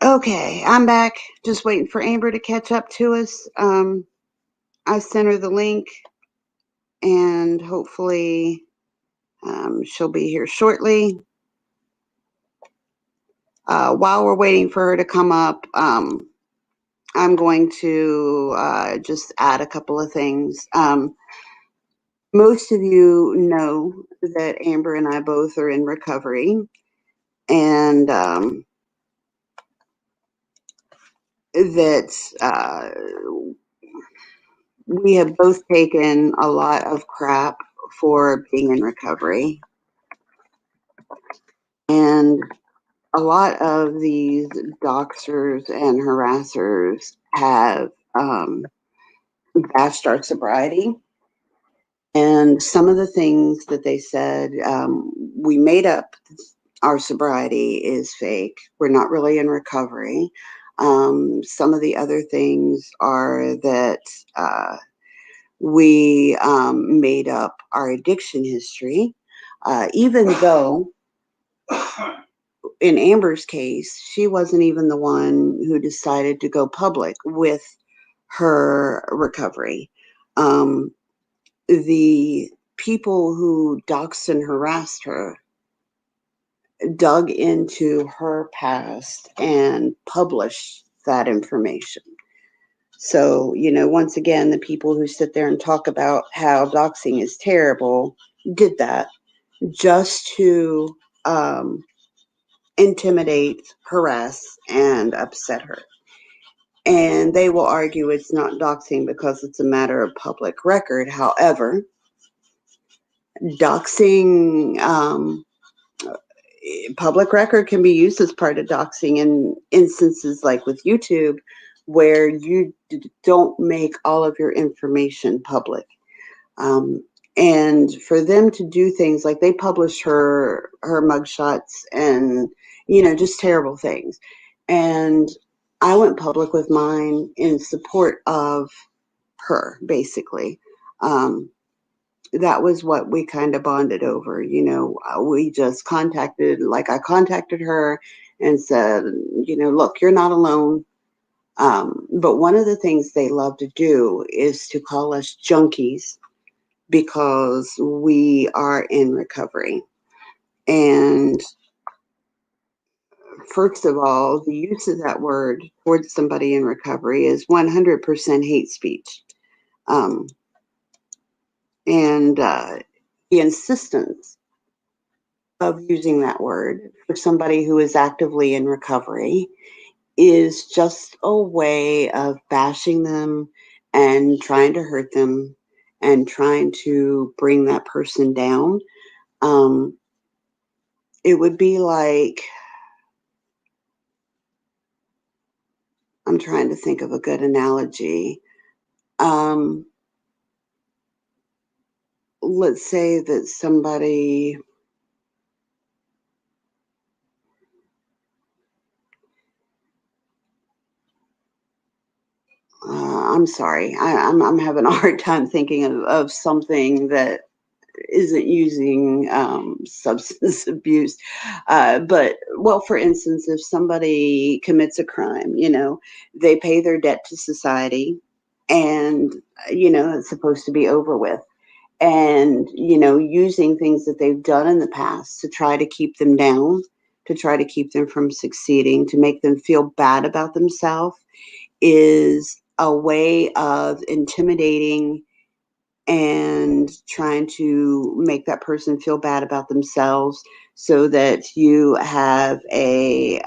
Okay, I'm back. Just waiting for Amber to catch up to us. I sent her the link, and hopefully she'll be here shortly. While we're waiting for her to come up, I'm going to just add a couple of things. Most of you know that Amber and I both are in recovery, and that we have both taken a lot of crap for being in recovery. And a lot of these doxers and harassers have bashed our sobriety. And some of the things that they said, we made up our sobriety is fake. We're not really in recovery. Some of the other things are that we made up our addiction history, even though in Amber's case, she wasn't even the one who decided to go public with her recovery. The people who doxed and harassed her dug into her past and published that information. So, once again, the people who sit there and talk about how doxing is terrible did that just to intimidate, harass, and upset her. And they will argue it's not doxing because it's a matter of public record. However, doxing, public record can be used as part of doxing in instances like with YouTube, where you don't make all of your information public. And for them to do things like they published her mugshots and, just terrible things. And I went public with mine in support of her, basically. That was what we kind of bonded over. We just I contacted her and said, look, you're not alone. But one of the things they love to do is to call us junkies because we are in recovery. And first of all, the use of that word towards somebody in recovery is 100% hate speech. And the insistence of using that word for somebody who is actively in recovery is just a way of bashing them and trying to hurt them and trying to bring that person down. It would be like, I'm trying to think of a good analogy. Let's say that somebody, I'm sorry, I'm having a hard time thinking of something that isn't using substance abuse. But, for instance, if somebody commits a crime, they pay their debt to society and, it's supposed to be over with. And, using things that they've done in the past to try to keep them down, to try to keep them from succeeding, to make them feel bad about themselves is a way of intimidating and trying to make that person feel bad about themselves so that you have a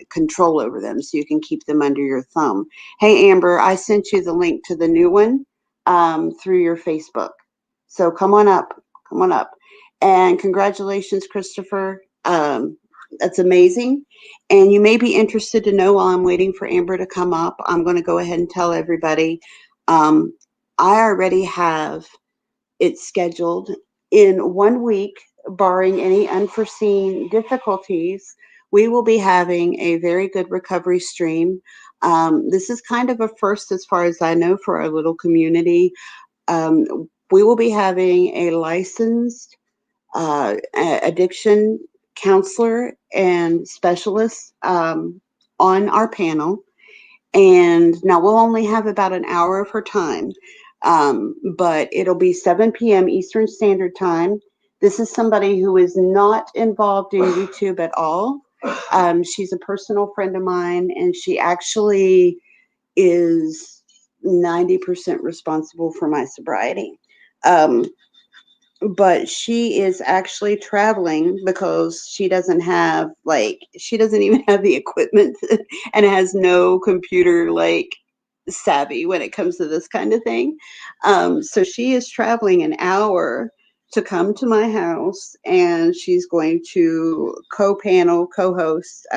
control over them, so you can keep them under your thumb. Hey, Amber, I sent you the link to the new one through your Facebook. So come on up. And congratulations, Christopher. That's amazing. And you may be interested to know, while I'm waiting for Amber to come up, I'm going to go ahead and tell everybody, I already have it scheduled in 1 week, barring any unforeseen difficulties. We will be having a very good recovery stream. This is kind of a first, as far as I know, for our little community. We will be having a licensed addiction counselor and specialist on our panel. And now we'll only have about an hour of her time, but it'll be 7 p.m. Eastern Standard Time. This is somebody who is not involved in YouTube at all. She's a personal friend of mine, and she actually is 90% responsible for my sobriety. But she is actually traveling because she doesn't even have the equipment and has no computer savvy when it comes to this kind of thing. So she is traveling an hour to come to my house, and she's going to co-host,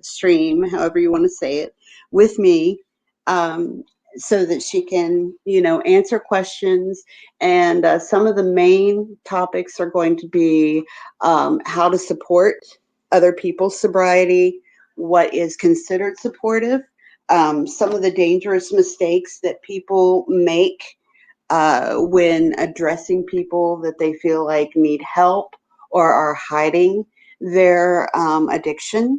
stream, however you want to say it, with me, so that she can, answer questions. And some of the main topics are going to be how to support other people's sobriety, what is considered supportive, some of the dangerous mistakes that people make when addressing people that they feel like need help or are hiding their addiction.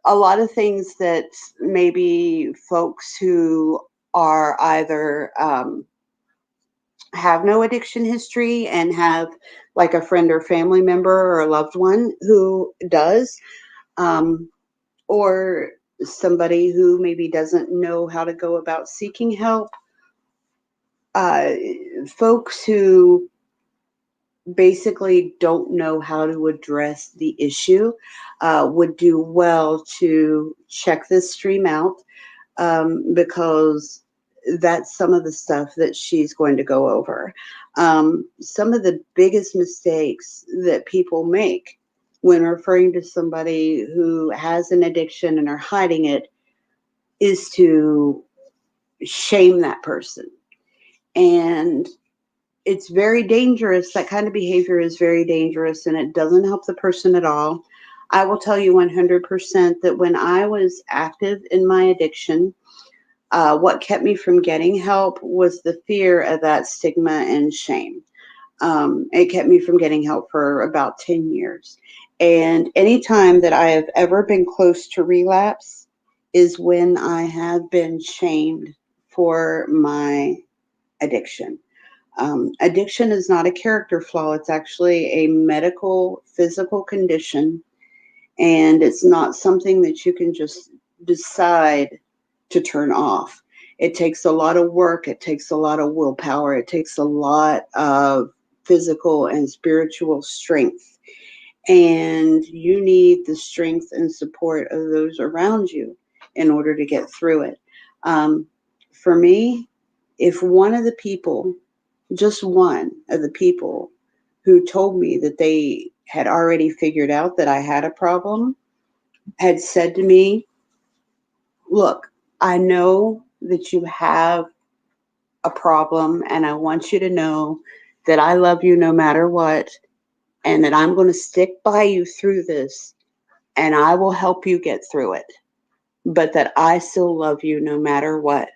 A lot of things that maybe folks who are either have no addiction history and have like a friend or family member or a loved one who does, or somebody who maybe doesn't know how to go about seeking help. Folks who basically don't know how to address the issue would do well to check this stream out, because that's some of the stuff that she's going to go over. Some of the biggest mistakes that people make when referring to somebody who has an addiction and are hiding it is to shame that person. And it's very dangerous. That kind of behavior is very dangerous, and it doesn't help the person at all. I will tell you 100% that when I was active in my addiction, what kept me from getting help was the fear of that stigma and shame. It kept me from getting help for about 10 years. And anytime that I have ever been close to relapse is when I have been shamed for my addiction. Addiction is not a character flaw. It's actually a medical, physical condition. And it's not something that you can just decide to turn off. It takes a lot of work. It takes a lot of willpower. It takes a lot of physical and spiritual strength. And you need the strength and support of those around you in order to get through it. For me, if one of the people, just one of the people who told me that they had already figured out that I had a problem, had said to me, look, I know that you have a problem, and I want you to know that I love you no matter what, and that I'm going to stick by you through this, and I will help you get through it, but that I still love you no matter what.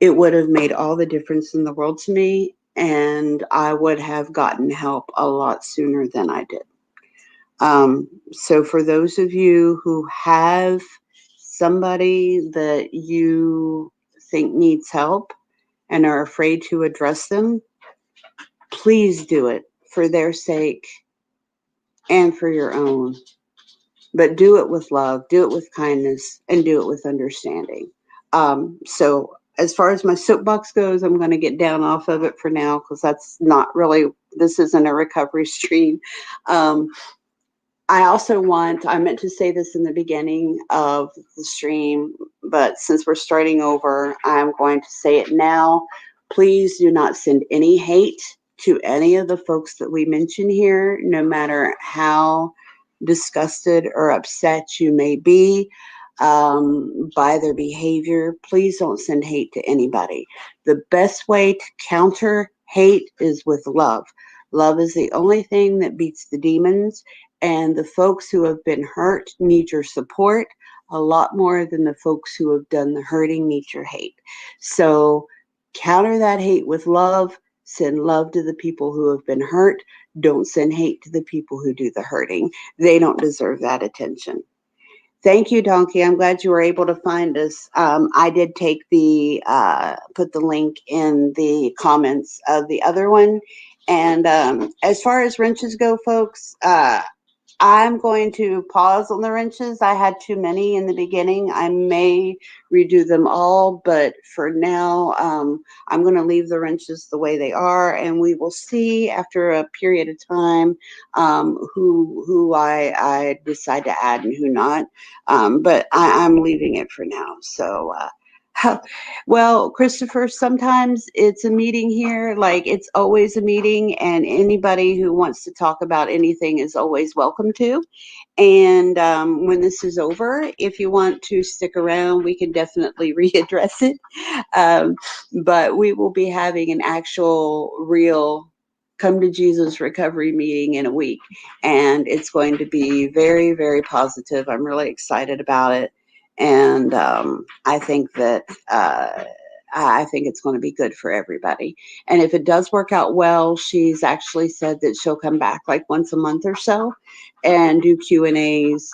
It would have made all the difference in the world to me, and I would have gotten help a lot sooner than I did. So for those of you who have somebody that you think needs help and are afraid to address them, please do it for their sake and for your own. But do it with love, do it with kindness, and do it with understanding. So as far as my soapbox goes, I'm going to get down off of it for now, because that's not really, this isn't a recovery stream. I meant to say this in the beginning of the stream, but since we're starting over, I'm going to say it now. Please do not send any hate to any of the folks that we mention here, no matter how disgusted or upset you may be by their behavior. Please don't send hate to anybody. The best way to counter hate is with love. Love is the only thing that beats the demons. And the folks who have been hurt need your support a lot more than the folks who have done the hurting need your hate. So counter that hate with love. Send love to the people who have been hurt. Don't send hate to the people who do the hurting. They don't deserve that attention. Thank you, Donkey. I'm glad you were able to find us. I did take put the link in the comments of the other one. And as far as wrenches go, folks, I'm going to pause on the wrenches. I had too many in the beginning. I may redo them all, but for now, I'm going to leave the wrenches the way they are, and we will see after a period of time who I decide to add and who not. But I'm leaving it for now. So. Well, Christopher, sometimes it's a meeting here, like it's always a meeting, and anybody who wants to talk about anything is always welcome to. And when this is over, if you want to stick around, we can definitely readdress it. Um, but we will be having an actual, real come to Jesus recovery meeting in a week. And it's going to be very, very positive. I'm really excited about it. And I think that I think it's going to be good for everybody. And if it does work out well, she's actually said that she'll come back like once a month or so and do Q&As.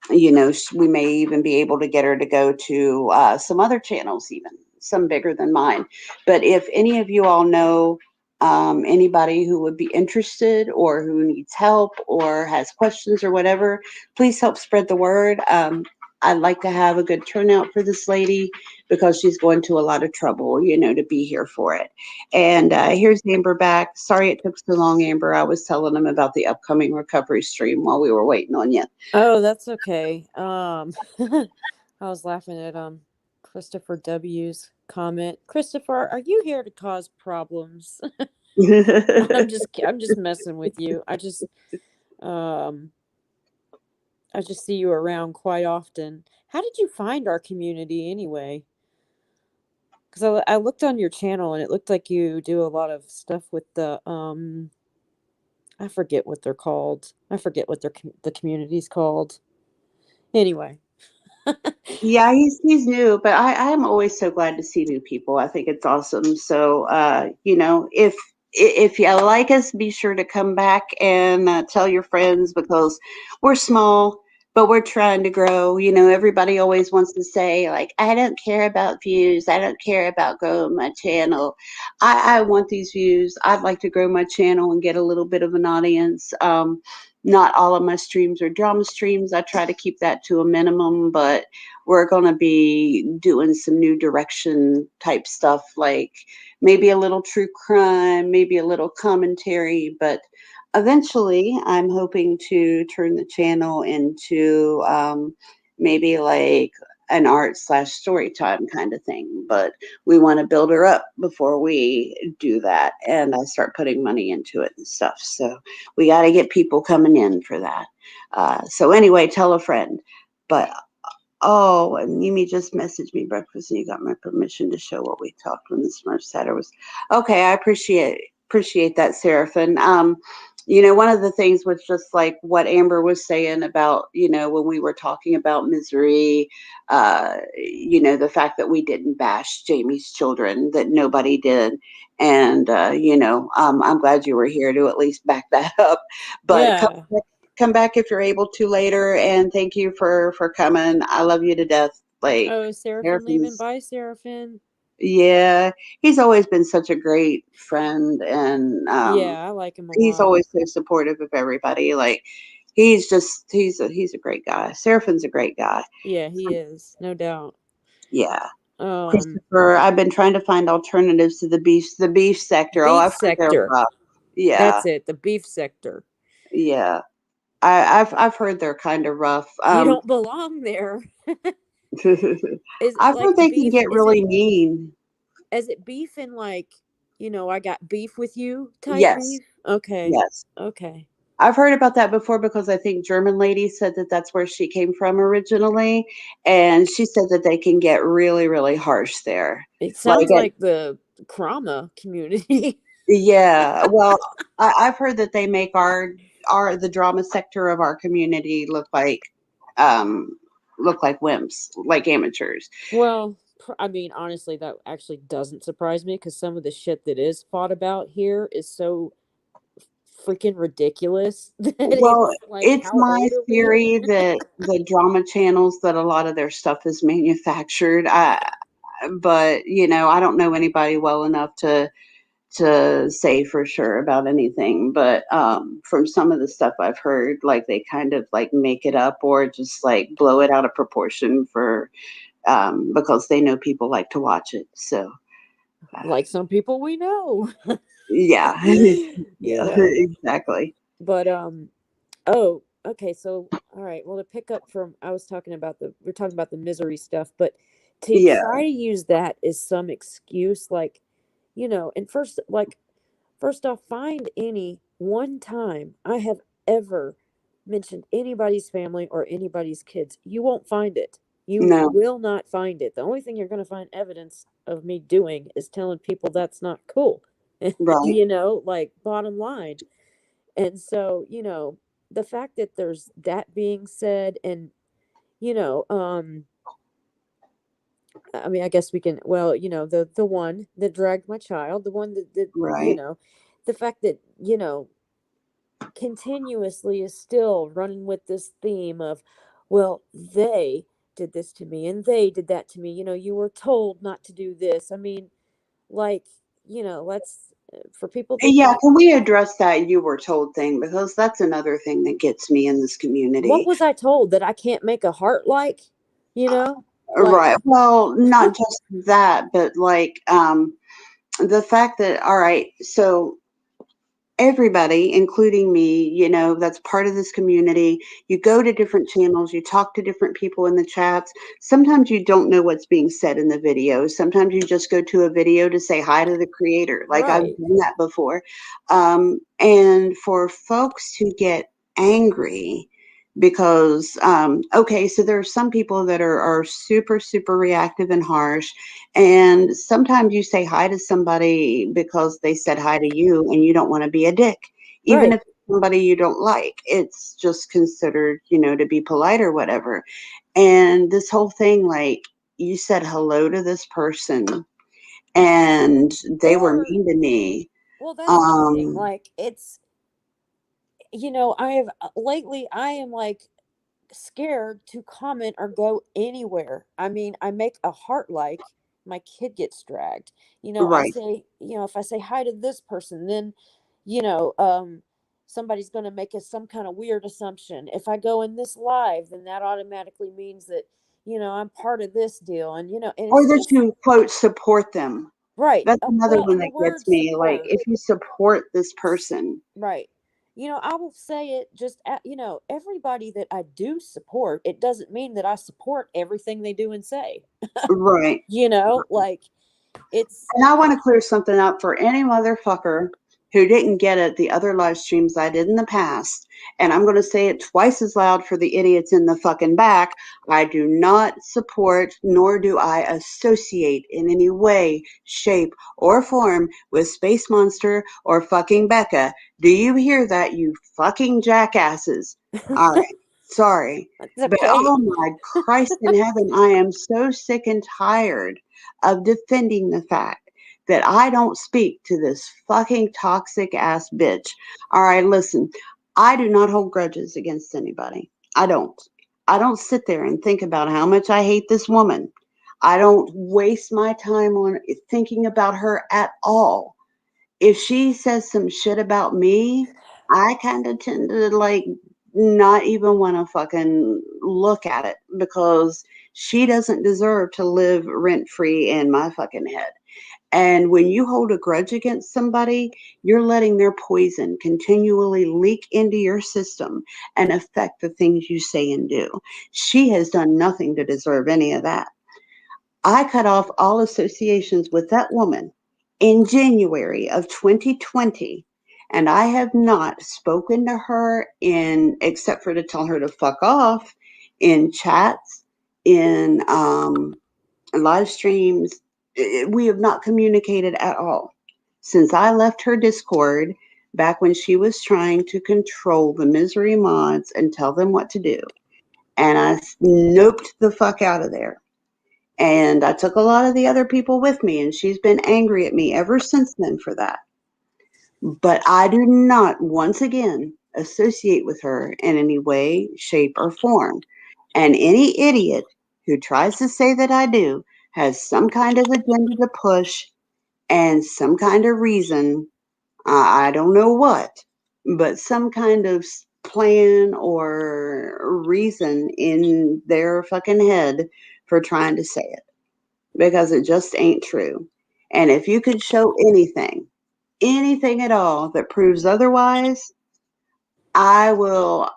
We may even be able to get her to go to some other channels, even some bigger than mine. But if any of you all know anybody who would be interested or who needs help or has questions or whatever, please help spread the word. I'd like to have a good turnout for this lady because she's going to a lot of trouble, to be here for it. And here's Amber back. Sorry it took so long, Amber. I was telling them about the upcoming recovery stream while we were waiting on you. Oh, that's okay. I was laughing at Christopher W's comment. Christopher, are you here to cause problems? I'm just messing with you. Um I just see you around quite often. How did you find our community anyway? Because I looked on your channel and it looked like you do a lot of stuff with the I forget what they're called. I forget what the community's called. Anyway. Yeah, he's new, but I'm always so glad to see new people. I think it's awesome. So, if you like us, be sure to come back and tell your friends because we're small, but we're trying to grow. Everybody always wants to say like, I don't care about views. I don't care about growing my channel. I want these views. I'd like to grow my channel and get a little bit of an audience. Not all of my streams are drama streams. I try to keep that to a minimum, but we're going to be doing some new direction type stuff, like maybe a little true crime, maybe a little commentary, but eventually I'm hoping to turn the channel into maybe like an art/story time kind of thing. But we want to build her up before we do that and I start putting money into it and stuff. So we got to get people coming in for that. So anyway, tell a friend. But oh, and Mimi just messaged me breakfast, and you got my permission to show what we talked when the Smurf Satter was. Okay, I appreciate that, Seraphin. One of the things was just like what Amber was saying about, when we were talking about misery, the fact that we didn't bash Jamie's children, that nobody did. And, I'm glad you were here to at least back that up. But Yeah. come back if you're able to later, and thank you for coming. I love you to death. Like Oh, Seraphin leaving. Seraphin's, Bye, Seraphin. yeah, he's always been such a great friend, and Yeah, I like him a he's lot. always so supportive of everybody. Like he's a great guy. Seraphin's a great guy. Yeah, he is, no doubt. Yeah. Um, Christopher, I've been trying to find alternatives to the beef sector. Oh, beef I've heard they're sector. rough. Yeah, That's it. The beef sector. yeah. I've heard they're kind of rough. You don't belong there. Is I've like heard they can beef? get really mean. Is it beef and like, I got beef with you type Yes, beef? Okay. yes. Okay. I've heard about that before because I think German lady said that that's where she came from originally, and she said that they can get really, really harsh there. It Like, sounds like the Krama community. yeah. Well, I've heard that they make the drama sector of our community um, look like wimps, like amateurs. Well, I mean, honestly, that actually doesn't surprise me because some of the shit that is fought about here is so freaking ridiculous. That Well, it's like, it's how my old are we? theory that the drama channels, that a lot of their stuff is manufactured. But I don't know anybody well enough to say for sure about anything. But from some of the stuff I've heard, like they kind of like make it up or just like blow it out of proportion for because they know people like to watch it. So Like some people we know. yeah, You yeah, know. exactly. But oh, okay, so all right, well, to pick up from, we're talking about the misery stuff, but to Yeah, try to use that as some excuse, like, and first off, find any one time I have ever mentioned anybody's family or anybody's kids. You won't find it. You no, will not find it. The only thing you're going to find evidence of me doing is telling people that's not cool. right. Like, bottom line. And so, the fact that there's that being said, and, you know, um, I mean, I guess we can, well, the one that dragged my child, the one that, Right. the fact that, continuously is still running with this theme of, well, they did this to me and they did that to me. You were told not to do this. I mean, like, let's, for people that Yeah, don't, can we address that you were told thing? Because that's another thing that gets me in this what community. was I told? That I can't make a heart like, you know? Like, Right. Well, not just that, but like the fact that, all right, so everybody, including me, that's part of this community. You go to different channels, you talk to different people in the chats. Sometimes you don't know what's being said in the video. Sometimes you just go to a video to say hi to the creator. Like I've right, done that before. And for folks who get angry because, okay, so there are some people that are super, super reactive and harsh. And sometimes you say hi to somebody because they said hi to you and you don't want to be a dick. Even right. if it's somebody you don't like, it's just considered, to be polite or whatever. And this whole thing, like you said hello to this person and they were Or, mean to me. well, that's the thing. Um, Like, it's, I have lately, I am like scared to comment or go anywhere. I mean, I make a heart like, my kid gets dragged. I right. say, if I say hi to this person, then, you know, um, somebody's going to make some kind of weird assumption. If I go in this live, then that automatically means that, I'm part of this deal. And, and Or it's that just you quote support them. right. That's another Well, one and the that gets word me. Like support. if you support this person, Right. I will say it just at, everybody that I do support, it doesn't mean that I support everything they do and say. right. Like, it's And I want to clear something up for any motherfucker who didn't get it the other live streams I did in the past. And I'm going to say it twice as loud for the idiots in the fucking back. I do not support nor do I associate in any way, shape, or form with Space Monster or fucking Becca. Do you hear that, you fucking jackasses? All right. Sorry. it's But okay. oh my Christ in heaven, I am so sick and tired of defending the fact that I don't speak to this fucking toxic ass bitch. All right, listen, I do not hold grudges against anybody. I don't. I don't sit there and think about how much I hate this woman. I don't waste my time on thinking about her at all. If she says some shit about me, I kind of tend to like not even want to fucking look at it because she doesn't deserve to live rent free in my fucking head. And when you hold a grudge against somebody, you're letting their poison continually leak into your system and affect the things you say and do. She has done nothing to deserve any of that. I cut off all associations with that woman in January of 2020, and I have not spoken to her in except for to tell her to fuck off in chats, in live streams. We have not communicated at all since I left her Discord back when she was trying to control the misery mods and tell them what to do. And I snoped the fuck out of there. And I took a lot of the other people with me, and she's been angry at me ever since then for that. but I do not once again associate with her in any way, shape, or form. And any idiot who tries to say that I do has some kind of agenda to push and some kind of reason. I don't know what, but some kind of plan or reason in their fucking head for trying to say it, because it just ain't true. And if you could show anything at all that proves otherwise, I will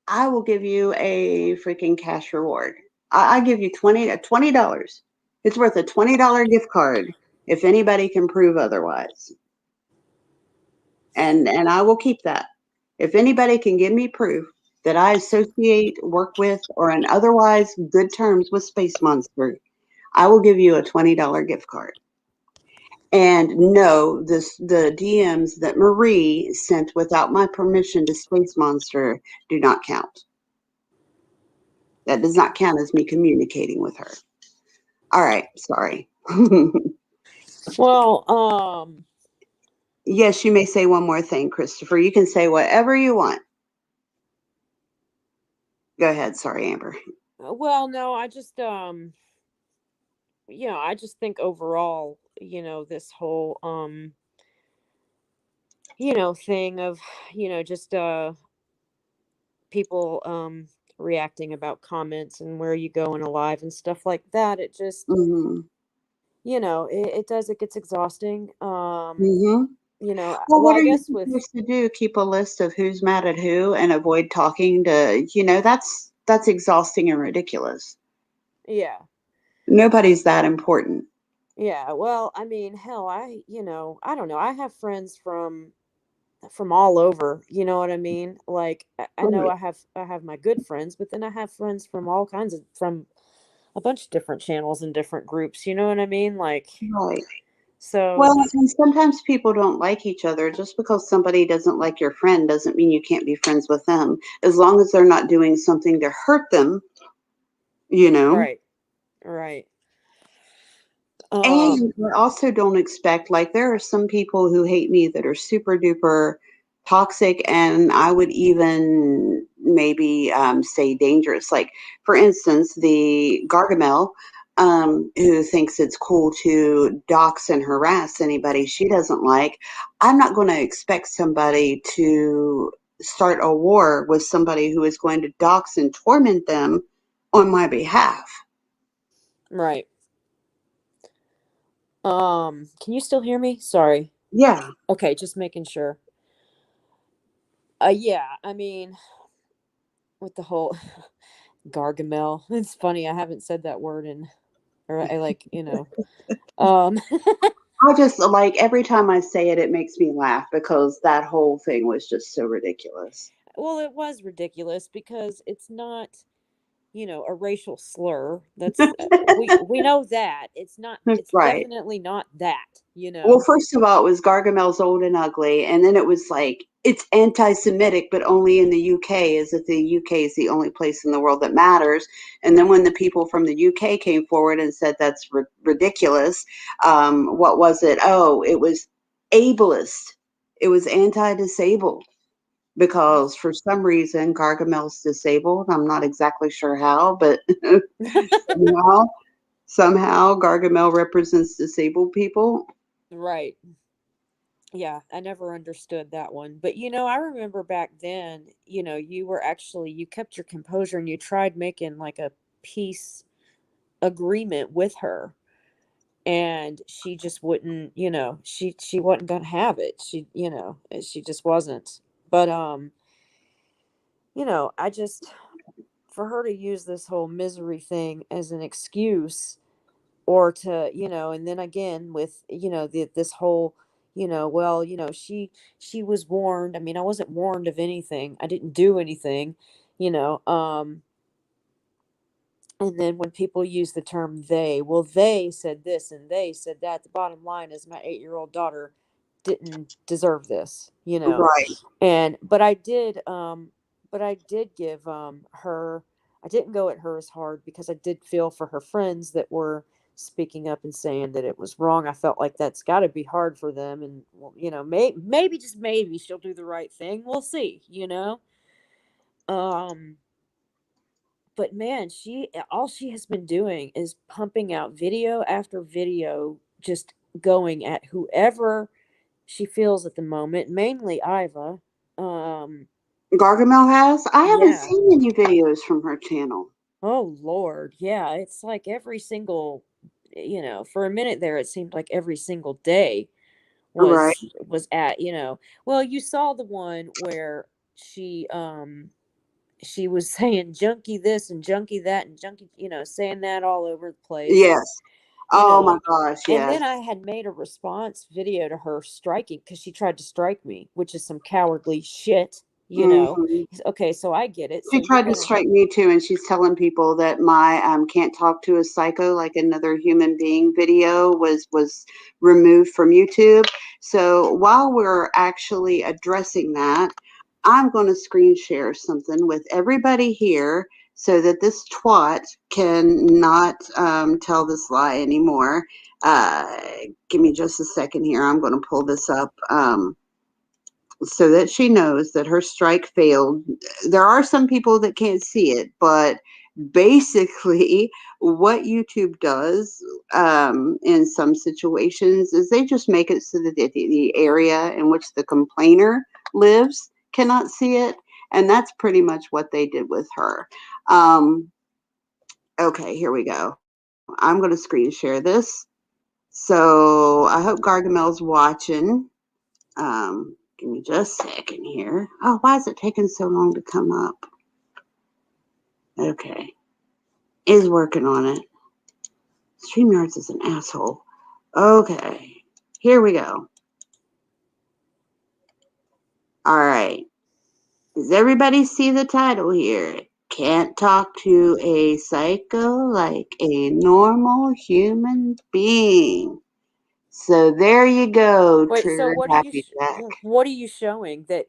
I will give you a freaking cash reward. I give you $20. It's worth a $20 gift card if anybody can prove otherwise. And I will keep that. If anybody can give me proof that I associate, work with, or in otherwise good terms with Space Monster, I will give you a $20 gift card. And no, the DMs that Marie sent without my permission to Space Monster do not count. That does not count as me communicating with her. All right, sorry. Well, Yes, you may say one more thing, Christopher. You can say whatever you want. Go ahead. Sorry, Amber. well, no, I just I just think overall, this whole thing of, just people reacting about comments and where you go in a live and stuff like that. It just, Mhm. it gets exhausting. Mhm. Well, Well, what I are you guess with, supposed to do? Keep a list of who's mad at who and avoid talking to, that's exhausting and ridiculous. yeah. Nobody's that important. Yeah, well, I mean, hell, I don't know. I have friends from all over, you know what I mean? Like I know Right. I have my good friends, but then I have friends from all kinds of from a bunch of different channels and different groups, you know what I mean? Like Right. so Well, and sometimes people don't like each other. Just because somebody doesn't like your friend doesn't mean you can't be friends with them. As long as they're not doing something to hurt them, you know. right, right. Um And I also don't expect, like, there are some people who hate me that are super duper toxic, and I would even maybe say dangerous. Like, for instance, the Gargamel, who thinks it's cool to dox and harass anybody she doesn't like. I'm not going to expect somebody to start a war with somebody who is going to dox and torment them on my behalf. right. Can you still hear me? Sorry. Yeah. Okay, just making sure. Yeah, I mean, with the whole Gargamel. It's funny, I haven't said that word in or I like, um I just like every time I say it, it makes me laugh because that whole thing was just so ridiculous. well, it was ridiculous because it's not, a racial slur. That's we know that. It's Right. definitely not that, Well, first of all, it was Gargamel's old and ugly, and then it was like it's anti-Semitic, but only in the UK. As if the UK is the only place in the world that matters. And then when the people from the UK came forward and said that's ridiculous, what was it? Oh, it was ableist. It was anti-disabled, because for some reason Gargamel's disabled. I'm not exactly sure how, but somehow, somehow Gargamel represents disabled people. Right. Yeah, I never understood that one. But I remember back then, you kept your composure and you tried making like a peace agreement with her, and she just wouldn't, she wasn't gonna have it. She just wasn't. But I just, for her to use this whole misery thing as an excuse, or to, and then again with, this whole, well, she was warned. I mean, I wasn't warned of anything. I didn't do anything, you know. And then when people use the term they, well, they said this and they said that. The bottom line is my 8-year-old daughter didn't deserve this, Right. And but I did give her, I didn't go at her as hard because I did feel for her friends that were speaking up and saying that it was wrong. I felt like that's got to be hard for them, and well, maybe just maybe she'll do the right thing. We'll see, But man, all she has been doing is pumping out video after video, just going at whoever she feels at the moment, mainly Iva. Gargamel has? I haven't Yeah. seen any videos from her channel. Oh Lord, yeah. It's like every single, for a minute there, it seemed like every single day Right. was at, Well, you saw the one where she was saying junkie this and junkie that and junkie, saying that all over the place. And, Yes. Oh my gosh, and yes. then I had made a response video to her striking because she tried to strike me, which is some cowardly shit, Mm-hmm. Okay, so I get it. So She you're tried to gonna, strike me too, and she's telling people that my "Can't Talk to a Psycho Like Another Human Being" video was removed from YouTube. So while we're actually addressing that, I'm going to screen share something with everybody here so that this twat can not tell this lie anymore. Give me just a second here. I'm going to pull this up. So that she knows that her strike failed. There are some people that can't see it, but basically, what YouTube does in some situations is they just make it so that the area in which the complainer lives cannot see it. And that's pretty much what they did with her. Okay, here we go. I'm going to screen share this. So I hope Gargamel's watching. Give me just a second here. Oh, why is it taking so long to come up? Okay. Is working on it. StreamYards is an asshole. Okay. Here we go. All right. Does everybody see the title here? Can't talk to a psycho like a normal human being. So there you go, wait. So Trigger Happy Jack. what are you showing that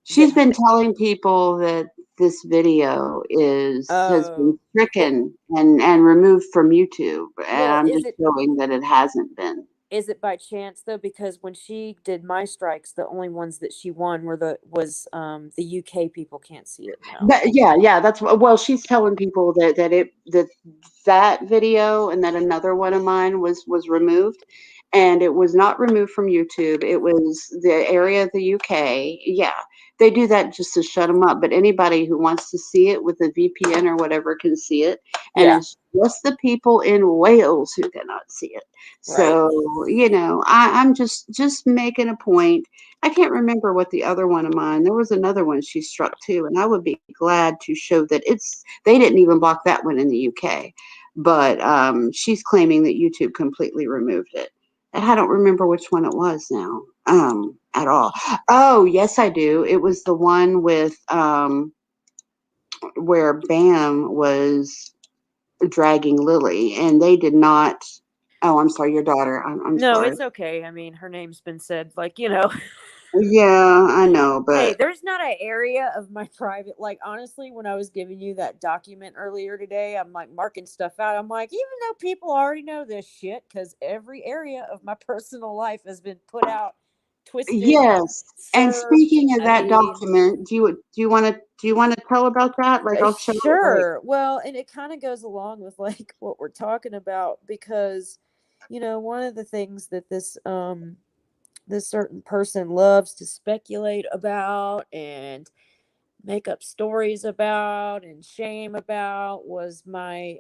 She's been telling people that this video has been Oh, stricken and removed from YouTube, and well, I'm just showing that it hasn't been. is it by chance though? Because when she did my strikes, the only ones that she won the UK people can't see it now. Yeah, that's well. She's telling people that video and that another one of mine was removed, and it was not removed from YouTube. It was the area of the UK. Yeah, they do that just to shut them up. But anybody who wants to see it with a VPN or whatever can see it, and Yeah, it's just the people in Wales who cannot see it. right. So I'm just making a point. I can't remember what the other one of mine. There was another one she struck too, and I would be glad to show that they didn't even block that one in the UK, but she's claiming that YouTube completely removed it. And I don't remember which one it was now at all. Oh, yes, I do. It was the one with where Bam was dragging Lily, and they did not. Oh, I'm sorry, your daughter. I'm No, sorry. it's okay. I mean, her name's been said, Yeah, I know, Hey, but there's not an area of my private, like, honestly, when I was giving you that document earlier today, I'm like marking stuff out. I'm like, even though people already know this shit, because every area of my personal life has been put out, twisted, yes. And served. speaking of I that mean, document, do you want to tell about that? Like, I'll show it right. sure. Well, and it kind of goes along with like what we're talking about because, one of the things that this certain person loves to speculate about and make up stories about and shame about was my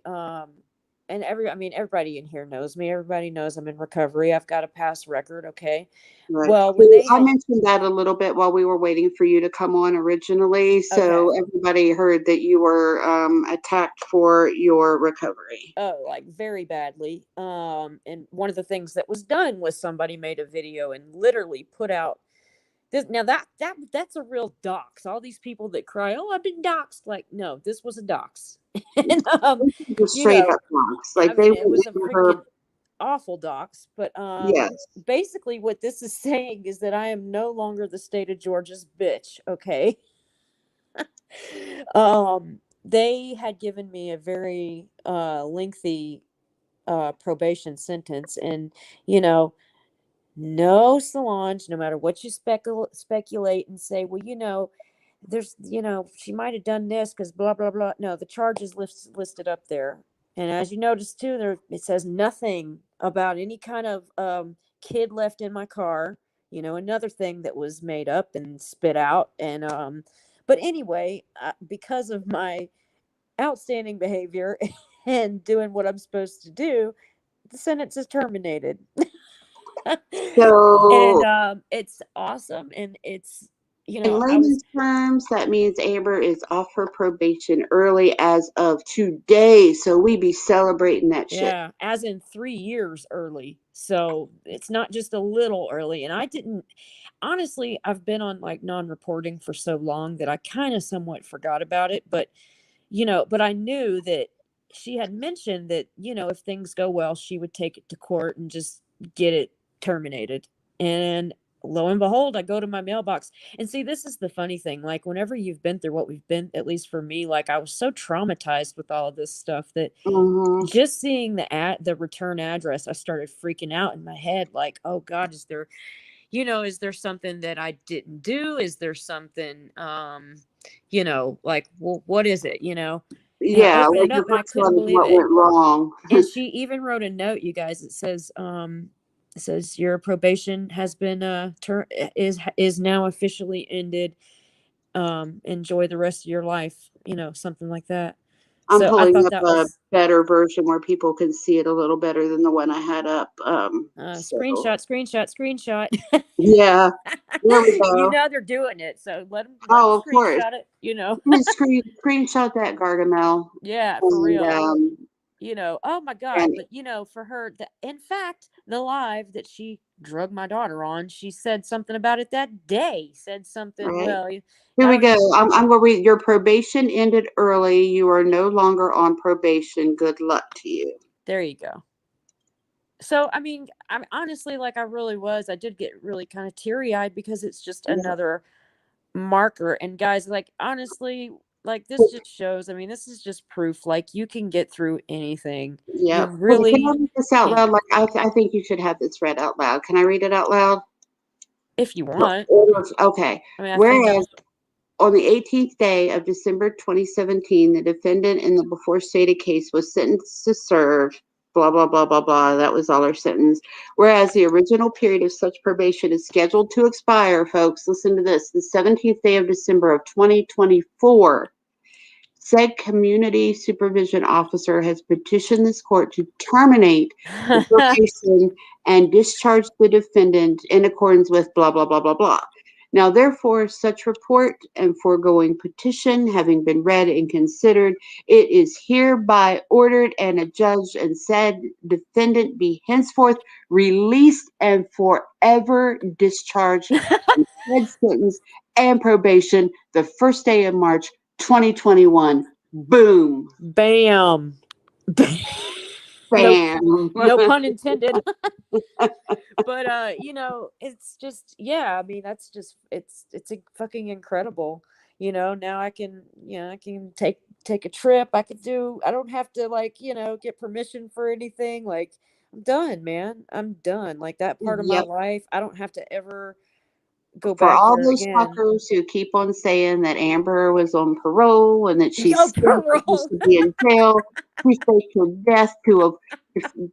and everybody in here knows me. Everybody knows I'm in recovery. I've got a past record, okay? Right. Well, when Well, they I had mentioned that a little bit while we were waiting for you to come on originally. okay. So everybody heard that you were attacked for your recovery. Oh, like very badly. And one of the things that was done was somebody made a video and literally put out this. Now that's a real dox. All these people that cry, "Oh, I've been doxed." Like, no, this was a dox. and This is a you straight know, up box. I Like they mean, it went was a into her. freaking awful dox. But Yes. basically, what this is saying is that I am no longer the state of Georgia's bitch. Okay. They had given me a very lengthy probation sentence. And, you know, no Solange, no matter what you speculate and say, well, you know, there's, you know, she might have done this because blah, blah, blah. No, the charges listed up there. And as you notice too, there, it says nothing about any kind of kid left in my car. You know, another thing that was made up and spit out. And, but anyway, because of my outstanding behavior and doing what I'm supposed to do, the sentence is terminated. And So, it's awesome. And it's, you in know, I was, layman's terms, that means Amber is off her probation early as of today. So we be celebrating that shit. yeah, as in 3 years early. So it's not just a little early. And I didn't, honestly, I've been on like non-reporting for so long that I kind of somewhat forgot about it. But, you know, but I knew that she had mentioned that, you know, if things go well, she would take it to court and just get it terminated. And lo and behold, I go to my mailbox and see, this is the funny thing. Like, whenever you've been through what we've been, at least for me, like I was so traumatized with all of this stuff that Mm-hmm. just seeing the return address, I started freaking out in my head. Like, oh God, is there, you know, is there something that I didn't do? Is there something, you know, like, well, what is it, you know? And I Yeah, opened like it your up and I first thought couldn't is believe what it. went wrong. And she even wrote a note, you guys. It says your probation has been is now officially ended. Enjoy the rest of your life, you know, something like that. I'm So I pulling thought up that a was better version where people can see it a little better than the one I had up. So screenshot. yeah, there we You go. know they're doing it, so let them Oh, of course. screenshot it. You know, Let me screenshot that Gargamel. yeah, for And real. You know, oh my God. and But you know, for her, in fact, the live that she drug my daughter on, she said something about it that day. Said something. right. Well, Here we however go. you. I'm gonna read. Your probation ended early. You are no longer on probation. Good luck to you. There you go. So I mean, I'm honestly, like, I really was. I did get really kind of teary eyed because it's just Yep. another marker. And guys, like, honestly, like, this just shows, I mean, this is just proof, like, you can get through anything. You Yep. Hey, can I really read this out loud? can, Like I think you should have this read out loud. Can I read it out loud? if you want. Okay. I mean, I think Whereas on the 18th day of December 2017, the defendant in the before stated case was sentenced to serve blah, blah, blah, blah, blah. That was all her sentence. Whereas the original period of such probation is scheduled to expire, folks, listen to this, the 17th day of December of 2024. Said community supervision officer has petitioned this court to terminate the probation and discharge the defendant in accordance with blah, blah, blah, blah, blah. Now, therefore, such report and foregoing petition having been read and considered, it is hereby ordered and adjudged and said defendant be henceforth released and forever discharged from said sentence and probation the first day of March 2021. Boom. bam. No, Bam. no pun intended. But you know, it's just, yeah, I mean, that's just, it's a fucking incredible. You know, now I can, you know, I can take a trip. I don't have to, like, you know, get permission for anything. Like, I'm done, man. I'm done. Like, that part of my Yep. life, I don't have to ever go For back all there those again. fuckers who keep on saying that Amber was on parole and that Yo, she's still supposed parole. to be in jail, you faked your death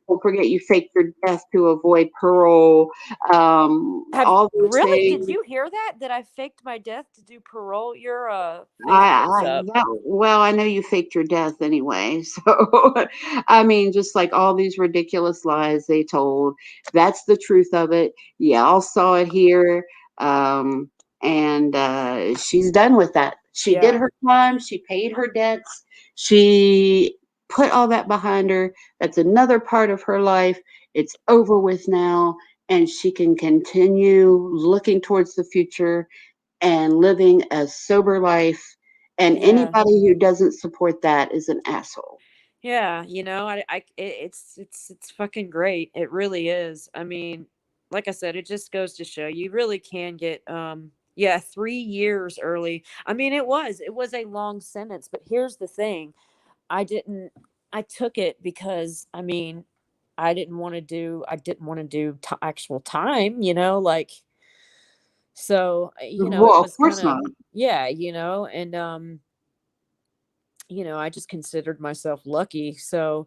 don't forget you faked your death to avoid parole. All those Really, did things. you hear that? That I faked my death to do parole? Your Facebook's up. Well, I know you faked your death anyway. So, I mean, just like all these ridiculous lies they told, that's the truth of it. Y'all saw it here. Um, and she's done with that. She did Yeah. her time. She paid her debts. She put all that behind her. That's another part of her life. It's over with now. And she can continue looking towards the future and living a sober life. And Yeah. anybody who doesn't support that is an asshole. Yeah, you know, it's fucking great. It really is. I mean, like I said, it just goes to show you really can get yeah, 3 years early. I mean, it was a long sentence, but here's the thing. I didn't I took it because, I mean, I didn't want to do actual time, like, so, it Well, of was kind course of, not. yeah, and, I just considered myself lucky. So,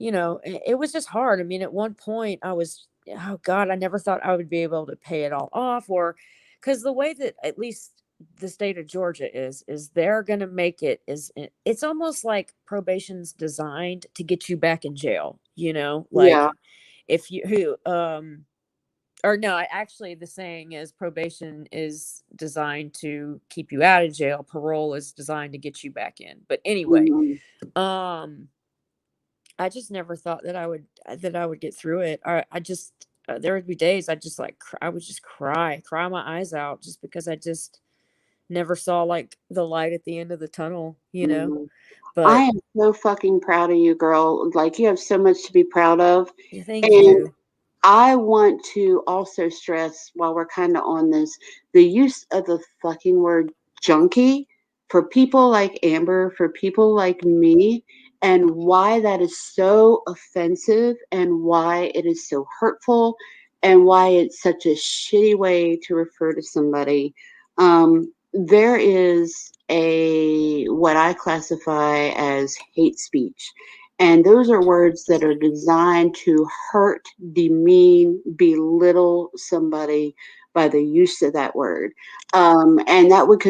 it was just hard. I mean, at one point I was, oh God, I never thought I would be able to pay it all off, or because the way that at least the state of Georgia is they're going to make it's almost like probation's designed to get you back in jail, like Yeah. if you who or no, actually the saying is probation is designed to keep you out of jail, parole is designed to get you back in. But anyway, Mhm. um I just never thought that I would get through it. I just there would be days I just like I would just cry my eyes out just because I just never saw like the light at the end of the tunnel. Mhm. I But am so fucking proud of you, girl. Like, you have so much to be proud of. yeah, thank And you. I want to also stress, while we're kind of on this, the use of the fucking word junkie for people like Amber, for people like me, and why that is so offensive and why it is so hurtful and why it's such a shitty way to refer to somebody. There is what I classify as hate speech. And those are words that are designed to hurt, demean, belittle somebody by the use of that word. And that would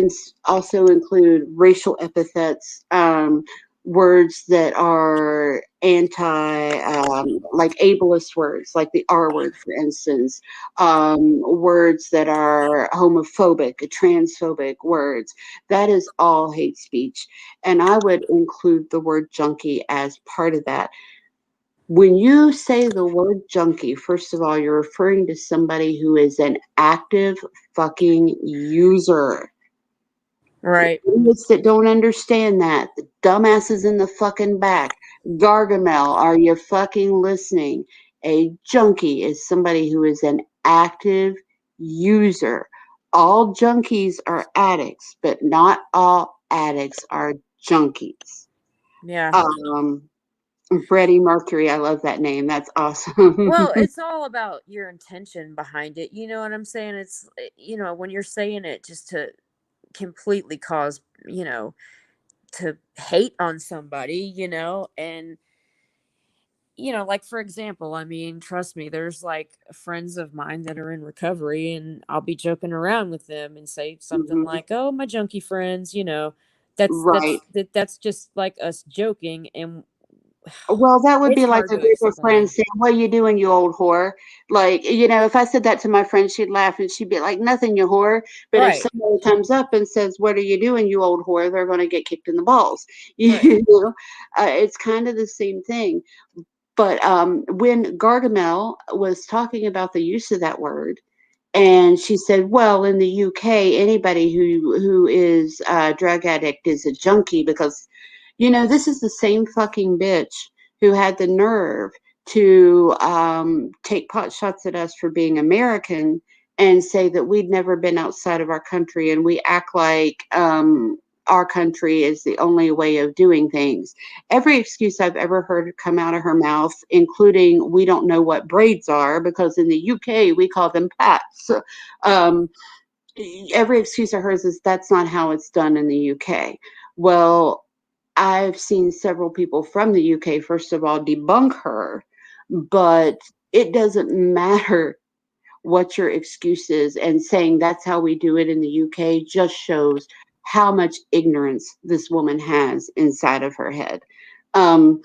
also include racial epithets, words that are like ableist words, like the R word, for instance, words that are homophobic, transphobic words. That is all hate speech. And I would include the word junkie as part of that. When you say the word junkie, first of all, you're referring to somebody who is an active fucking user. Right. Idiots that don't understand that, the dumbasses in the fucking back. Gargamel, are you fucking listening? A junkie is somebody who is an active user. All junkies are addicts, but not all addicts are junkies. Yeah. Um, Freddie Mercury, I love that name. That's awesome. Well, it's all about your intention behind it. You know what I'm saying? It's when you're saying it just to completely cause, to hate on somebody, and like for example, I mean, trust me, there's like friends of mine that are in recovery, and I'll be joking around with them and say something Mhm. like, "Oh, my junkie friends," that's Right. that's just like us joking, and Well, that would it's be like hard a to group of explain. friends saying, "What you doing, you old whore?" Like, if I said that to my friend, she'd laugh and she'd be like, "Nothing, you whore." But if Right. somebody comes up and says, "What are you doing, you old whore?" They're going to get kicked in the balls. Right. You know, it's kind of the same thing. But when Gargamel was talking about the use of that word, and she said, "Well, in the UK, anybody who is a drug addict is a junkie because, this is the same fucking bitch who had the nerve to take pot shots at us for being American and say that we'd never been outside of our country and we act like our country is the only way of doing things." Every excuse I've ever heard come out of her mouth, including "we don't know what braids are because in the UK we call them pats." Um, every excuse of hers is that's not how it's done in the UK. Well, I've seen several people from the UK, first of all, debunk her, but it doesn't matter what your excuse is, and saying that's how we do it in the UK just shows how much ignorance this woman has inside of her head. Um,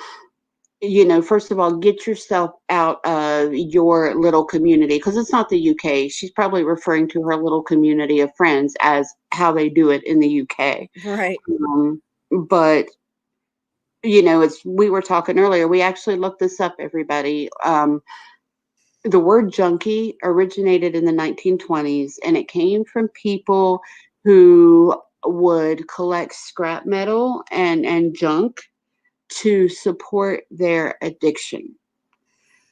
first of all, get yourself out of your little community because it's not the UK. She's probably referring to her little community of friends as how they do it in the UK. Right. But it's we were talking earlier. We actually looked this up, everybody. The word junkie originated in the 1920s, and it came from people who would collect scrap metal and junk to support their addiction.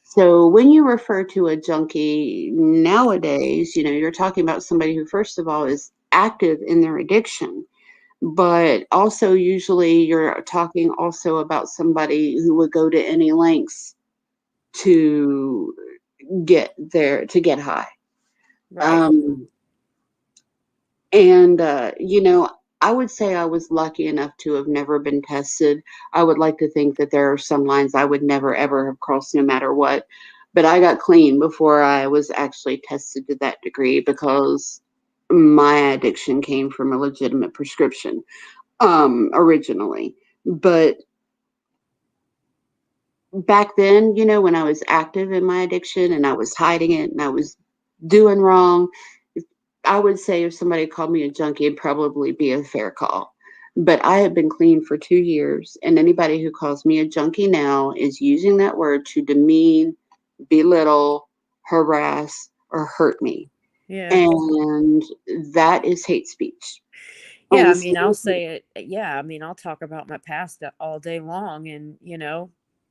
So when you refer to a junkie nowadays, you're talking about somebody who, first of all, is active in their addiction, but also usually you're talking also about somebody who would go to any lengths. to get there, to get high. Right. And, I would say I was lucky enough to have never been tested. I would like to think that there are some lines I would never, ever have crossed no matter what. But I got clean before I was actually tested to that degree because my addiction came from a legitimate prescription originally. But back then, when I was active in my addiction and I was hiding it and I was doing wrong, I would say if somebody called me a junkie, it'd probably be a fair call. But I have been clean for 2 years, and anybody who calls me a junkie now is using that word to demean, belittle, harass, or hurt me. Yeah. And that is hate speech. Yeah, And I mean, I'll say it. Yeah, I mean, I'll talk about my past all day long, and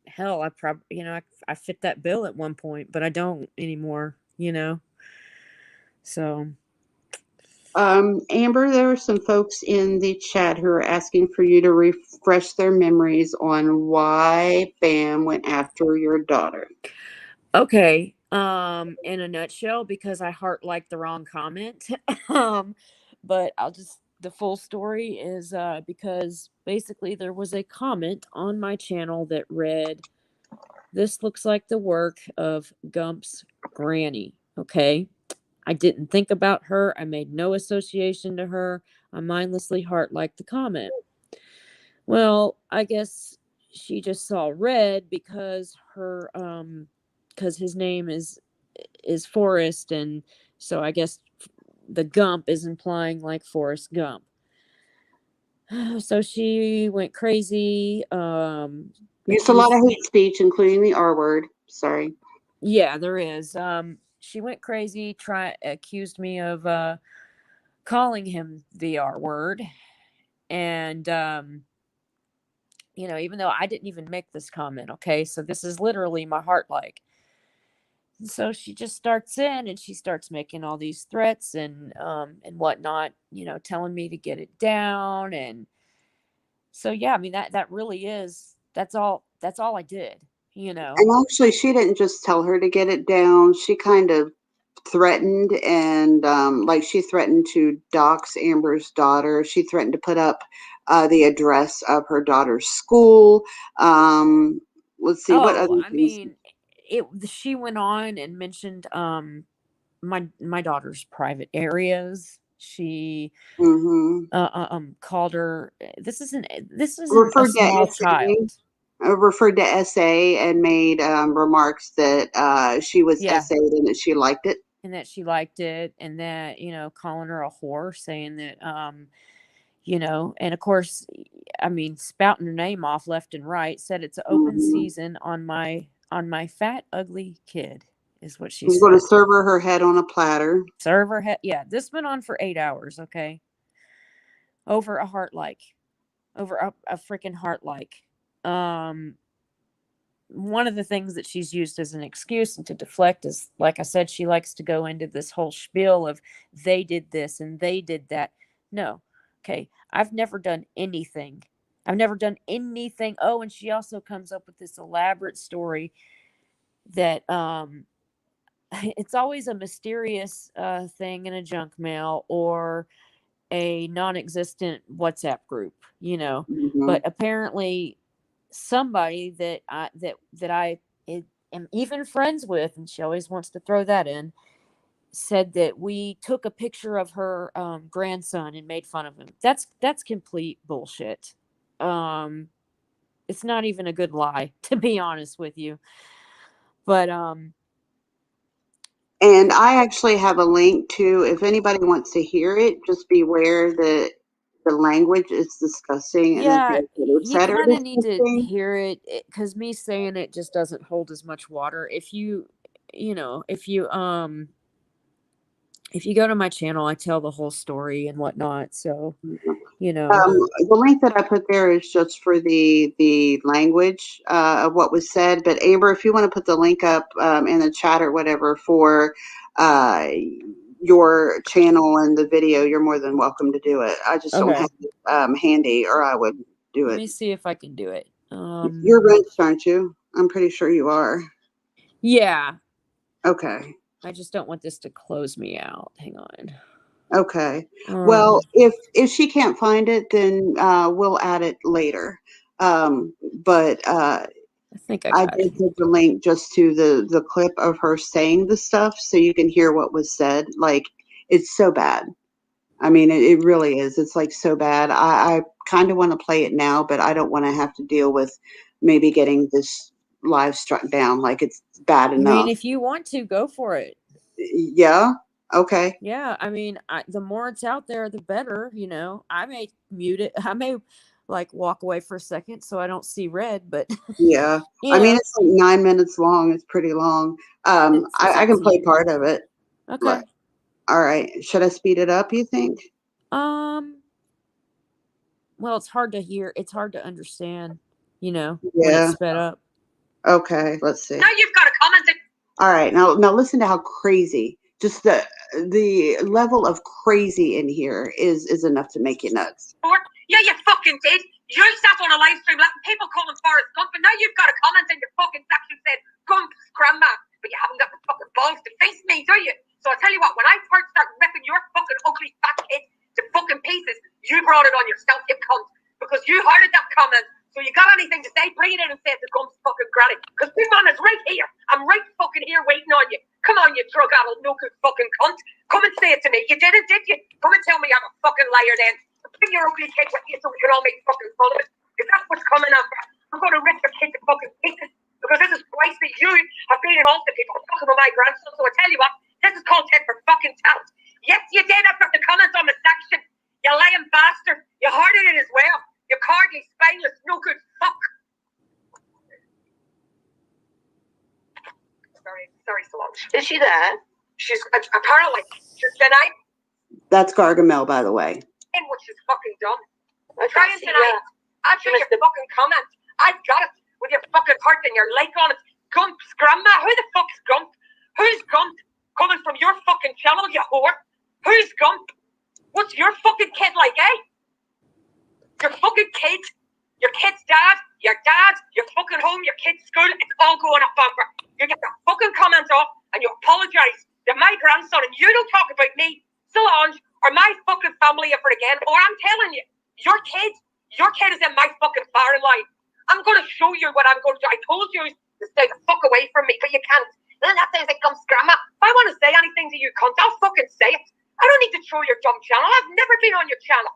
hell, I probably, I fit that bill at one point, but I don't anymore. So Amber, there are some folks in the chat who are asking for you to refresh their memories on why Bam went after your daughter. okay, in a nutshell, because I heart liked the wrong comment. But the full story is because basically there was a comment on my channel that read, "This looks like the work of Gump's granny." Okay. I didn't think about her. I made no association to her. I mindlessly heart liked the comment. Well, I guess she just saw red because because his name is Forrest, and so I guess the Gump is implying like Forrest Gump. So she went crazy. Used a lot of hate speech, including the R word. Sorry. Yeah, there is. She went crazy, accused me of calling him the R word. And even though I didn't even make this comment, okay? So this is literally my heart like. So she just starts in and she starts making all these threats and whatnot, telling me to get it down. And so yeah, I mean that really is that's all I did. And actually, she didn't just tell her to get it down. She kind of threatened and like she threatened to dox Amber's daughter. She threatened to put up the address of her daughter's school. Let's see what other I things. mean, she went on and mentioned my daughter's private areas. She called her. This isn't a Referred to small SA, child. referred to SA and made remarks that she was Yeah. SA'd and that she liked it. And that she liked it, and that calling her a whore, saying that and of course, I mean, spouting her name off left and right. Said it's an open season on my fat ugly kid, is what she She's said. going to serve her head on a platter. Serve her head. Yeah, this went on for 8 hours. Okay, over a heart like, over a freaking heart like. One of the things that she's used as an excuse and to deflect is, like I said, she likes to go into this whole spiel of they did this and they did that. No. Okay. I've never done anything. Oh, and she also comes up with this elaborate story that it's always a mysterious thing in a junk mail or a non-existent WhatsApp group, but apparently somebody that I am even friends with, and she always wants to throw that in, said that we took a picture of her grandson and made fun of him. That's complete bullshit. It's not even a good lie, to be honest with you. But and I actually have a link to, if anybody wants to hear it, just beware that the language is disgusting and the yeah, things that are you said are kind of need to disgusting. hear it, because me saying it just doesn't hold as much water. If you go to my channel, I tell the whole story and whatnot. So, The link that I put there is just for the language of what was said. But Amber, if you want to put the link up in the chat or whatever for your channel and the video, you're more than welcome to do it. I just don't have it handy, or I would do it. Let me see if I can do it. You're registered, aren't you? I'm pretty sure you are. Yeah. Okay. I just don't want this to close me out. Hang on. Okay. Well, if she can't find it, then we'll add it later. But I think I I got did it. put the link just to the clip of her saying the stuff so you can hear what was said. Like, it's so bad. I mean, it really is. It's like so bad. I kind of want to play it now, but I don't want to have to deal with maybe getting this live struck down. Like, it's bad I mean, enough. if you want to, go for it. Yeah. Okay. Yeah, I mean, the more it's out there, the better. You know, I may mute it. I may like walk away for a second so I don't see red. But Yeah. you I mean, know, it's like 9 minutes long. It's pretty long. it's I up can to play you. part of it. Okay. All right. Should I speed it up, you think? Well, it's hard to hear. It's hard to understand. You know, when Yeah. it's sped up. Okay. Let's see. Now you've got a comment. All right. Now listen to how crazy. Just the level of crazy in here is enough to make you nuts. Yeah, you fucking did. You sat on a live stream letting people call him Forrest Gump, and now you've got a comment in your fucking section saying Gump's grandma, but you haven't got the fucking balls to face me, do you? So I tell you what, when I first start ripping your fucking ugly fat kid to fucking pieces, you brought it on yourself, you cunt, because you heard that comment. So you got anything to say, bring it in and say it to Gump's fucking granny. Because Big Man is right here. I'm right fucking here waiting on you. Come on, you drug-addled, no good fucking cunt. Come and say it to me. You did it, did you? Come and tell me I'm a fucking liar then. Bring your ugly kid with you so we can all make fucking fun of it. Because that's what's coming up. I'm going to rip your kid to fucking pieces. Because this is twice that you have been involved in people fucking with my grandson. So I tell you what, this is called tit for fucking tat. Yes, you did. I've got the comments on the section. You lying bastard. You hearted it as well. You cardly, spineless, no good fuck. Sorry, Solange. Is she there? She's apparently she's denied. That's Gargamel, by the way. In what she's fucking done. Trying tonight. After your fucking comment, I've got it with your fucking heart and your like on it. Gump's grandma. Who the fuck's Gump? Who's Gump? Coming from your fucking channel, you whore. Who's Gump? What's your fucking kid like, eh? Your fucking kid. Your kid's dad. Your dad. Your fucking home. Your kid's school. It's all going up bumper. You get the fucking comments off and you apologise to my grandson and you don't talk about me, Solange, or my fucking family ever again. Or I'm telling you, your kid is in my fucking firing line. I'm going to show you what I'm going to do. I told you to stay the fuck away from me, but you can't. And then that sounds like Gump's grandma. If I want to say anything to you, cunt, I'll fucking say it. I don't need to troll your dumb channel. I've never been on your channel.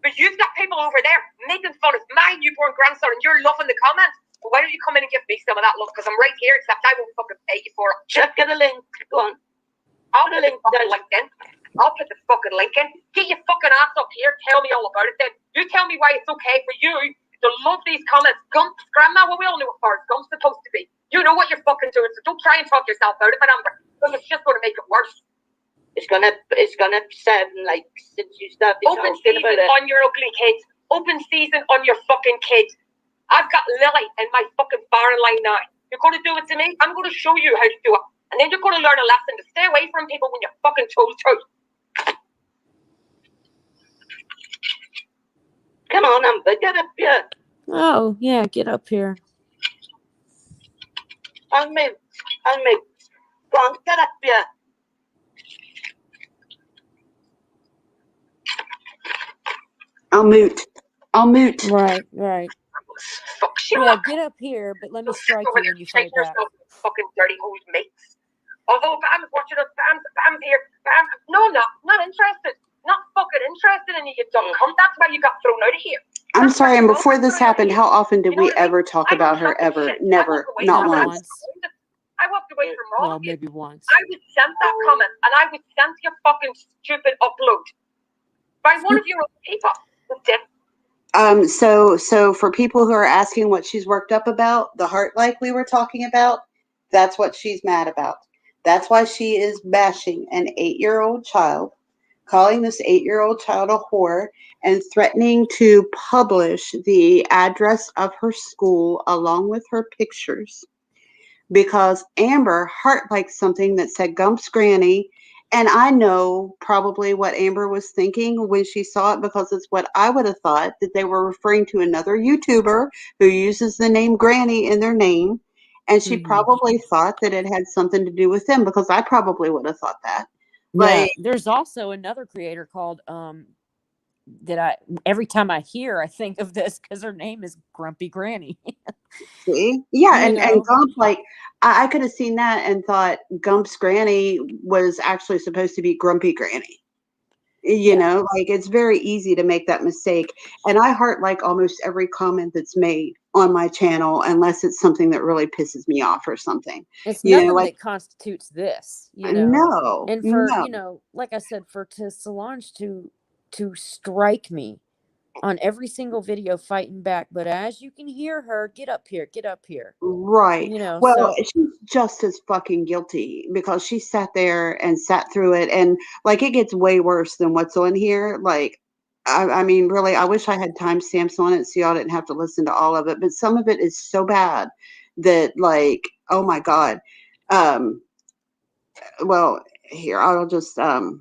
But you've got people over there making fun of my newborn grandson and you're loving the comments. Well, why don't you come in and give me some of that love? Because I'm right here, except I won't fucking pay you for it. Just get a link. Go on. I'll put the fucking link in. I'll put the fucking link in. Get your fucking ass up here. Tell me all about it then. You tell me why it's okay for you to love these comments. Gump's grandma, well, we all know what Forrest Gump's supposed to be. You know what you're fucking doing, so don't try and talk yourself out of it, Amber. Because it's just going to make it worse. It's gonna sound like since you started open season on your ugly kid. Open season on your fucking kid. I've got Lily in my fucking firing line now. You're going to do it to me? I'm going to show you how to do it. And then you're going to learn a lesson to stay away from people when you're fucking told to. Come on, Amber, get up here. Oh, yeah, get up here. I'll move. Go on, get up here. I'll mute. Right. Fuck you. Yeah, get up here, but let me strike you when you fight back. Fucking dirty hose mates. Although Bam's watching us, Bam's here. Bam, no, I'm not interested. Not fucking interested in you dumb cunt. That's why you got thrown out of here. I'm sorry, and before this happened, how often did we ever talk about her ever? Never. Not once. I walked away from all of you. Maybe once. I would send that comment and I would send your fucking stupid upload by one of your own people. So for people who are asking what she's worked up about, the heart like we were talking about, that's what she's mad about. That's why she is bashing an 8-year-old child, calling this 8-year-old child a whore, and threatening to publish the address of her school along with her pictures. Because Amber heart liked something that said Gump's Granny. And I know probably what Amber was thinking when she saw it, because it's what I would have thought, that they were referring to another YouTuber who uses the name Granny in their name. And she Mhm. probably thought that it had something to do with them, because I probably would have thought that. Yeah, Like, there's also another creator called that every time I hear, I think of this because her name is Grumpy Granny. see? Yeah, You and know? Gump, like, I could have seen that and thought Gump's granny was actually supposed to be Grumpy Granny. You Yeah. know, like, it's very easy to make that mistake. And I heart like almost every comment that's made on my channel, unless it's something that really pisses me off or something. It's You know, nothing like, that constitutes this, you know. no, And for, no. you know, like I said, to Solange to strike me on every single video fighting back, but as you can hear her, get up here, Right. you know. Well, So she's just as fucking guilty, because she sat there and sat through it, and like, it gets way worse than what's on here. Like, I mean, really, I wish I had timestamps on it so y'all didn't have to listen to all of it, but some of it is so bad that, like, oh my God. Well, here, I'll just like,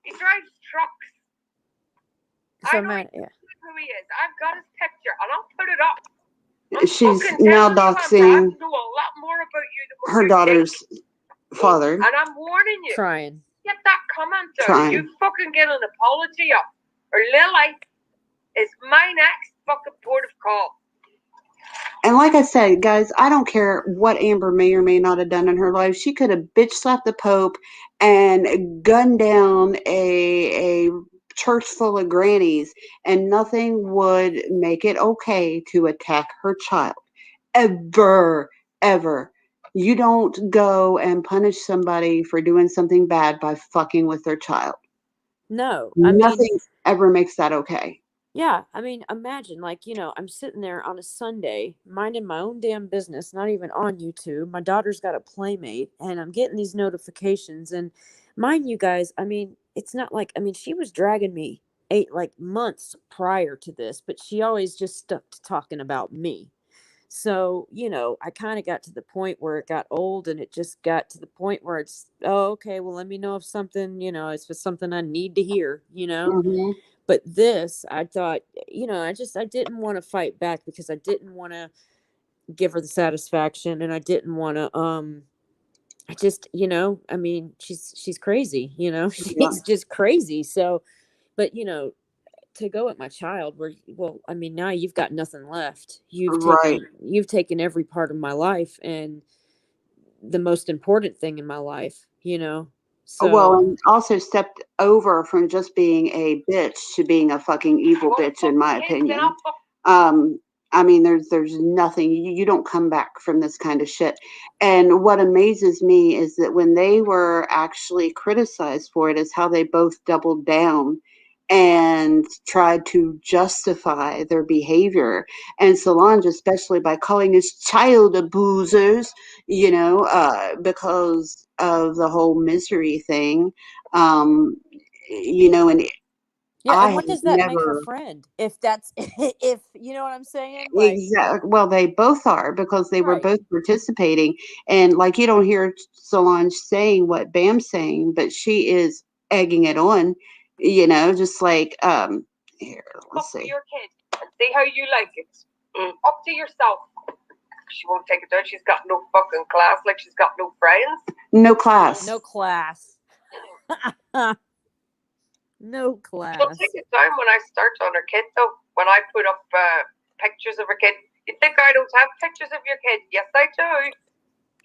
He drives trucks. so I know man, who he is. I've got his picture, and I'll put it up. I'm she's fucking now telling you, I doxing know a lot more about you than what her you daughter's think. father. And I'm warning you. trying. Get that comment out. Trying. You fucking get an apology up, or Lily is my next fucking port of call. And like I said, guys, I don't care what Amber may or may not have done in her life. She could have bitch slapped the Pope and gunned down a church full of grannies, and nothing would make it okay to attack her child. Ever, ever. You don't go and punish somebody for doing something bad by fucking with their child. No, I mean, Nothing ever makes that okay. yeah, I mean, imagine, like, you know, I'm sitting there on a Sunday, minding my own damn business, not even on YouTube. My daughter's got a playmate, and I'm getting these notifications. And mind you guys, I mean, it's not like, I mean, she was dragging me months prior to this, but she always just stuck to talking about me. So, you know, I kind of got to the point where it got old, and it just got to the point where it's, oh, okay, well, let me know if something, you know, it's just something I need to hear, you know. Mm-hmm. But this, I thought, you know, I didn't want to fight back, because I didn't want to give her the satisfaction, and I didn't want to, I just, you know, I mean, she's crazy, you know, Yeah. she's just crazy. So, but, you know, to go at my child, where, well, I mean, now you've got nothing left. Right. You've taken every part of my life, and the most important thing in my life, you know. Well, So and also stepped over from just being a bitch to being a fucking evil bitch, in my opinion. I mean, there's nothing, you don't come back from this kind of shit. And what amazes me is that when they were actually criticized for it, is how they both doubled down and tried to justify their behavior. And Solange, especially, by calling us child abusers, you know, because of the whole misery thing. You know, and yeah, I and have what does that make her never. friend? If that's if you know what I'm saying? Like, Exactly. Well, they both are, because they were right. both participating. And like, you don't hear Solange saying what Bam's saying, but she is egging it on, you know, just like, here, let's Up to see. your kid and see how you like it. Up to yourself. She won't take it down. She's got no fucking class, like she's got no friends. No class. No class. No class. She'll take it down when I start on her kid, though. When I put up pictures of her kid. You think I don't have pictures of your kid? Yes, I do.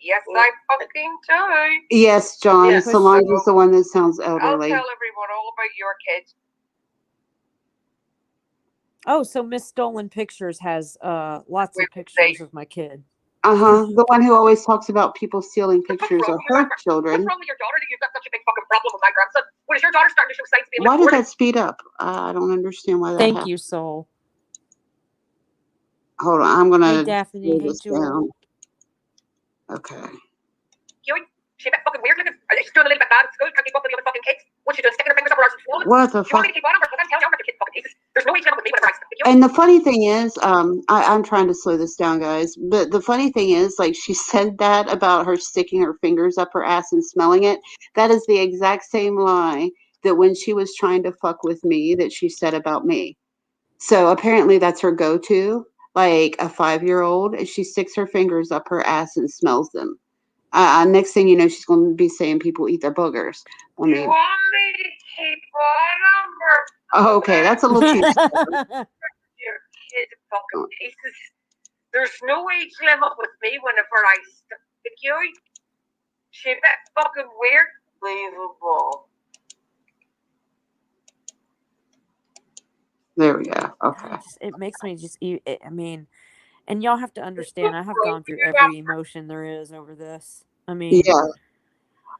Yes, I fucking do. Yes, John. Yeah. Solange is the one that sounds elderly. I'll tell everyone all about your kid. Oh, so Miss Stolen Pictures has lots of pictures of my kid. The one who always talks about people stealing pictures of her children. What's wrong with your daughter that you've got such a big fucking problem with my grandson? When is your daughter starting to show signs of being Why did that speed up? I don't understand why that happened. Thank you, Soul. Hold on, I'm gonna Hey, Daphne. Hey, Jewel. Okay. She a bit fucking weird looking. She's doing a little bit bad at school. Can't keep up with the other fucking kids. What's she doing? Sticking her fingers up her arse and swallowing? What the You want fuck? me to keep on her? Because I'm telling you, I'm not your kid fucking pieces. There's no way she's with me whenever I stick you. And the funny thing is, I'm trying to slow this down, guys. But the funny thing is, like, she said that about her sticking her fingers up her ass and smelling it. That is the exact same lie that when she was trying to fuck with me, that she said about me. So apparently that's her go-to. like a 5-year-old, and she sticks her fingers up her ass and smells them. Next thing you know, she's going to be saying people eat their boogers. I You mean, want me to keep my number? oh, okay, that's a little too. You kid fucking pieces. There's no age limit with me whenever I stick you. She a bit fucking weird. Believable. There we go. Okay. It makes me just, I mean, and y'all have to understand, I have gone through every emotion there is over this. I mean, Yeah.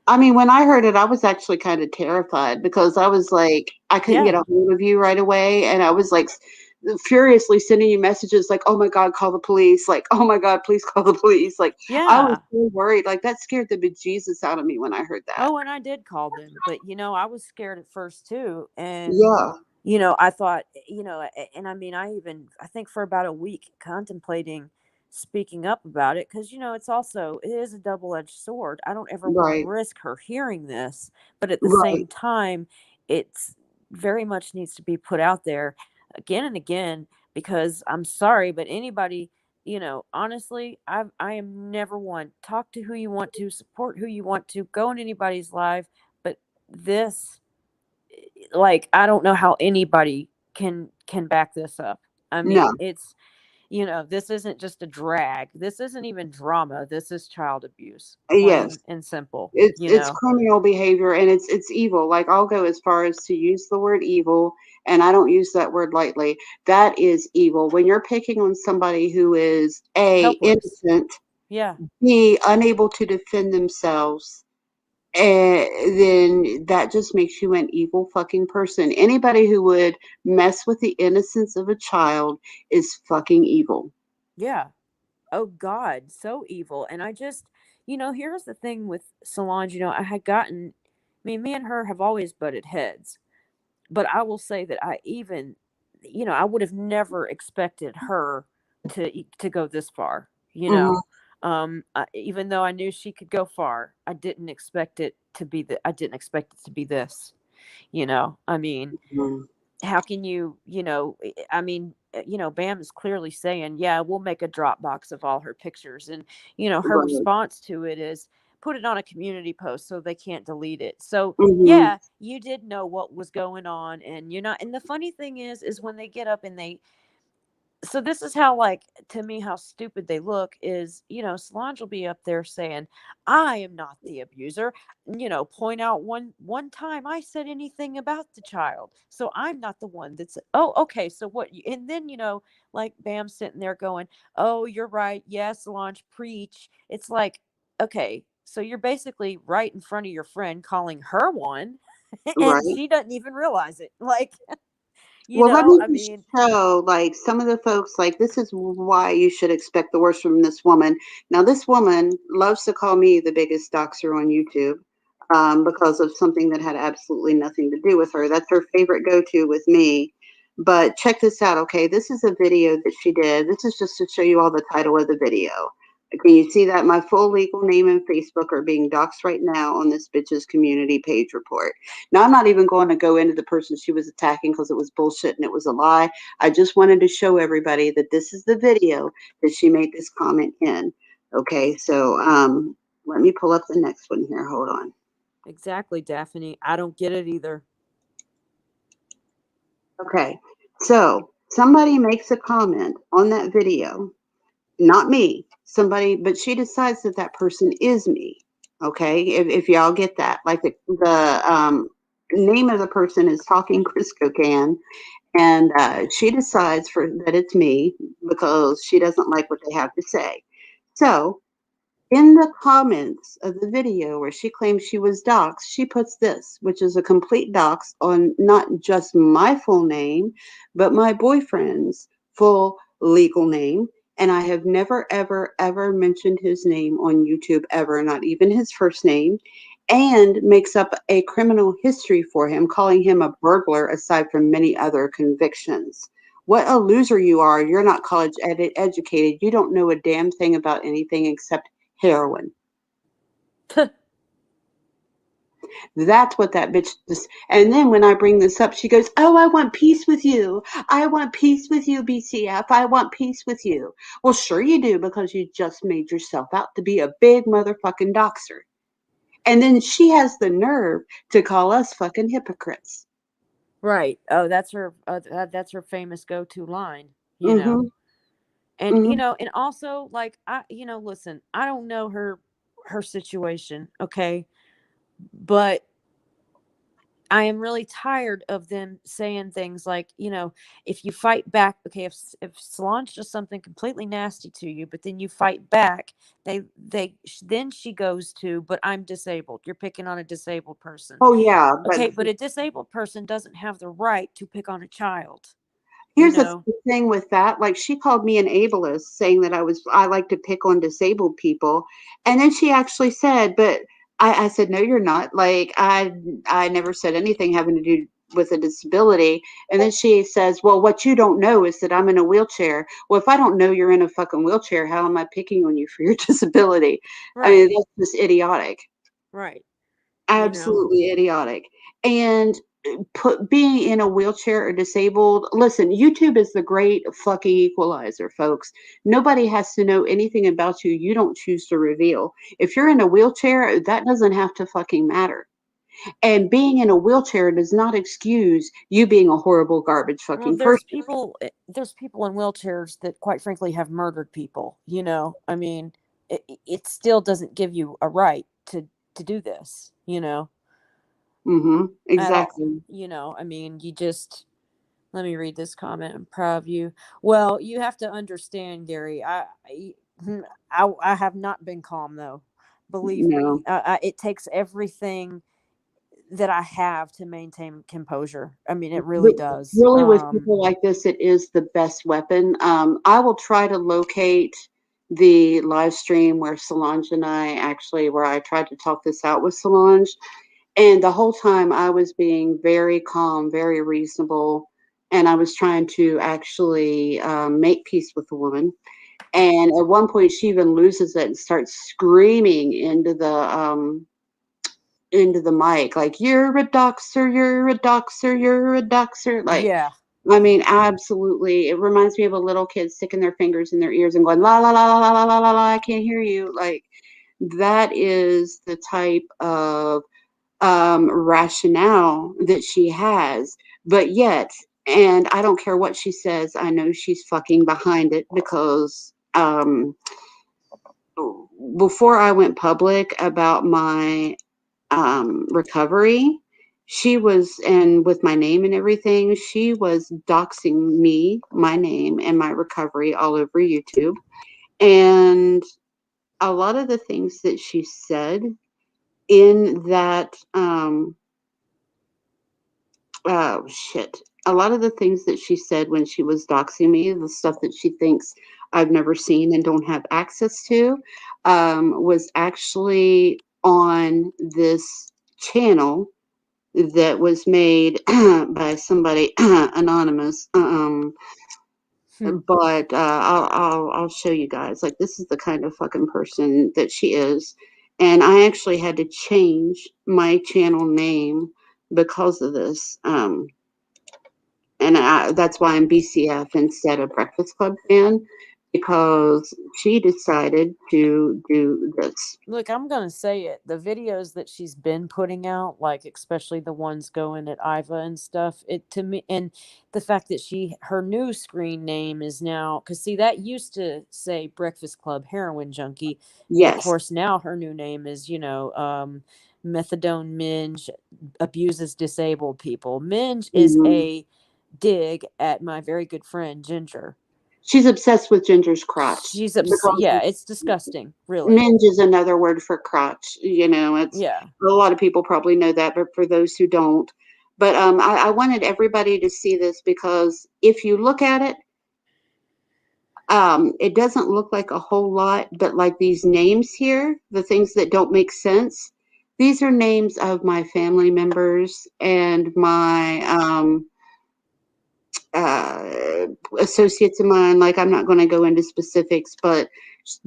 I mean, when I heard it, I was actually kind of terrified because I was like, I couldn't get a hold of you right away. And I was like furiously sending you messages like, oh my God, call the police. Like, oh my God, please call the police. Like, I was so worried. Like, that scared the bejesus out of me when I heard that. Oh, and I did call them. But, you know, I was scared at first too. And, yeah, you know, I thought, you know, and I mean, I think for about a week contemplating speaking up about it, because, you know, it is a double-edged sword. I don't ever want to risk her hearing this, but at the same time, it's very much needs to be put out there again and again, because I'm sorry, but anybody, you know, honestly, I am never one. Talk to who you want to, support who you want to, go in anybody's life, but this, like, I don't know how anybody can back this up. I mean, it's, you know, this isn't just a drag. This isn't even drama. This is child abuse, plain and simple. It's criminal behavior, and it's evil. Like, I'll go as far as to use the word evil, and I don't use that word lightly. That is evil. When you're picking on somebody who is helpless, innocent, B, unable to defend themselves, then that just makes you an evil fucking person. Anybody who would mess with the innocence of a child is fucking evil. Yeah. Oh God, so evil. And I just, you know, here's the thing with Solange, you know, I mean, me and her have always butted heads, but I will say that you know, I would have never expected her to go this far, you know. Even though I knew she could go far, I didn't expect it to be this, you know. I mean, how can you know, I mean, you know, Bam is clearly saying, yeah, we'll make a Dropbox of all her pictures. And, you know, her response to it is put it on a community post so they can't delete it. So, yeah, you did know what was going on, and you're not. And the funny thing is when they get up and so this is how, like, to me, how stupid they look is, you know, Solange will be up there saying, I am not the abuser, you know, point out one time I said anything about the child. So I'm not the one that's, oh, okay. So what, and then, you know, like Bam sitting there going, oh, you're right. Yes, Solange, preach. It's like, okay, so you're basically right in front of your friend calling her one and she doesn't even realize it. Like, Let me show, like, some of the folks, like, this is why you should expect the worst from this woman. Now, this woman loves to call me the biggest doxer on YouTube because of something that had absolutely nothing to do with her. That's her favorite go-to with me. But check this out, okay? This is a video that she did. This is just to show you all the title of the video. Can you see that my full legal name and Facebook are being doxxed right now on this bitch's community page report? Now, I'm not even going to go into the person she was attacking because it was bullshit and it was a lie. I just wanted to show everybody that this is the video that she made this comment in. Okay, so let me pull up the next one here. Hold on. Exactly, Daphne. I don't get it either. Okay, so somebody makes a comment on that video. Not me, somebody, but she decides that that person is me. Okay, if y'all get that, like the name of the person is Talking Crisco Can, and she decides that it's me because she doesn't like what they have to say. So in the comments of the video where she claims she was doxxed, she puts this, which is a complete dox on not just my full name, but my boyfriend's full legal name. And I have never, ever, ever mentioned his name on YouTube ever, not even his first name, and makes up a criminal history for him, calling him a burglar aside from many other convictions. What a loser you are. You're not college educated. You don't know a damn thing about anything except heroin. That's what that bitch just, and then when I bring this up, she goes, "Oh, I want peace with you. I want peace with you, BCF. I want peace with you." Well, sure you do, because you just made yourself out to be a big motherfucking doxer. And then she has the nerve to call us fucking hypocrites. Right. Oh, that's her famous go-to line, you know. Mm-hmm. And Mm-hmm. and also, like, listen, I don't know her situation, okay? But I am really tired of them saying things like, if you fight back, okay, if Solange does something completely nasty to you, but then you fight back, then she goes to, but I'm disabled. You're picking on a disabled person. Oh yeah, but Okay, but a disabled person doesn't have the right to pick on a child. here's the thing with that. Like, she called me an ableist, saying that I like to pick on disabled people, and then she actually said, "But," I said, "No, you're not. Like, I never said anything having to do with a disability." And then she says, "Well, what you don't know is that I'm in a wheelchair." Well, if I don't know you're in a fucking wheelchair, how am I picking on you for your disability? I mean, Right. that's just idiotic. Right. Absolutely idiotic. And being in a wheelchair or disabled, listen, YouTube is the great fucking equalizer, folks. Nobody has to know anything about you you don't choose to reveal. If you're in a wheelchair, that doesn't have to fucking matter. And being in a wheelchair does not excuse you being a horrible garbage Well, fucking person. there's people in wheelchairs that quite frankly have murdered people, I mean, it still doesn't give you a right to do this, Mm-hmm. at all. Exactly. I mean, you just, let me read this comment. I'm proud of you. Well, you have to understand, Gary. I have not been calm though. Believe me, No. it takes everything that I have to maintain composure. I mean, it really Re- does. Really, with people like this, it is the best weapon. I will try to locate the live stream where Solange and I actually, where I tried to talk this out with Solange. And the whole time I was being very calm, very reasonable. And I was trying to actually make peace with the woman. And at one point, she even loses it and starts screaming into the mic, like, "You're a doxer, you're a doxer, you're a doxer." Like, Yeah. I mean, absolutely. It reminds me of a little kid sticking their fingers in their ears and going, "La, la, la, la, la, la, la, la, I can't hear you." Like, that is the type of rationale that she has. But yet, and I don't care what she says, I know she's fucking behind it, because before I went public about my recovery, she was, and with my name and everything, she was doxing me, my name, and my recovery all over YouTube. And a lot of the things that she said in that, oh shit. A lot of the things that she said when she was doxing me, the stuff that she thinks I've never seen and don't have access to, was actually on this channel that was made by somebody anonymous. But I'll show you guys. Like, this is the kind of fucking person that she is, and I actually had to change my channel name because of this. And that's why I'm BCF instead of Breakfast Club fan, because she decided to do this. Look, I'm gonna say it. The videos that she's been putting out, like especially the ones going at Iva and stuff, it to me, and the fact that her new screen name is now, because see, that used to say Breakfast Club Heroin Junkie, and of Yes. course now her new name is Methadone Minge abuses disabled people. Minge is a dig at my very good friend Ginger. She's obsessed with Ginger's crotch. Yeah, it's disgusting, really. Minge is another word for crotch. It's, yeah. A lot of people probably know that, but for those who don't, but I wanted everybody to see this, because if you look at it, it doesn't look like a whole lot, but like these names here, the things that don't make sense, these are names of my family members and my associates of mine. Like, I'm not going to go into specifics, but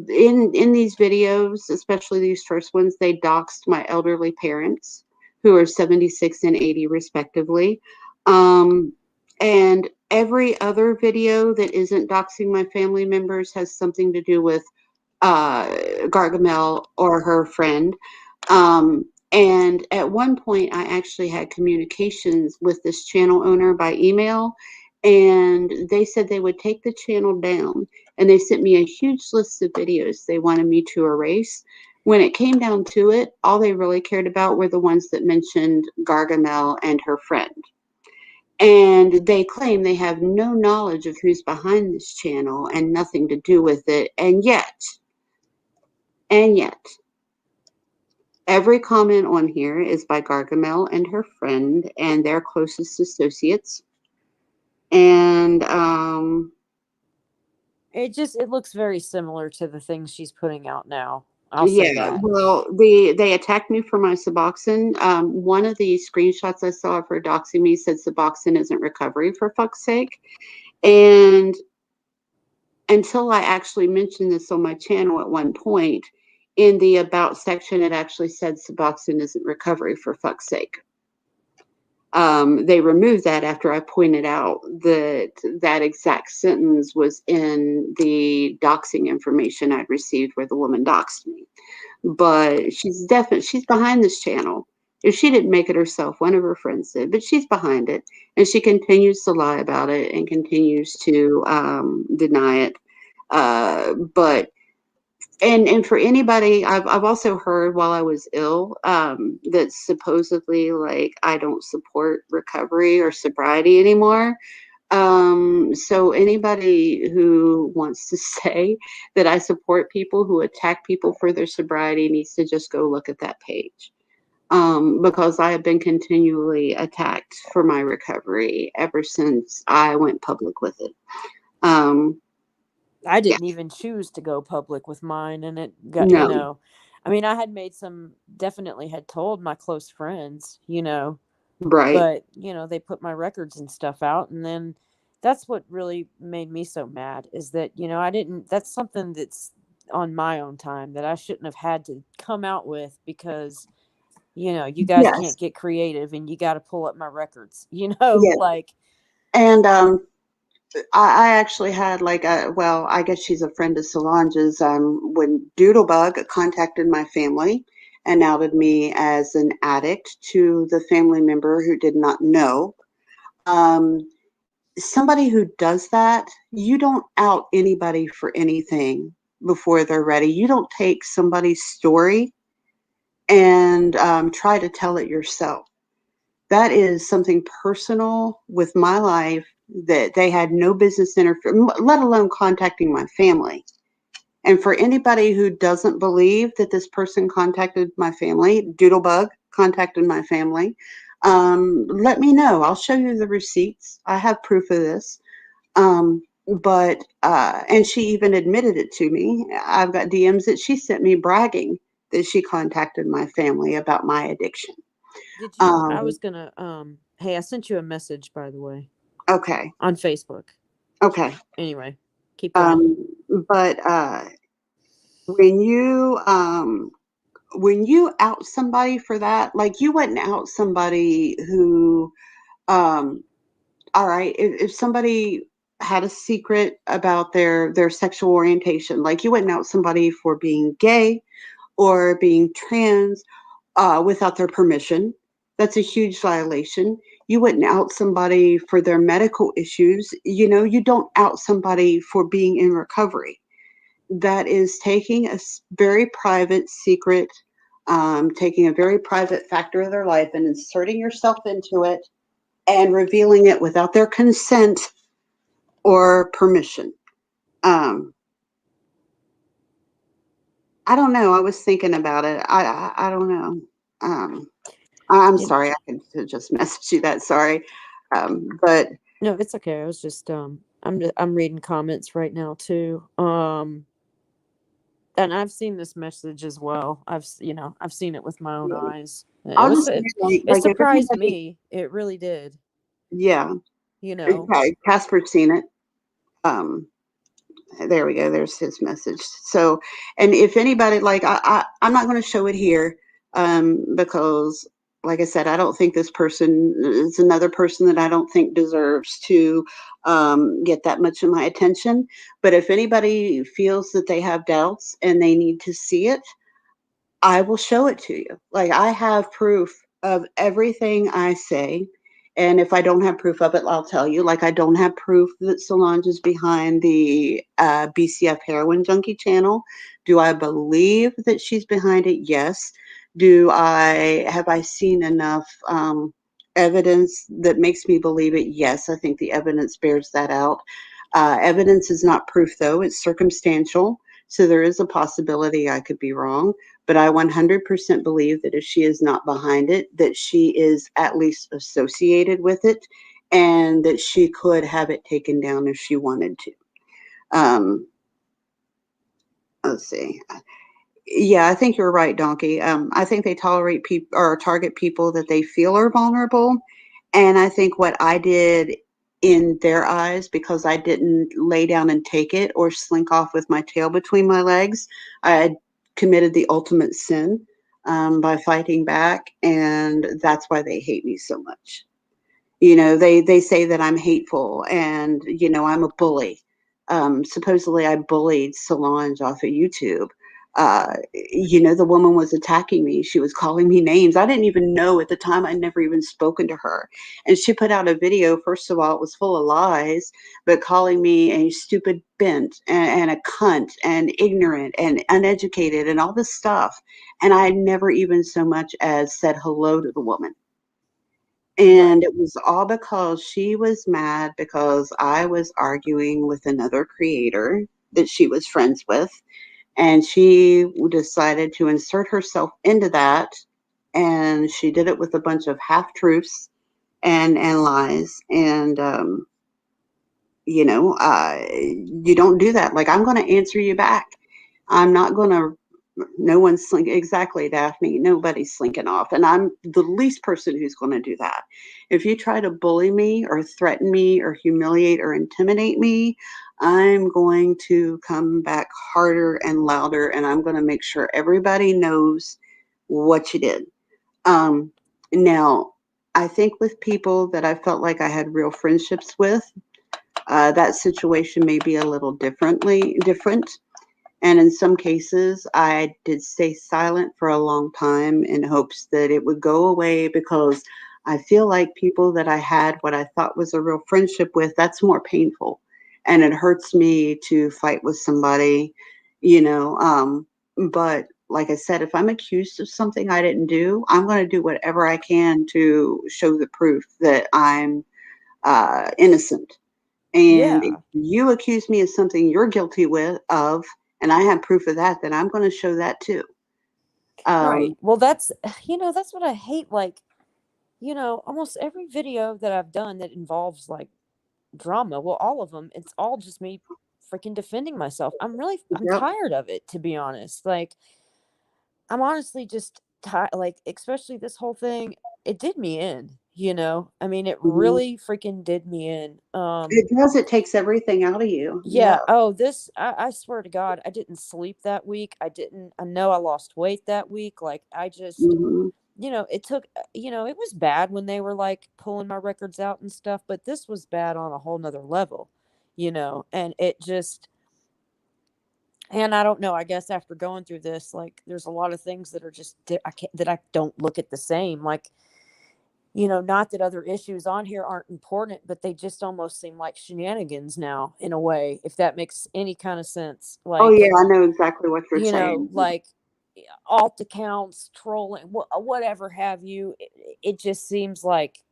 in these videos, especially these first ones, they doxed my elderly parents. who are 76 and 80 respectively. And every other video that isn't doxing my family members has something to do with Gargamel or her friend. And at one point, I actually had communications with this channel owner by email, and they said they would take the channel down. And they sent me a huge list of videos they wanted me to erase. When it came down to it, all they really cared about were the ones that mentioned Gargamel and her friend. And they claim they have no knowledge of who's behind this channel and nothing to do with it. And yet, every comment on here is by Gargamel and her friend and their closest associates. And it looks very similar to the things she's putting out now. I'll say that. Well, they attacked me for my Suboxone. One of the screenshots I saw of her doxing me said Suboxone isn't recovery, for fuck's sake. And until I actually mentioned this on my channel at one point, in the About section, it actually said Suboxone isn't recovery, for fuck's sake. They removed that after I pointed out that that exact sentence was in the doxing information I'd received where the woman doxed me. But she's behind this channel. If she didn't make it herself, one of her friends did, but she's behind it. And she continues to lie about it and continues to deny it. And for anybody, I've also heard while I was ill that supposedly, like, I don't support recovery or sobriety anymore. So anybody who wants to say that I support people who attack people for their sobriety needs to just go look at that page. Because I have been continually attacked for my recovery ever since I went public with it. I didn't even choose to go public with mine, and it got, No. I mean, I had made definitely had told my close friends, Right. but, they put my records and stuff out. And then that's what really made me so mad is that, that's something that's on my own time that I shouldn't have had to come out with because, you guys can't get creative and you got to pull up my records, like. And, I actually had I guess she's a friend of Solange's, when Doodlebug contacted my family and outed me as an addict to the family member who did not know. Somebody who does that, you don't out anybody for anything before they're ready. You don't take somebody's story and try to tell it yourself. That is something personal with my life that they had no business interfering, let alone contacting my family. And for anybody who doesn't believe that this person contacted my family, Doodlebug contacted my family, let me know. I'll show you the receipts. I have proof of this. And she even admitted it to me. I've got DMs that she sent me bragging that she contacted my family about my addiction. Did you? I was gonna. Hey, I sent you a message, by the way. Okay. On Facebook. Okay. Anyway, keep going. But when you out somebody for that, like, you wouldn't out somebody who, all right, if somebody had a secret about their sexual orientation, like, you wouldn't out somebody for being gay or being trans without their permission. That's a huge violation. You wouldn't out somebody for their medical issues. You don't out somebody for being in recovery. That is taking a very private secret, taking a very private factor of their life and inserting yourself into it and revealing it without their consent or permission. I don't know. I was thinking about it. I don't know. I'm sorry. I could just message you that. Sorry. But no, it's okay. I was just I'm reading comments right now too. And I've seen this message as well. I've seen it with my own eyes. It surprised me. It really did. Yeah. Okay. Casper's seen it. There we go. There's his message. So, and if anybody, like, I'm not going to show it here because like I said, I don't think this person is another person that I don't think deserves to get that much of my attention. But if anybody feels that they have doubts and they need to see it, I will show it to you. Like, I have proof of everything I say. And if I don't have proof of it, I'll tell you. Like, I don't have proof that Solange is behind the BCF heroin junkie channel. Do I believe that she's behind it? Yes. Have I seen enough evidence that makes me believe it? Yes. I think the evidence bears that out. Evidence is not proof, though. It's circumstantial. So there is a possibility I could be wrong. But I 100% believe that if she is not behind it, that she is at least associated with it, and that she could have it taken down if she wanted to. Let's see. Yeah, I think you're right, Donkey. I think they tolerate people or target people that they feel are vulnerable. And I think what I did in their eyes, because I didn't lay down and take it or slink off with my tail between my legs, I had committed the ultimate sin by fighting back. And that's why they hate me so much. They say that I'm hateful and, I'm a bully. Supposedly I bullied Solange off of YouTube. The woman was attacking me. She was calling me names. I didn't even know at the time. I'd never even spoken to her. And she put out a video. First of all, it was full of lies, but calling me a stupid bent and a cunt and ignorant and uneducated and all this stuff. And I never even so much as said hello to the woman. And it was all because she was mad because I was arguing with another creator that she was friends with. And she decided to insert herself into that. And she did it with a bunch of half truths and lies. And, you don't do that. Like, I'm going to answer you back. I'm not going to. No one's slinking. Exactly, Daphne. Nobody's slinking off. And I'm the least person who's going to do that. If you try to bully me or threaten me or humiliate or intimidate me, I'm going to come back harder and louder. And I'm going to make sure everybody knows what you did. Now, I think with people that I felt like I had real friendships with, that situation may be a little different. And in some cases, I did stay silent for a long time in hopes that it would go away, because I feel like people that I had what I thought was a real friendship with, that's more painful. And it hurts me to fight with somebody, but like I said, if I'm accused of something I didn't do, I'm going to do whatever I can to show the proof that I'm innocent. And if you accuse me of something you're guilty of, and I have proof of that, then I'm going to show that too. Right. Well, that's what I hate. Like, almost every video that I've done that involves like drama, well, all of them, it's all just me freaking defending myself. I'm tired of it, to be honest. Like, I'm honestly just tired. Like, especially this whole thing, it did me in. I mean, it really freaking did me in. It does. It takes everything out of you. Yeah. Oh, I swear to God, I didn't sleep that week. I know I lost weight that week. Like, I just, it took, it was bad when they were like pulling my records out and stuff, but this was bad on a whole nother level, and it just, and I don't know, I guess after going through this, like, there's a lot of things that are just, that I don't look at the same. Like, not that other issues on here aren't important, but they just almost seem like shenanigans now, in a way, if that makes any kind of sense. Like, oh yeah, I know exactly what you're saying. Like alt accounts, trolling, whatever have you. It just seems like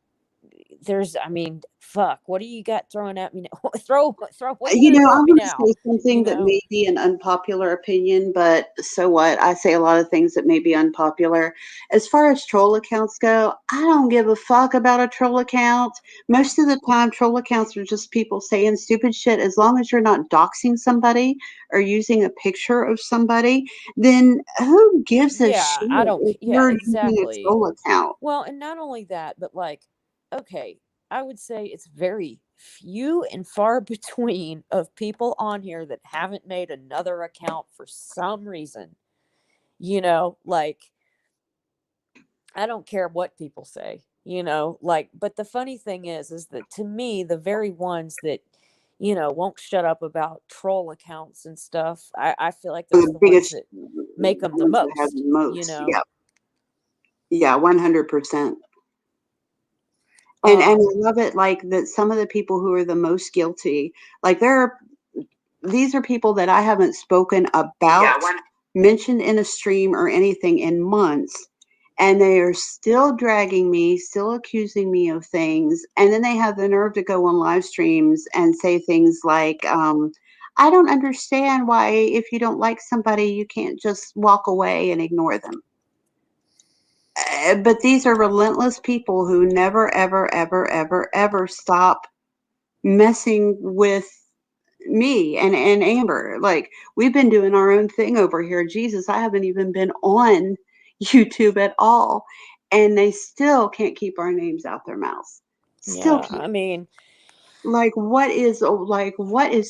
fuck, what do you got throwing at me now? throw what are you gonna throw I'm at me going to now? say something that may be an unpopular opinion, but so what? I say a lot of things that may be unpopular. As far as troll accounts go, I don't give a fuck about a troll account. Most of the time, troll accounts are just people saying stupid shit. As long as you're not doxing somebody or using a picture of somebody, then who gives a shit I don't. if Yeah, you're exactly. using a troll account? Well, and not only that, but like, okay, I would say it's very few and far between of people on here that haven't made another account for some reason. Like, I don't care what people say, like, but the funny thing is that to me, the very ones that, won't shut up about troll accounts and stuff, I feel like those are The the ones biggest that make them the ones that have most, the most. Yeah. Yeah, 100%. And I Um, love it, like, that some of the people who are the most guilty, like, these are people that I haven't spoken about, mentioned in a stream or anything in months, and they are still dragging me, still accusing me of things, and then they have the nerve to go on live streams and say things like, "I don't understand why if you don't like somebody, you can't just walk away and ignore them." But these are relentless people who never, ever, ever, ever, ever stop messing with me and Amber. Like, we've been doing our own thing over here. Jesus, I haven't even been on YouTube at all. And they still can't keep our names out their mouths. Still yeah, can't. I mean, Like, what is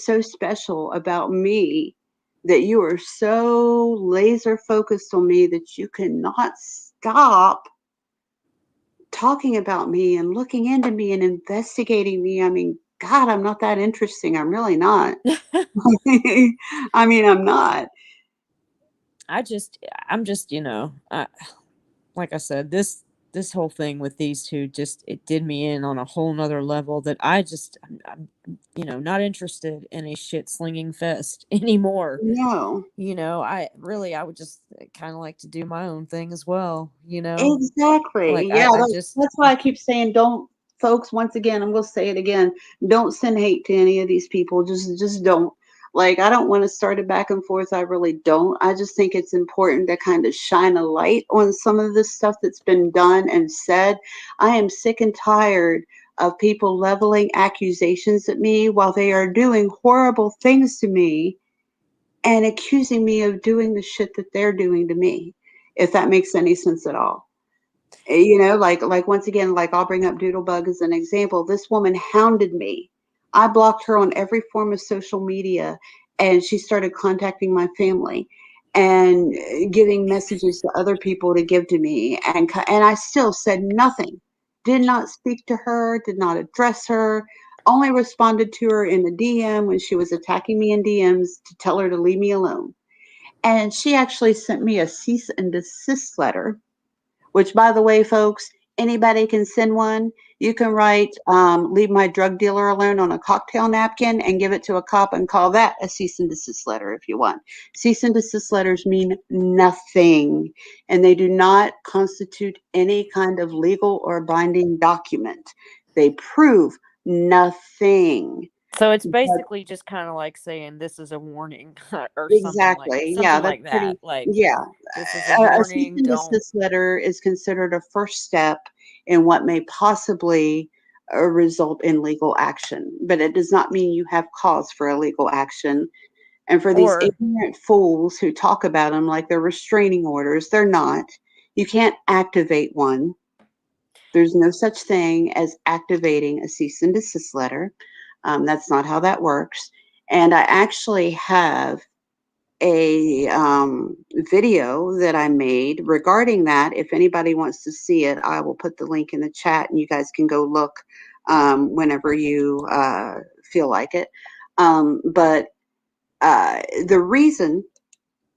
so special about me that you are so laser focused on me that you cannot stop talking about me and looking into me and investigating me? I mean, God, I'm not that interesting. I'm really not. I mean, I'm not. I'm just, like I said, this whole thing with these two, just it did me in on a whole nother level that I'm not interested in a shit slinging fest anymore. No. I would just kind of like to do my own thing as well, Exactly. like Yeah, I just, that's why I keep saying, don't, folks, once again, I'm going to say it again. Don't send hate to any of these people. Just don't. Like, I don't want to start a back and forth. I really don't. I just think it's important to kind of shine a light on some of this stuff that's been done and said. I am sick and tired of people leveling accusations at me while they are doing horrible things to me and accusing me of doing the shit that they're doing to me, if that makes any sense at all. Like once again, like, I'll bring up Doodlebug as an example. This woman hounded me. I blocked her on every form of social media, and she started contacting my family and giving messages to other people to give to me, and I still said nothing. Did not speak to her, did not address her, only responded to her in the DM when she was attacking me in DMs to tell her to leave me alone. And she actually sent me a cease and desist letter, which, by the way, folks, anybody can send one. You can write, leave my drug dealer alone on a cocktail napkin and give it to a cop and call that a cease and desist letter if you want. Cease and desist letters mean nothing, and they do not constitute any kind of legal or binding document. They prove nothing. so it's But basically just kind of like saying this is a warning or exactly. Yeah, something that's like that. pretty. Like, Yeah. this is a A cease warning, and don't. desist letter is considered a first step in what may possibly result in legal action, but it does not mean you have cause for a legal action. And for these Or ignorant fools who talk about them like they're restraining orders, they're not. You can't activate one. There's no such thing as activating a cease and desist letter. That's not how that works. And I actually have a video that I made regarding that. If anybody wants to see it, I will put the link in the chat and you guys can go look whenever you feel like it. But the reason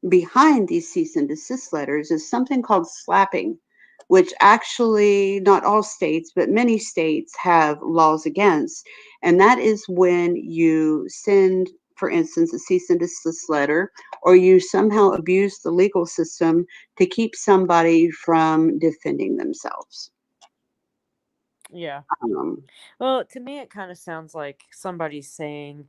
behind these cease and desist letters is something called slapping, which actually not all states, but many states have laws against. And that is when you send, for instance, a cease and desist letter, or you somehow abuse the legal system to keep somebody from defending themselves. yeah. Um, Well, to me, it kind of sounds like somebody's saying,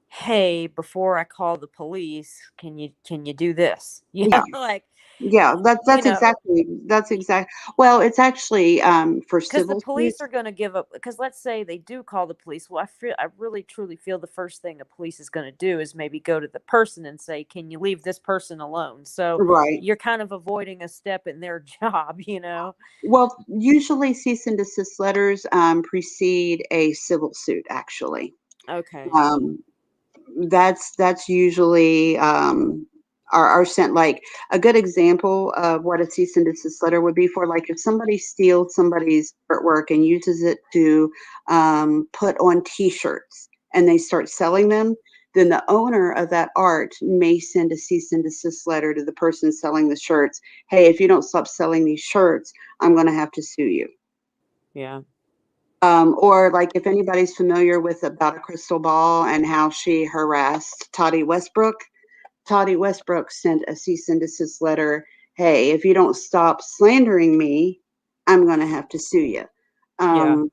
"Hey, before I call the police, can you do this?" yeah, Like, yeah, you know, that's exact. Well, it's actually for because the civil police suits. are going to give up. Because let's say they do call the police. Well, I really truly feel the first thing the police is going to do is maybe go to the person and say, "Can you leave this person alone?" So Right. you're kind of avoiding a step in their job. Well, usually cease and desist letters precede a civil suit, actually. Okay. Um, that's usually are sent. Like a good example of what a cease and desist letter would be for, like if somebody steals somebody's artwork and uses it to put on T-shirts and they start selling them, then the owner of that art may send a cease and desist letter to the person selling the shirts. Hey, if you don't stop selling these shirts, I'm going to have to sue you. Yeah. Or like if anybody's familiar with About a Crystal Ball and how she harassed Toddy Westbrook sent a cease and desist letter. Hey, if you don't stop slandering me, I'm going to have to sue you. Yeah.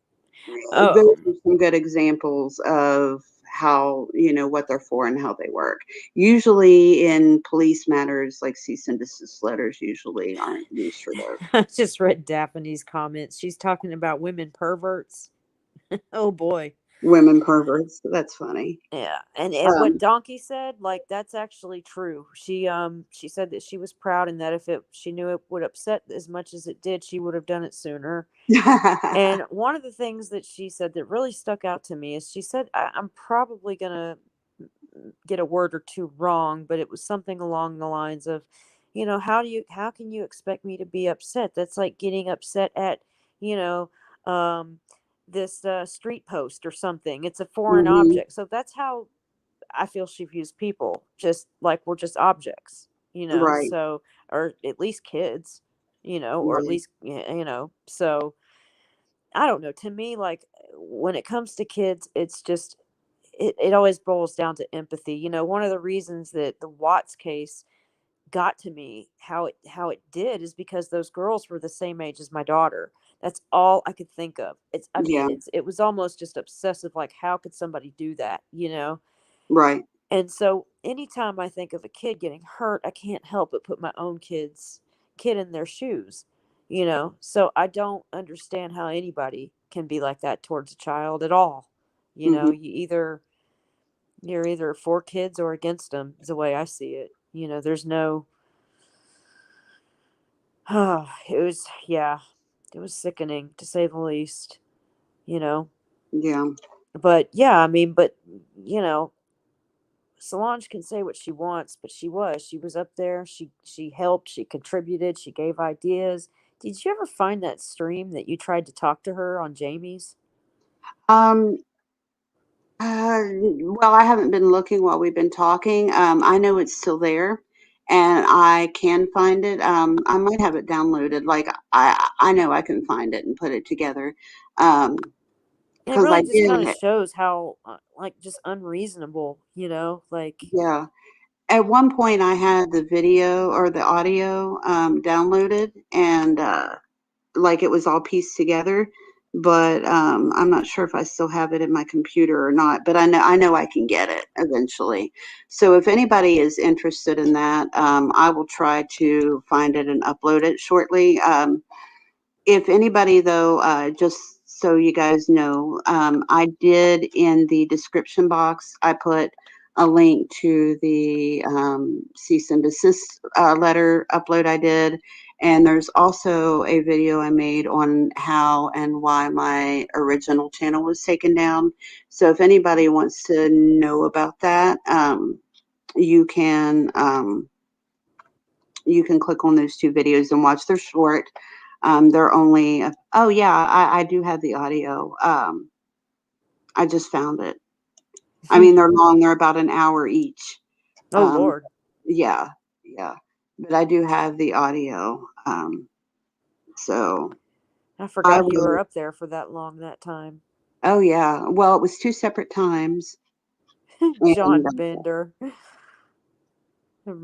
Those are some good examples of how, what they're for and how they work. Usually in police matters, like cease and desist letters usually aren't used for those. I just read Daphne's comments. She's talking about women perverts. Oh boy. Women perverts. That's funny. Yeah, and what Donkey said, like that's actually true. She said that she was proud and that if she knew it would upset as much as it did, she would have done it sooner. And one of the things that she said that really stuck out to me is she said, I'm probably gonna get a word or two wrong, but it was something along the lines of, how can you expect me to be upset? That's like getting upset at, you know, this street post or something. It's a foreign object. So that's how I feel she views people, just like we're just objects, Right. so, or at least kids, or at Right. least, so I don't know. To me, like when it comes to kids, it's just, it always boils down to empathy. One of the reasons that the Watts case got to me, how it did, is because those girls were the same age as my daughter. That's all I could think of. Yeah. It was almost just obsessive. Like, how could somebody do that? Right. And so anytime I think of a kid getting hurt, I can't help but put my own kid in their shoes, So I don't understand how anybody can be like that towards a child at all. Mhm. You're either for kids or against them, is the way I see it. There's no, it was sickening to say the least, Yeah. but yeah, you know, Solange can say what she wants, but she was up there. She helped, she contributed, she gave ideas. Did you ever find that stream that you tried to talk to her on Jamie's? Um, well, I haven't been looking while we've been talking. I know it's still there, and I can find it. I might have it downloaded. Like I know I can find it and put it together. And it Because I really just kind of did. shows how like just unreasonable, like Yeah. At one point, I had the video or the audio downloaded, and like it was all pieced together. But I'm not sure if I still have it in my computer or not. But I know I can get it eventually. So if anybody is interested in that, I will try to find it and upload it shortly. If anybody, though, just so you guys know, I did in the description box, I put a link to the cease and desist letter upload I did. And there's also a video I made on how and why my original channel was taken down. So if anybody wants to know about that, you can click on those two videos and watch. They're short. They're only, oh yeah, I do have the audio. I just found it. I mean, they're long. They're about an hour each. oh Lord. Yeah. But I do have the audio. So I I forgot you will. were up there for that long that time. Oh yeah. Well, it was two separate times. And John Bender.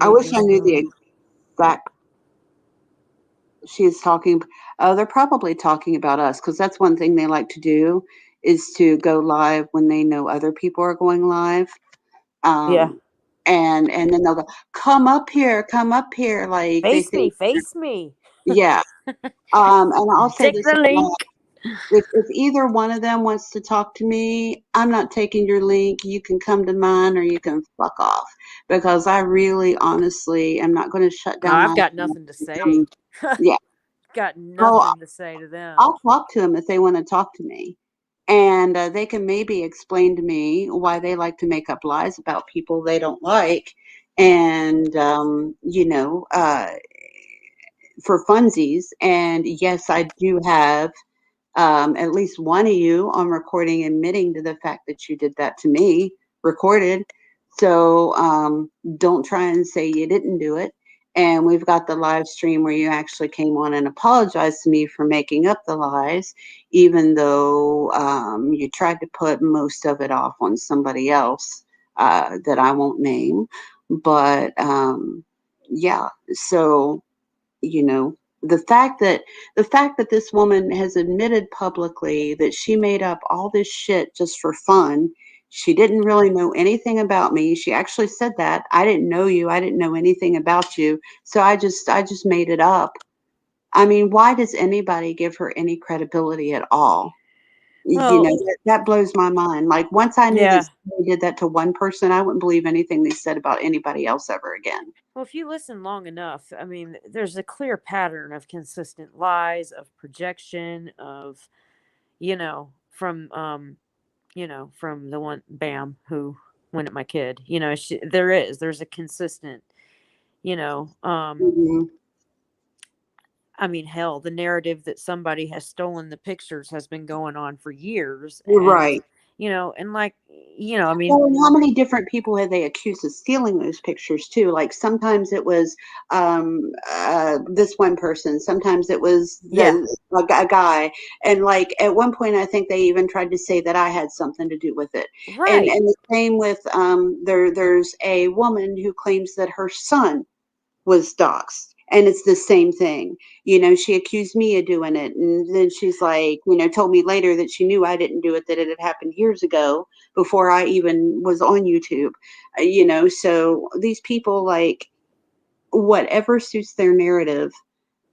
I wish I knew the exact. She's talking. Oh, they're probably talking about us because that's one thing they like to do is to go live when they know other people are going live. Yeah. And then they'll go, come up here, like they think, Face me. yeah. And I'll say Take this the a lot. link. If either one of them wants to talk to me, I'm not taking your link. You can come to mine or you can fuck off because I really, honestly, am not going to shut Oh, down I've my. got nothing to say. Yeah. Got Oh, nothing to say to them. I'll talk to them if they want to talk to me. And they can maybe explain to me why they like to make up lies about people they don't like. and for funsies. And yes, I do have at least one of you on recording admitting to the fact that you did that to me, recorded. So don't try and say you didn't do it. And we've got the live stream where you actually came on and apologized to me for making up the lies, even though you tried to put most of it off on somebody else that I won't name. But yeah, so the fact that this woman has admitted publicly that she made up all this shit just for fun. She didn't really know anything about me. She actually said that. I didn't know you. I didn't know anything about you. So I just made it up. I mean, why does anybody give her any credibility at all? Well, That blows my mind. Like, once I knew that yeah. somebody did that to one person, I wouldn't believe anything they said about anybody else ever again. Well, if you listen long enough, I mean, there's a clear pattern of consistent lies, of projection, of, from, from the one, Bam, who went at my kid. There's a consistent, Mhm. I mean, hell, the narrative that somebody has stolen the pictures has been going on for years. You're And, right. and like, I mean, Well, and how many different people had they accused of stealing those pictures too? Like, sometimes it was this one person, sometimes it was yeah, a guy, and like at one point, I think they even tried to say that I had something to do with it. And right. the same with there's a woman who claims that her son was doxxed. And it's the same thing. She accused me of doing it. And then she's like, told me later that she knew I didn't do it, that it had happened years ago before I even was on YouTube. So these people, like, whatever suits their narrative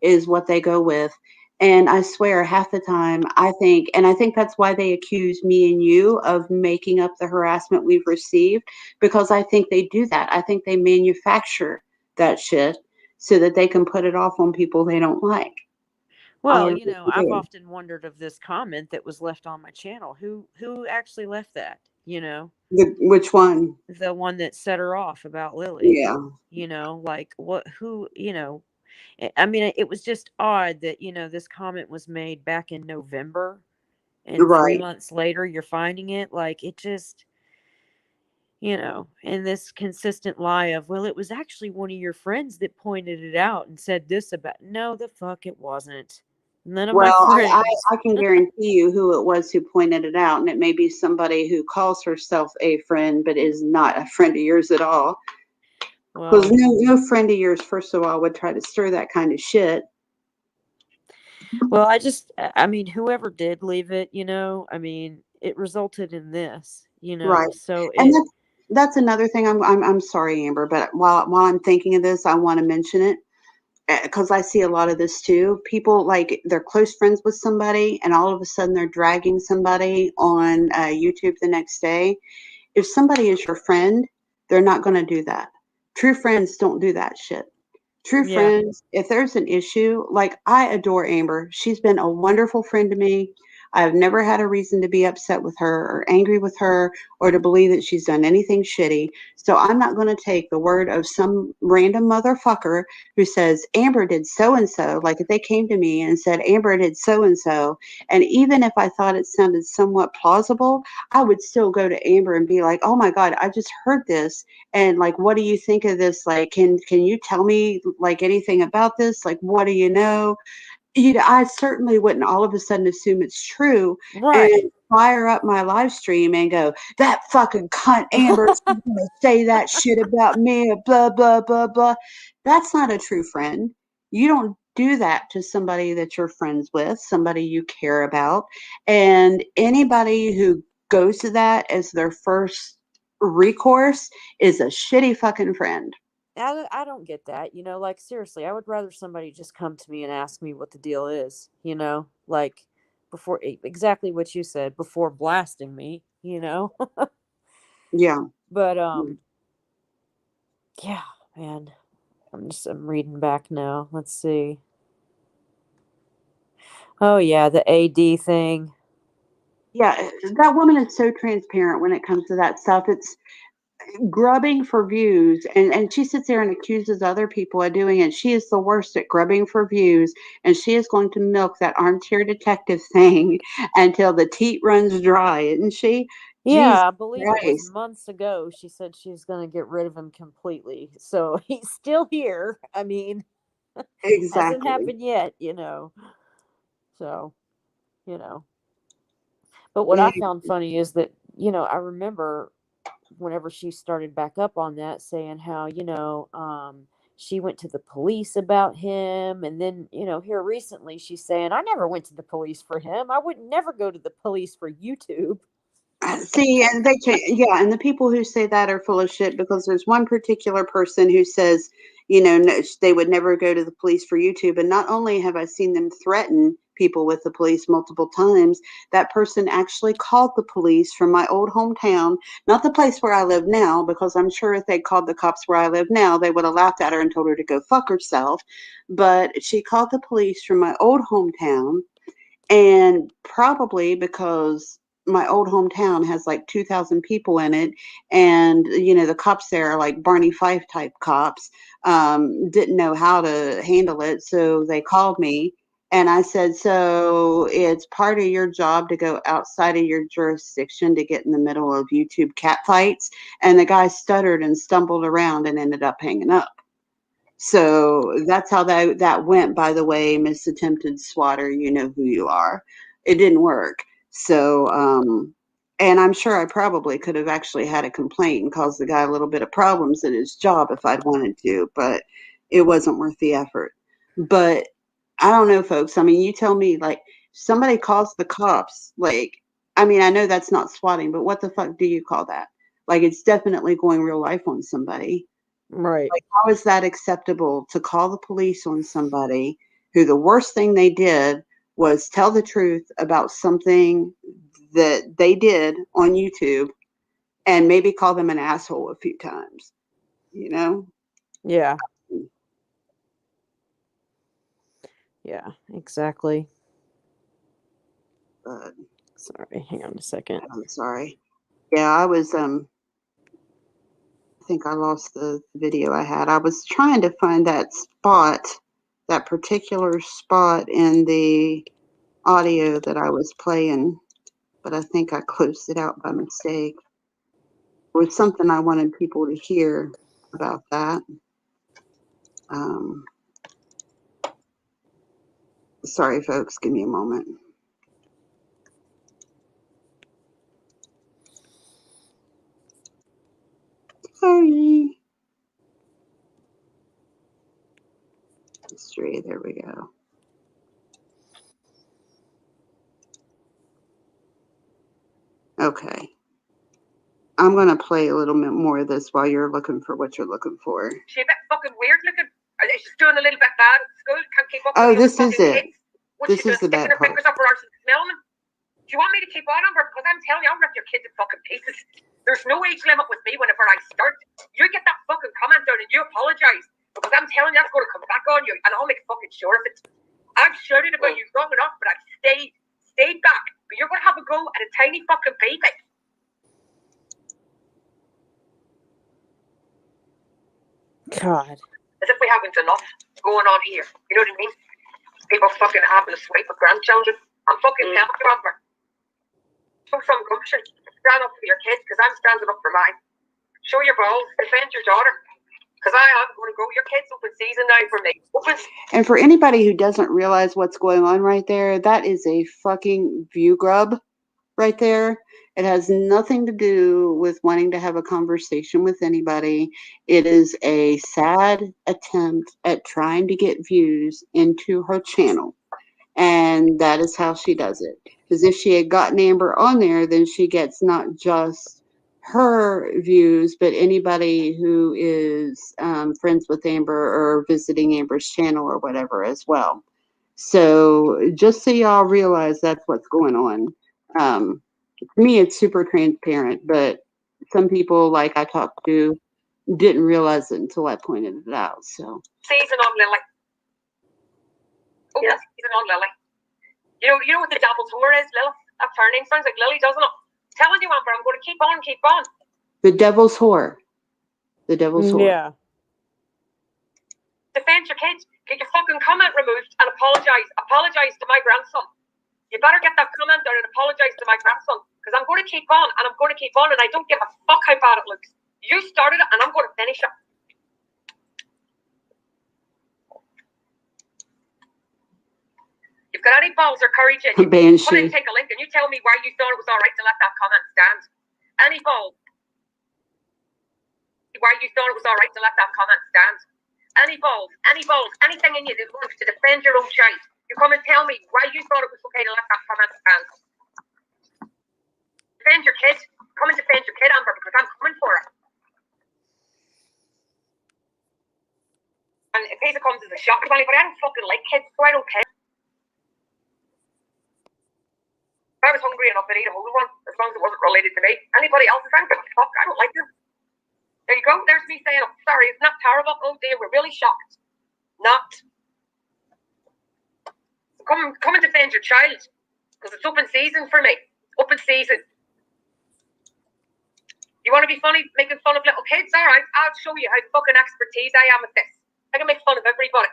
is what they go with. And I swear, half the time, I think that's why they accuse me and you of making up the harassment we've received, because I think they do that. I think they manufacture that shit so that they can put it off on people they don't like. I Well, really I've do. often wondered of this comment that was left on my channel. Who actually left that? Which one? The one that set her off about Lily. Yeah, Like what? Who? I mean, it was just odd that this comment was made back in November, and three right. months later you're finding it. Like it just, and this consistent lie of, well, it was actually one of your friends that pointed it out and said this about. No, the fuck, it wasn't. None of my Well, friends. I can guarantee you who it was who pointed it out, and it may be somebody who calls herself a friend but is not a friend of yours at all. Because Well, no friend of yours, first of all, would try to stir that kind of shit. well, I mean, whoever did leave it, I mean, it resulted in this, Right. so And it, that's another thing. I'm sorry, Amber, but while I'm thinking of this, I want to mention it because I see a lot of this too. People, like, they're close friends with somebody, and all of a sudden they're dragging somebody on YouTube the next day. If somebody is your friend, they're not going to do that. True friends don't do that shit. True yeah. friends, if there's an issue, like, I adore Amber. She's been a wonderful friend to me. I've never had a reason to be upset with her or angry with her or to believe that she's done anything shitty. So I'm not going to take the word of some random motherfucker who says Amber did so and so. Like, if they came to me and said Amber did so and so, and even if I thought it sounded somewhat plausible, I would still go to Amber and be like, "Oh my God, I just heard this, and like, what do you think of this? Like, can you tell me like anything about this? Like, what do you know?" I certainly wouldn't all of a sudden assume it's true and Right. fire up my live stream and go, "That fucking cunt Amber is gonna say that shit about me, blah blah blah blah." That's not a true friend. You don't do that to somebody that you're friends with, somebody you care about. And anybody who goes to that as their first recourse is a shitty fucking friend. I don't get that, like, seriously, I would rather somebody just come to me and ask me what the deal is, like, before, exactly what you said, before blasting me, Yeah. but, yeah, man, I'm reading back now. Let's see. Oh yeah, the AD thing. Yeah, that woman is so transparent when it comes to that stuff. grubbing for views, and she sits there and accuses other people of doing it. She is the worst at grubbing for views, and she is going to milk that armchair detective thing until the teat runs dry, isn't she? Jesus Yeah, I believe it was Christ. months ago. She said she's going to get rid of him completely. So he's still here. I mean, hasn't Exactly. happened yet, So, you know. But what Yeah. I found funny is that, I remember whenever she started back up on that, saying how, she went to the police about him. And then, here recently she's saying, I never went to the police for him. I would never go to the police for YouTube. See, and yeah, and the people who say that are full of shit, because there's one particular person who says, no, they would never go to the police for YouTube. And not only have I seen them threaten people with the police multiple times, that person actually called the police from my old hometown, not the place where I live now, because I'm sure if they called the cops where I live now, they would have laughed at her and told her to go fuck herself. But she called the police from my old hometown, and probably because my old hometown has like 2,000 people in it, and the cops there are like Barney Fife type cops, didn't know how to handle it, so they called me. And I said, so it's part of your job to go outside of your jurisdiction to get in the middle of YouTube cat fights? And the guy stuttered and stumbled around and ended up hanging up. So that's how that went, by the way, Miss Attempted Swatter, you know who you are. It didn't work. So, and I'm sure I probably could have actually had a complaint and caused the guy a little bit of problems at his job if I'd wanted to, but it wasn't worth the effort. But I don't know, folks. I mean, you tell me, like, somebody calls the cops, like, I mean, I know that's not swatting, but what the fuck do you call that? Like, it's definitely going real life on somebody. Right. Like, how is that acceptable to call the police on somebody who the worst thing they did was tell the truth about something that they did on YouTube, and maybe call them an asshole a few times, Yeah. Yeah, exactly. But Sorry, hang on a second. I'm sorry. Yeah, I was I think I lost the video I had. I was trying to find that particular spot in the audio that I was playing, but I think I closed it out by mistake. It was something I wanted people to hear about that. Sorry, folks. Give me a moment. Sorry. History. There we go. Okay. I'm going to play a little bit more of this while you're looking for what you're looking for. She's a bit fucking weird looking. She's doing a little bit bad at school. Can't keep up with Oh, the this other is fucking it. kids. What's This she doing? is the Sticking bad her part. fingers up her arse and smelling them? Do you want me to keep on her? Because I'm telling you, I'll rip your kids in fucking pieces. There's no age limit with me whenever I start. You get that fucking comment down and you apologise. Because I'm telling you, that's going to come back on you. And I'll make fucking sure of it. I've shouted about you long enough, but I've stayed back. But you're going to have a go at a tiny fucking baby. God. As if we haven't enough going on here. You know what I mean? People fucking having a swipe with grandchildren. I'm fucking telling you, Amber. Show some gumption. Stand up for your kids, because I'm standing up for mine. Show your balls. Defend your daughter. Because I am going to go. Your kid's open season now for me. And for anybody who doesn't realize what's going on right there, that is a fucking view grub right there. It has nothing to do with wanting to have a conversation with anybody. It is a sad attempt at trying to get views into her channel. And that is how she does it. Because if she had gotten Amber on there, then she gets not just her views, but anybody who is friends with Amber or visiting Amber's channel or whatever as well. So just so y'all realize that's what's going on. To me, it's super transparent, but some people, like I talked to, didn't realize it until I pointed it out. So season on Lily. Oh, yes, season on Lily. You know what the devil's whore is, Lily? That's her name. Sounds like Lily, doesn't it? Telling you, Amber, I'm going to keep on. The devil's whore. The devil's whore. Yeah. Defend your kids. Get your fucking comment removed and apologize. Apologize to my grandson. You better get that comment there and apologize to my grandson, because I'm going to keep on and I'm going to keep on, and I don't give a fuck how bad it looks. You started it and I'm going to finish it. You've got any balls or courage in you, come and take a link and you tell me why you thought it was all right to let that comment stand. Any balls? Why you thought it was all right to let that comment stand. Any balls, anything in you that wants to defend your own child. You come and tell me why you thought it was okay to let that comment stand. Defend your kid. Come and defend your kid, Amber, because I'm coming for it. And in case it comes as a shock to anybody, I don't fucking like kids, so I don't care. If I was hungry enough, I'd eat a whole one, as long as it wasn't related to me. Anybody else, I don't give a fuck. I don't like them. There you go. There's me saying, oh, sorry, it's not terrible. Oh dear, we're really shocked. Not. Come and defend your child, because it's open season for me. Open season. You want to be funny, making fun of little kids? All right, I'll show you how fucking expertise I am at this. I can make fun of everybody.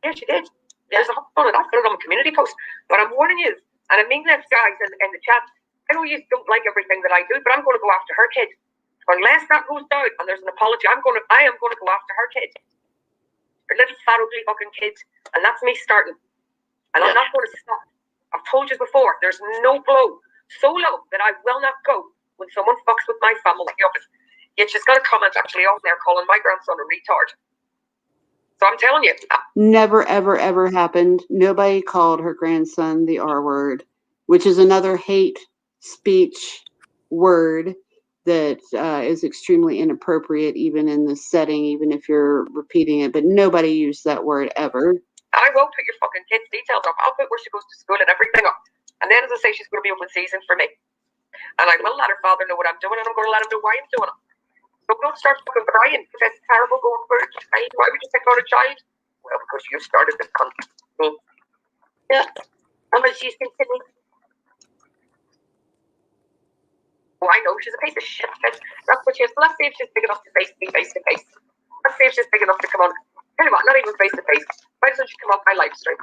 Yeah, she did. There's a lot of fun of that. Put it on a community post. But I'm warning you, and I mean this, guys, in the chat. I know you don't like everything that I do, but I'm going to go after her kid. Unless that goes down and there's an apology, I am going to go after her kid. Her little fat ugly fucking kids, and that's me starting. And I'm not going to stop. I've told you before, there's no blow so low that I will not go when someone fucks with my family. Yet she's got a comment actually on there calling my grandson a retard. So I'm telling you. Never, ever, ever happened. Nobody called her grandson the R word, which is another hate speech word that is extremely inappropriate, even in this setting, even if you're repeating it. But nobody used that word ever. I will put your fucking kid's details up. I'll put where she goes to school and everything up. And then, as I say, she's going to be open season for me. And I will let her father know what I'm doing, and I'm going to let him know why I'm doing it. So don't start fucking crying, because it's terrible going for a child. Why would you take on a child? Well, because you started this cunt. Yeah. And when she's continuing. Oh, I know, she's a piece of shit. That's what she is. Let's see if she's big enough to face me face to face. Let's see if she's big enough to come on. Tell you what, not even face to face. Why doesn't she come on my live stream?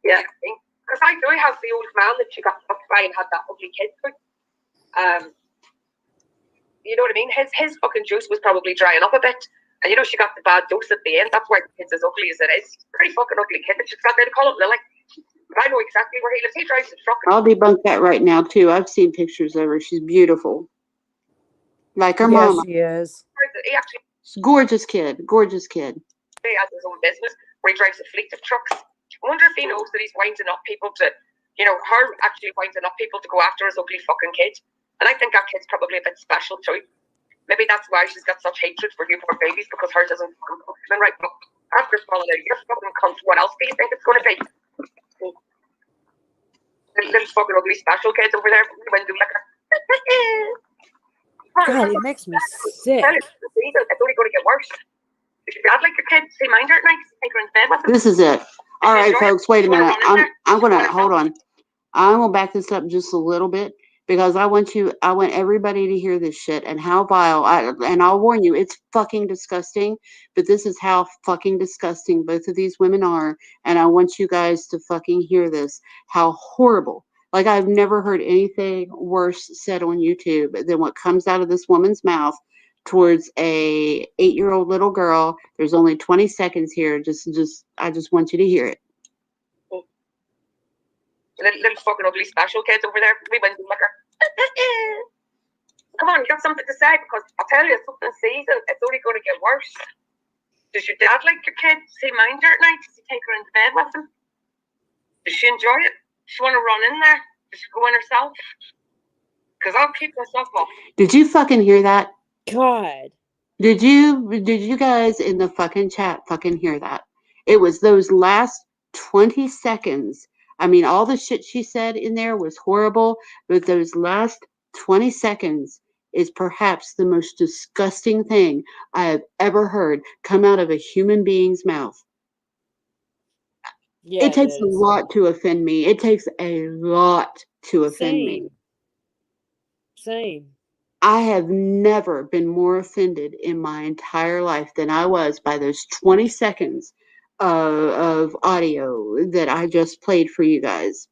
Yeah. Because I do have the old man that she got fucked by and had that ugly kid through. You know what I mean? His fucking juice was probably drying up a bit. And you know, she got the bad dose at the end. That's why the kid's as ugly as it is. Pretty fucking ugly kid that she's got there. They call it Lily. But I know exactly where he lives. He drives a truck. I'll debunk that right now, too. I've seen pictures of her. She's beautiful. Like her mama. She is. He actually, Gorgeous kid. Gorgeous kid. he has his own business where he drives a fleet of trucks. I wonder if he knows that he's winding up people to, you know, her actually winding up people to go after his ugly fucking kid. And I think that kid's probably a bit special too. Maybe that's why she's got such hatred for newborn babies, because hers isn't functioning right. But after falling out, you're fucking cunt. What else do you think it's going to be? Little fucking ugly special kids over there. God, it makes me sick. It's only going to get worse. If you dad like your kid, say mind her at night, take her in bed with them. This is it. All right, folks, wait a minute. I'm going to, hold on. I'm going to back this up just a little bit, because I want everybody to hear this shit and how vile, and I'll warn you, it's fucking disgusting, but this is how fucking disgusting both of these women are, and I want you guys to fucking hear this, how horrible. Like, I've never heard anything worse said on YouTube than what comes out of this woman's mouth towards a 8-year-old little girl. There's only 20 seconds here. I just want you to hear it. Little fucking ugly special kids over there. We went like her. Come on, you got something to say, because I'll tell you, it's something season. It's only going to get worse. Does your dad like your kid? Does he mind her at night? Does he take her into bed with him? Does she enjoy it? Does she want to run in there? Does she go in herself? Because I'll keep myself off. Did you fucking hear that? God. Did you guys in the fucking chat fucking hear that? It was those last 20 seconds. I mean, all the shit she said in there was horrible, but those last 20 seconds is perhaps the most disgusting thing I have ever heard come out of a human being's mouth. Yeah, it takes a lot to offend me. It takes a lot to offend me. Same. I have never been more offended in my entire life than I was by those 20 seconds of audio that I just played for you guys.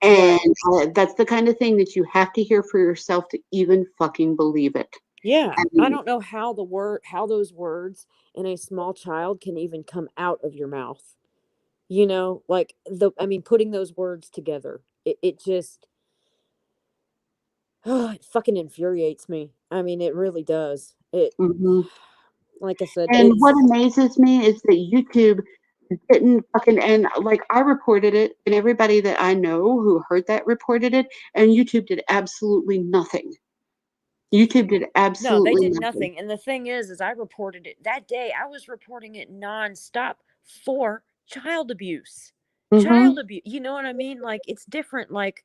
And that's the kind of thing that you have to hear for yourself to even fucking believe it. Yeah. I I mean, don't know how those words in a small child can even come out of your mouth. Like putting those words together. It just it fucking infuriates me. I mean, it really does. mhm. Like I said, And what amazes me is that YouTube didn't fucking, and like I reported it, and everybody that I know who heard that reported it, and YouTube did absolutely nothing. YouTube did no, they absolutely did nothing. nothing. And the thing is I reported it that day. I was reporting it nonstop for child abuse. Mhm. Child abuse. You know what I mean? Like, it's different. Like,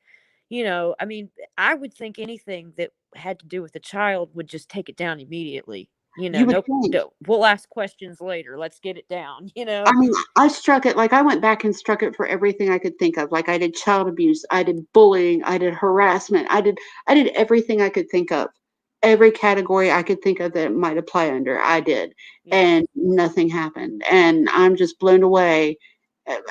I mean, I would think anything that had to do with a child would just take it down immediately. You would Nope. think. No, we'll ask questions later. Let's get it down. I mean, I struck it like I went back and struck it for everything I could think of. Like I did child abuse, I did bullying, I did harassment, I did everything I could think of. Every category I could think of that it might apply under, I did. Yeah. And nothing happened. And I'm just blown away,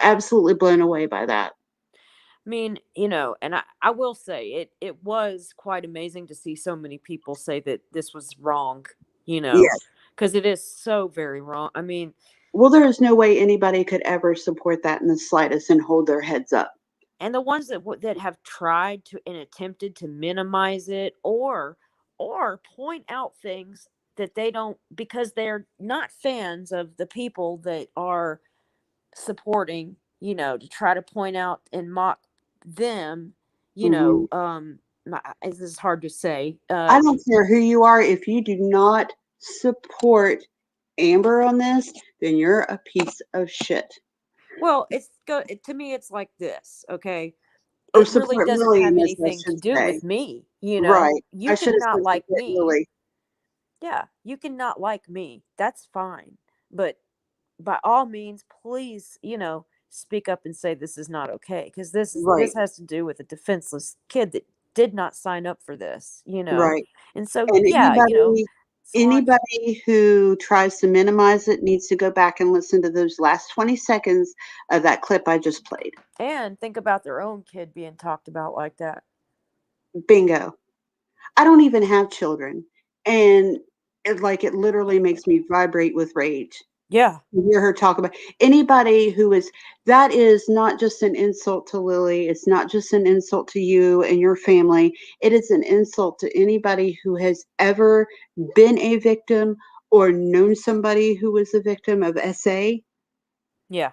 absolutely blown away by that. I mean, and I will say it was quite amazing to see so many people say that this was wrong, Yes. because it is so very wrong. I mean, Well, there is no way anybody could ever support that in the slightest and hold their heads up. and the ones that have tried to and attempted to minimize it or point out things that they don't, because they're not fans of the people that are supporting, to try to point out and mock them, Mhm. this is hard to say. I don't care who you are. If you do not support Amber on this, then you're a piece of shit. Well, to me, it's like this, okay? Or It really support doesn't Lily in have this, I anything to should do say. with me, Right. You I should can have not said like support me. Lily. Yeah, you can not like me. That's fine. But by all means, please, speak up and say this is not okay, because this Right. has to do with a defenseless kid that did not sign up for this. Right. And so, And yeah, Solange. anybody who tries to minimize it needs to go back and listen to those last 20 seconds of that clip I just played. And think about their own kid being talked about like that. Bingo. I don't even have children. And it literally makes me vibrate with rage. Yeah. To hear her talk about anybody who is that is not just an insult to Lily. It's not just an insult to you and your family. It is an insult to anybody who has ever been a victim or known somebody who was a victim of SA. Yeah.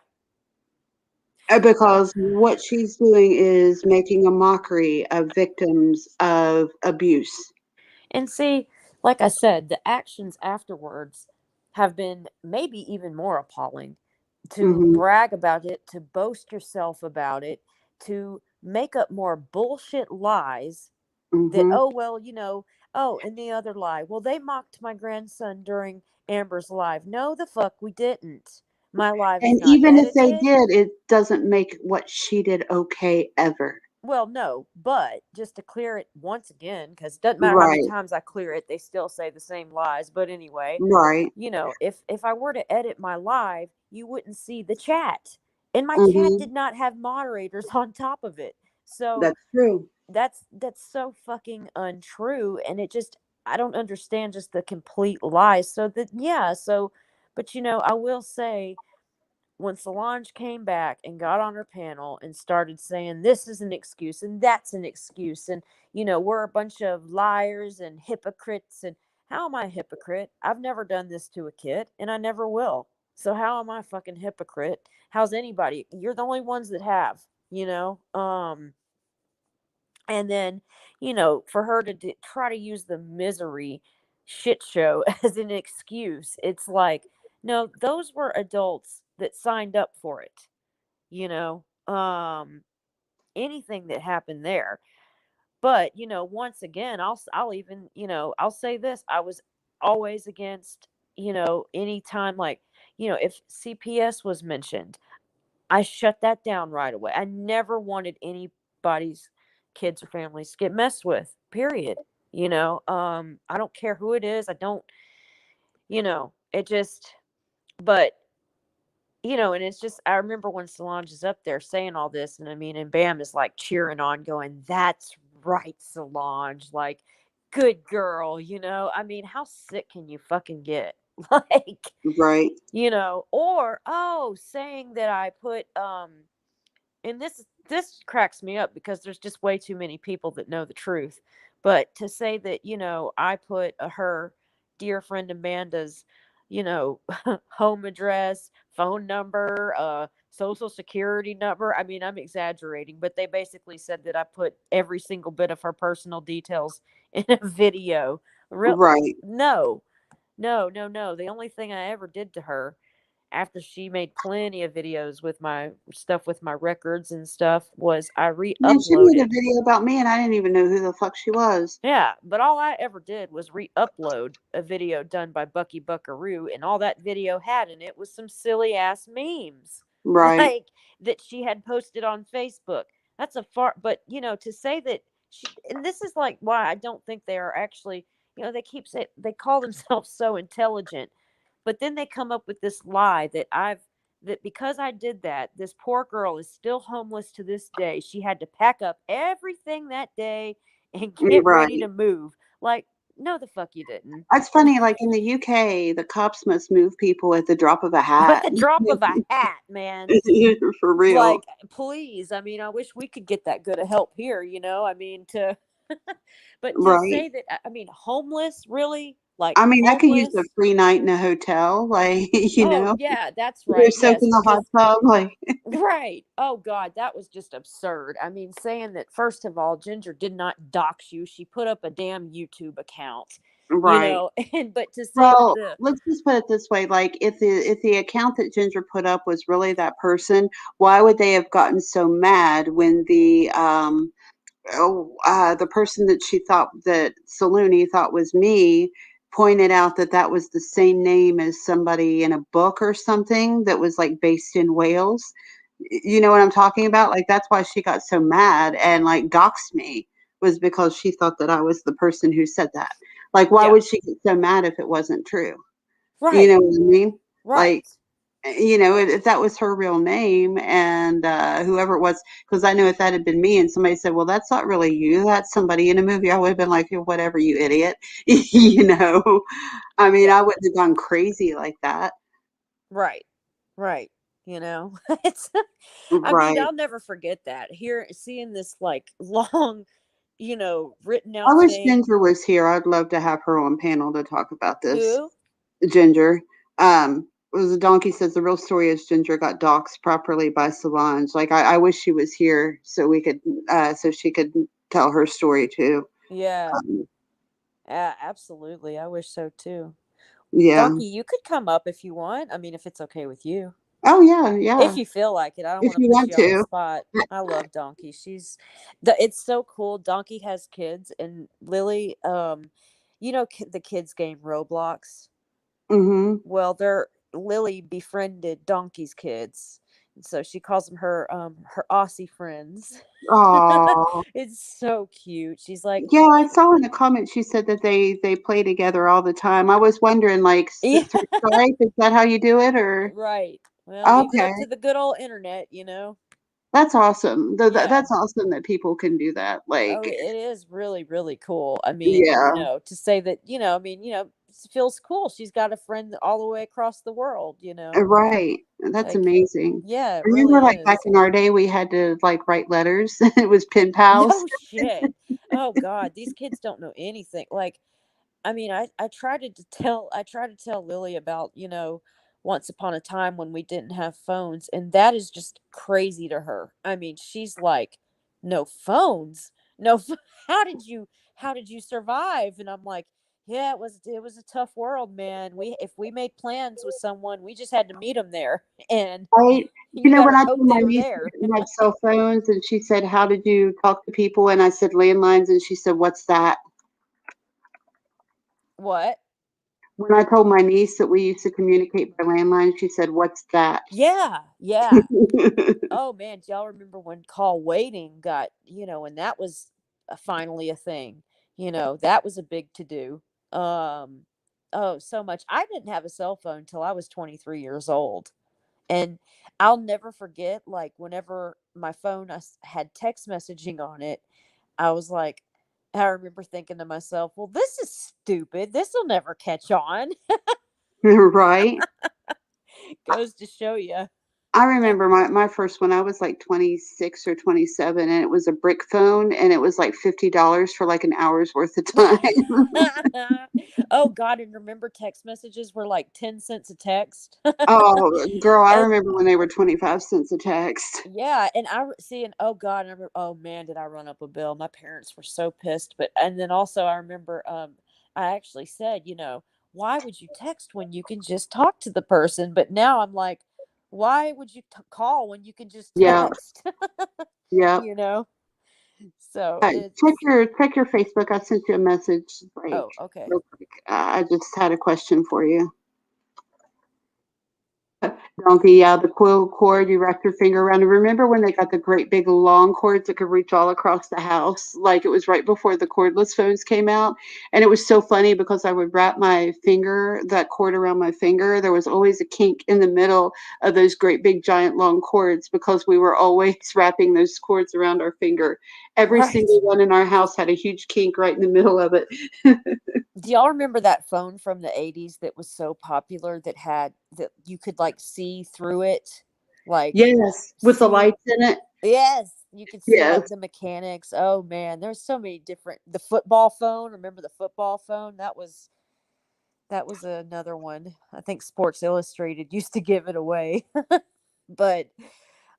Because what she's doing is making a mockery of victims of abuse. And see, like I said, the actions afterwards have been maybe even more appalling. To Hmm. brag about it, to boast yourself about it, to make up more bullshit lies that, Hmm. oh, well, oh, and the other lie. Well, they mocked my grandson during Amber's live. No, the fuck, we didn't. My live is And not even if they edited. did, it doesn't make what she did okay ever. Well, no, but just to clear it once again, because it doesn't matter how many Right. times I clear it, they still say the same lies. But anyway, Right. if I were to edit my live, you wouldn't see the chat, and my chat Mhm. did not have moderators on top of it. So That's true. that's so fucking untrue, and it just, I don't understand just the complete lies. So that, yeah, so, but I will say, when Solange came back and got on her panel and started saying this is an excuse and that's an excuse, and we're a bunch of liars and hypocrites, and how am I a hypocrite? I've never done this to a kid and I never will. So how am I a fucking hypocrite? How's anybody? You're the only ones that have, and then, for her to try to use the misery shit show as an excuse, it's like, no, those were adults that signed up for it. you know Anything that happened there. But once again, I'll even, I'll say this: I was always against, any time, like, if CPS was mentioned, I shut that down right away. I never wanted anybody's kids or families to get messed with, period. You know, I don't care who it is. I don't, it just, but, and it's just, I remember when Solange is up there saying all this, and I mean, and Bam is like cheering on, going, "That's right, Solange. Like, good girl." I mean, how sick can you fucking get? Like, Right. or, saying that I put, and this cracks me up because there's just way too many people that know the truth. But to say that, I put her dear friend Amanda's, home address, phone number, social security number. I mean, I'm exaggerating, but they basically said that I put every single bit of her personal details in a video. Right. No, no, no, no. The only thing I ever did to her, after she made plenty of videos with my stuff, with my records and stuff, was I And she made a re-uploaded. video about me, and I didn't even know who the fuck she was. Yeah, but all I ever did was re-upload a video done by Bucky Buckaroo, and all that video had in it was some silly ass memes, Right. like, that she had posted on Facebook. That's a far, but to say that she, and this is like why I don't think they are actually, they keep saying they call themselves so intelligent, but then they come up with this lie that because I did that, this poor girl is still homeless to this day. She had to pack up everything that day and get ready Right. to move. Like, no, the fuck you didn't. That's funny. Like in the UK, the cops must move people at the drop of a At hat. the drop of a hat, man. For real. Like, please. I mean, I wish we could get that good of help here, I mean, but to Right. say that, I mean, homeless, really? Like, I mean, I could use a homeless? free night in a hotel, like, Oh, yeah, that's you're right. soaking Yes, the hot because tub, like, right. Oh God, that was just absurd. I mean, saying that, first of all, Ginger did not dox you. She put up a damn YouTube account, right. and but to say that Well, the let's just put it this way, like, if the account that Ginger put up was really that person, why would they have gotten so mad when the person that she thought that SoLooney thought was me pointed out that that was the same name as somebody in a book or something that was like based in Wales. You know what I'm talking about? Like that's why she got so mad and like doxed me was because she thought that I was the person who said that. Like why yeah, would she get so mad if it wasn't true? You right, know what I mean? right, Like if that was her real name and whoever it was, because I know if that had been me and somebody said, well, that's not really you, that's somebody in a movie, I would have been like, "Yeah, whatever, you idiot." I mean, yeah, I wouldn't have gone crazy like that. right, right. It's. I mean, Right. I'll never forget that. Here, seeing this like long, written I out wish thing. Ginger was here. I'd love to have her on panel to talk about this. Who? Ginger. Was a donkey says the real story is Ginger got doxxed properly by Solange. Like I wish she was here so we could so she could tell her story too. Yeah, Um, absolutely. I wish so too. yeah. Donkey, you could come up if you want. I mean, if it's okay with you. Oh yeah, yeah. If you feel like it. I don't If want you to put want you on the to. spot. I love Donkey. It's so cool. Donkey has kids, and Lily, the kids game Roblox. Mhm. Well, Lily befriended Donkey's kids. And so she calls them her Aussie friends. Aw. It's so cute. She's like, Yeah, I saw in the comments she said that they play together all the time. I was wondering, like, yeah, through Skype, is that how you do it, or? right. Well, leave it Okay, up to the good old internet. that's awesome. Yeah. That's awesome that people can do that. Oh, Like, it is really, really cool. I mean, yeah, to say that, I mean, it feels cool. She's got a friend all the way across the world. right. That's Like, amazing. yeah, it Remember, really like back is. in our day, we had to like write letters. It was pen pals. No shit. Oh God, these kids don't know anything. Like, I mean, I tried to tell Lily about, once upon a time when we didn't have phones, and that is just crazy to her. I mean, she's like, no phones, no. How did you survive? And I'm like, yeah, it was a tough world, man. If we made plans with someone, we just had to meet them there, and Right. you When better I hope told my they were niece we there. didn't have cell phones, and she said, "How did you talk to people?" And I said, "Landlines," and she said, "What's that?" What? When I told my niece that we used to communicate by landline, she said, "What's that?" Yeah, yeah. Oh man, do y'all remember when call waiting got, and that was finally a thing? That was a big to-do. Oh, so much. I didn't have a cell phone until I was 23 years old. And I'll never forget, like, whenever my phone had text messaging on it, I was like, I remember thinking to myself, well, this is stupid. This will never catch on. Right. Goes to show you. I remember my first one. I was like 26 or 27, and it was a brick phone, and it was like $50 for like an hour's worth of time. Oh, God. And remember, text messages were like 10 cents a text. Oh, girl, I And remember when they were 25 cents a text. yeah, and oh God, oh man, did I run up a bill? My parents were so pissed. And then also I remember, I actually said, why would you text when you can just talk to the person? But now I'm like, why would you call when you can just Yeah, text? yeah. you know? So Check your Facebook. I sent you a message like oh, okay. real quick. I just had a question for you. Donkey, yeah, the coil cord, you wrap your finger around. And remember when they got the great big long cords that could reach all across the house? Like it was right before the cordless phones came out. And it was so funny because I would wrap that cord around my finger. There was always a kink in the middle of those great big giant long cords because we were always wrapping those cords around our finger. Every Right. single one in our house had a huge kink right in the middle of it. Do y'all remember that phone from the 80s that was so popular that you could like see through it? Like Yes, with the see lights in it. Yes, you could see like Yes. the mechanics. Oh man, there's so many different the football phone. Remember the football phone? That was another one. I think Sports Illustrated used to give it away. But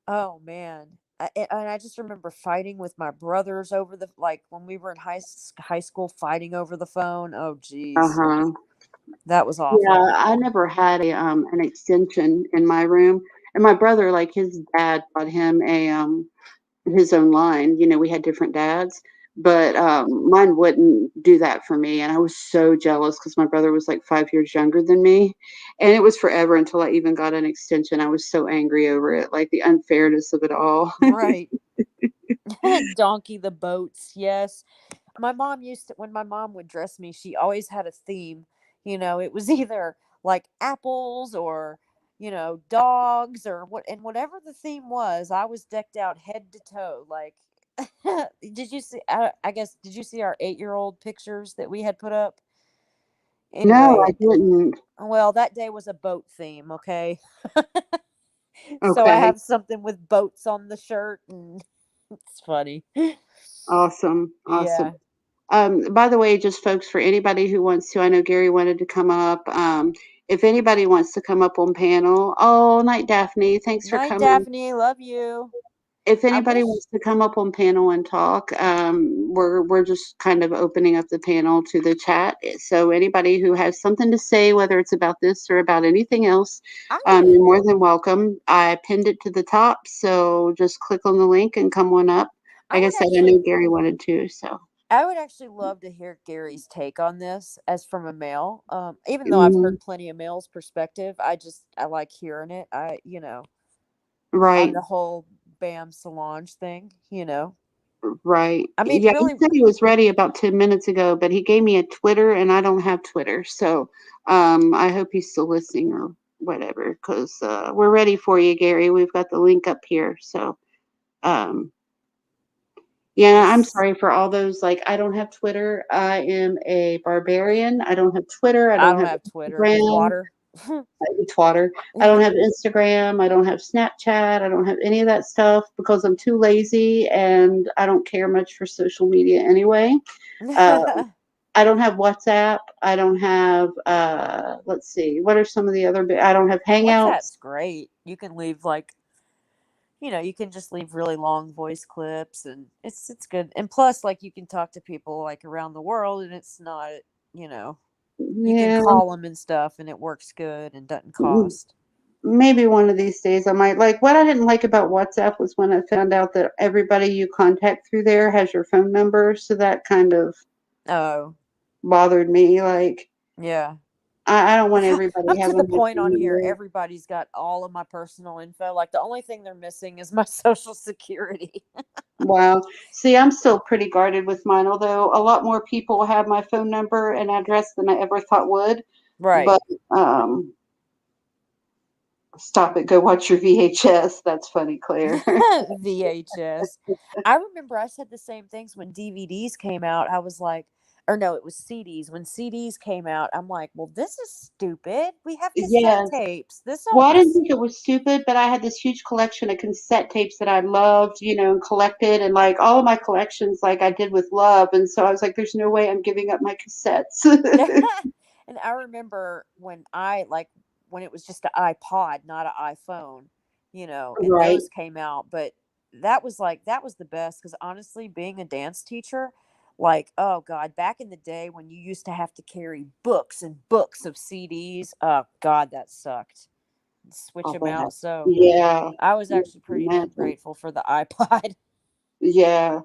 oh man. And I just remember fighting with my brothers over like when we were in high school fighting over the phone. Oh geez. Uh-huh. That was Yeah, awful. I never had an extension in my room. And my brother, like his dad bought him his own line. We had different dads, but mine wouldn't do that for me. And I was so jealous because my brother was like 5 years younger than me. And it was forever until I even got an extension. I was so angry over it, like the unfairness of it all. Right. Donkey the boats, yes. My mom when my mom would dress me, she always had a theme. It was either like apples or, dogs or whatever the theme was, I was decked out head to toe. Like, did you see, I guess, did you see our 8-year-old pictures that we had put up? No, I Anyway, didn't. well, that day was a boat theme, okay? So I Okay. have something with boats on the shirt, and it's funny. Awesome. Awesome. Yeah. By the way, just folks, for anybody who wants to, I know Gary wanted to come up. If anybody wants to come up on panel, oh, night Daphne, thanks for Night, coming. Daphne. Love you. If I anybody wish. wants to come up on panel and talk, we're just kind of opening up the panel to the chat. So anybody who has something to say, whether it's about this or about anything else, I would you're more than welcome. I pinned it to the top, so just click on the link and come on up. I Like I would said, I actually know Gary wanted to, so. I would actually love to hear Gary's take on this as from a male. Even though I've Mhm. heard plenty of males' perspective, I like hearing it. On Right. the whole Bam Solange thing. Right. I mean, Yeah, he really, said he was ready about 10 minutes ago, but he gave me a Twitter and I don't have Twitter. So I hope he's still listening or whatever, because we're ready for you, Gary. We've got the link up here. So um, yeah, I'm this sorry for all those. Like, I don't have Twitter. I am a barbarian. I don't have Twitter. I I don't don't have have Twitter. Instagram. Twatter. Twatter. I don't have Instagram. I don't have Snapchat. I don't have any of that stuff because I'm too lazy and I don't care much for social media anyway. Uh, I don't have WhatsApp. I don't have, let's see, what are some of the other, I don't have Hangouts. WhatsApp's great. You can leave you can just leave really long voice clips, and it's good. And plus, like, you can talk to people like around the world, and it's not, you know, you can Yeah, call them and stuff, and it works good and doesn't cost. maybe one of these days I might. Like, what I didn't like about WhatsApp was when I found out that everybody you contact through there has your phone number. So that kind of Oh, bothered me. Like, yeah. I don't want everybody I'm to having the my point phone on here. number. Everybody's got all of my personal info. Like the only thing they're missing is my social security. Wow. See, I'm still pretty guarded with mine, although a lot more people have my phone number and address than I ever thought would. Right. But stop it. Go watch your VHS. That's funny, Claire. VHS. I remember I said the same things when DVDs came out. I was like, or no, it was CDs. When CDs came out, I'm like, well, this is stupid. We have cassette Yes. tapes. This Well, I don't. didn't think it was stupid, but I had this huge collection of cassette tapes that I loved, and collected, and like all of my collections, like I did with love. And so I was like, there's no way I'm giving up my cassettes. And I remember when it was just an iPod, not an iPhone, and Right. those came out. But that was the best because honestly, being a dance teacher, like, oh God, back in the day when you used to have to carry books and books of CDs, oh God, that sucked. Switch them out. So Yeah. I was actually pretty damn Imagine. grateful for the iPod. Yeah.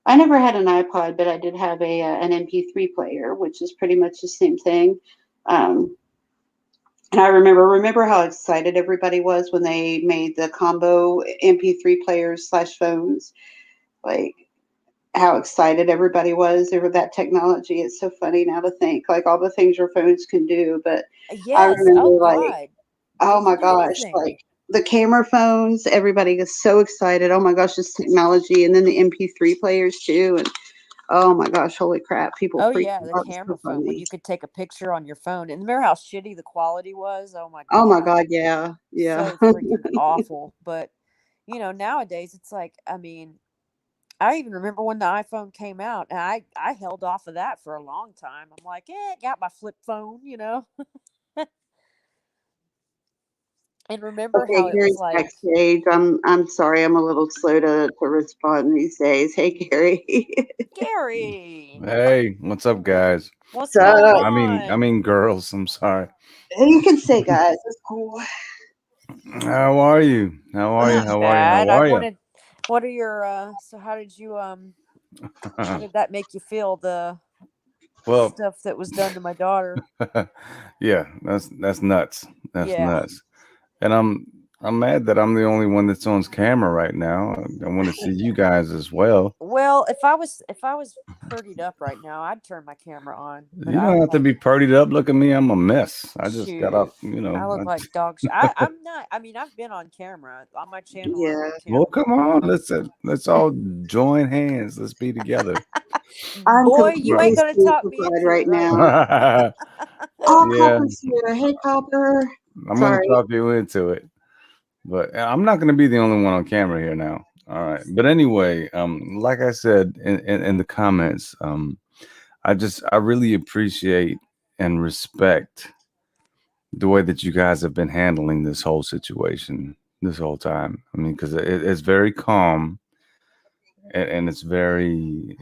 I never had an iPod, but I did have an MP3 player, which is pretty much the same thing. And I remember how excited everybody was when they made the combo MP3 players / phones. Like how excited everybody was over that technology. It's so funny now to think like all the things your phones can do. But I Yes. remember Oh like, God. oh They my can do gosh, anything. like the camera phones, everybody gets so excited. Oh my gosh, this technology. And then the MP3 players too. And oh my gosh, holy crap. People Oh freak yeah, the out. It's camera so phone when funny. you could take a picture on your phone. And remember how shitty the quality was? Oh my Oh my God. God, yeah. Yeah. So freaking awful. But nowadays it's like, I mean, I even remember when the iPhone came out and I held off of that for a long time. I'm like, got my flip phone. And remember how Okay, it was Gary's like, backstage. I'm sorry, I'm a little slow to respond these days. Hey Gary. Gary, Hey, what's up, guys? what's So going I on? mean, girls. I'm sorry. you can say guys, it's cool. How are you? How are you? Not How are you? bad. How I are you? wanted, what are your, so how did you, how did that make you feel? The Well, stuff that was done to my daughter. yeah, that's nuts. That's Yeah. nuts. And I'm mad that I'm the only one that's on camera right now. I want to see you guys as well. Well, if I was purdied up right now, I'd turn my camera on. But You I don't look have to like be purdied up. Look at me. I'm a mess. I just got shoot. off, I look like dog shit. I'm not. I mean, I've been on camera on my channel. I'm Yeah. on Well, camera. come on. Let's all join hands. Let's be together. I'm Boy, you completely ain't gonna talk me stupefied into it right right now. now. Oh, Yeah, Copper's here. Hey Copper. I'm gonna Sorry. talk you into it. But I'm not going to be the only one on camera here now. All right. But anyway, like I said in the comments, I really appreciate and respect the way that you guys have been handling this whole situation this whole time. I mean, because it's very calm and it's very,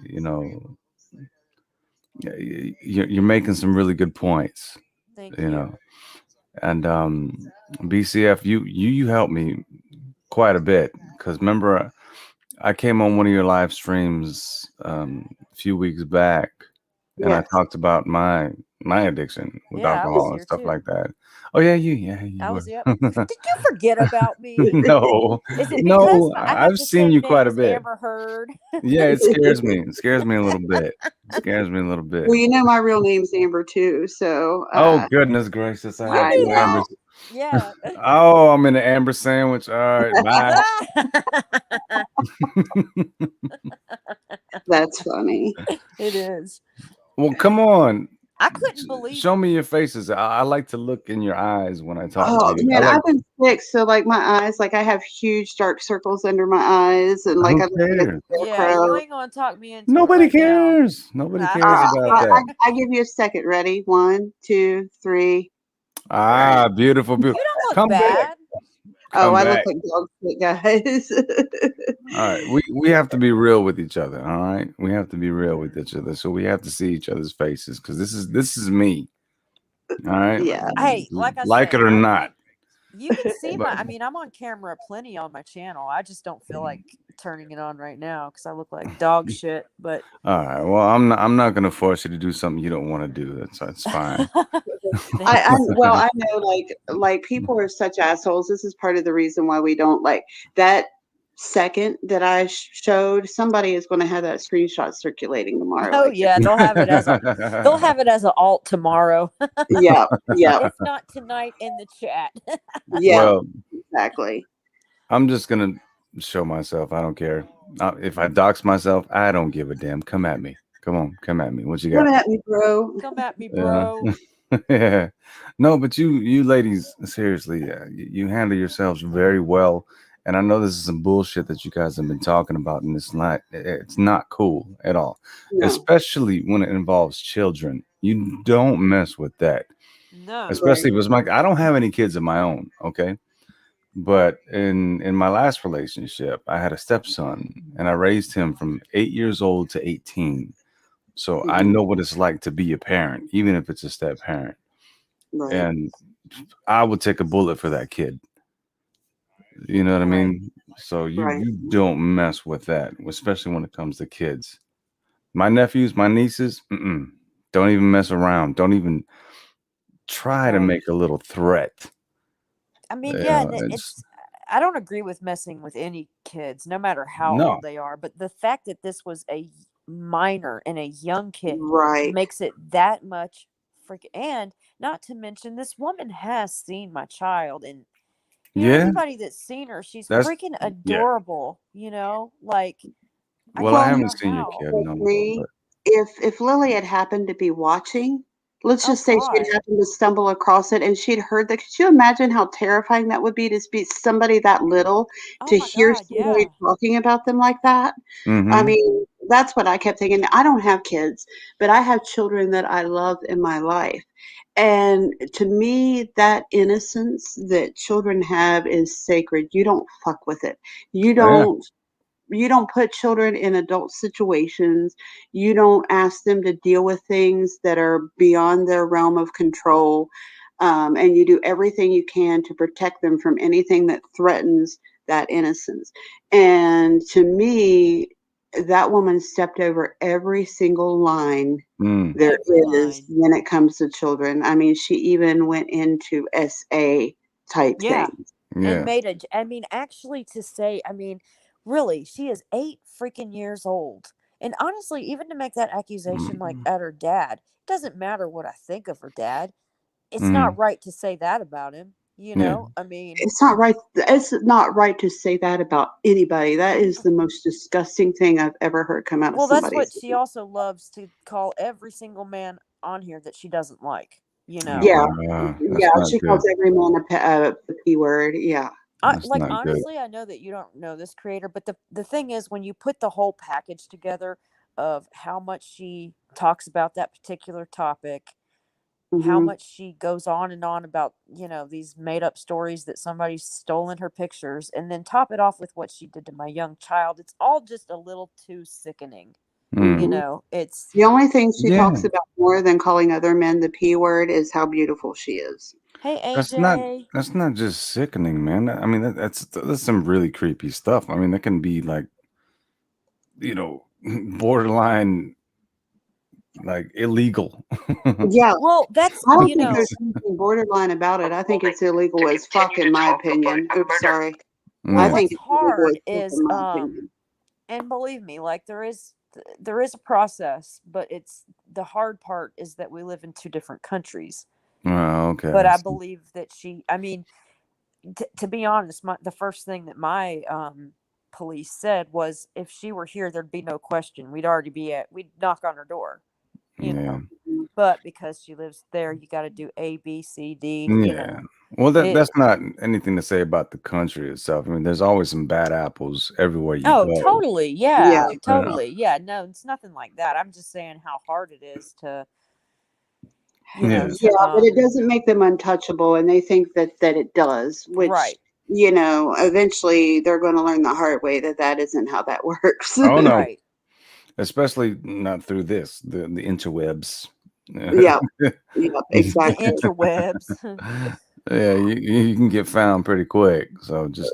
you're making some really good points, Thank you you. know. And BCF, you helped me quite a bit because remember I came on one of your live streams a few weeks back, and I Yes. talked about my addiction with Yeah, I was alcohol and here stuff too. like that. Oh yeah, you I were. was. Yep. Did you forget about me? No, Is it because no, I have I've the seen same you name quite a as bit. Amber Heard? Yeah, it scares me. It scares me a little bit. It scares me a little bit. Well, you know my real name's Amber too, so Oh goodness gracious! I You have I knew two that? Ambers. know. Yeah. Oh, I'm in an Amber sandwich. All right, bye. That's funny. It is. Well, come on. I couldn't believe. Show me your faces. I like to look in your eyes when I talk to Oh you. I man, like. I've been sick, so like my eyes, like I have huge dark circles under my eyes, and like Who I look like cares? a Yeah, you scarecrow. ain't gonna talk me into it Nobody right now. cares. Nobody I cares don't about I, care. that. I give you a second. Ready? 1, 2, 3. All right. Ah, beautiful, beautiful. You don't look Come back. bad. Oh, Come I look back. like dog shit, guys. All right. We have to be real with each other. All right. We have to be real with each other. So we have to see each other's faces because this is me. All right. Yeah. Hey, like I Like said, it or not. you can see But I mean, I'm on camera plenty on my channel. I just don't feel like turning it on right now because I look like dog shit. But all right. Well, I'm not gonna force you to do something you don't want to do. That's fine. Well, I know, like people are such assholes. This is part of the reason why we don't like that second that I showed. Somebody is going to have that screenshot circulating tomorrow. Oh like, yeah, they'll have it as an alt tomorrow. yeah, If not tonight in the chat. yeah, Well, exactly. I'm just gonna show myself. I don't care if I dox myself. I don't give a damn. Come at me. Come on, come at me. What you got? Come at me, bro. Come at me, bro. Yeah. No, but you ladies, seriously, you handle yourselves very well. And I know this is some bullshit that you guys have been talking about, and it's not cool at all, No. especially when it involves children. You don't mess with that, No. especially if it's I don't have any kids of my own, okay? But in my last relationship, I had a stepson, and I raised him from 8 years old to 18. So I know what it's like to be a parent, even if it's a step parent. Right. And I would take a bullet for that kid. You know what I mean? So you don't mess with that, especially when it comes to kids. My nephews, my nieces, don't even mess around. Don't even try to make a little threat. I mean, I don't agree with messing with any kids, no matter how old they are. But the fact that this was a minor and a young kid makes it that much freaking. And not to mention, this woman has seen my child, and anybody that's seen her, she's freaking adorable. You know, like. Well, I haven't seen your kid. No, if Lily had happened to be watching, let's just say she'd happened to stumble across it and she'd heard that. Could you imagine how terrifying that would be to be somebody that little to hear somebody talking about them like that? Mm-hmm. I mean, that's what I kept thinking. I don't have kids, but I have children that I love in my life. And to me, that innocence that children have is sacred. You don't fuck with it. You don't. You don't put children in adult situations. You don't ask them to deal with things that are beyond their realm of control. And you do everything you can to protect them from anything that threatens that innocence. And to me, that woman stepped over every single line there is when it comes to children. I mean, she even went into SA type things. And actually to say, really, she is 8 freaking years old. And honestly, even to make that accusation like at her dad, it doesn't matter what I think of her dad. It's not right to say that about him. You know, I mean, it's not right. It's not right to say that about anybody. That is the most disgusting thing I've ever heard come out of somebody. Well, that's what she also loves to call every single man on here that she doesn't like. You know, she calls every man a P word. Yeah. Honestly, I know that you don't know this creator, but the thing is, when you put the whole package together of how much she talks about that particular topic, how much she goes on and on about, these made up stories that somebody's stolen her pictures, and then top it off with what she did to my young child, it's all just a little too sickening. You know, it's the only thing she talks about more than calling other men the P word is how beautiful she is. Hey, AJ. That's not just sickening, man. I mean, that's some really creepy stuff. I mean, that can be like, borderline, like illegal. Yeah. Well, that's I don't think there's something borderline about it. I think it's illegal as fuck, in my opinion. Oops, sorry. I think what's hard is and believe me, like there is a process, but it's the hard part is that we live in 2 different countries. Oh, okay. But I believe that to be honest, the first thing that my police said was, if she were here, there'd be no question. We'd knock on her door, you know. But because she lives there, you got to do A, B, C, D. You know. Well, that's not anything to say about the country itself. I mean, there's always some bad apples everywhere you go. Oh, totally. Yeah, totally. Yeah, no, it's nothing like that. I'm just saying how hard it is to. But it doesn't make them untouchable, and they think that it does, which eventually they're going to learn the hard way that isn't how that works. Oh no, especially not through the interwebs. Yeah, exactly. The interwebs. Yeah, you can get found pretty quick. So just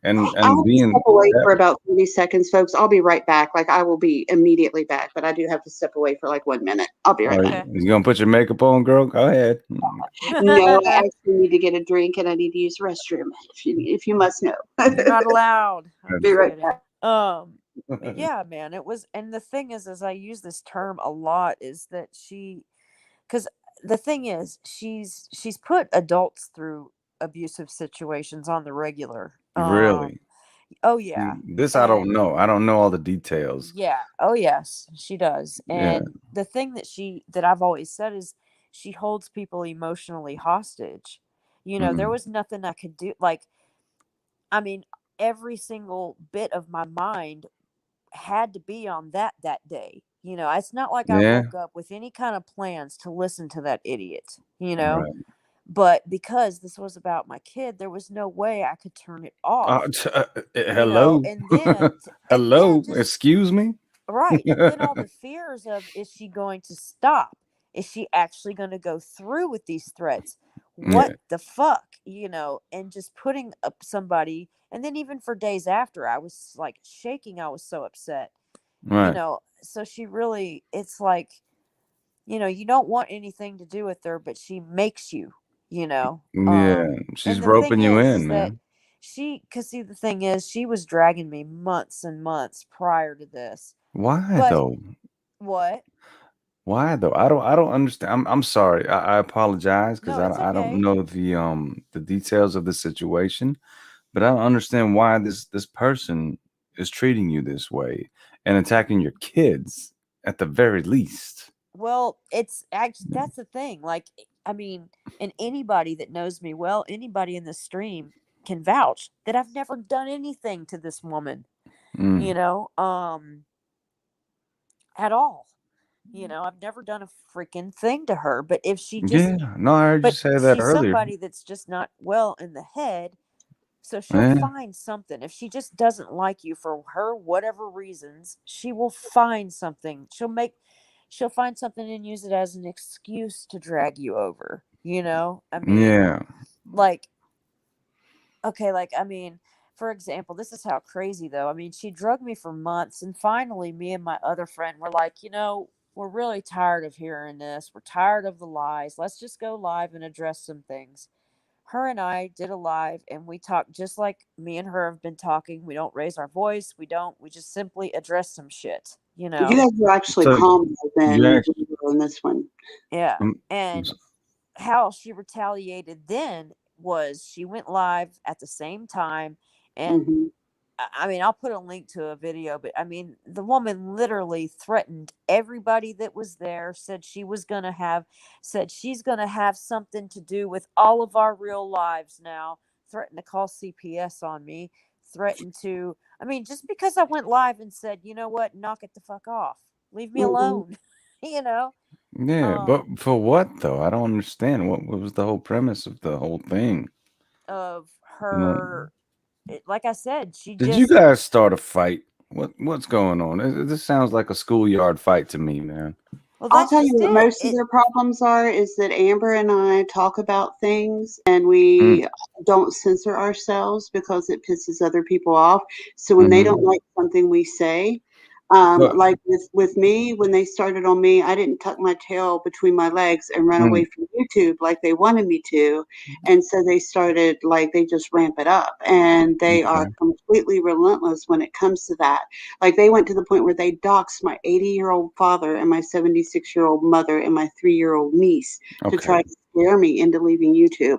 and I have to being step away that, for about 30 seconds, folks. I'll be right back. Like, I will be immediately back, but I do have to step away for like 1 minute. I'll be right back. Okay. you gonna put your makeup on, girl? Go ahead. No, I actually need to get a drink and I need to use the restroom. If you must know. You're not allowed. I'm Be just right kidding. But yeah, man, it was, and the thing is, as I use this term a lot, is that because the thing is, she's put adults through abusive situations on the regular. Really? Oh yeah. This I don't know. I don't know all the details. Yeah. Oh yes, she does. Yeah. And the thing that I've always said is she holds people emotionally hostage. There was nothing I could do. Like, I mean, every single bit of my mind had to be on that day. It's not like I Yeah. woke up with any kind of plans to listen to that idiot, Right. but because this was about my kid, there was no way I could turn it off. Hello. And then Hello. just Excuse me. right, and then all the fears of, is she going to stop? Is she actually going to go through with these threats? What Yeah. the fuck, and just putting up somebody. And then even for days after, I was like shaking. I was so upset, Right. So she really, it's like, you don't want anything to do with her, but she makes you, Yeah. She's and the thing roping you is in, that man. because see, the thing is, she was dragging me months and months prior to this. Why But though? what? Why though? I don't understand. I'm sorry. I apologize because No, it's I don't okay. know the details of the situation, but I don't understand why this person is treating you this way and attacking your kids at the very least. Well, it's actually, that's the thing. Like, I mean, and anybody that knows me well, anybody in the stream can vouch that I've never done anything to this woman, Mm. at all. I've never done a freaking thing to her. But if she just, Yeah, no, I heard you but say that she's earlier. somebody that's just not well in the head. So she'll Yeah, find something. If she just doesn't like you for her whatever reasons, she will find something. She'll find something and use it as an excuse to drag you over. I mean, yeah. like, okay, like, I mean, for example, this is how crazy though. I mean, she drugged me for months, and finally me and my other friend were like, we're really tired of hearing this. We're tired of the lies. Let's just go live and address some things. Her and I did a live, and we talked just like me and her have been talking. We don't raise our voice. We just simply address some shit, You guys were actually So calm than you we actually, were in this one. Yeah. um, And how she retaliated then was she went live at the same time. And Hmm. I mean, I'll put a link to a video, but I mean, the woman literally threatened everybody that was there, said she's going to have something to do with all of our real lives now, threatened to call CPS on me, threatened to, I mean, just because I went live and said, you know what, knock it the fuck off, leave me Hmm. alone, you know, yeah, but for what though? I don't understand. What was the whole premise of the whole thing? of You know, her, like I said, she did you just, guys start a fight? What's going on? This sounds like a schoolyard fight to me, man. well, I'll that's tell you just what it. most of their problems are is that Amber and I talk about things and Mm, we don't censor ourselves because it pisses other people off. So when they don't mm-hmm. like something we say, But like with me, when they started on me, I didn't tuck my tail between my legs and run mm, away from YouTube like they wanted me to. And so they started, like, they just ramp it up. And they are okay, completely relentless when it comes to that. Like, they went to the point where they doxed my 80-year-old father and my 76-year-old mother and my 3-year-old niece to okay. try to scare me into leaving YouTube.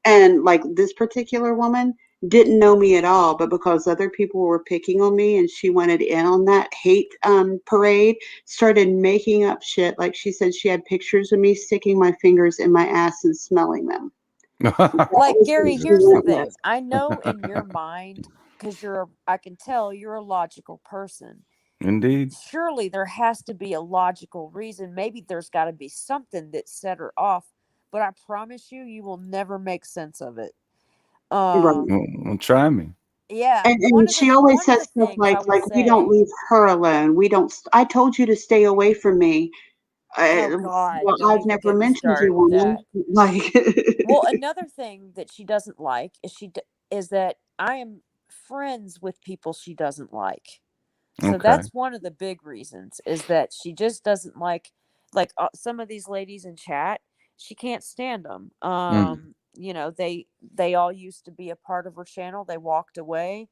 And, like, this particular woman didn't know me at all, but because other people were picking on me and she wanted in on that hate parade, started making up shit. Like, she said she had pictures of me sticking my fingers in my ass and smelling them. That Like, was Gary, when she here's the went thing. nuts. I know in your mind, because I can tell you're a logical person. Indeed. Surely there has to be a logical reason. Maybe there's got to be something that set her off, but I promise you, you will never make sense of it. Right. Well, try me. Yeah. And she always One of says the stuff things I will like we don't say, leave her alone. We don't. I told you to stay away from me. oh God, Well, don't I've even never get me mentioned you, started with woman. that. Like, Well, another thing that she doesn't like is is that I am friends with people she doesn't like. So Okay. that's one of the big reasons, is that she just doesn't like some of these ladies in chat. She can't stand them. You know, they all used to be a part of her channel. They walked away,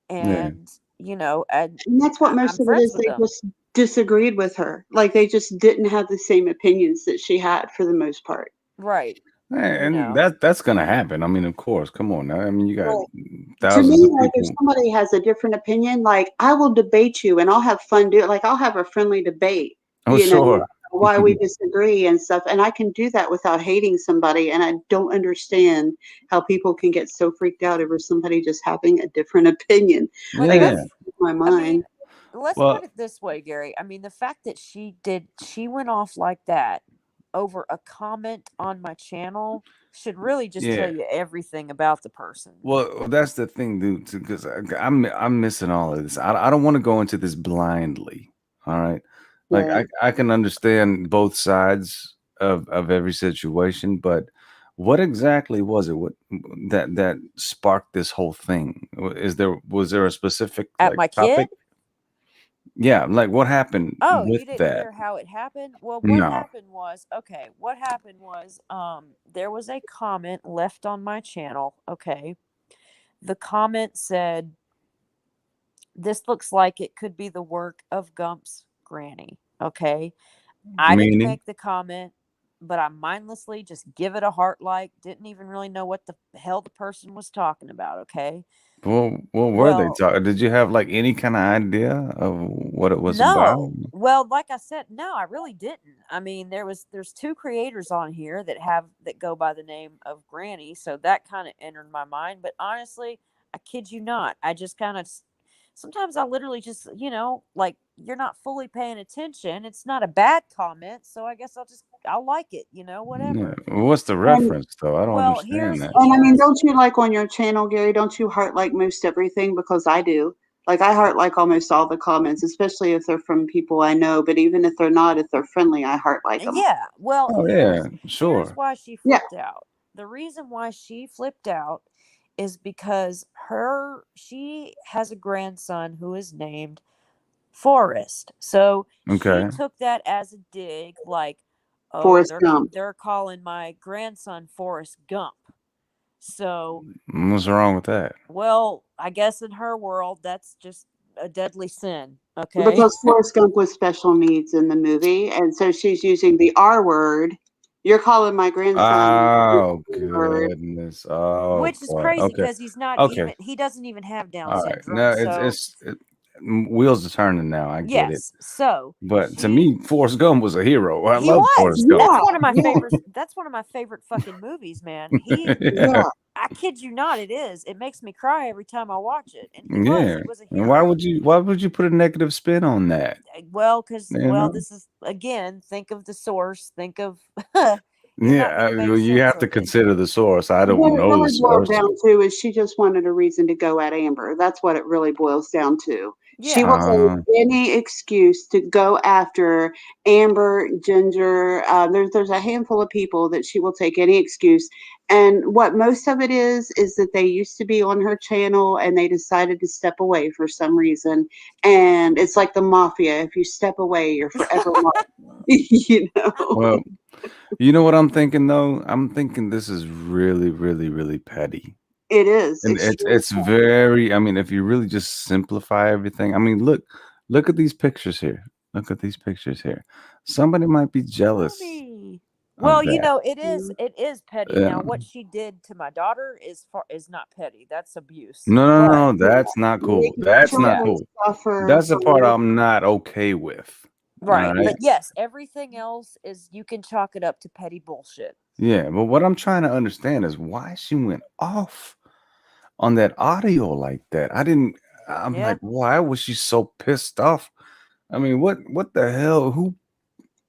Yeah. and you know, and And that's what I'm most of it friends is. with They them. just disagreed with her. Like they just didn't have the same opinions that she had for the most part. Right. And know. that's gonna happen. I mean, of course. Come on now. I mean, you got Right. To thousands me, of like if people. somebody has a different opinion, like I will debate you and I'll have fun do it. Like I'll have a friendly debate, Oh, you know, sure. why we disagree and stuff. And I can do that without hating somebody. And I don't understand how people can get so freaked out over somebody just having a different opinion. But Like Yeah. that's my I mind. mean, let's Well, put it this way, Gary. I mean, the fact that she went off like that over a comment on my channel should really just tell yeah. you everything about the person. Well, that's the thing, dude. Because I'm missing all of this. I don't want to go into this blindly. All right. Like Right. I can understand both sides of every situation, but what exactly was it? What that sparked this whole thing? Was there a specific At like my topic? kid? Yeah, like what happened Oh, with you didn't that? hear how it happened? Well, what No. happened was, there was a comment left on my channel, okay? The comment said, "This looks like it could be the work of Gump's granny," okay? I didn't Meaning? make the comment, but I mindlessly just give it a heart like, didn't even really know what the hell the person was talking about, okay? Well, what were they Well, talking? Did you have like any kind of idea of what it was about? no. Well, like I said, no, I really didn't. I mean, there's two creators on here that go by the name of Granny, so that kind of entered my mind, but honestly, I kid you not, I just kind of sometimes I literally just, like, you're not fully paying attention. It's not a bad comment, so I guess I'll like it, Yeah. whatever. What's the And reference though? I don't Well, understand that. And I mean, don't you like on your channel, Gary, don't you heart like most everything? Because I do. Like I heart like almost all the comments, especially if they're from people I know. But even if they're not, if they're friendly, I heart like them. Yeah. Well, Oh yeah, here's sure. why she Yeah. flipped out. The reason why she flipped out is because she has a grandson who is named Forrest. So Okay. she took that as a dig, like, oh, Forrest Gump. they're calling my grandson Forrest Gump. So What's wrong with that? well, I guess in her world that's just a deadly sin. Okay. Because Forrest Gump was special needs in the movie. And so she's using the R word. You're calling my grandson Oh the word. goodness. Oh Which is boy. crazy Okay. because Okay. he doesn't even have Down All right. syndrome. No, So wheels are turning now. I get it. yes. So But to me, Forrest Gump was a hero. I he love was. Forrest Gump. That's one of my Yeah. favorites. That's one of my favorite fucking movies, man. Yeah. I kid you not, it is. It makes me cry every time I watch it. And Yeah. he was a And hero. why would you put a negative spin on that? Well, because You know? this is again, think of the source, think of Yeah, well, you have to consider the source. I don't What it know the really boiled source. down to is she just wanted a reason to go at Amber. That's what it really boils down to. She Yeah. will take any excuse to go after Amber, Ginger. There's a handful of people that she will take any excuse. And what most of it is that they used to be on her channel and they decided to step away for some reason. And it's like the mafia. If you step away, you're forever lost. You know? Well, you know what I'm thinking though? I'm thinking this is really, really, really petty. It is. And it's very, I mean, if you really just simplify everything, I mean, look at these pictures here. Look at these pictures here. Somebody might be jealous. Well, of that. it is petty. Now, what she did to my daughter is not petty. That's abuse. No, that's not cool. That's not Yeah. coul. That's the part I'm not okay with. Right. But yes, everything else is, you can chalk it up to petty bullshit. Yeah, but what I'm trying to understand is why she went off on that audio like that. I'm like, why was she so pissed off? I mean, what the hell? Who?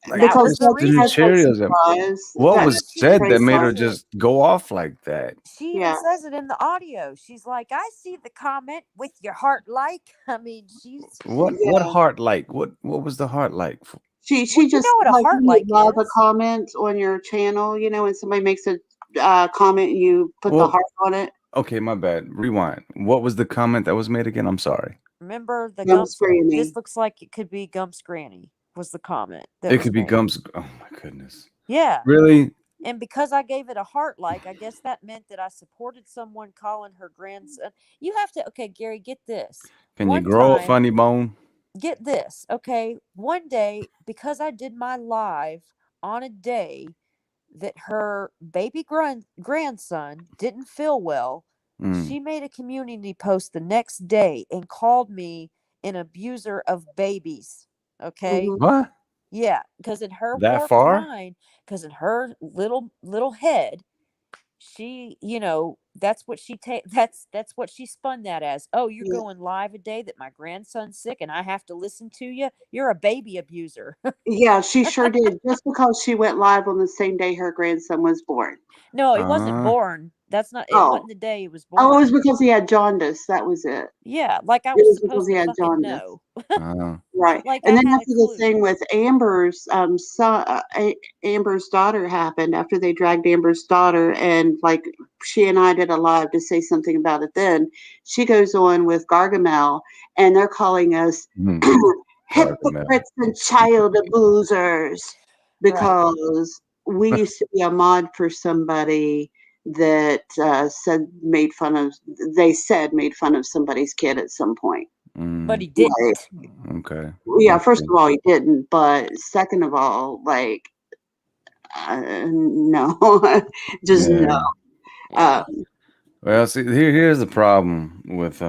Like, That was the reason. What was said that made her just go off like that? She even says it in the audio. She's like, I see the comment with your heart like. I mean, what heart like? What was the heart like? She Well, just, you know what a heart like love a is. comment on your channel, you know, when somebody makes a comment and you put the heart on it. Okay, my bad. Rewind. What was the comment that was made again? I'm sorry. Remember the Gump's Granny. This looks like it could be Gump's granny. Was the comment that It was could be made. Gump's. Oh my goodness. Yeah. Really? And because I gave it a heart like, I guess that meant that I supported someone calling her grandson. You have to, okay, Gary, get this. Can you grow a funny bone? Get this, okay? One day, because I did my live on a day that her baby grandson didn't feel well, she made a community post the next day and called me an abuser of babies. Okay? What? Yeah, because in her That warped far? mind, because in her little head, she, that's what she that's what she spun that as. Oh, you're going live a day that my grandson's sick and I have to listen to you. You're a baby abuser. Yeah, she sure did. Just because she went live on the same day her grandson was born. No, it wasn't born. That's not. It Oh. wasn't the day he was born. Oh, it was because he had jaundice. That was it. Yeah, like I It was was because supposed he to had fucking jaundice. know. Right. Like And I then had a after the clue. thing with Amber's Amber's daughter happened, after they dragged Amber's daughter, and like she and I did a live to say something about it, then she goes on with Gargamel, and they're calling us hypocrites and child abusers because we used to be a mod for somebody that made fun of somebody's kid at some point. But he didn't. Like, okay. Yeah, first of all, he didn't. But second of all, like, no, just no. Well, see, here's the problem with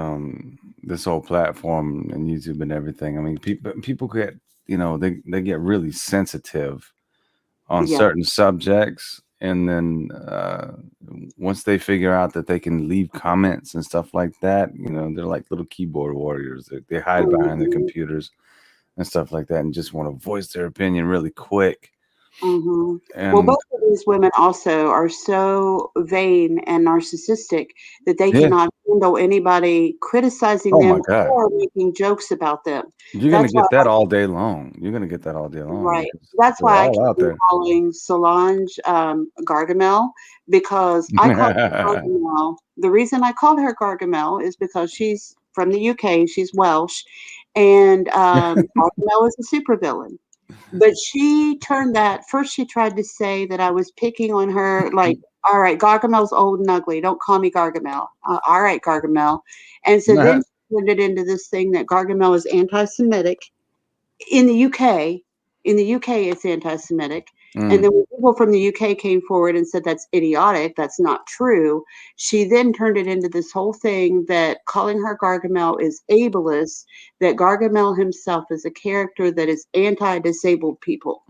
this whole platform and YouTube and everything. I mean, people get, they get really sensitive on certain subjects, and then once they figure out that they can leave comments and stuff like that, they're like little keyboard warriors. They hide behind their computers and stuff like that and just want to voice their opinion really quick. And well, both of these women also are so vain and narcissistic that they cannot handle anybody criticizing them or making jokes about them. You're going to get that all day long. You're going to get that all day long. Right. That's why I keep calling Solange Gargamel, because I call her Gargamel. The reason I called her Gargamel is because she's from the UK. She's Welsh. And Gargamel is a supervillain. But she turned that. First, she tried to say that I was picking on her. Like, all right, Gargamel's old and ugly. Don't call me Gargamel. All right, Gargamel. And so then she turned it into this thing that Gargamel is anti-Semitic. In the UK, it's anti-Semitic. And then when people from the UK came forward and said that's idiotic, that's not true, she then turned it into this whole thing that calling her Gargamel is ableist, that Gargamel himself is a character that is anti-disabled people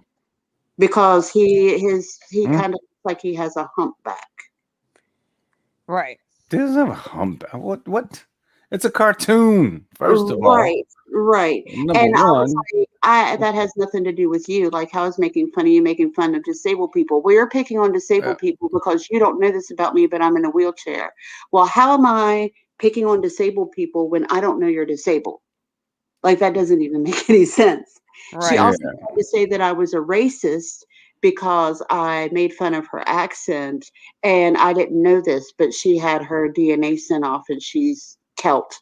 because he kind of looks like he has a humpback. Right. He doesn't have a humpback. What? It's a cartoon, first of all. Right. And I was like, that has nothing to do with you. Like, I was making fun of you, making fun of disabled people. Well, you're picking on disabled people because you don't know this about me, but I'm in a wheelchair. Well, how am I picking on disabled people when I don't know you're disabled? Like, that doesn't even make any sense. Right. She also tried to say that I was a racist because I made fun of her accent, and I didn't know this, but she had her DNA sent off, and she's Celt.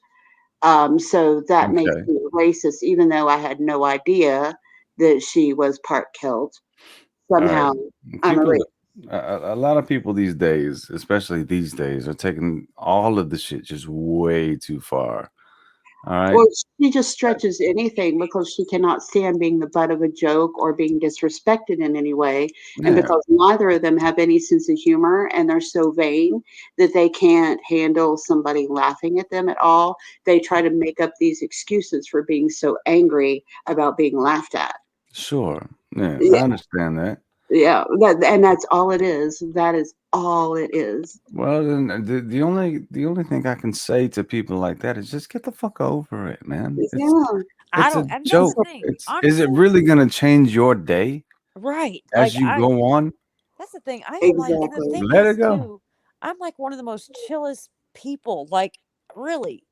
So that makes me racist, even though I had no idea that she was part Celt. Somehow, I'm a racist. A lot of people these days, especially these days, are taking all of the shit just way too far. All right. Well, she just stretches anything because she cannot stand being the butt of a joke or being disrespected in any way. And because neither of them have any sense of humor and they're so vain that they can't handle somebody laughing at them at all, they try to make up these excuses for being so angry about being laughed at. Sure. Yeah. I understand that. Yeah, and that's all it is. That is all it is. Well, then the only thing I can say to people like that is just get the fuck over it, man. It's a joke. Is it really gonna change your day? Right. As you go on? That's the thing. I am like, the thing let is it go. Too, I'm like one of the most chillest people. Like, really,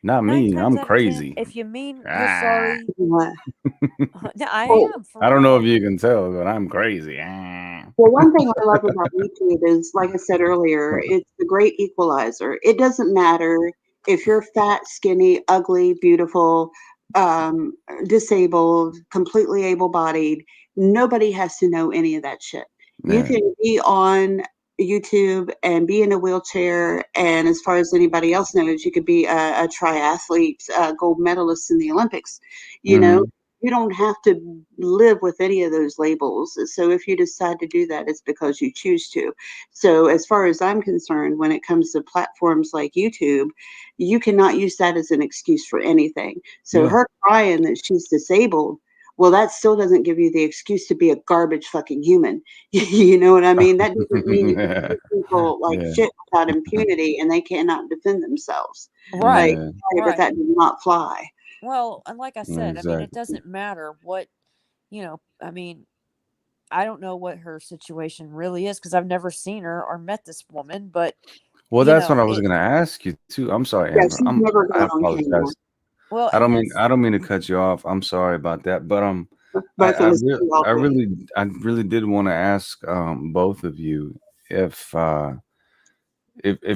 Not 9 me. times I'm out of 10, crazy. if you mean you're sorry, What? no, I Oh, am for I don't know real. if you can tell, but I'm crazy. well, one thing I love about YouTube is, like I said earlier, it's the great equalizer. It doesn't matter if you're fat, skinny, ugly, beautiful, um, disabled, completely able-bodied. Nobody has to know any of that shit. You Yeah. can be on YouTube and be in a wheelchair, and as far as anybody else knows, you could be a triathlete, gold medalist in the Olympics. You know, Mhm. you don't have to live with any of those labels. So if you decide to do that, it's because you choose to. So as far as I'm concerned, when it comes to platforms like YouTube, you cannot use that as an excuse for anything. So Yeah. her crying that she's disabled, well, that still doesn't give you the excuse to be a garbage fucking human. You know what I mean? That doesn't mean you can treat people like Yeah. shit without impunity and they cannot defend themselves. Right. Like, Yeah. sorry, but that does not fly. Well, and like I said, I mean, it Exactly. doesn't matter what, I mean, I don't know what her situation really is because I've never seen her or met this woman, but Well, that's what I was it gonna ask you too. I'm sorry, Yeah, Amber. she's never I gone on camera. apologize. well, I and don't mean that's I don't mean to cut you off. I'm sorry about that. But Both of us do all three. I really did want to ask both of you if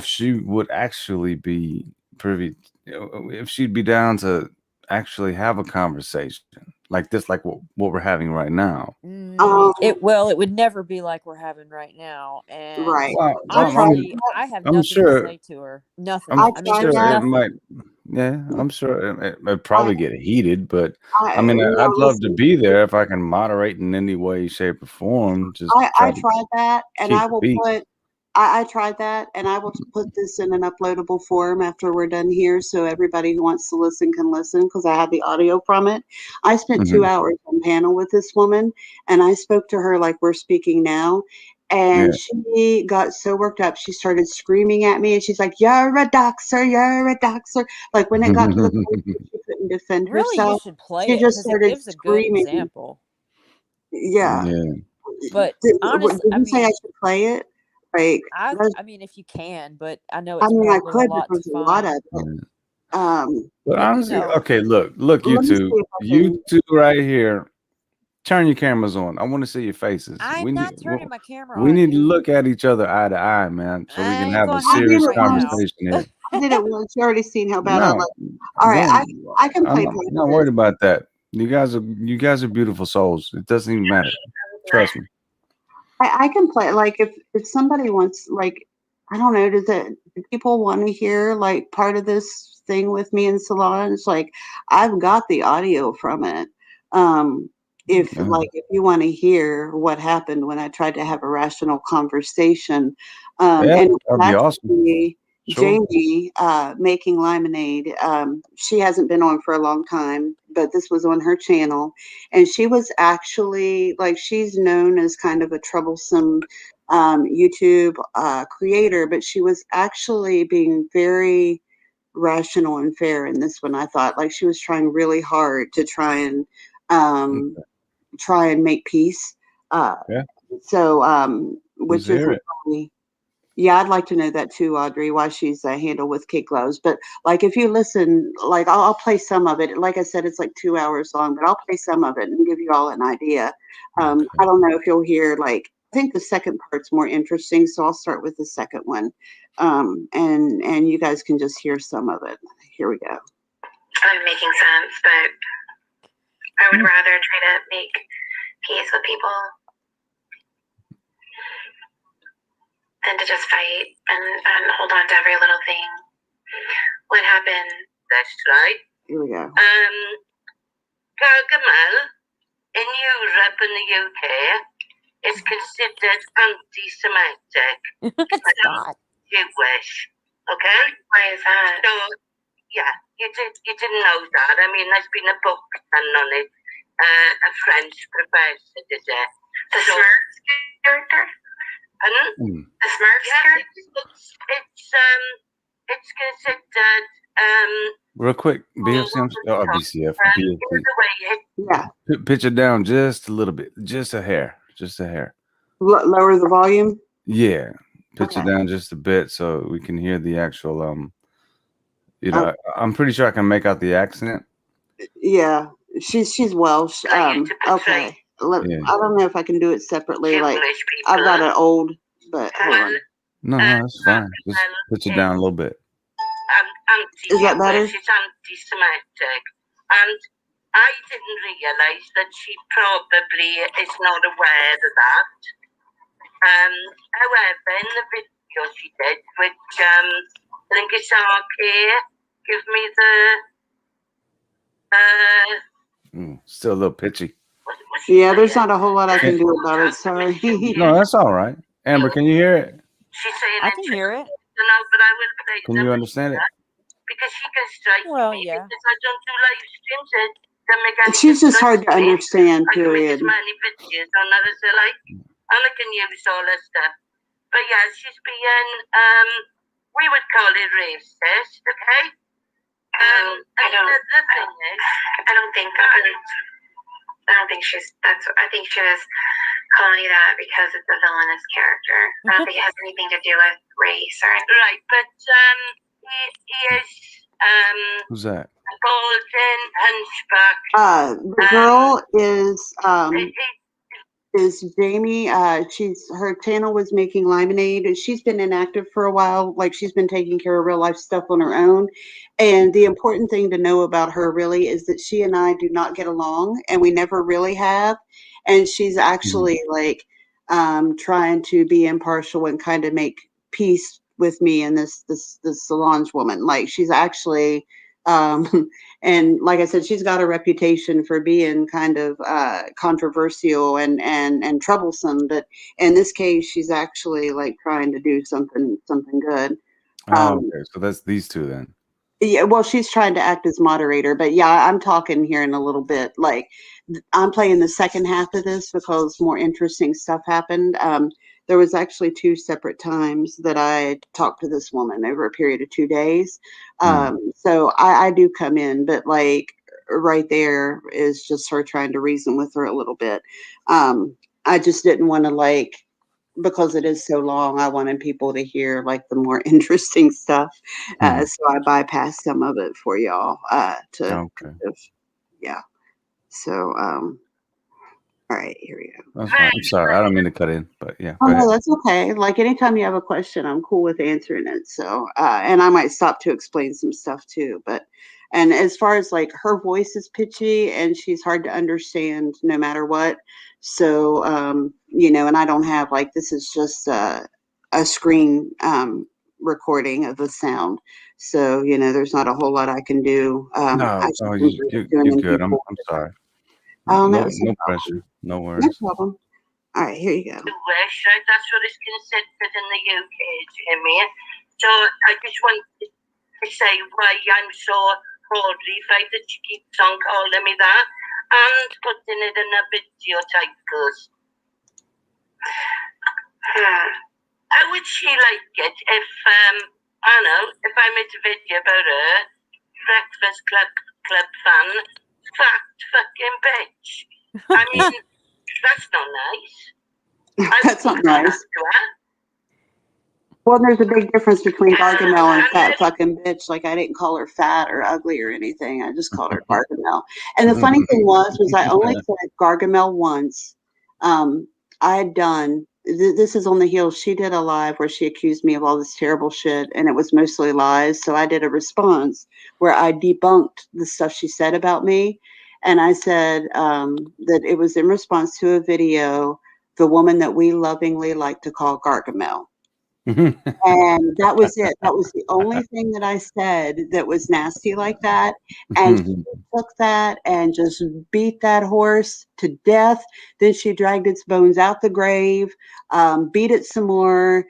she would actually be privy, if she'd be down to actually have a conversation like this, like what we're having right now. it would never be like we're having right now. And Right. Well, I tried I have I'm nothing to sure. say to her. Nothing. I'm I I mean, tried there's sure that. it might. nothing. Yeah, I'm sure it'd I, probably get heated, but I mean, no, I'd love to listen, be there if I can moderate in any way, shape, or form. Just try I to tried that and keep I the will peace. put, I tried that and I will put this in an uploadable form after we're done here so everybody who wants to listen can listen because I have the audio from it. I spent 2 Hmm. hours on panel with this woman and I spoke to her like we're speaking now. And Yeah. she got so worked up, she started screaming at me and she's like, "You're a doxer, you're a doxer." Like when it got to the point where she couldn't defend Really, you herself, should play she it just because it started gives a good screaming. example. Yeah. Yeah. But Did honestly, I you say I mean, should play it? Like, I mean, if you can, but I know I it's mean, I probably a could, but lot to there's a lot find. of it. Yeah. But But honestly, okay, look, you Let me see two, if I can. right here. Turn your cameras on. I want to see your faces. I'm not turning my camera We on, need to dude. look at each other eye to eye, man, so we I can ain't have a gonna I did happen serious it right now. once. conversation here. I did it once. You already seen how bad I No, look. All right, don't. I can play part I'm of not this. worried about that. You guys are beautiful souls. It doesn't even matter. Trust me. I can play like if somebody wants like I don't know, do people want to hear like part of this thing with me in salons? Like I've got the audio from it. If Yeah. if you want to hear what happened when I tried to have a rational conversation, Yeah, and that'd be awesome. actually Sure. Jamie, making lemonade, she hasn't been on for a long time, but this was on her channel and she was actually like she's known as kind of a troublesome YouTube creator, but she was actually being very rational and fair in this one. I thought like she was trying really hard to um, try and make peace. Uh, Yeah. so Let's which hear isn't it. funny. Yeah, I'd like to know that too, Audrey, why she's handled with kid gloves. But like, if you listen, like I'll play some of it. Like I said, it's like 2 hours long, but I'll play some of it and give you all an idea. I don't know if you'll hear like, I think the second part's more interesting, so I'll start with the second one, and you guys can just hear some of it. Here we go. I'm making sense, but I would rather try to make peace with people than to just fight and hold on to every little thing. What happened? That's right. Here we go. Gargamel in Europe and the UK is considered anti-Semitic. Stop. Jewish. Okay? Why is that? So, yeah, you didn't know that. I mean, there's been a book done on it. A French professor did it. The Smurf character? The Smurf character? It's considered Real quick, BFC, BCF, Yeah. Pitch it down just a little bit, just a hair. Lower the volume. Yeah, pitch it down just a bit so we can hear the actual You know, I'm pretty sure I can make out the accent. Yeah, she's Welsh. Okay. Yeah. I don't know if I can do it separately. Like I've got an old, but hold on. No, that's fine. Just put it down a little bit. Is that better? She's anti-Semitic, and I didn't realise that she probably is not aware of that. However, in the video she did, which I think it's okay, give me the Still a little pitchy. Yeah, there's not a whole lot I can do about it. Sorry. No, that's all right. Amber, can you hear it? She's saying I can hear it. No, but I will play Can you understand it? because she can strike Well, me yeah. because I don't do live streams. That make any She's just hard to difference me. understand, I can make period. as many videos on that as I like, and I can use all that stuff. But yeah, she's being we would call it racist, okay? I don't think she's. I think she was calling you that because it's a villainous character. I don't think it has anything to do with race or anything. Right, but he is Who's that? balding, hunchback. The girl is Jamie. Her channel was making lemonade. She's been inactive for a while. Like she's been taking care of real life stuff on her own. And the important thing to know about her really is that she and I do not get along, and we never really have. And she's actually like trying to be impartial and kind of make peace with me and this Solange woman. Like she's actually and like I said, she's got a reputation for being kind of controversial and troublesome. But in this case, she's actually like trying to do something good. Okay, so that's these two then. Yeah, well, she's trying to act as moderator, but yeah, I'm talking here in a little bit. Like I'm playing the second half of this because more interesting stuff happened. There was actually 2 separate times that I talked to this woman over a period of 2 days. So I do come in, but like right there is just her trying to reason with her a little bit. I just didn't want to like, because it is so long, I wanted people to hear like the more interesting stuff. So I bypassed some of it for y'all yeah. So, all right, here we go. That's fine. I'm sorry. I don't mean to cut in, but yeah. Oh, no, that's okay. Like anytime you have a question, I'm cool with answering it. So, and I might stop to explain some stuff too. But, and as far as like her voice is pitchy and she's hard to understand no matter what. So, you know, and I don't have like, this is just a screen recording of the sound. So, you know, there's not a whole lot I can do. No, you're good. I'm sorry. Oh, no pressure. No worries. No problem. All right, here you go. Wish, right? That's what is considered in the UK, do you hear me? So I just wanted to say why I'm so horrified that she keeps on calling me that and putting it in a video type because how would she like it if I don't know, if I made a video about her, Breakfast Club fan, fat fucking bitch. I mean, that's not nice. That's not nice. Well, there's a big difference between Gargamel and fat fucking bitch. Like, I didn't call her fat or ugly or anything. I just called her Gargamel. And the funny thing was I only said Gargamel once. I had done, this is on the heels. She did a live where she accused me of all this terrible shit, and it was mostly lies. So I did a response where I debunked the stuff she said about me. And I said that it was in response to a video, the woman that we lovingly like to call Gargamel. And that was it. That was the only thing that I said that was nasty like that. And she took that and just beat that horse to death. Then she dragged its bones out the grave, beat it some more,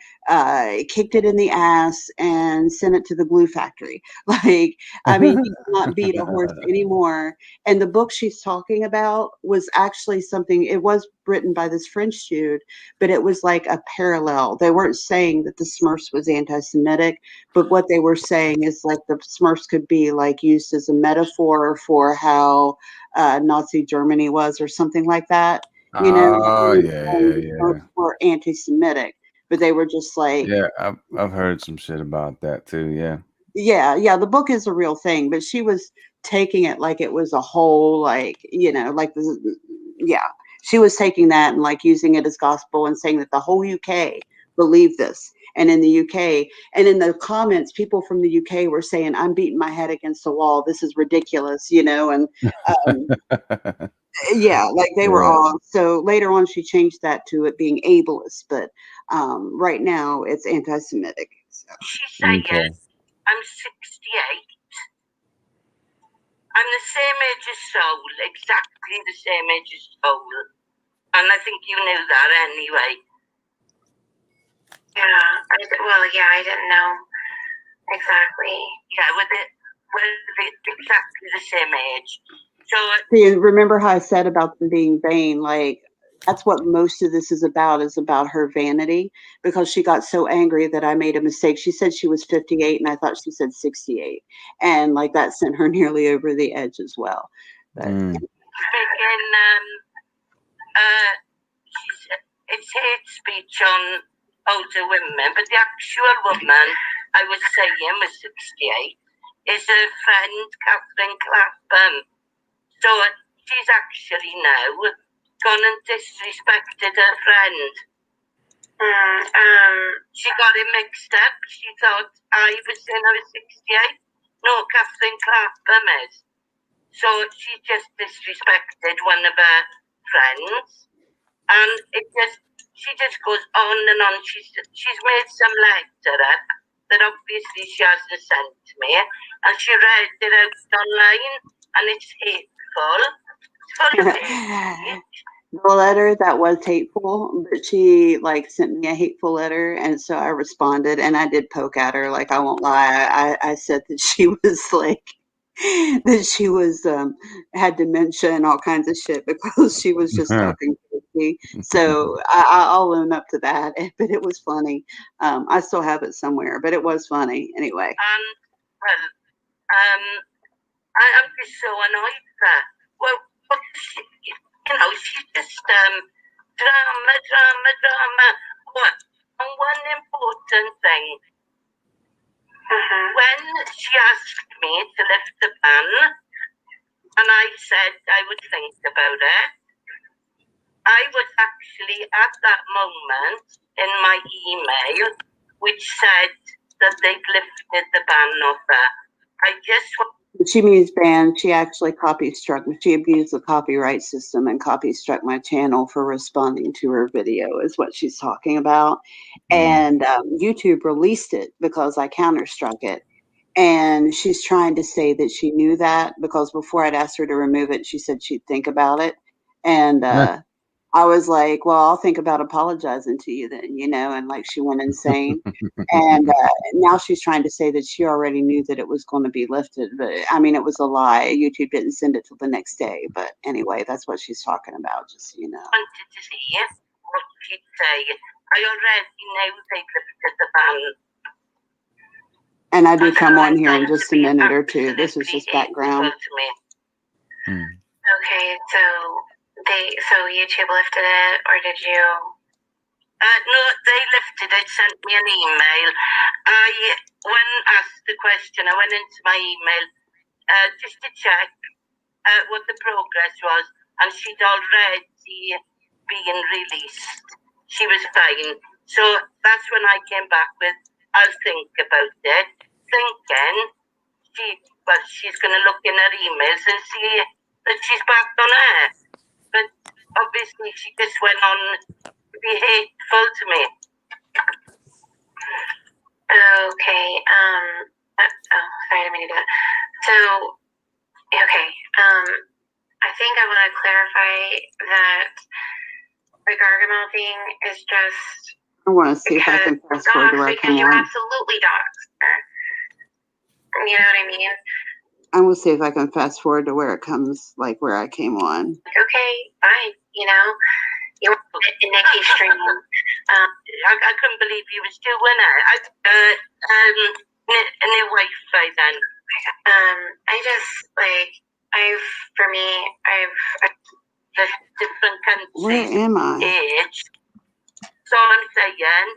kicked it in the ass, and sent it to the glue factory. Like, I mean, you cannot beat a horse anymore. And the book she's talking about was actually something, it was written by this French dude, but it was like a parallel. They weren't saying that the Smurfs was anti-Semitic, but what they were saying is like the Smurfs could be like used as a metaphor for how Nazi Germany was or something like that. You know, Smurfs were anti-Semitic, but they were just like, yeah, I've heard some shit about that too. Yeah. Yeah, the book is a real thing, but she was taking it like it was a whole, like, like yeah, she was taking that and like using it as gospel and saying that the whole UK believed this. And in the UK, and in the comments, people from the UK were saying, "I'm beating my head against the wall. This is ridiculous," and um, yeah, like they were Yeah. all. So later on, she changed that to it being ableist, but right now it's anti-Semitic. So. She's saying, Okay. I'm 68. I'm the same age as Soul, exactly the same age as Soul. And I think you knew that anyway. Yeah, I didn't know exactly. Yeah, we're exactly the same age. So See, remember how I said about them being vain? Like, that's what most of this is about her vanity, because she got so angry that I made a mistake. She said she was 58 and I thought she said 68. And like that sent her nearly over the edge as well. But making it's hate speech on older women, but the actual woman I was saying was 68 is her friend Catherine Clapham. So she's actually now gone and disrespected her friend. She got it mixed up. She thought I was saying I was 68. No, Catherine Clapham is. So she just disrespected one of her friends, and she just goes on and on. She's made some letter up that obviously she hasn't sent to me, and she read it out online, and it's hateful. It's full of hate. the letter that was hateful, but she like sent me a hateful letter, and so I responded, and I did poke at her. Like, I won't lie, I said that she was like that she was had dementia and all kinds of shit because she was just talking crazy. So I'll own up to that. But it was funny. I still have it somewhere, but it was funny anyway. I'm just so annoyed that. Well, she's just drama. And one important thing. When she asked me to lift the ban, and I said I would think about it, I was actually at that moment in my email, which said that they'd lifted the ban off her. She means ban. She actually copy struck. She abused the copyright system and copy struck my channel for responding to her video, is what she's talking about. And YouTube released it because I counterstruck it. And she's trying to say that she knew that, because before I'd asked her to remove it, she said she'd think about it. And I was like, well, I'll think about apologizing to you then, and like she went insane. And now she's trying to say that she already knew that it was going to be lifted. But I mean, it was a lie. YouTube didn't send it till the next day. But anyway, that's what she's talking about, just so you know. I wanted to see what she'd say. I already know they lifted the ban. And I do come on here in just a minute or two. This is just background. Okay, so YouTube lifted it, or did you? No, they lifted it, sent me an email. When asked the question, I went into my email just to check what the progress was, and she'd already been released. She was fine. So that's when I came back with, I'll think about it, thinking she's going to look in her emails and see that she's back on air. But obviously she just went on to be hateful to me. Okay. Sorry, I didn't mean to do that. So, okay. I think I want to clarify that the gargamel thing is just. I want to see if I can fast forward to where I because come you on. absolutely doxed her. You know what I mean? I will see if I can fast forward to where it comes, like where I came on. Okay, fine. You want Nikki stream. I couldn't believe he was doing it. A new Wi-Fi then. I just I've the different countries. Where am I? Age. So I'm saying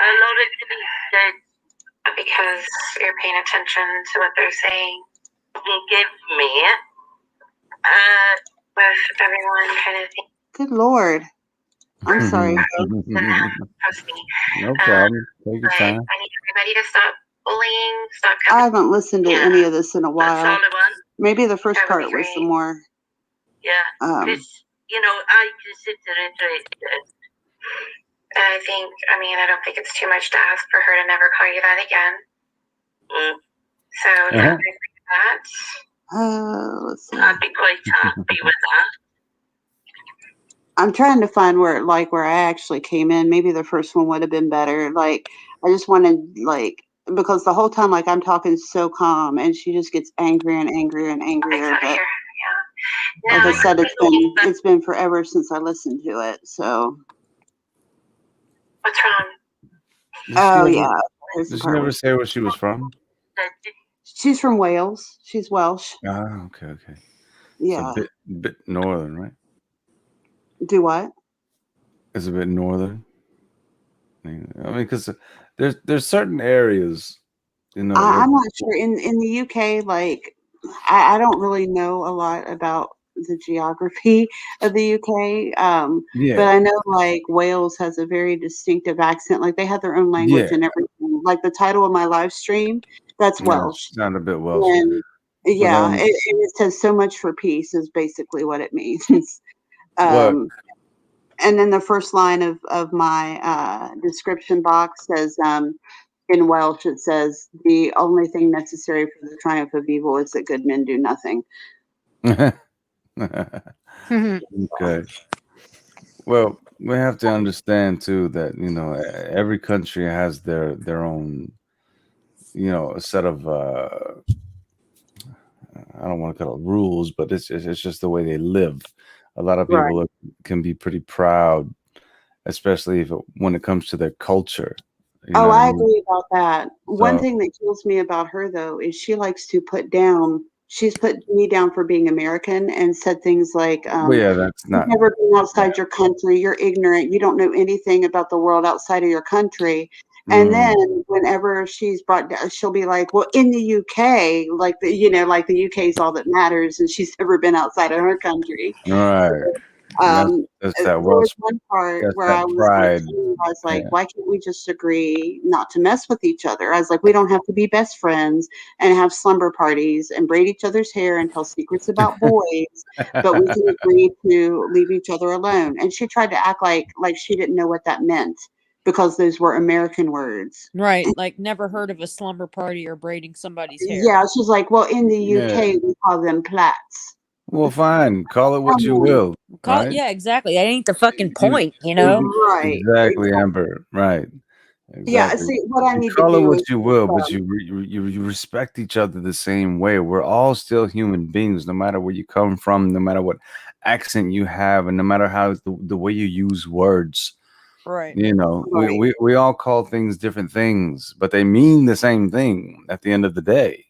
a lot of deleted because you're paying attention to what they're saying. Give me with everyone kind of thing. Good Lord. I'm sorry. Trust me. No problem. Take your time. I need everybody to stop bullying, stop I coming. haven't listened to any of this in a that's while. all I want. Maybe the first That would be part was great. some more. Yeah, because I consider it. I think, I don't think it's too much to ask for her to never call you that again. So, Uh-huh. that. Let's see. I'd be quite happy with that. I'm trying to find where I actually came in. Maybe the first one would have been better. Like, I just wanted, because the whole time, I'm talking so calm, and she just gets angrier and angrier and angrier. But Yeah. like I said, it's been forever since I listened to it. So. What's wrong? Did she never say where she was from? She's from Wales. She's Welsh. Ah, okay. Yeah. It's a bit northern, right? Do what? It's a bit northern. Because there's certain areas, I'm not sure. In the UK, I don't really know a lot about the geography of the UK. But I know Wales has a very distinctive accent. Like they have their own language and everything. Like the title of my live stream, that's Welsh. Sound a bit Welsh. And, it says so much for peace is basically what it means. And then the first line of my description box says, in Welsh, it says, the only thing necessary for the triumph of evil is that good men do nothing. Okay. Well, we have to understand, too, that, every country has their own, a set of, I don't want to call it rules, but it's just the way they live. A lot of people can be pretty proud, especially when it comes to their culture. I agree about that. One thing that kills me about her, though, is she likes to she's put me down for being American and said things like, that's not. You've never been outside your country. You're ignorant. You don't know anything about the world outside of your country. And then whenever she's brought down, she'll be like, well, in the UK, the UK is all that matters. And she's never been outside of her country. All right. That's that there was one part where I was like, why can't we just agree not to mess with each other? I was like, we don't have to be best friends and have slumber parties and braid each other's hair and tell secrets about boys, but we can agree to leave each other alone. And she tried to act like she didn't know what that meant because those were American words. Right. Like never heard of a slumber party or braiding somebody's hair. Yeah. She's like, well, in the UK, we call them plaits. Well, fine. Call it what you will. Right? Yeah, exactly. That ain't the fucking point, Right. Exactly, Amber. Right. Exactly. Yeah. See, what I need to do call it what you will, but you respect each other the same way. We're all still human beings, no matter where you come from, no matter what accent you have, and no matter how the way you use words. Right. We all call things different things, but they mean the same thing at the end of the day.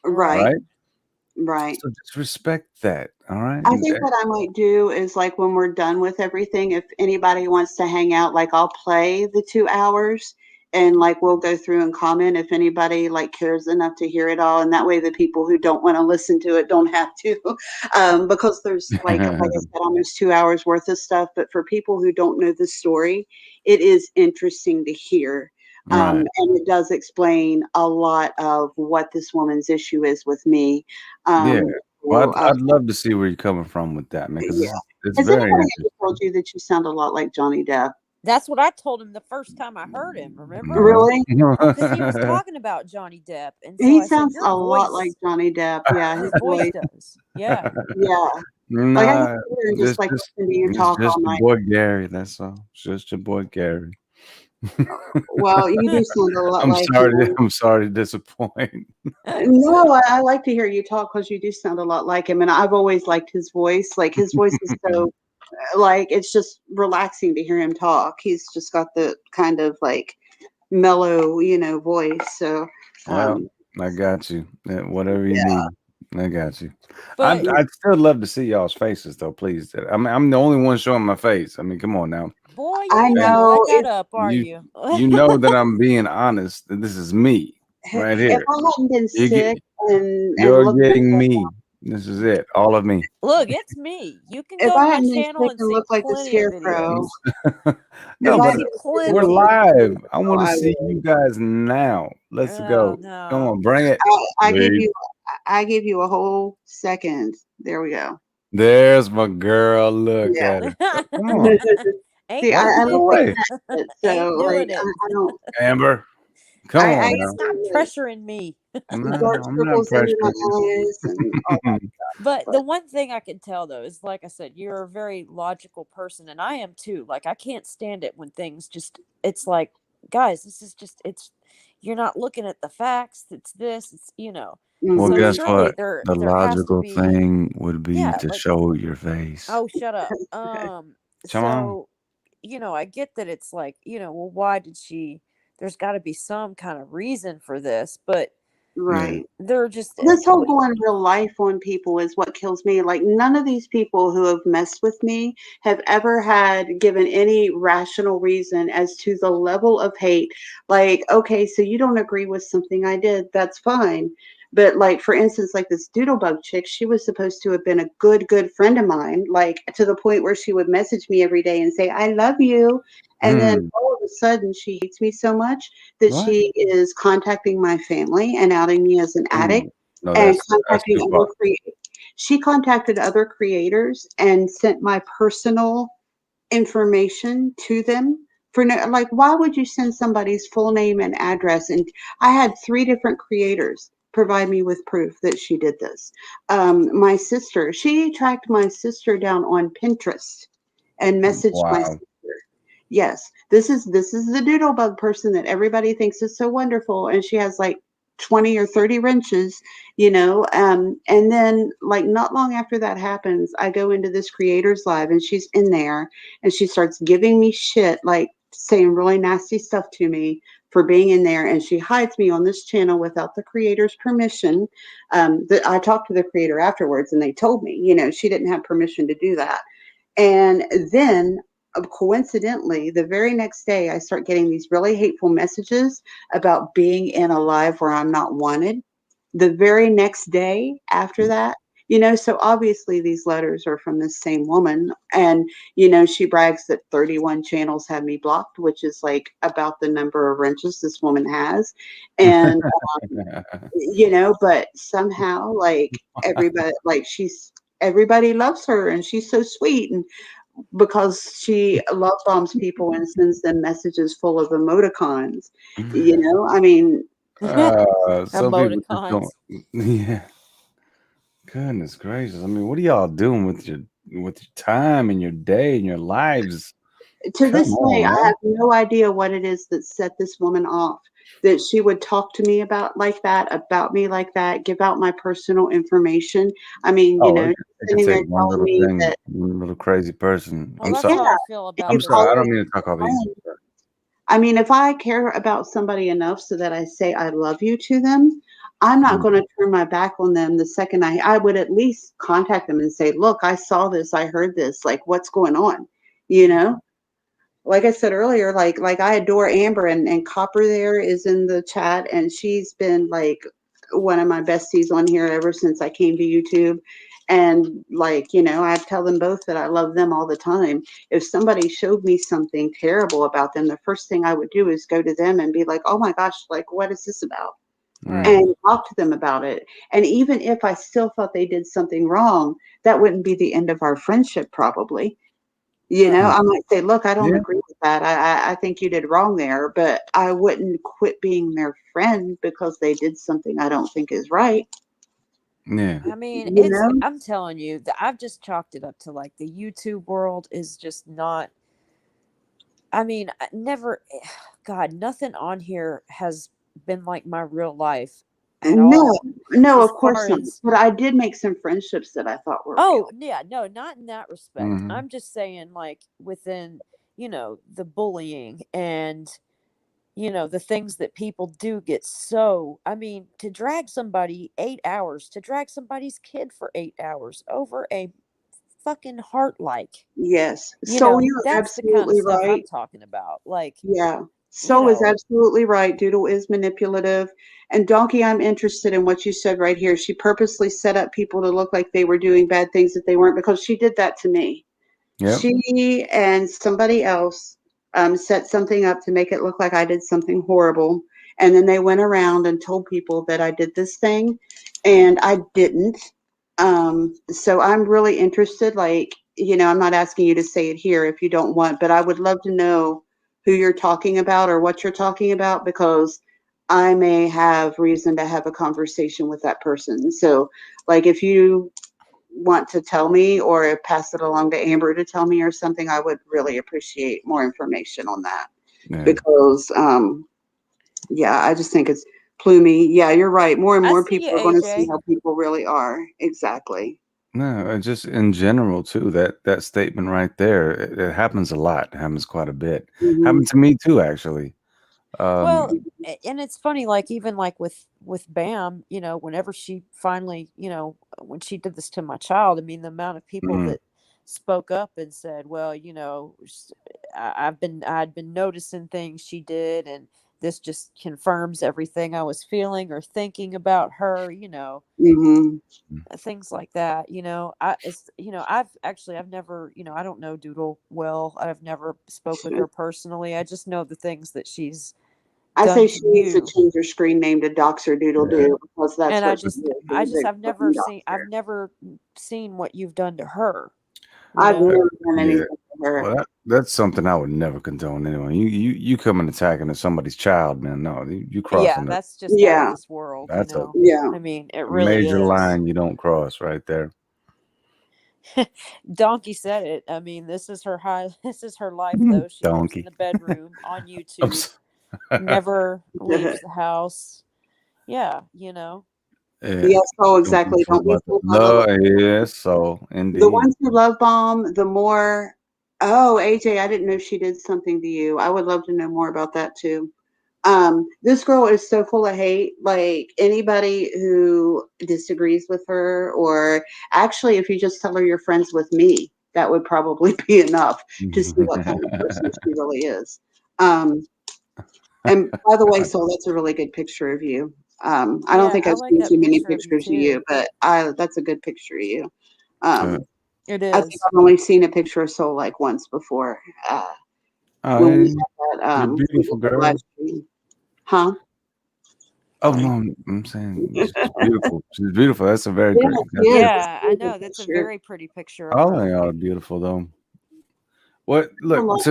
Right. So just respect that. All right. I think what I might do is when we're done with everything, if anybody wants to hang out, I'll play the 2 hours and we'll go through and comment if anybody cares enough to hear it all. And that way the people who don't want to listen to it don't have to, because there's like I said, almost 2 hours worth of stuff. But for people who don't know the story, it is interesting to hear. And it does explain a lot of what this woman's issue is with me. Well, I'd love to see where you're coming from with that, man. Because it's Has very anybody interesting. ever told you that you sound a lot like Johnny Depp? That's what I told him the first time I heard him. Remember? Really? Because he was talking about Johnny Depp, and so He I sounds said, a lot like Johnny Depp. Yeah, his voice does. Yeah. Yeah. Nah, just listen to you talk all night. Your boy Gary. That's all. It's just your boy Gary. Well, you do sound a lot I'm sorry to disappoint. No, I like to hear you talk because you do sound a lot like him, and I've always liked his voice. His voice is so it's just relaxing to hear him talk. He's just got the kind of mellow, voice. So well, I got you. Whatever you need. I got you. But I'd still love to see y'all's faces, though. Please, I'm the only one showing my face. I mean, come on now. Boy, I know let that up, are you? You know that I'm being honest. That this is me. right If here. I hadn't been You get, sick and you're looked like getting me. This is it. All of me. Look, it's me. You can if go I to my hadn't been channel sick and and see looked like a plenty of scarecrow, videos. if No, You I but see hadn't been sick and we're plenty. looked like a live. I scarecrow, want to I see would. you guys now. Let's Oh go. Come no. on, bring it. I give Please. you I give you a whole second. There we go. There's my girl. Look Yeah. at her. Come on. Ain't See, I doing Walk it. look away. fantastic, Ain't so like doing it. I don't Amber. Come I on now. Stop get like pressuring me. No, dark I'm not circles under my pressuring eyes and all that you. stuff. But the But one thing I can tell though is, like I said, you're a very logical person, and I am too. Like, I can't stand it when things just, it's like, guys, this is just, it's, you're not looking at the facts. It's this, it's, Well, So mhm. guess surely what? there The has to logical be, thing would be yeah, to like, show your face. oh, shut up. Come on. So, I get that it's like, well, why did she, there's got to be some kind of reason for this, but Yeah. Right. they're just, This whole going real life on people is what kills me. Like none of these people who have messed with me have ever had given any rational reason as to the level of hate. Like, okay, so you don't agree with something I did, that's fine. But like for instance, like this doodlebug chick, she was supposed to have been a good friend of mine, like to the point where she would message me every day and say, I love you. And then Mm. all of a sudden she hates me so much that What? she is contacting my family and outing me as an addict No, and that's contacting too other far. she contacted other creators and sent my personal information to them for no, like why would you send somebody's full name and address? And I had 3 different creators provide me with proof that she did this. My sister, she tracked my sister down on Pinterest and messaged my Wow. sister. Yes, this is the doodlebug person that everybody thinks is so wonderful, and she has like 20 or 30 wrenches, and then like not long after that happens, I go into this creator's live and she's in there and she starts giving me shit, like saying really nasty stuff to me for being in there, and she hides me on this channel without the creator's permission. That I talked to the creator afterwards and they told me, she didn't have permission to do that. And then, coincidentally, the very next day, I start getting these really hateful messages about being in a live where I'm not wanted. The very next day after that, so obviously these letters are from this same woman. And, she brags that 31 channels have me blocked, which is like about the number of wrenches this woman has. And, but somehow, like, everybody loves her and she's so sweet. And because she love bombs people and sends them messages full of emoticons. I mean, Some people just don't. emoticons. Yeah. Goodness gracious. I mean, what are y'all doing with your time and your day and your lives? to Come this day, on, I man. have no idea what it is that set this woman off. That she would talk to me about me like that, give out my personal information. I mean, Oh, it can sitting take there one telling little me thing, that, one little crazy person. Well, I'm that's sorry. yeah, how I feel if about I'm you sorry. call I her don't mean to talk over you. friend, I mean, if I care about somebody enough so that I say I love you to them, I'm not Mm. going to turn my back on them the second I would at least contact them and say, look, I saw this, I heard this, like what's going on, you know? Like I said earlier, like I adore Amber, and Copper there is in the chat, and she's been like one of my besties on here ever since I came to YouTube. And like, I tell them both that I love them all the time. If somebody showed me something terrible about them, the first thing I would do is go to them and be like, oh my gosh, like what is this about? right. And talk to them about it. And even if I still thought they did something wrong, that wouldn't be the end of our friendship, probably. Right. I might say, look, I don't Yeah. agree with that. I think you did wrong there, but I wouldn't quit being their friend because they did something I don't think is right. Yeah. I mean, You know? I'm telling you that I've just chalked it up to like the YouTube world is just not, I mean, I never, God, nothing on here has been like my real life at No, all. no, As of course far not. as, But I did make some friendships that I thought were oh, real. yeah, no, not in that respect. Hmm. I'm just saying, like, within, the bullying and, the things that people do get so, I mean, to drag somebody 8 hours, to drag somebody's kid for 8 hours over a fucking heart like, Yes. So you're that's the kind of absolutely stuff I'm right. talking about. Like, Yeah. Sol is absolutely right. Doodle is manipulative. And Donkey, I'm interested in what you said right here. She purposely set up people to look like they were doing bad things that they weren't, because she did that to me. Yep. She and somebody else set something up to make it look like I did something horrible. And then they went around and told people that I did this thing, and I didn't. So I'm really interested. Like, I'm not asking you to say it here if you don't want, but I would love to know who you're talking about or what you're talking about, because I may have reason to have a conversation with that person. So, like, if you want to tell me or pass it along to Amber to tell me or something, I would really appreciate more information on that. Yeah. Because, I just think it's plumey. Yeah, you're right. More and more people are going to see how people really are. Exactly. No, just in general too. That statement right there, it happens a lot. It happens quite a bit. Happened to me too, actually. Well, and it's funny, like even like with Bam, whenever she finally, when she did this to my child, I mean, the amount of people that spoke up and said, well, I'd been noticing things she did, and this just confirms everything I was feeling or thinking about her, things like that. I've never, I don't know Doodle well. I've never spoke with her personally. I just know the things that she's I say she needs to change her screen name to Doxer Doodle Doo, because that's and what I've never seen what you've done to her. I've never done anything to her. Well, that's something I would never condone anyway. You come and attacking somebody's child, man. No, you crossing. That's just out of this world. That's I mean, it really major is. line you don't cross right there. Donkey said it. I mean, this is her life though. She lives in the bedroom on YouTube. Never leaves the house. Yeah, Yes, so exactly. Don't be so yes, so indeed. The ones who love bomb, the more. Oh, AJ, I didn't know she did something to you. I would love to know more about that too. This girl is so full of hate. Like, anybody who disagrees with her, or actually, if you just tell her you're friends with me, that would probably be enough to see what kind of person she really is. And by the way, Sol, that's a really good picture of you. I don't think I've seen too many pictures of you, but that's a good picture of you. It is. I think I've only seen a picture of Sol like once before. When we had that beautiful girl. live stream. Huh? Oh no, I'm saying she's beautiful. She's beautiful. That's a very great. Yeah, I know. That's a very pretty picture. All of y'all are beautiful though. What? Look,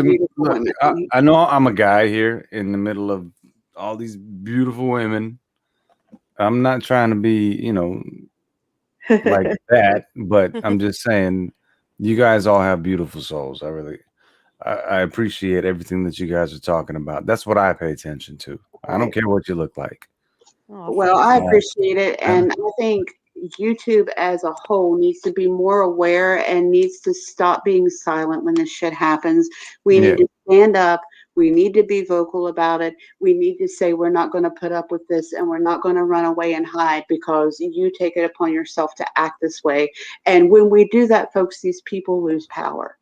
I know I'm a guy here in the middle of all these beautiful women. I'm not trying to be, like that, but I'm just saying, you guys all have beautiful souls. I appreciate everything that you guys are talking about. That's what I pay attention to. I don't care what you look like. Well, I appreciate it. And I think YouTube as a whole needs to be more aware and needs to stop being silent when this shit happens. We need to stand up. We need to be vocal about it. We need to say we're not going to put up with this, and we're not going to run away and hide because you take it upon yourself to act this way. And when we do that, folks, these people lose power.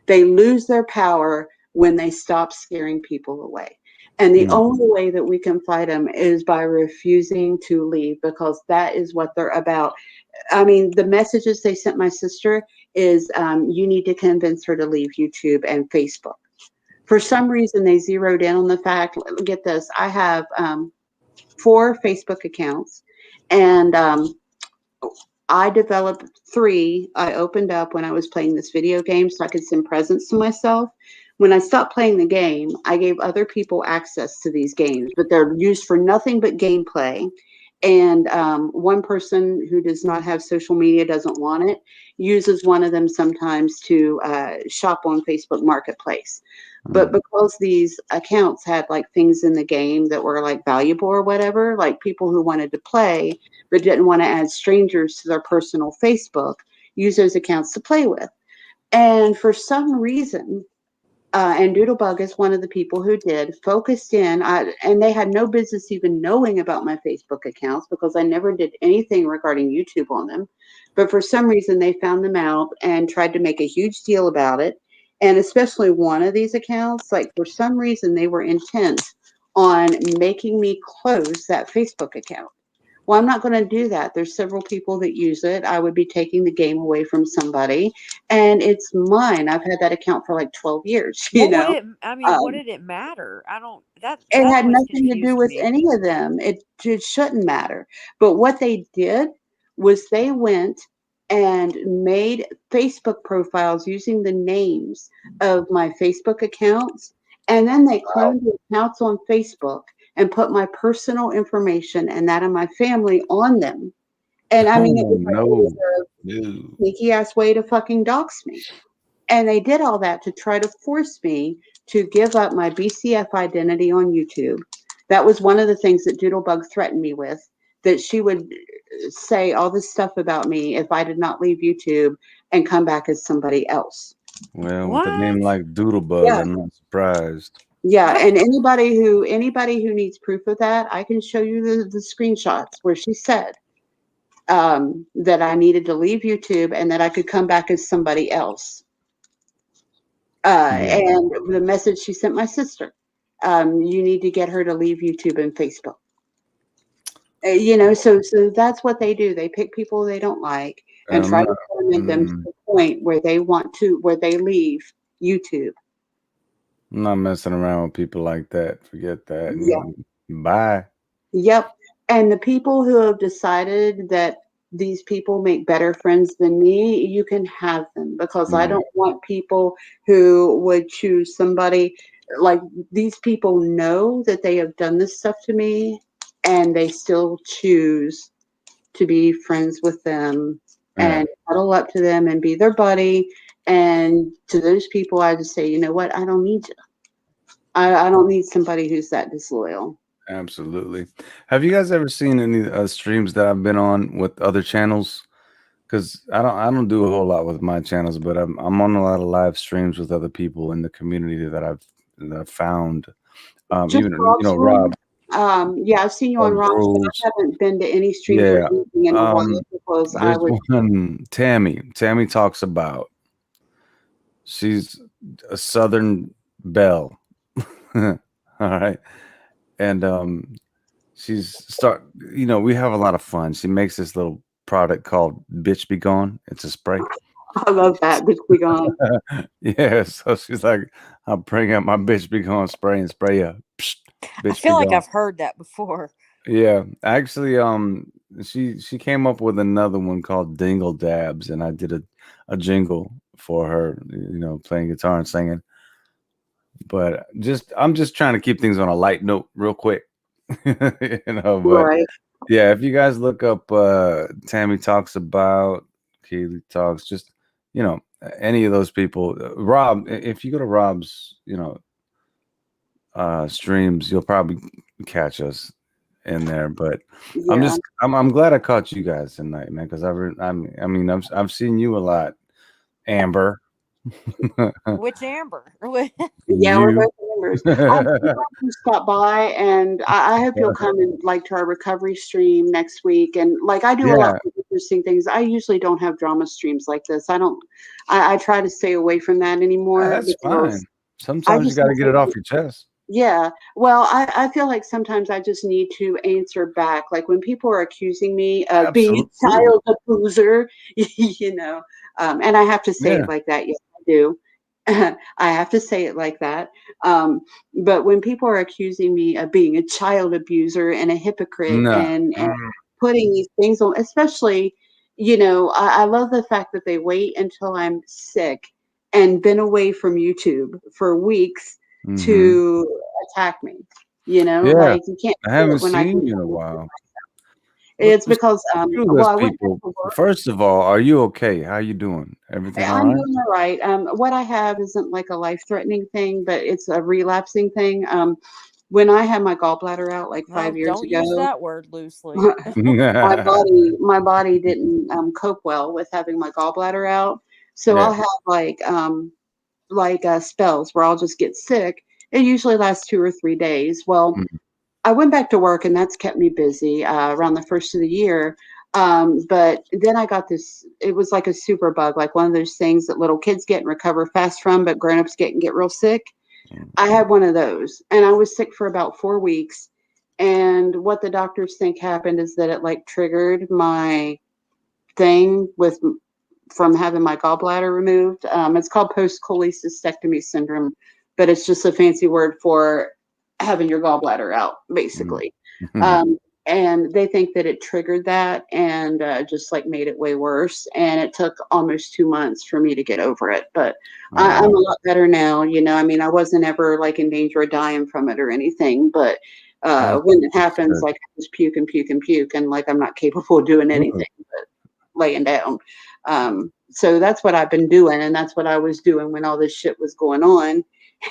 They lose their power when they stop scaring people away. And the only way that we can fight them is by refusing to leave, because that is what they're about. I mean, the messages they sent my sister is you need to convince her to leave YouTube and Facebook. For some reason, they zeroed in on the fact, get this, I have 4 Facebook accounts, and I developed 3. I opened up when I was playing this video game so I could send presents to myself. When I stopped playing the game, I gave other people access to these games, but they're used for nothing but gameplay. And one person who does not have social media, doesn't want it, uses one of them sometimes to shop on Facebook Marketplace. But because these accounts had like things in the game that were like valuable or whatever, like people who wanted to play but didn't want to add strangers to their personal Facebook, use those accounts to play with. And for some reason, and Doodlebug is one of the people who did, focused in, and they had no business even knowing about my Facebook accounts because I never did anything regarding YouTube on them. But for some reason, they found them out and tried to make a huge deal about it. And especially one of these accounts, like for some reason, they were intent on making me close that Facebook account. Well, I'm not going to do that. There's several people that use it. I would be taking the game away from somebody, and it's mine. I've had that account for like 12 years, you What would know. it? I mean, what Um, did it matter? I don't. That it had always nothing to do confused with me. any of them. It shouldn't matter. But what they did was they went and made Facebook profiles using the names of my Facebook accounts. And then they cloned the accounts on Facebook and put my personal information and that of my family on them. And I mean, it Oh was like it was no. a Dude. sneaky ass way to fucking dox me. And they did all that to try to force me to give up my BCF identity on YouTube. That was one of the things that Doodlebug threatened me with, that she would say all this stuff about me if I did not leave YouTube and come back as somebody else. Well, with a name What? like Doodlebug, Yeah. I'm not surprised. Yeah, and anybody who needs proof of that, I can show you the screenshots where she said that I needed to leave YouTube and that I could come back as somebody else. Yeah. And the message she sent my sister, you need to get her to leave YouTube and Facebook. You know, so that's what they do. They pick people they don't like and I'm try not, to torment them to the point where they leave YouTube. I'm not messing around with people like that. Forget that. Yeah. Bye. Yep. And the people who have decided that these people make better friends than me, you can have them, because I Yeah. don't want people who would choose somebody like these people know that they have done this stuff to me and they still choose to be friends with them and cuddle up to them and be their buddy. And to those people, I just say, you know what? I don't need you. I don't need somebody who's that disloyal. Absolutely. Have you guys ever seen any streams that I've been on with other channels? Because I don't do a whole lot with my channels, but I'm on a lot of live streams with other people in the community that I've found. Just Even Rob's room. Rob. Yeah, I've seen you on Rob's, but Rose. I haven't been to any streams or Yeah. anything in a while because I There's would. one Tammy. Tammy talks about. She's a Southern belle. All right. And we have a lot of fun. She makes this little product called Bitch Be Gone. It's a spray. I love that. Bitch be gone. Yeah, so she's like, I'll bring out my Bitch Be Gone spray and spray you. I feel like I've heard that before. Yeah, actually, she came up with another one called Dingle Dabs, and I did a jingle for her, playing guitar and singing. But I'm just trying to keep things on a light note real quick. But Right. yeah, if you guys look up Tammy Talks About, Keely Talks, just any of those people, Rob, if you go to Rob's streams, you'll probably catch us in there. But Yeah. I'm glad I caught you guys tonight, man, because I've seen you a lot, Amber. Which Amber? Yeah, we're You. both members. I would like to stop by, and I hope you'll come and to our recovery stream next week. And I do a lot of interesting things. I usually don't have drama streams like this. I try to stay away from that anymore. That's fine. Sometimes you got to get it off your chest. Yeah. Well, I feel like sometimes I just need to answer back. Like when people are accusing me of being a child abuser, and I have to say it like that. Yes, I do. I have to say it like that. But when people are accusing me of being a child abuser and a hypocrite and putting these things on, especially, I love the fact that they wait until I'm sick and been away from YouTube for weeks to attack me. You can't. I haven't seen you in a while. It's because I went people. First of all, are you okay? How you doing? Everything all right? I'm doing all right. What I have isn't like a life-threatening thing, but it's a relapsing thing. When I had my gallbladder out 5 years ago, don't use that word loosely. my body didn't cope well with having my gallbladder out, so I'll have spells where I'll just get sick. It usually lasts 2 or 3 days. Well, I went back to work, and that's kept me busy. Around the first of the year, But then I got this, it was like a super bug, like one of those things that little kids get and recover fast from, but grownups get and get real sick. I had one of those, and I was sick for about 4 weeks. And what the doctors think happened is that it like triggered my thing from having my gallbladder removed. It's called post-cholecystectomy syndrome, but it's just a fancy word for having your gallbladder out, basically. And they think that it triggered that and just like made it way worse. And it took almost 2 months for me to get over it. But I'm a lot better now. You know, I mean, I wasn't ever like in danger of dying from it or anything. But when it happens, like I just puke and puke and puke, and like I'm not capable of doing anything but laying down. So that's what I've been doing, and that's what I was doing when all this shit was going on.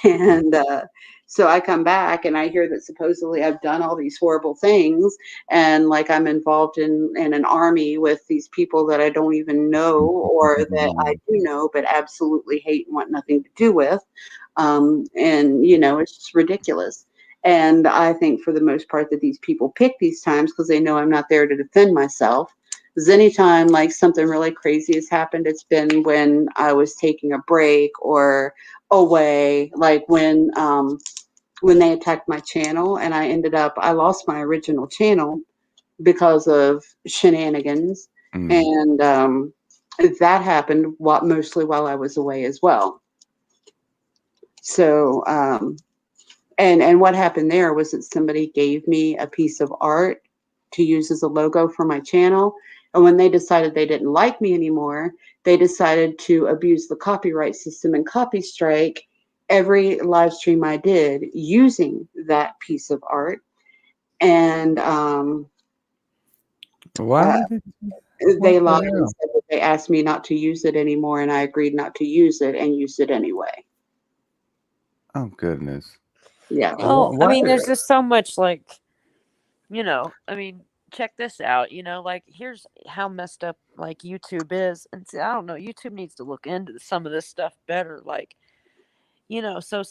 And so I come back and I hear that supposedly I've done all these horrible things, and like I'm involved in an army with these people that I don't even know, or that I do know but absolutely hate and want nothing to do with. And you know, it's just ridiculous. And I think for the most part that these people pick these times because they know I'm not there to defend myself. Because anytime like something really crazy has happened, it's been when I was taking a break or away, like when they attacked my channel, and I lost my original channel because of shenanigans. And that happened mostly while I was away as well. So and what happened there was that somebody gave me a piece of art to use as a logo for my channel. And when they decided they didn't like me anymore, they decided to abuse the copyright system and copy strike every live stream I did using that piece of art. And they lied and said that they asked me not to use it anymore, and I agreed not to use it and used it anyway. Oh, goodness. Yeah. Well, I mean, there's just so much like, you know, I mean, check this out, you know, like here's how messed up like YouTube is. And I don't know, YouTube needs to look into some of this stuff better. Like, you know, so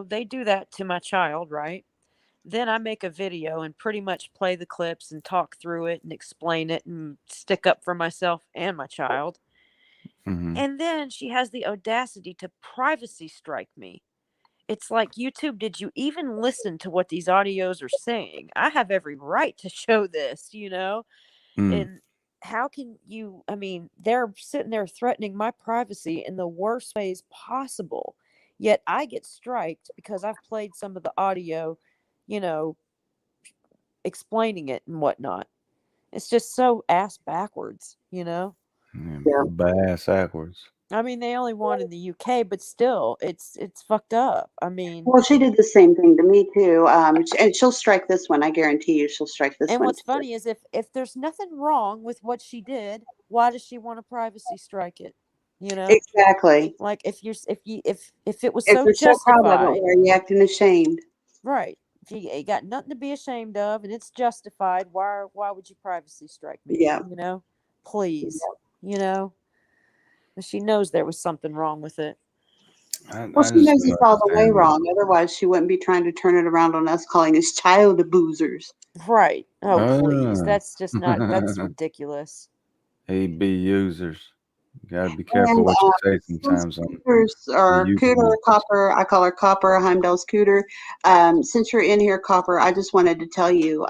they do that to my child, right? Then I make a video and pretty much play the clips and talk through it and explain it and stick up for myself and my child. And then she has the audacity to privacy strike me. It's like, YouTube, did you even listen to what these audios are saying? I have every right to show this, you know? And how can you, I mean, they're sitting there threatening my privacy in the worst ways possible. Yet I get striked because I've played some of the audio, you know, explaining it and whatnot. It's just so ass backwards, you know? Bass backwards. I mean, they only won in the UK, but still, it's fucked up. I mean, well, she did the same thing to me too, and she'll strike this one. I guarantee you, she'll strike this one. and what's too. funny is if there's nothing wrong with what she did, why does she want to privacy strike it? You know, Exactly. like if it was If so you're so proud of it, justified, why are you acting ashamed? right? If you got nothing to be ashamed of and it's justified, why would you privacy strike me? Yeah. You know, please, you know. She knows there was something wrong with it. Well, she knows it's all the way wrong. Otherwise, she wouldn't be trying to turn it around on us, calling us child abusers. Right. Oh, please. That's just not, that's ridiculous. AB users. You gotta be careful what you say sometimes. Or Cooter, Copper, I call her Copper, Heimdall's Cooter. Since you're in here, Copper, I just wanted to tell you,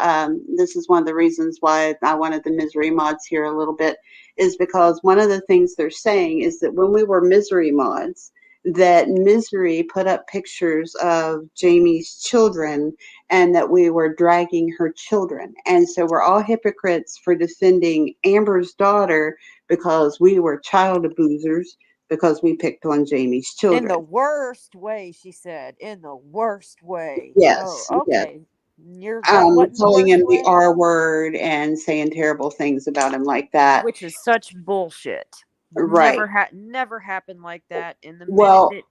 this is one of the reasons why I wanted the misery mods here a little bit, is because one of the things they're saying is that when we were misery mods, that Misery put up pictures of Jamie's children and that we were dragging her children. And so we're all hypocrites for defending Amber's daughter because we were child abusers because we picked on Jamie's children. In the worst way, she said. In the worst way. Yes. Oh, okay. Yes. Calling him the R word and saying terrible things about him like that. Which is such bullshit. Right. Never happened like that in the Well, minute.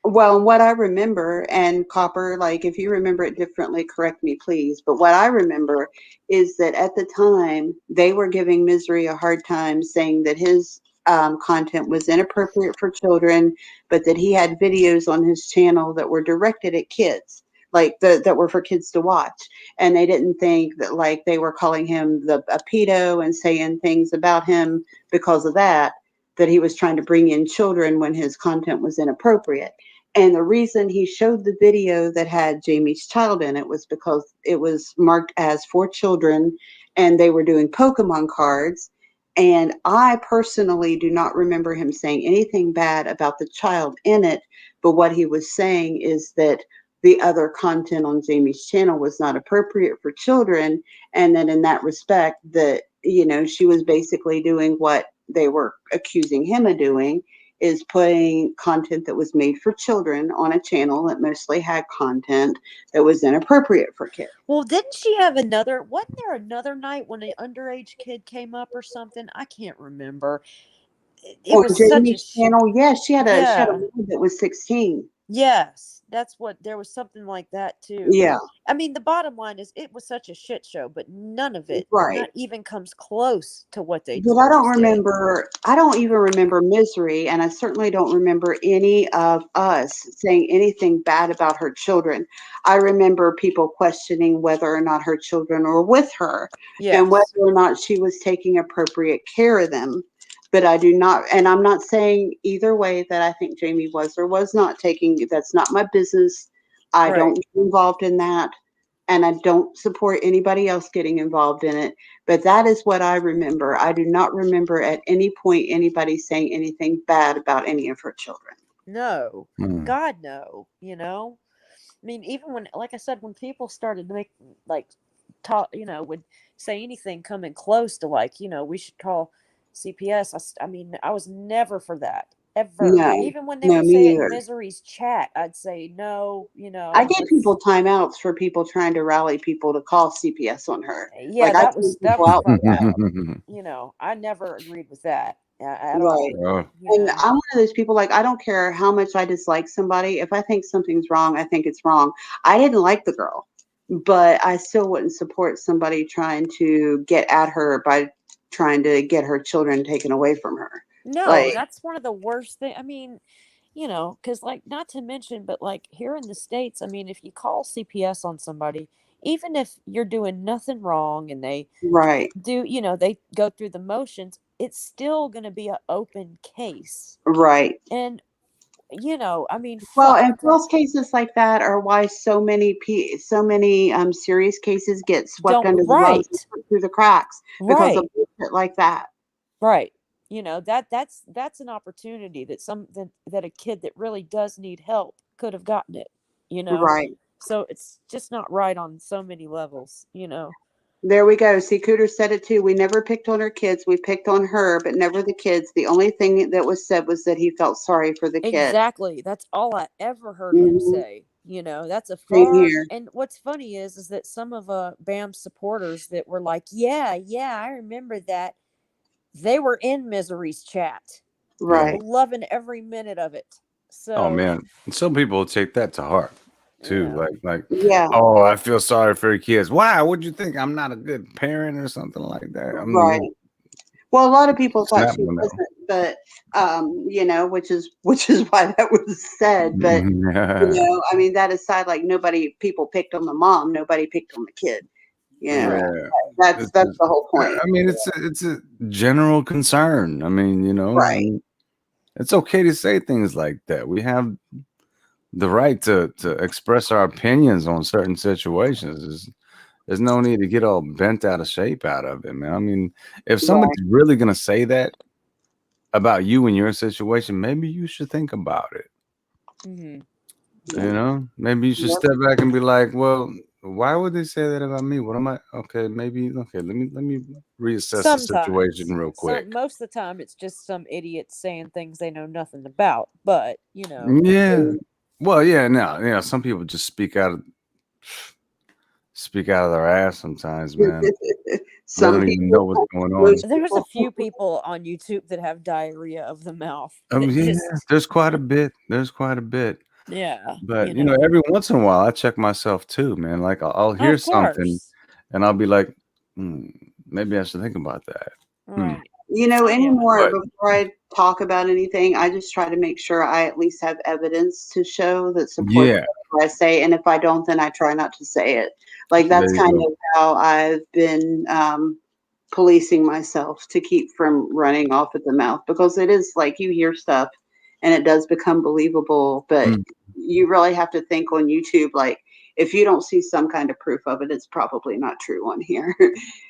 Well, what I remember, and Copper, like if you remember it differently, correct me, please. But what I remember is that at the time, they were giving Misery a hard time, saying that his content was inappropriate for children, but that he had videos on his channel that were directed at kids. like that were for kids to watch. And they didn't think that like they were calling him a pedo and saying things about him because of that he was trying to bring in children when his content was inappropriate. And the reason he showed the video that had Jamie's child in it was because it was marked as for children and they were doing Pokemon cards. And I personally do not remember him saying anything bad about the child in it. But what he was saying is that the other content on Jamie's channel was not appropriate for children. And then in that respect, that, you know, she was basically doing what they were accusing him of doing, is putting content that was made for children on a channel that mostly had content that was inappropriate for kids. Well, didn't she have wasn't there another night when an underage kid came up or something? I can't remember. It on was Jamie's such a channel, yes, she had a yeah. movie that was 16. Yes, there was something like that too. Yeah. I mean, the bottom line is it was such a shit show, but none of it Right. not even comes close to what they But I don't just did. remember, I don't even remember Misery, and I certainly don't remember any of us saying anything bad about her children. I remember people questioning whether or not her children were with her and whether Yes. or not she was taking appropriate care of them. But I do not, and I'm not saying either way that I think Jamie was or was not taking, that's not my business. I Right. don't get involved in that. And I don't support anybody else getting involved in it. But that is what I remember. I do not remember at any point anybody saying anything bad about any of her children. No. Hmm. God, no. You know? I mean, even when, like I said, when people started to make, like, talk, you know, would say anything coming close to, like, you know, we should call CPS. I mean, I was never for that. Ever. No, Even when they no, would me say it in neither. Misery's chat, I'd say, no, you know. I gave people timeouts for people trying to rally people to call CPS on her. Yeah, Like, that was people out for that. you know, I never agreed with that at Right. all. Oh, You And know? I'm one of those people, like, I don't care how much I dislike somebody. If I think something's wrong, I think it's wrong. I didn't like the girl, but I still wouldn't support somebody trying to get at her by trying to get her children taken away from her. No, Like, that's one of the worst things. I mean, you know, because, like, not to mention, but, like, here in the States, I mean, if you call CPS on somebody, even if you're doing nothing wrong and they right, do, you know, they go through the motions, it's still going to be an open case. right. And, you know, I mean, Well, fuck. and false cases like that are why so many serious cases get swept under the rugs and slipped through the cracks because of bullshit like that. Right. You know, that's an opportunity that a kid that really does need help could have gotten it, you know. Right. So it's just not right on so many levels, you know. There we go. See, Cooter said it too. We never picked on her kids. We picked on her, but never the kids. The only thing that was said was that he felt sorry for the kid. Exactly. That's all I ever heard him say. You know, that's a Same far. here. And what's funny is that some of BAM's supporters that were like, yeah, I remember that. They were in Misery's chat. Right. Loving every minute of it. So, oh man, some people take that to heart too. Yeah. Like, Yeah. oh, I feel sorry for your kids. Why? Would you think I'm not a good parent or something like that? I mean, Right. Well, a lot of people thought Snap she one out. wasn't, but you know, which is why that was said. But you know, I mean, that aside, like people picked on the mom, nobody picked on the kid. You know, yeah, that's the whole point. I mean, it's a general concern. I mean, you know, Right. I mean, it's okay to say things like that. We have the right to express our opinions on certain situations. There's no need to get all bent out of shape out of it, man. I mean, if somebody's really gonna say that about you and your situation, maybe you should think about it. Mm-hmm. You know, maybe you should step back and be like, well, why would they say that about me? What am I? Okay, maybe. Okay, let me reassess the situation real quick. Most of the time, it's just some idiot saying things they know nothing about. But you know, Yeah. Well, yeah. Now, yeah. Some people just speak out of their ass sometimes, man. They don't even know what's going on. There's a few people on YouTube that have diarrhea of the mouth. Yeah, there's quite a bit. There's quite a bit. Yeah. But you know, every once in a while, I check myself too, man. Like I'll hear something, and I'll be like, maybe I should think about that. Right. You know, anymore, before I talk about anything, I just try to make sure I at least have evidence to show that supports whatever I say. And if I don't, then I try not to say it. Like, There that's you kind go. of how I've been policing myself to keep from running off at the mouth, because it is like you hear stuff and it does become believable, but Mm. you really have to think on YouTube, like, if you don't see some kind of proof of it, it's probably not true on here.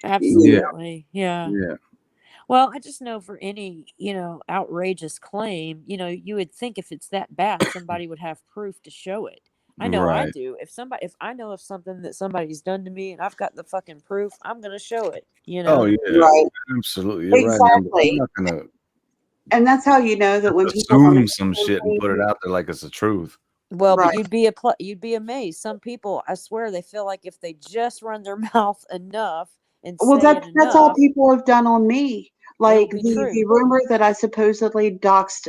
Absolutely. Yeah. Yeah. Well, I just know for any, outrageous claim, you would think if it's that bad, somebody would have proof to show it. I know I Right. do. If I know of something that somebody's done to me and I've got the fucking proof, I'm going to show it, Oh yeah. Right. Absolutely. You're right. I'm Exactly. not gonna And that's how you know that when people want assume to some shit and put it out there like it's the truth. Well, but right. you'd be amazed. Some people, I swear, they feel like if they just run their mouth enough and Well, say it that's all enough, people have done on me. it'll Like be the true. rumor that I supposedly doxed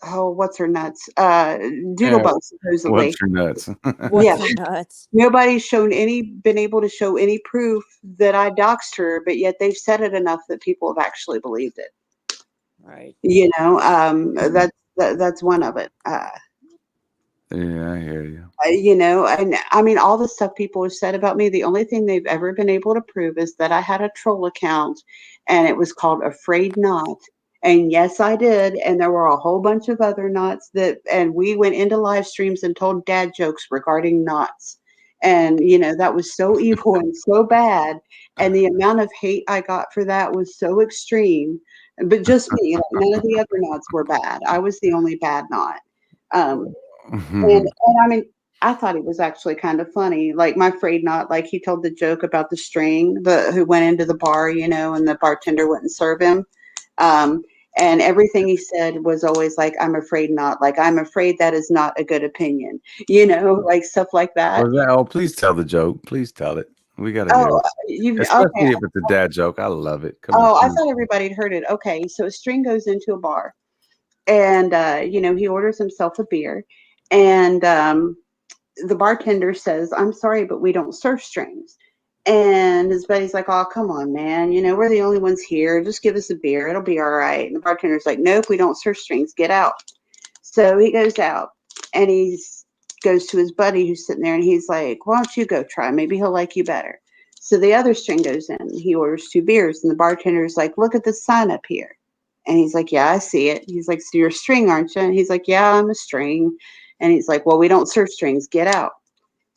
oh, what's her nuts? Yeah. Doodlebug, supposedly. What's your nuts? Yeah. What's her nuts? Nobody's been able to show any proof that I doxed her, but yet they've said it enough that people have actually believed it. Right. That's one of it. Yeah, I hear you. And I mean, all the stuff people have said about me, the only thing they've ever been able to prove is that I had a troll account and it was called Afraid Not. And yes, I did. And there were a whole bunch of other knots and we went into live streams and told dad jokes regarding knots. And, that was so evil and so bad. And the amount of hate I got for that was so extreme. But just me, like, none of the other knots were bad. I was the only bad knot. And I mean, I thought it was actually kind of funny. Like, my afraid not, like, he told the joke about the string, who went into the bar, and the bartender wouldn't serve him. And everything he said was always like, I'm afraid not. Like, I'm afraid that is not a good opinion, like stuff like that. Please tell the joke. Please tell it. We gotta hear Oh, it. Especially if it's a dad joke. I love it. Come on. I thought everybody had heard it. Okay, so a string goes into a bar, and he orders himself a beer, and the bartender says, I'm sorry, but we don't serve strings. And his buddy's like, oh, come on, man. We're the only ones here. Just give us a beer. It'll be all right. And the bartender's like, nope, we don't serve strings. Get out. So he goes out and he goes to his buddy who's sitting there and he's like, why don't you go try? Maybe he'll like you better. So the other string goes in. He orders 2 beers. And the bartender's like, look at the sign up here. And he's like, yeah, I see it. He's like, so you're a string, aren't you? And he's like, yeah, I'm a string. And he's like, well, we don't serve strings. Get out.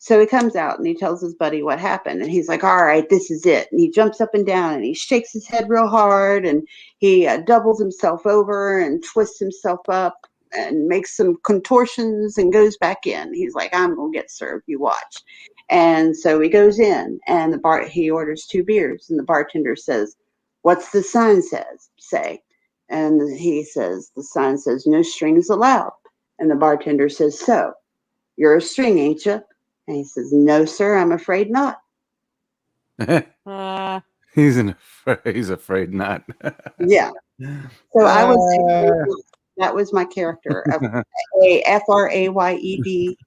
So he comes out and he tells his buddy what happened. And he's like, all right, this is it. And he jumps up and down and he shakes his head real hard and he doubles himself over and twists himself up and makes some contortions and goes back in. He's like, I'm going to get served. You watch. And so he goes in and he orders 2 beers. And the bartender says, what's the sign say? And he says, the sign says, no strings allowed. And the bartender says, so, you're a string, ain't you? And he says, no, sir, I'm afraid not. He's afraid not. Yeah. So I was, that was my character, a FRAYEDKNOT.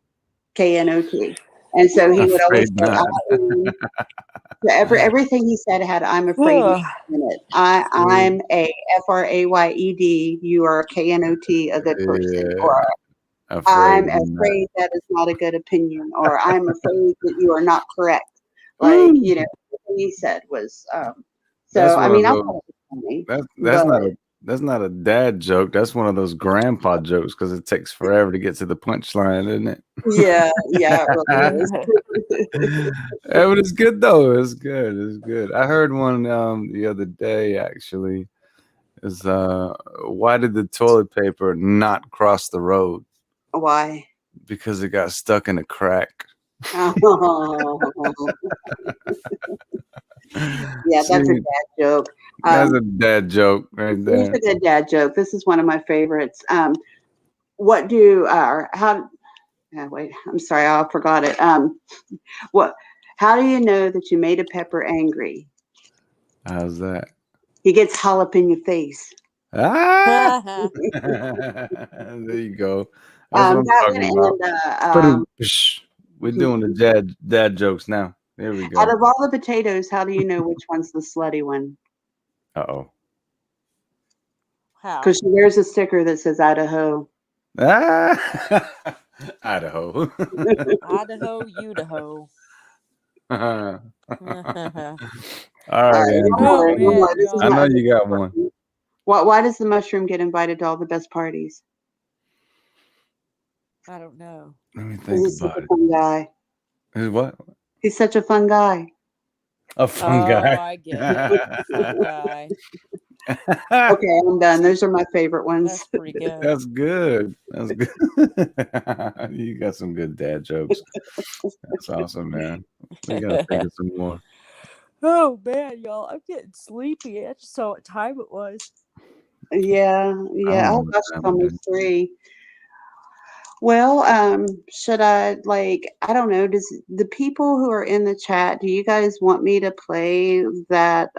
And so he would always say, everything he said had I'm afraid in it. I'm a FRAYED, you are a KNOT, a good person. Yeah. Or I'm afraid that is not a good opinion, or I'm afraid that you are not correct. Like, everything he said was, so, I mean, I thought it was funny. That's not a dad joke. That's one of those grandpa jokes because it takes forever to get to the punchline, isn't it? Yeah, it really is. Yeah, but it's good though. It's good. I heard one the other day actually. Is why did the toilet paper not cross the road? Why? Because it got stuck in a crack. Oh. Yeah, that's a dad joke. That's a dad joke right there. It's a good dad joke. This is one of my favorites. How? Wait, I'm sorry, I forgot it. How do you know that you made a pepper angry? How's that? He gets hollop in your face. Ah! There you go. That's what I'm talking about. We're doing the dad jokes now. There we go. Out of all the potatoes, how do you know which one's the slutty one? Uh-oh. How? Because she wears a sticker that says Idaho. Idaho. Idaho, Idaho. All All right, right, one Oh, more, Angela. one more. man, This is I y'all. my know other you got favorite one. one. Why does the mushroom get invited to all the best parties? I don't know. Let me Because think he's such about a it. fun guy. Is what? He's such a fun guy. A fun Oh, guy. I get it. Fun guy. Okay, I'm done. Those are my favorite ones. That's pretty good. That's good. That's good. You got some good dad jokes. That's awesome, man. We gotta think of some more. Oh, man, y'all. I'm getting sleepy. I just saw what time it was. Yeah. I don't know Oh what gosh, it's time it almost is. 3. Well, should I I don't know, does the people who are in the chat, do you guys want me to play that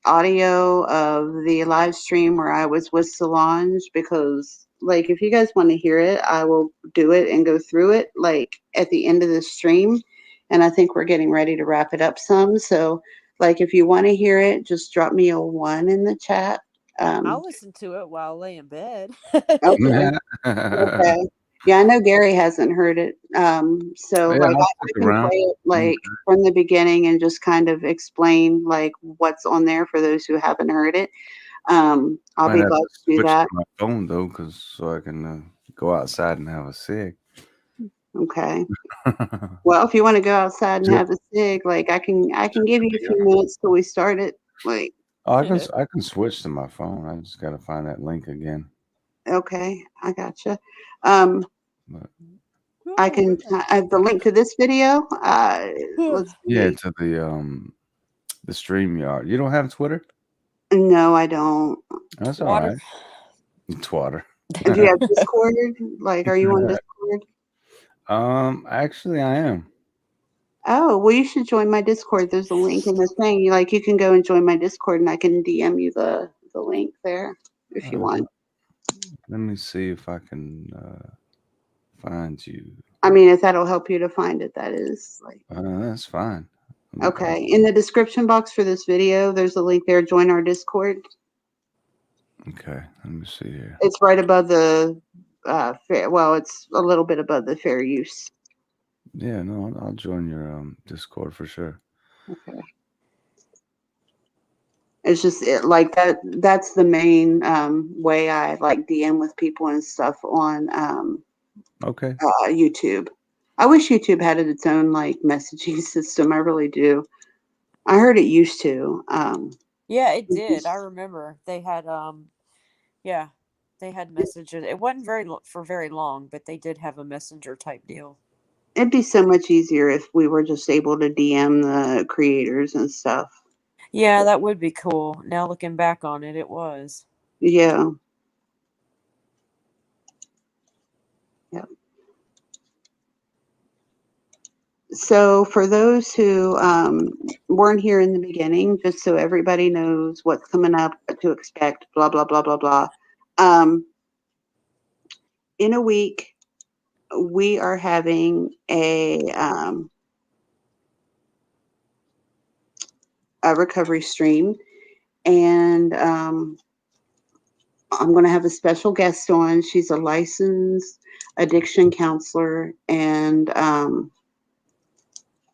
audio of the live stream where I was with Solange? Because if you guys want to hear it, I will do it and go through it at the end of the stream. And I think we're getting ready to wrap it up some. So if you want to hear it, just drop me a 1 in the chat. I'll listen to it while I lay in bed. Okay. Okay. Yeah, I know Gary hasn't heard it. So Yeah, I'll I stick can play around. it Okay. from the beginning and just kind of explain what's on there for those who haven't heard it. I'll Might be have glad to to do switch that. to my phone though, so I can go outside and have a cig. Okay. Well, if you want to go outside and Just have a cig, I can give you a few minutes till we start it. Oh, I can switch to my phone. I just gotta find that link again. Okay, I gotcha. Um, But I can the link to this video. Let's yeah, see. to the StreamYard. You don't have Twitter? No, I don't. That's all Water. right. Twitter. Do you have Discord? Are you on Discord? Actually, I am. Oh, well, you should join my Discord. There's a link in the thing. You can go and join my Discord, and I can DM you the link there if you want. Let me see if I can find you. I mean, if that'll help you to find it, that is That's fine. okay. In the description box for this video, there's a link there. Join our Discord. Okay, let me see here. It's right above the fair. Well, it's a little bit above the fair use. Yeah, no, I'll join your Discord for sure. Okay. It's just that. That's the main way I DM with people and stuff on Okay. YouTube. I wish YouTube had its own messaging system. I really do. I heard it used to. Yeah, it did. I remember they had yeah, they had messages. It wasn't for very long, but they did have a messenger type deal. It'd be so much easier if we were just able to DM the creators and stuff. Yeah, that would be cool. Now looking back on it, it was. Yeah. Yep. So for those who weren't here in the beginning, just so everybody knows what's coming up, what to expect, blah, blah, blah, blah, blah. In a week, we are having a recovery stream, and I'm going to have a special guest on. She's a licensed addiction counselor and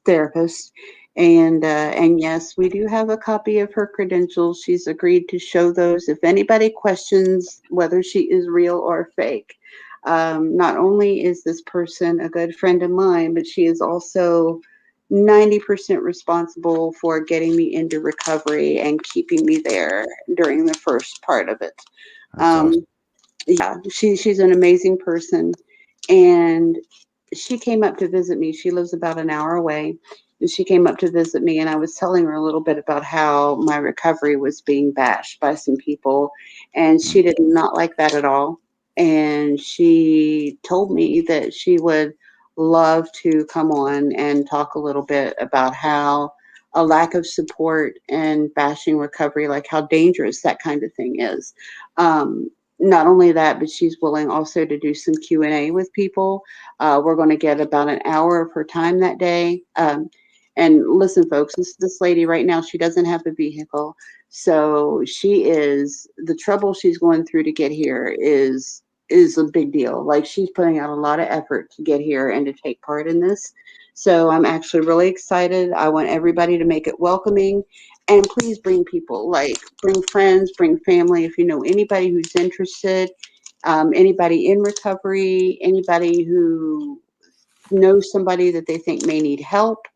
therapist, and yes, we do have a copy of her credentials. She's agreed to show those if anybody questions whether she is real or fake. Not only is this person a good friend of mine, but she is also 90% responsible for getting me into recovery and keeping me there during the first part of it. Awesome. Yeah, she's an amazing person, and she came up to visit me. She lives about an hour away, and she came up to visit me, and I was telling her a little bit about how my recovery was being bashed by some people, and she did not like that at all. And she told me that she would love to come on and talk a little bit about how a lack of support and bashing recovery, how dangerous that kind of thing is. Not only that, but she's willing also to do some Q&A with people. We're going to get about an hour of her time that day. And listen, folks, this lady right now, she doesn't have a vehicle. So the trouble she's going through to get here is is a big deal. Like, she's putting out a lot of effort to get here and to take part in this. So I'm actually really excited. I want everybody to make it welcoming, and please bring people, like bring friends, bring family. If you know anybody who's interested, anybody in recovery, anybody who knows somebody that they think may need help,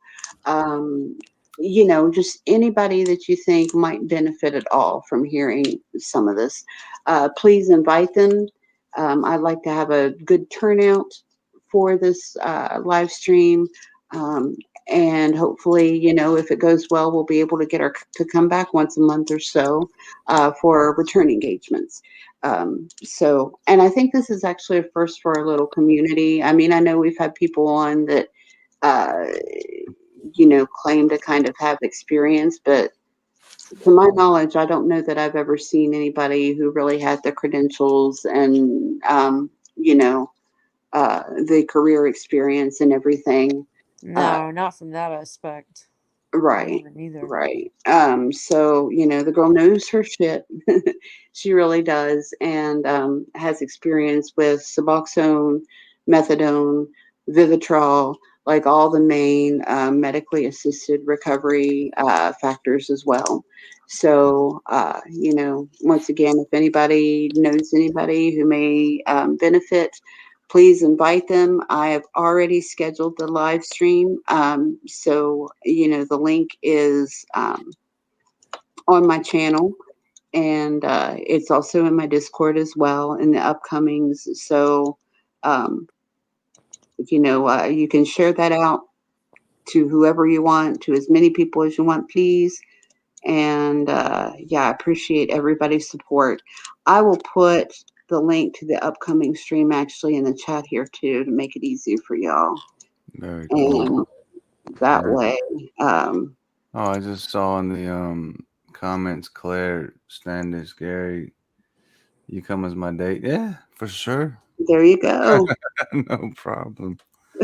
just anybody that you think might benefit at all from hearing some of this. Please invite them. I'd like to have a good turnout for this live stream. And hopefully, if it goes well, we'll be able to get her to come back once a month or so for return engagements. And I think this is actually a first for our little community. I mean, I know we've had people on that, claim to kind of have experience, but to my knowledge, I don't know that I've ever seen anybody who really had the credentials and, the career experience and everything. No, not from that aspect. Right. Neither. Right. So, the girl knows her shit. She really does. And has experience with Suboxone, methadone, Vivitrol, like all the main medically assisted recovery factors as well. So, once again, if anybody knows anybody who may benefit, please invite them. I have already scheduled the live stream. So, the link is on my channel, and it's also in my Discord as well in the upcomings. So, you can share that out to whoever you want, to as many people as you want, please. And I appreciate everybody's support. I will put the link to the upcoming stream actually in the chat here too, to make it easier for y'all. Very cool. And that way. I just saw in the comments, Claire Standish, Gary, you come as my date. Yeah, for sure. There you go. No problem.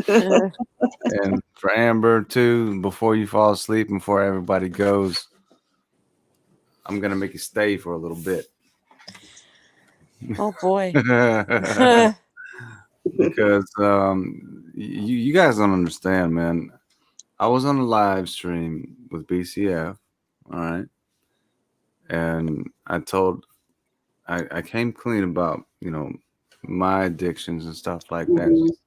And for Amber too, before you fall asleep and before everybody goes, I'm gonna make you stay for a little bit. Oh boy. Because you guys don't understand, man. I was on a live stream with BCF, all right, and I came clean about my addictions and stuff like that. Just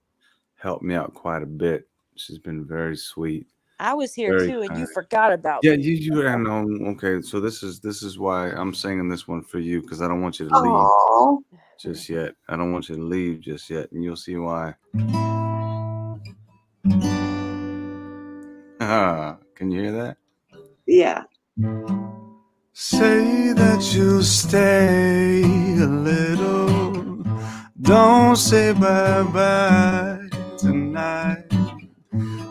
helped me out quite a bit. She's been very sweet. I was here very too, and kind. you forgot about Yeah, me. you I know. Okay, so this is why I'm singing this one for you, because I don't want you to Aww. leave just yet. I don't want you to leave just yet, and you'll see why. Can you hear that? Yeah. Say that you'll stay a little. Don't say bye-bye tonight.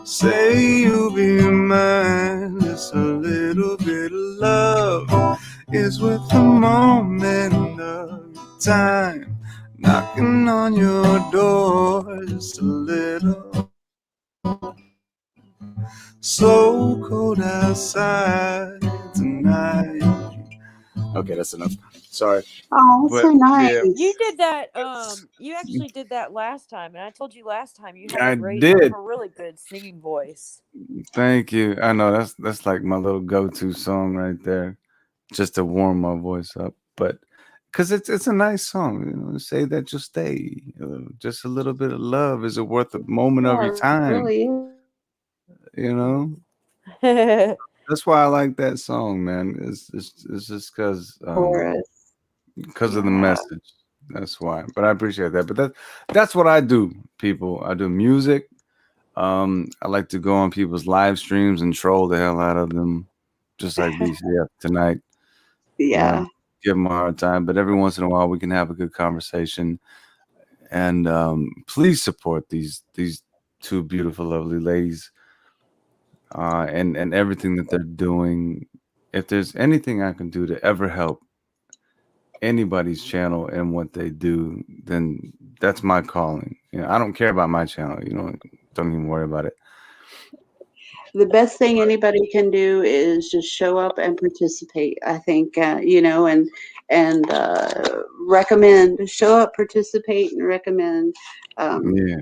Say you'll be mine. Just a little bit of love is worth the moment of time. Knocking on your door, just a little. So cold outside tonight. Okay, that's enough. Sorry. Oh, that's so nice. Yeah. You did that. You actually did that last time, and I told you last time you had I a great, did. a really good singing voice. Thank you. I know that's like my little go-to song right there, just to warm my voice up. But because it's a nice song, say that you'll stay. Just a little bit of love is it worth a moment of your time? Really? That's why I like that song, man. It's just because of the message. That's why. But I appreciate that. But that's what I do, people. I do music. I like to go on people's live streams and troll the hell out of them, just like BCF tonight. Yeah. Give them a hard time, but every once in a while we can have a good conversation. And please support these two beautiful, lovely ladies, and everything that they're doing. If there's anything I can do to ever help anybody's channel and what they do, then that's my calling. I don't care about my channel. Don't even worry about it. The best thing anybody can do is just show up and participate. I think, and and recommend, show up, participate, and recommend. Yeah.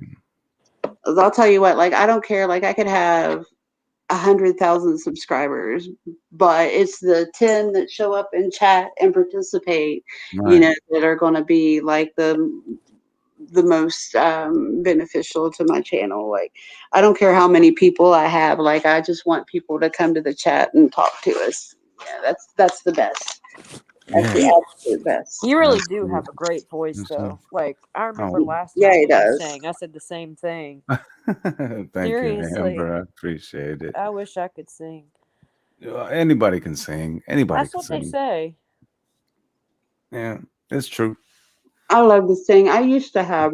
I'll tell you what, like, I don't care. Like, I could have 100,000 subscribers, but it's the 10 that show up and chat and participate, you Right. know, that are going to be like the most beneficial to my channel. Like, I don't care how many people I have. Like, I just want people to come to the chat and talk to us. Yeah, that's the best. That's the Yeah. absolute best. You really That's do cool. have a great voice, That's though. Like, I remember Oh. last Yeah, time he when you does. sang, I said the same thing. Thank Seriously. you, Amber. I appreciate it. I wish I could sing. Anybody can sing. Anybody That's can what they sing. say. Yeah, it's true. I love to sing. I used to have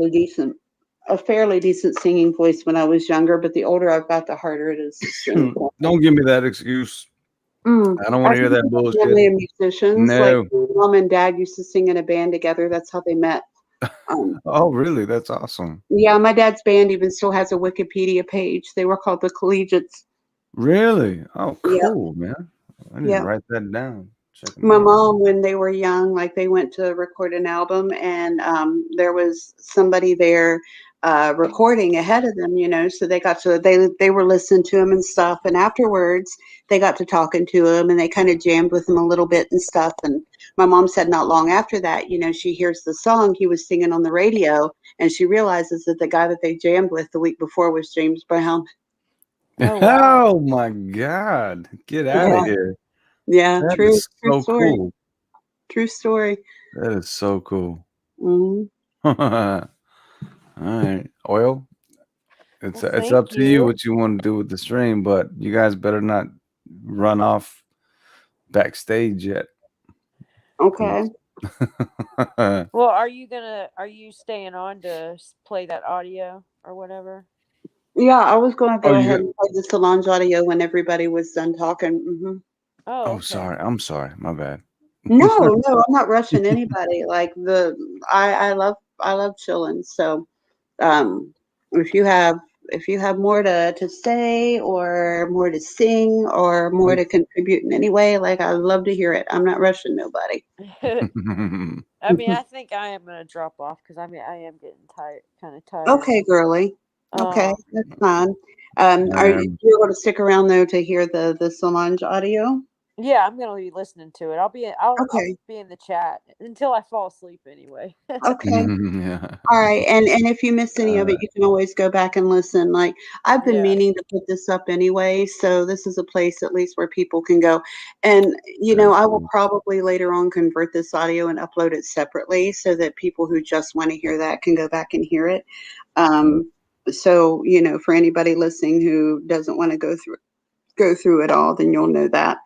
a fairly decent singing voice when I was younger, but the older I've got, the harder it is to sing. Don't give me that excuse. I don't want to hear that bullshit. Family of musicians, like No. my mom and dad used to sing in a band together. That's how they met. Oh, really? That's awesome. Yeah, my dad's band even still has a Wikipedia page. They were called the Collegiates. Really? Oh, Yeah. cool, man. I need Yeah. to write that down. Check them My out. mom, when they were young, like they went to record an album, and there was somebody there recording ahead of them, you know, so they got to they were listening to him and stuff, and afterwards they got to talking to him, and they kind of jammed with him a little bit and stuff. And my mom said not long after that, you know, she hears the song he was singing on the radio, and she realizes that the guy that they jammed with the week before was James Brown. Oh, wow. Oh my God. Get out Yeah. of here. Yeah, That true is so story. cool. True story. That is so cool. Mhm. All right. Oil. It's Well, it's thank up to you you. what you want to do with the stream, but you guys better not run off backstage yet. Okay. Well, are you staying on to play that audio or whatever? Yeah, I was going to go Oh, ahead you and play the Solange audio when everybody was done talking. Hmm. Oh, Oh, okay. sorry. I'm sorry. My bad. No, I'm not rushing anybody. Like I love chilling. So, um, if you have more to say or more to sing or more to contribute in any way, like I'd love to hear it. I'm not rushing nobody. I mean, I think I am gonna drop off because I am getting kind of tired. Okay, girly. Okay, that's fine. Are you going to stick around though to hear the Solange audio? Yeah, I'm gonna be listening to it. I'll Okay. be in the chat until I fall asleep anyway. Okay. Yeah. All right. And if you miss any of it, you can always go back and listen. Like I've been Yeah. meaning to put this up anyway, so this is a place at least where people can go. And you know, I will probably later on convert this audio and upload it separately so that people who just want to hear that can go back and hear it. So, you know, for anybody listening who doesn't want to go through it all, then you'll know that.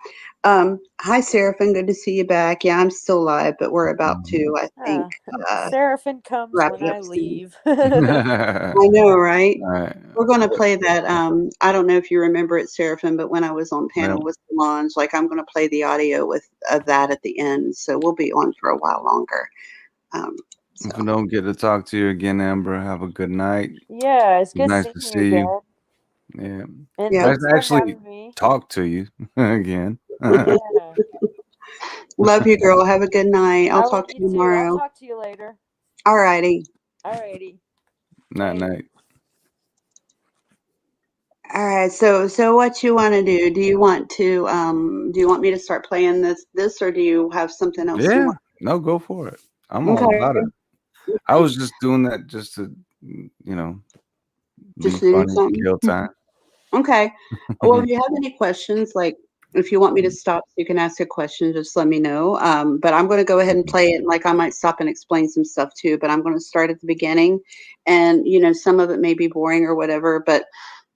Hi, Seraphin. Good to see you back. Yeah, I'm still live, but we're about to, I think, Seraphin comes wrap when it I up soon. leave. I know, right? Right. We're going to play that. I don't know if you remember it, Seraphin, but when I was on panel with Solange, like I'm going to play the audio of that at the end. So we'll be on for a while longer. So. If we don't get to talk to you again, Amber, have a good night. Yeah, it's good Nice to see you. Yeah. And Yeah. thanks Nice to for actually having me. talk to you again. Yeah. Love you, girl. Have a good night. I'll I talk love to you you too. I'll tomorrow. talk to you later. All righty. Alrighty. Night. All right. So what you want to do? Do you want me to start playing this or do you have something else you Yeah. want? No, go for it. I'm all about it. I was just doing that just to, you know, Just be to do funny, something. kill time. Okay. Well, if you have any questions, like if you want me to stop so you can ask a question, just let me know. But I'm going to go ahead and play it. Like I might stop and explain some stuff too, but I'm going to start at the beginning. And, you know, some of it may be boring or whatever, but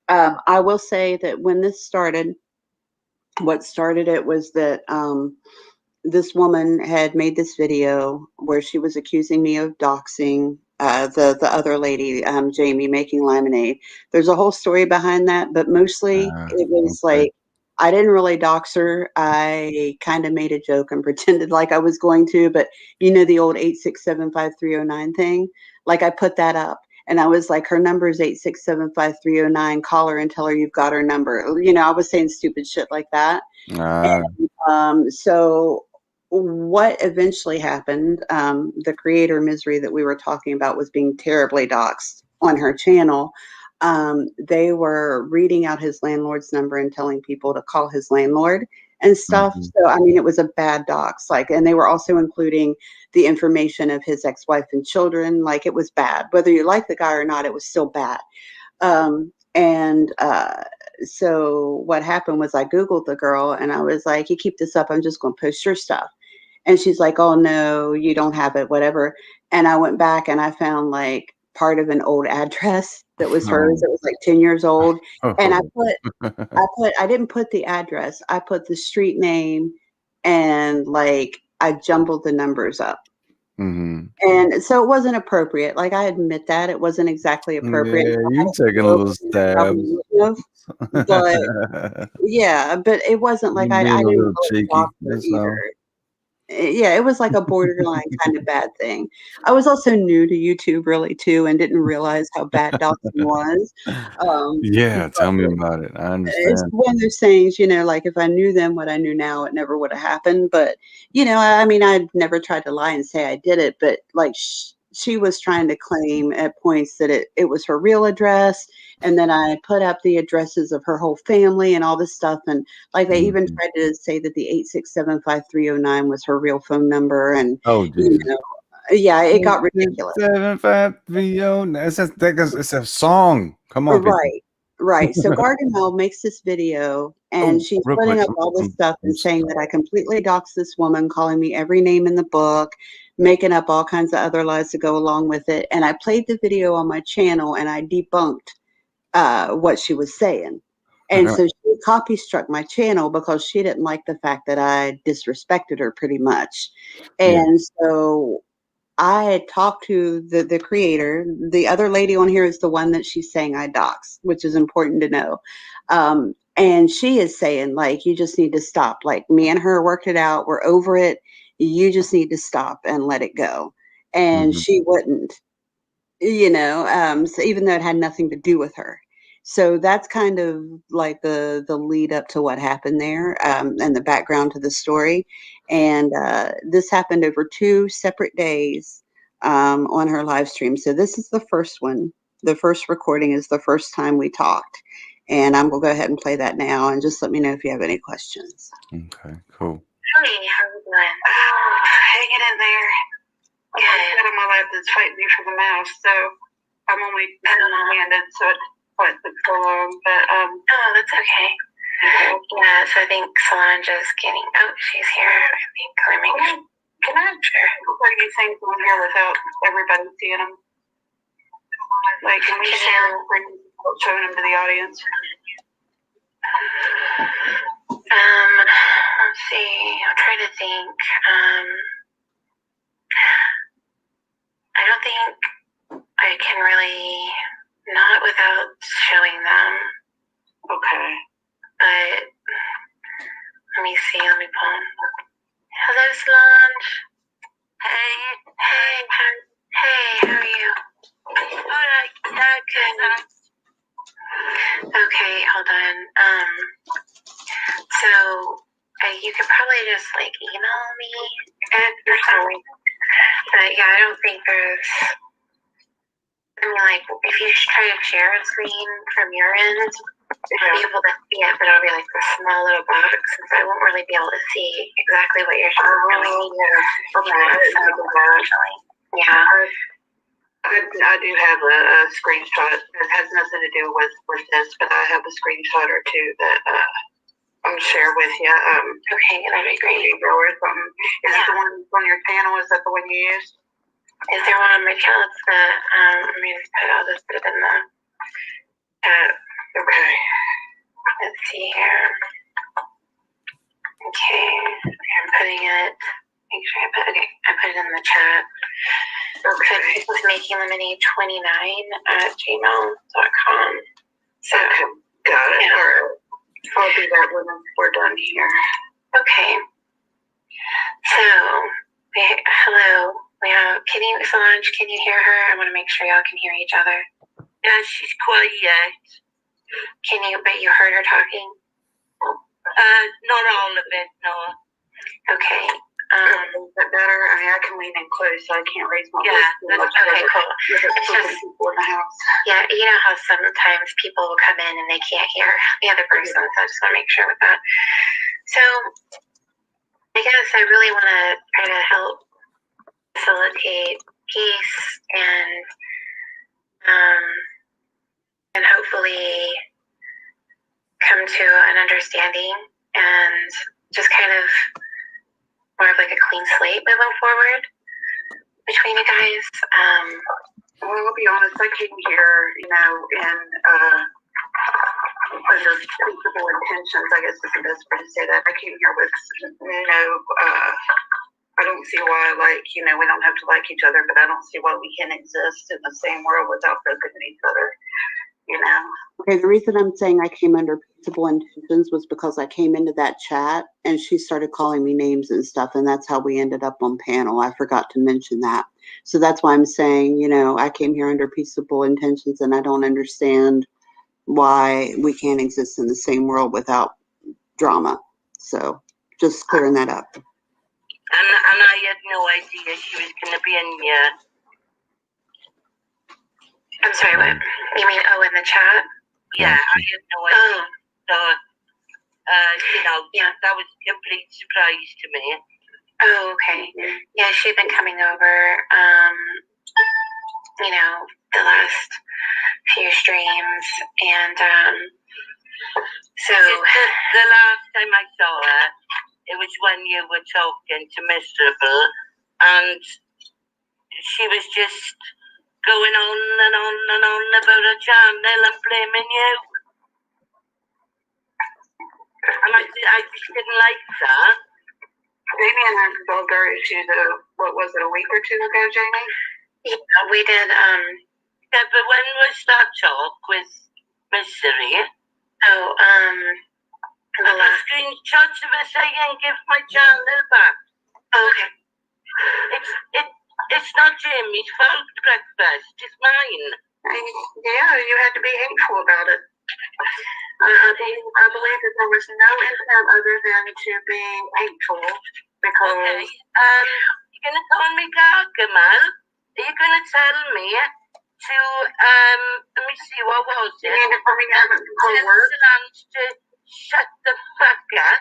I will say that when this started, what started it was that this woman had made this video where she was accusing me of doxing the other lady, Jamie, making lemonade. There's a whole story behind that, but mostly it was like I didn't really dox her. I kind of made a joke and pretended like I was going to, but you know the old 8675309 thing. Like I put that up. And I was like, her number is 8675309. Call her and tell her you've got her number. You know, I was saying stupid shit like that. And, so what eventually happened, the creator Misery that we were talking about was being terribly doxxed on her channel. They were reading out his landlord's number and telling people to call his landlord and stuff. Mhm. So, I mean, it was a bad dox. Like, and they were also including the information of his ex-wife and children. Like, it was bad. Whether you like the guy or not, it was still bad. So what happened was I Googled the girl and I was like, you keep this up, I'm just going to post your stuff. And she's like, oh, no, you don't have it, whatever. And I went back and I found like part of an old address that was hers. Oh. It was like 10 years old. And Oh. I didn't put the address. I put the street name and like I jumbled the numbers up. Mhm. And so it wasn't appropriate. Like, I admit that it wasn't exactly appropriate. Yeah, you taking a little stabs. But yeah, but it wasn't like You I being a didn't little really cheeky. block her That's either. all. Yeah, it was like a borderline kind of bad thing. I was also new to YouTube really too and didn't realize how bad doxing was. Yeah, But tell me about it. I it's understand. one of those things, like if I knew then what I knew now, it never would have happened. But, I mean, I'd never tried to lie and say I did it, but like she was trying to claim at points that it was her real address. And then I put up the addresses of her whole family and all this stuff. And like they even Mhm. tried to say that the 8675309 was her real phone number. And, Oh, Jesus. yeah, it got ridiculous. 75309. It's a song. Come on, people. Right, right. So Gargamel makes this video and Oh, she's real putting quick. up all this stuff I'm and saying that sorry. I completely doxed this woman, calling me every name in the book, making up all kinds of other lies to go along with it. And I played the video on my channel and I debunked what she was saying. And so she copy struck my channel because she didn't like the fact that I disrespected her pretty much. Yeah. And so I had talked to the creator. The other lady on here is the one that she's saying I dox, which is important to know. And she is saying, like, you just need to stop. Like, me and her worked it out. We're over it. You just need to stop and let it go. And Mhm. she wouldn't, so even though it had nothing to do with her. So that's kind of like the lead up to what happened there, and the background to the story. And this happened over 2 separate days on her live stream. So this is the first one. The first recording is the first time we talked. And I'm going to go ahead and play that now and just let me know if you have any questions. Okay, cool. Hey, how are you doing? Oh, hanging in there. Good. I've got on my lap that's fighting me for the mouse, so I'm only handed, so it's quite so long. But oh, that's okay. Yeah, so I think Solange is getting. Oh, she's here. I think. Let me. Can I play these things on here without everybody seeing them? Like, can we showing them to the audience? Let's see. I'll try to think. I don't think I can really, not without showing them. Okay. But let me see. Let me pull. Hello, Solange. Hey. Hey, how are you? All right. Good. Okay, hold on. So you could probably just like email me or something. But yeah, I don't think there's. I mean, like, if you try to share a screen from your end, you'll be able to see it, but it'll be like a small little box, and so I won't really be able to see exactly what you're showing. Yeah. I do have a screenshot. It has nothing to do with this, but I have a screenshot or two that I'll share with you. Okay, that'd be great. Or something. Is it the one on your channel? Is that the one you used? Is there one on my channel? It's the, I'll just put it in the chat. Okay. Let's see here. Okay, I'm putting it, make sure I put it in the chat. Okay. It was making lemonade 29 at gmail.com. So, got it. Yeah. All right. I'll do that when we're done here. Okay. So, hello. Solange, can you hear her? I want to make sure y'all can hear each other. Yeah, she's quiet. But you heard her talking? Not all of it, no. Okay. Is that better? I mean, I can lean in close, so I can't raise my voice. Yeah, okay, cool. It's just people in the house. Yeah, you know how sometimes people will come in and they can't hear the other person, so I just want to make sure with that. So, I guess I really want to try to help facilitate peace and hopefully come to an understanding and just kind of more of like a clean slate moving forward between you guys. Well, I'll be honest, I came here, you know, in under peaceable intentions, I guess is the best way to say that. I came here with no, I don't see why, like, you know, we don't have to like each other, but I don't see why we can't exist in the same world without looking at each other, you know. Okay, the reason I'm saying I came under peaceable intentions was because I came into that chat and she started calling me names and stuff, and that's how we ended up on panel. I forgot to mention that. So that's why I'm saying, you know, I came here under peaceable intentions and I don't understand why we can't exist in the same world without drama. So just clearing that up. And I had no idea she was going to be in here. I'm sorry, what? You mean, in the chat? Yeah, I had no idea. So, you know, that was a complete surprise to me. Oh, okay. Yeah, she'd been coming over, you know, the last few streams, and so... The last time I saw her, it was when you were talking to Miserable, and she was just going on and on and on about her channel and blaming you. And I just didn't like that. Maybe in our vulgar issues, what was it, a week or two ago, Jamie? Yeah, we did, Yeah, but when was that talk with Misery? The last... screenshots of her saying, give my channel back. Okay. It's not Jamie's fault, Breakfast. It's mine. Yeah, you had to be hateful about it. I believe that there was no intent other than to be hateful because... Okay, you're going to call me Gargamel? Are you going to tell me to, let me see, what was it? You mean for me to have it before work? To shut the fuck up?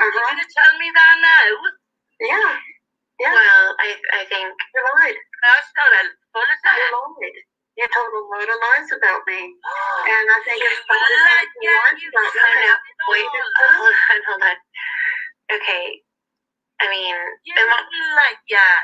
Are you going to tell me that now? Yeah. Well, I think... You're lied. That's not helpful, is that? You lied. You told a load of lies about me. And I think it's something lied, you lied about me. Wait, hold on. Okay. I mean... You didn't like that.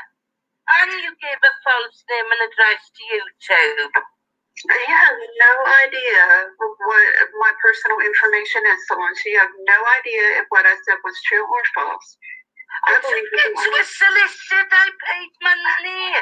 And you gave a false name and address to YouTube. You have no idea what my personal information is, Solange. You have no idea if what I said was true or false. I believe it was solicited. I paid money.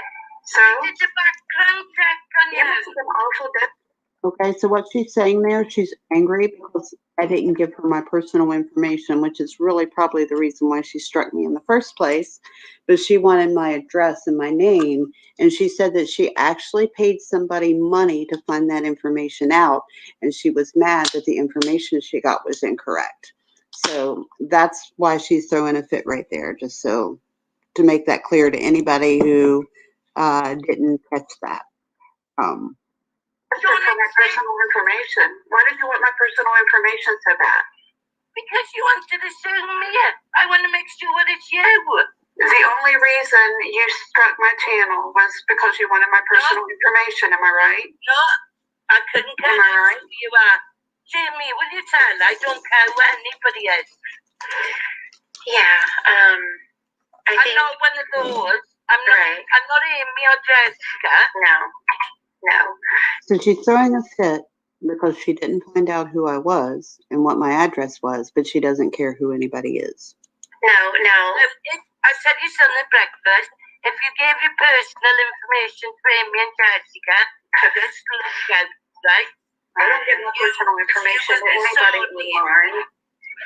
So? I did a background check on you. It was an awful death. Okay, so what she's saying there, she's angry because I didn't give her my personal information, which is really probably the reason why she struck me in the first place. But she wanted my address and my name, and she said that she actually paid somebody money to find that information out, and she was mad that the information she got was incorrect. So that's why she's throwing a fit right there, just so to make that clear to anybody who didn't catch that. You want my personal information. Why did you want my personal information so bad? Because you wanted to sue me. I want to make sure it's you. The only reason you struck my channel was because you wanted my personal information. Am I right? No, I couldn't care less who you are. Jamie, will you tell? I don't care who anybody is. Yeah, I'm not one of those. I'm not Amy or Jessica. No. So she's throwing a fit because she didn't find out who I was and what my address was, but she doesn't care who anybody is. No. I said you son at breakfast. If you gave your personal information to Amy and Jessica, this look out, right? I don't give my personal information to anybody online.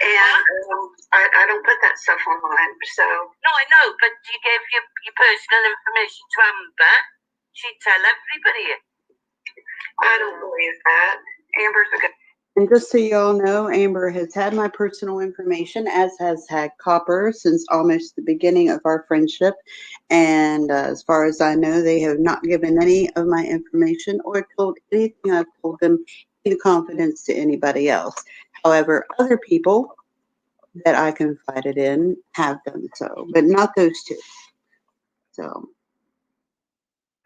And I don't put that stuff online, so... No, I know, but you gave your personal information to Amber. She'd tell everybody. I don't believe that. Amber's a good... And just so you all know, Amber has had my personal information, as has had Copper, since almost the beginning of our friendship. And as far as I know, they have not given any of my information or told anything I've told them in confidence to anybody else. However, other people that I confided in have done so, but not those two. So.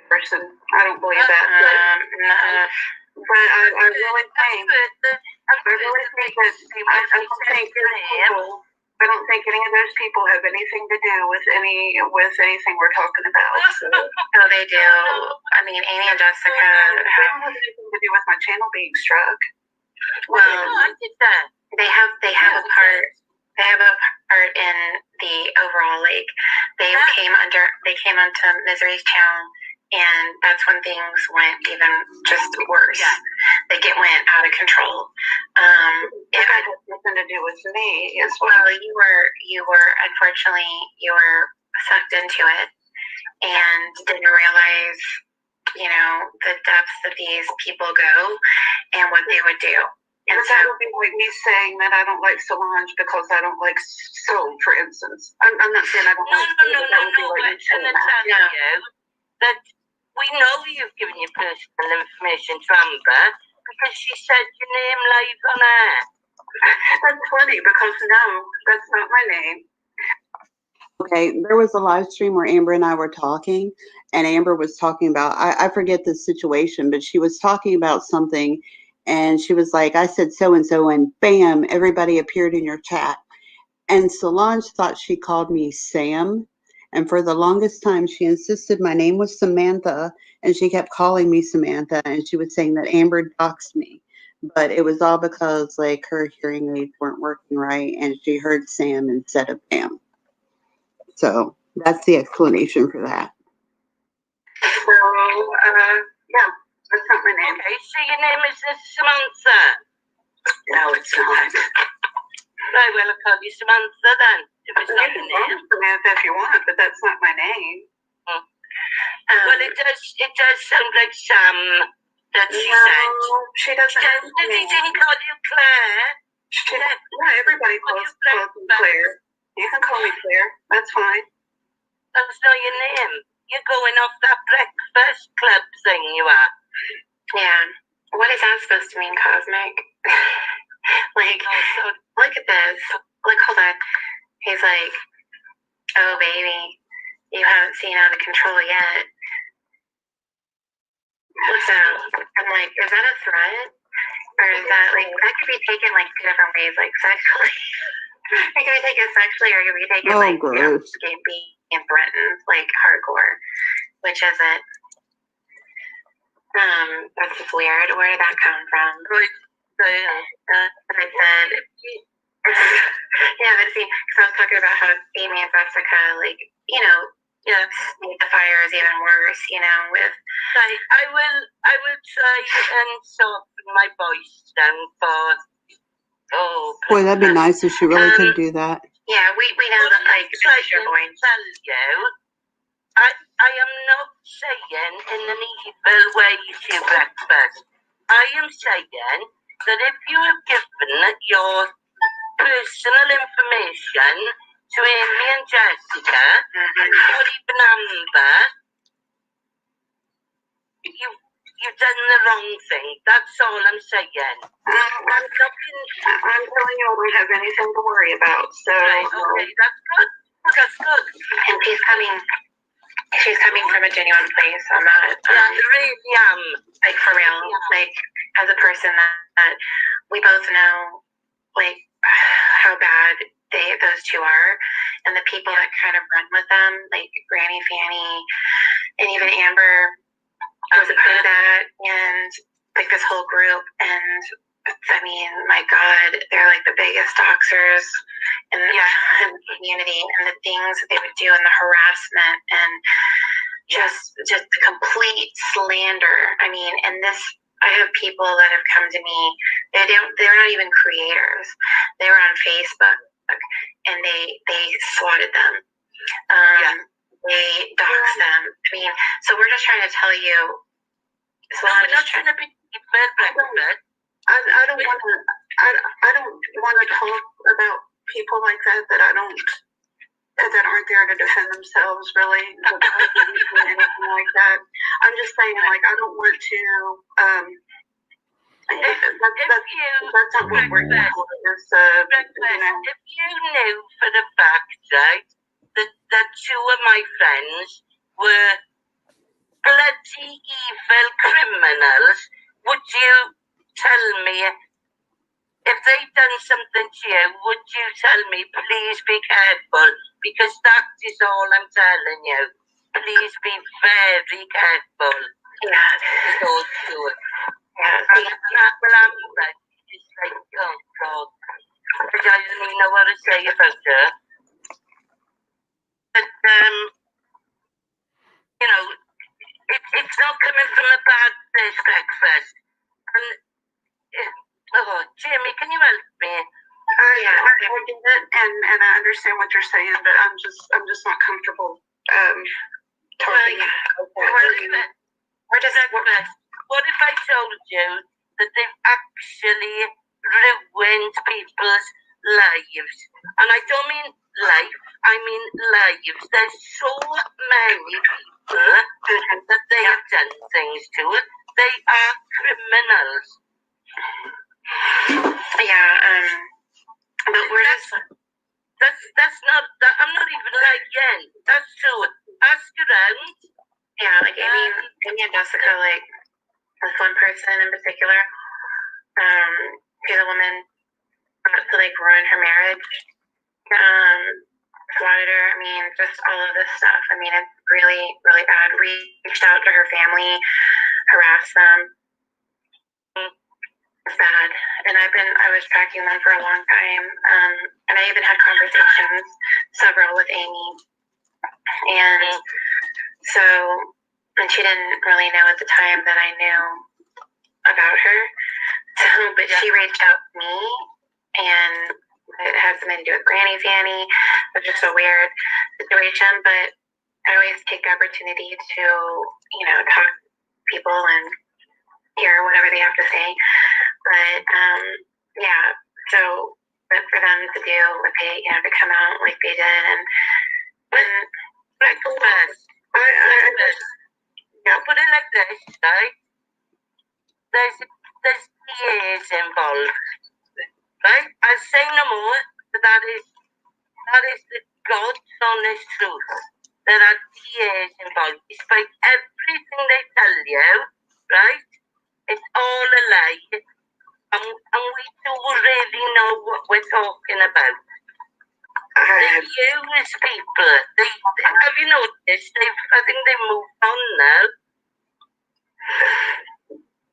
Person, I don't believe that. But I really think that I don't think any of those people have anything to do with anything we're talking about. So. No, they do. I mean, Amy and Jessica have anything to do with my channel being struck. Well, they have a part. They have a part in the overall, like, they came onto Misery's channel, and that's when things went even just worse. Yeah. Like, it went out of control. It had nothing to do with me as well. Well, you were unfortunately, you were sucked into it and didn't realize, the depths that these people go and what they would do. And so that would be like me saying that I don't like Solange because I don't like soap, for instance. I'm not saying I don't like soap. No. But I'm telling you that we know you've given your personal information to Amber because she said your name live on air. That's funny because no, that's not my name. Okay, there was a live stream where Amber and I were talking, and Amber was talking about, I forget the situation, but she was talking about something, and she was like, I said so-and-so, and bam, everybody appeared in your chat. And Solange thought she called me Sam, and for the longest time, she insisted my name was Samantha, and she kept calling me Samantha, and she was saying that Amber doxed me. But it was all because, like, her hearing aids weren't working right, and she heard Sam instead of Pam. So that's the explanation for that. So, yeah, that's not my name. Okay, so your name is Samantha? No, it's not. Right, well, I'll call you Samantha then, if it's not your name. Samantha if you want, but that's not my name. Well, it does sound like Sam that she said. She doesn't. She didn't call you Claire. No, everybody calls me Claire. You can call me Claire. That's fine. That's not your name. You're going off that breakfast club thing you are. Yeah. What is that supposed to mean, Cosmic? Like, look at this. Look, hold on. He's like, oh, baby, you haven't seen out of control yet. What's that? I'm like, is that a threat? Or is that, like, that could be taken, like, two different ways, like, sexually. It could be taken sexually, or it could be taken, being threatened, like, hardcore. Which is it? That's just weird. Where did that come from? And I said, yeah, but see, because I was talking about how Amy and Jessica, like, made the fires even worse, with. I will try and soften my voice down for. Boy, that'd be nice if she really could do that. Yeah, we know that, like, this is your voice. Tell you, I am not saying in an evil way to breakfast. I am saying that if you have given your personal information to Amy and Jessica, or even Amber, you've done the wrong thing. That's all I'm saying. I'm telling you, I don't have anything to worry about. So, right, okay, that's good. That's good. And she's coming from a genuine place. I'm not. I really am. Like, for real. Like, as a person that we both know, like, how bad those two are, and the people that kind of run with them, like Granny Fanny, and even Amber was a part of that, and like this whole group. And I mean, my God, they're like the biggest doxers in the community, and the things that they would do, and the harassment, and just complete slander. I mean, and this, I have people that have come to me. They're not even creators. They were on Facebook, and they swatted them. They doxed them. I mean, so we're just trying to tell you. So we're not trying to be bad. I don't want to. I don't want to talk about people like that that aren't there to defend themselves. Really, anything like that. I'm just saying, like, I don't want to. That's not what we're here for. If you knew for the fact, right, that two of my friends were bloody evil criminals, would you tell me, if they'd done something to you, would you tell me, please be careful? Because that is all I'm telling you. Please be very careful. Yeah. It's all true. Yeah. Well, I'm right. It's like, oh God. I don't even know what to say about her. But, you know, it's not coming from a bad place, Breakfast. And, oh, Jamie, can you help me? Yeah, I get it, and I understand what you're saying, but I'm just not comfortable talking. What if I told you that they've actually ruined people's lives? And I don't mean life, I mean lives. There's so many people that they have done things to. They are criminals. Yeah, but we're that's not that. I'm not even like Yen. That's true. Ask around. Yeah, like Amy and Jessica, like this one person in particular, she's a woman to like ruin her marriage. Swatted her. I mean, just all of this stuff. I mean, it's really, really bad. Reached out to her family, harassed them. It's bad. And I was tracking them for a long time. And I even had conversations, several with Amy. And so, and she didn't really know at the time that I knew about her. So, but she reached out to me, and it had something to do with Granny Fanny. It was just a weird situation, but I always take the opportunity to, talk to people and hear whatever they have to say. But, yeah, so, but for them to do what they, to come out like they did, and Breakfast. Put it like this, right? There's years involved, right? I'll say no more, but that is the God's honest truth. There are years involved. Despite everything they tell you, right? It's all a lie. And we do really know what we're talking about. They use people. Have you noticed? I think they've moved on now.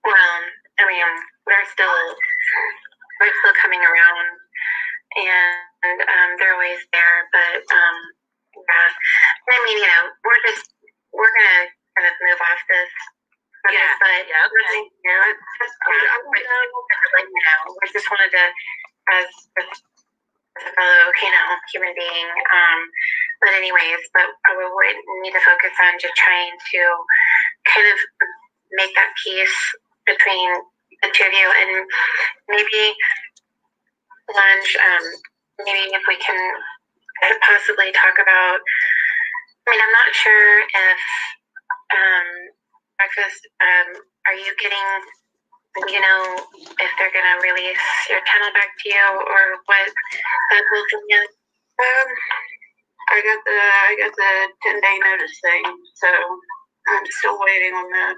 Well, I mean, they're still coming around, and they're always there. But yeah, I mean, we're gonna kind of move off this. Yeah, but yeah, okay. It's just we just wanted to, as a fellow, human being. But anyways, we need to focus on just trying to kind of make that peace between the two of you, and maybe lunch. Maybe if we can possibly talk about. I mean, I'm not sure if Breakfast. Are you getting? If they're gonna release your channel back to you, or what that whole thing is. I got the 10-day notice thing, so I'm still waiting on that.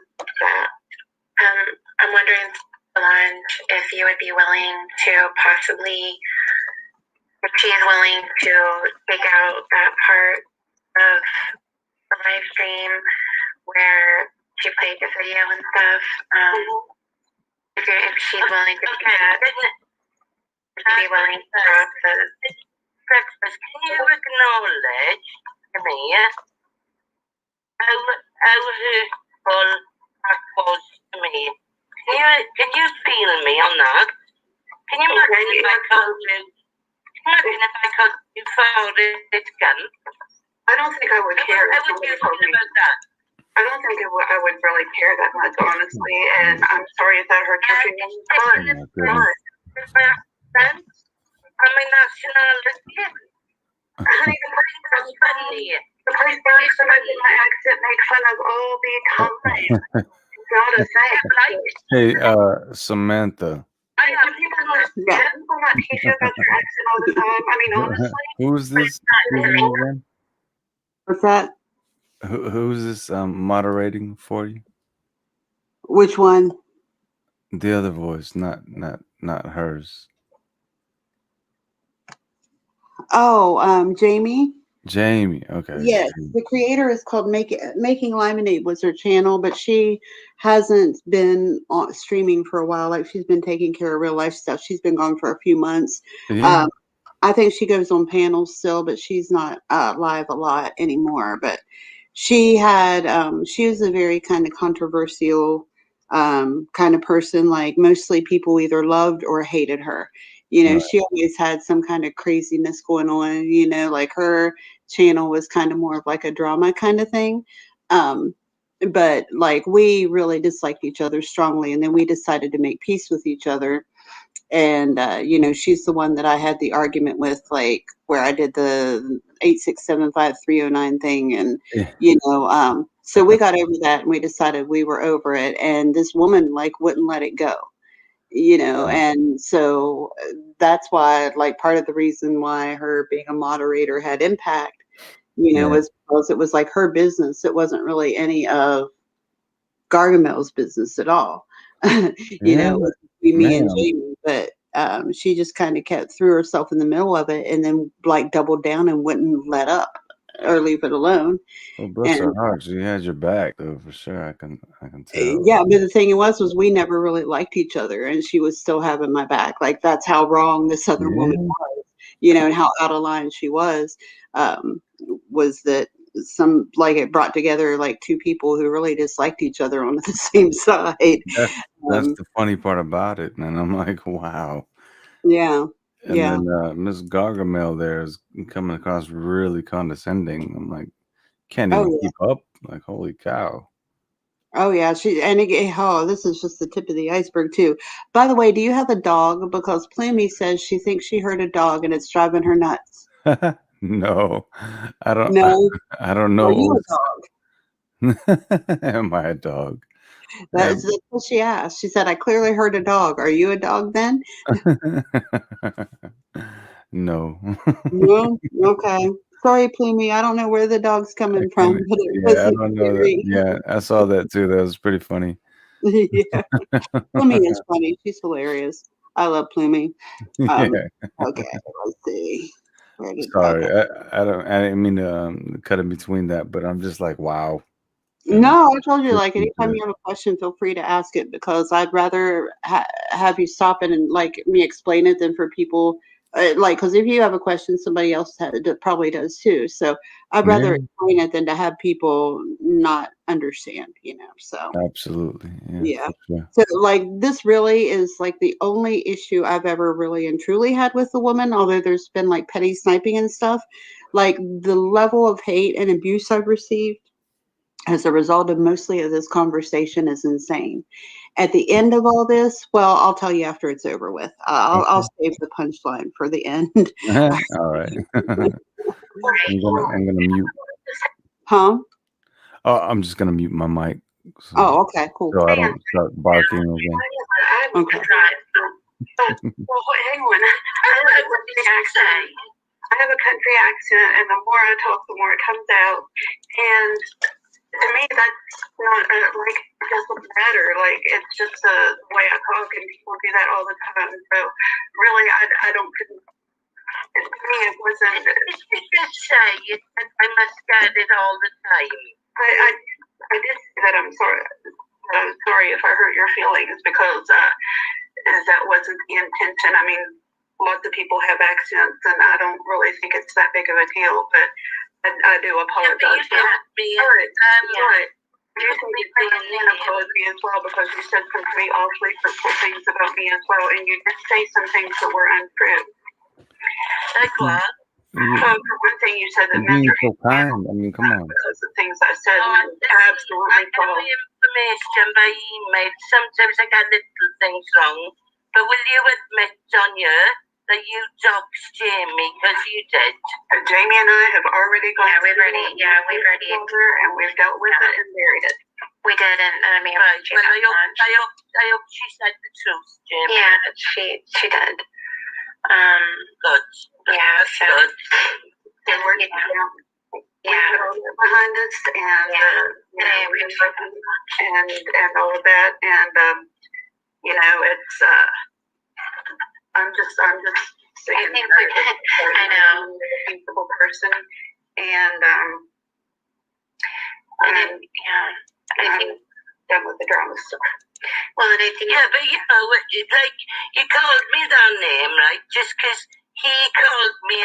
I'm wondering, Solange, if you would be willing to possibly, if she is willing to take out that part of the live stream where she played the video and stuff. If she's willing to do that, would you be willing to drop the Breakfast? Can you acknowledge to me how hurtful that was to me? Can you feel me on that? Can you imagine if I called you? For it gun? I don't think I would care. How would you feel about that? I don't think I would really care that much, honestly, and I'm sorry if that hurt your feelings, but my friends, I'm a national lesbian. Honey, the person that did my accent make fun of all the time. Not a thing. Hey, Samantha. I know people not teach you about your accent all the time. I mean, honestly. Who's this? Again? What's that? Who's this moderating for you? Which one? The other voice, not hers. Oh, Jamie. Jamie. Okay. Yes, the creator is called Making Lemonade was her channel, but she hasn't been streaming for a while. Like she's been taking care of real life stuff. She's been gone for a few months. Yeah. I think she goes on panels still, but she's not live a lot anymore. But she had she was a very kind of controversial kind of person. Like mostly people either loved or hated her. You know, Right. she always had some kind of craziness going on. You know, like her channel was kind of more of like a drama kind of thing. But like we really disliked each other strongly, and then we decided to make peace with each other. And you know, she's the one that I had the argument with, like where I did the 8675309 thing, and Yeah. you know, so we got over that, and we decided we were over it. And this woman like wouldn't let it go, you know, and so that's why, like, part of the reason why her being a moderator had impact, you know, was because it was like her business. It wasn't really any of Gargamel's business at all. You know, it was me and Jamie, but she just kind of threw herself in the middle of it, and then like doubled down and wouldn't let up or leave it alone. Well, bless her heart, she has your back though, for sure. I can tell. Yeah, but the thing was we never really liked each other, and she was still having my back. Like that's how wrong this other woman was, you know, and how out of line she was. Was that some like it brought together like two people who really disliked each other on the same side. That's the funny part about it, and I'm like, wow. Yeah. And then Miss Gargamel there is coming across really condescending. I'm like, can't even keep up. Like, holy cow. Oh yeah, this is just the tip of the iceberg too. By the way, do you have a dog? Because Plummy says she thinks she heard a dog and it's driving her nuts. No, I don't. No, I don't know. Are you a dog? Am I a dog? That's what she asked. She said, "I clearly heard a dog. Are you a dog then?" No. No. Okay. Sorry, Plummy. I don't know where the dog's coming from, but it I wasn't don't know that. Yeah, I saw that too. That was pretty funny. Yeah, Plummy is funny. She's hilarious. I love Plummy. Yeah. Okay, let's see. Sorry, I didn't mean to cut in between that, but I'm just like, wow. No, I told you, like, anytime you have a question, feel free to ask it, because I'd rather have you stop it and like me explain it than for people like, because if you have a question, somebody else probably does too. So I'd rather explain it than to have people not understand, you know. So absolutely, yeah. Sure. So like this really is like the only issue I've ever really and truly had with the woman, although there's been like petty sniping and stuff. Like the level of hate and abuse I've received as a result of mostly of this conversation is insane. At the end of all this, well, I'll tell you after it's over with. I'll save the punchline for the end. All right. I'm gonna mute. Huh? Oh, I'm just gonna mute my mic. So, okay, cool. So I don't start barking again. Okay. Well, hang on. I have a country accent, and the more I talk, the more it comes out. And to me, that's not like it doesn't matter. Like it's just the way I talk, and people do that all the time. So really, I don't. To me, it wasn't. Just say it. I must get it all the time. I did say that I'm sorry. I'm sorry if I hurt your feelings, because that wasn't the intention. I mean, lots of people have accents, and I don't really think it's that big of a deal, but I do apologize. All right. I do think it's an apology as well, because you said some pretty awfully hurtful things about me as well, and you did say some things that were untrue. Like what? For one thing, you said that men being are so kind. I mean, come on. because the things I said absolutely false. Information by email. Sometimes I get little things wrong. But will you admit, Sonia, that you doxed Jamie because you did? Jamie and I have already gone. We've already and we've dealt with it and buried it. We did, and I mean, right. Well, I hope she said the truth, Jamie. Yeah, she did. Good. Yeah, so good. And we're behind us, and and all of that, and it's I'm just saying, I know, a sensible person, and I think done with the drama stuff. Well, and I think but it's like you called me that name, right? Just because he called me.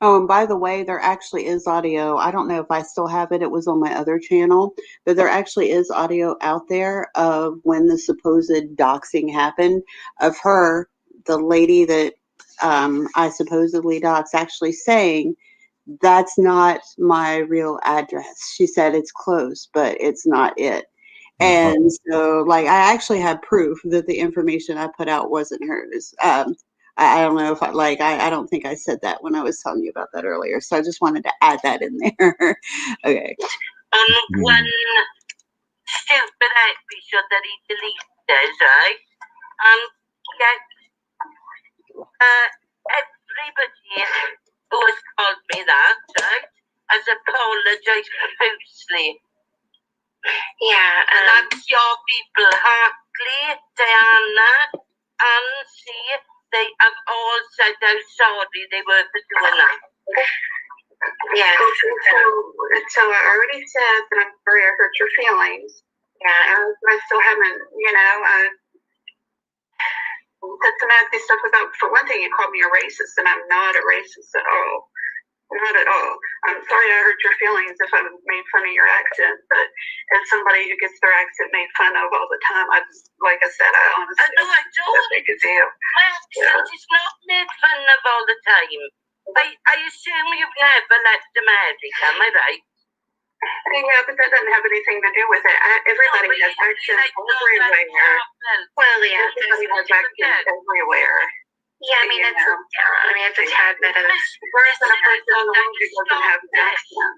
Oh, and by the way, there actually is audio. I don't know if I still have it. It was on my other channel, but there actually is audio out there of when the supposed doxing happened of her, the lady that I supposedly doxed, actually saying, that's not my real address. She said it's close, but it's not it. And so, like, I actually have proof that the information I put out wasn't hers. I don't know if I don't think I said that when I was telling you about that earlier. So I just wanted to add that in there. Okay. One stupid episode that he deleted, right? Everybody who has called me that, right, has apologized profusely. Yeah, and that's your people, Hartley, Diana, and see, they have all said how sorry they were for doing that. Yeah. So I already said that I'm sorry I hurt your feelings. Yeah, and I still haven't, said some nasty stuff about, for one thing, you called me a racist, and I'm not a racist at all. Not at all. I'm sorry I hurt your feelings if I made fun of your accent, but as somebody who gets their accent made fun of all the time, like I said, I honestly don't. That's a big deal. My accent is not made fun of all the time. I assume you've never left America, am I right? Yeah, but that doesn't have anything to do with it. Everybody has accents everywhere. Well, yeah, everybody has accents everywhere. Yeah, I mean, it's a tad bit of. Where is that person on the road who doesn't have an accent?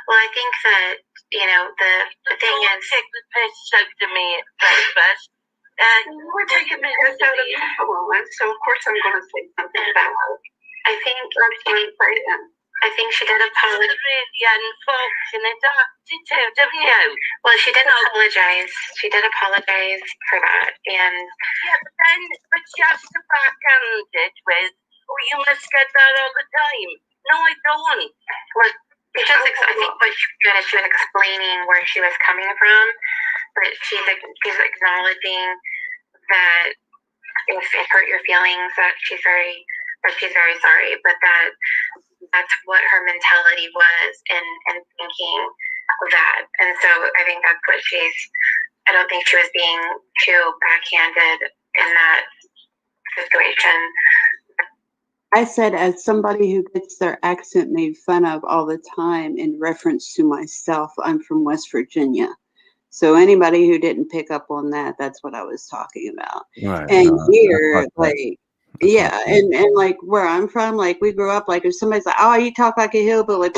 Well, I think that, the thing is. Take the piss out of me at breakfast. We're taking the piss out of me at the moment, so of course I'm going to say something about it. I think she did apologize. It's a really unfortunate attitude of you. Well, she did apologize. She did apologize for that, and. Yeah, but she has to backhand it with, you must get that all the time. No, I don't. Well, I think what she was explaining where she was coming from, but she's acknowledging that if it hurt your feelings, that she's very sorry, but that's what her mentality was in thinking that. And so I think that's what I don't think she was being too backhanded in that situation. I said, as somebody who gets their accent made fun of all the time in reference to myself, I'm from West Virginia. So anybody who didn't pick up on that, that's what I was talking about. Right. And here, and like where I'm from, like we grew up, like if somebody's like, oh, you talk like a hillbilly.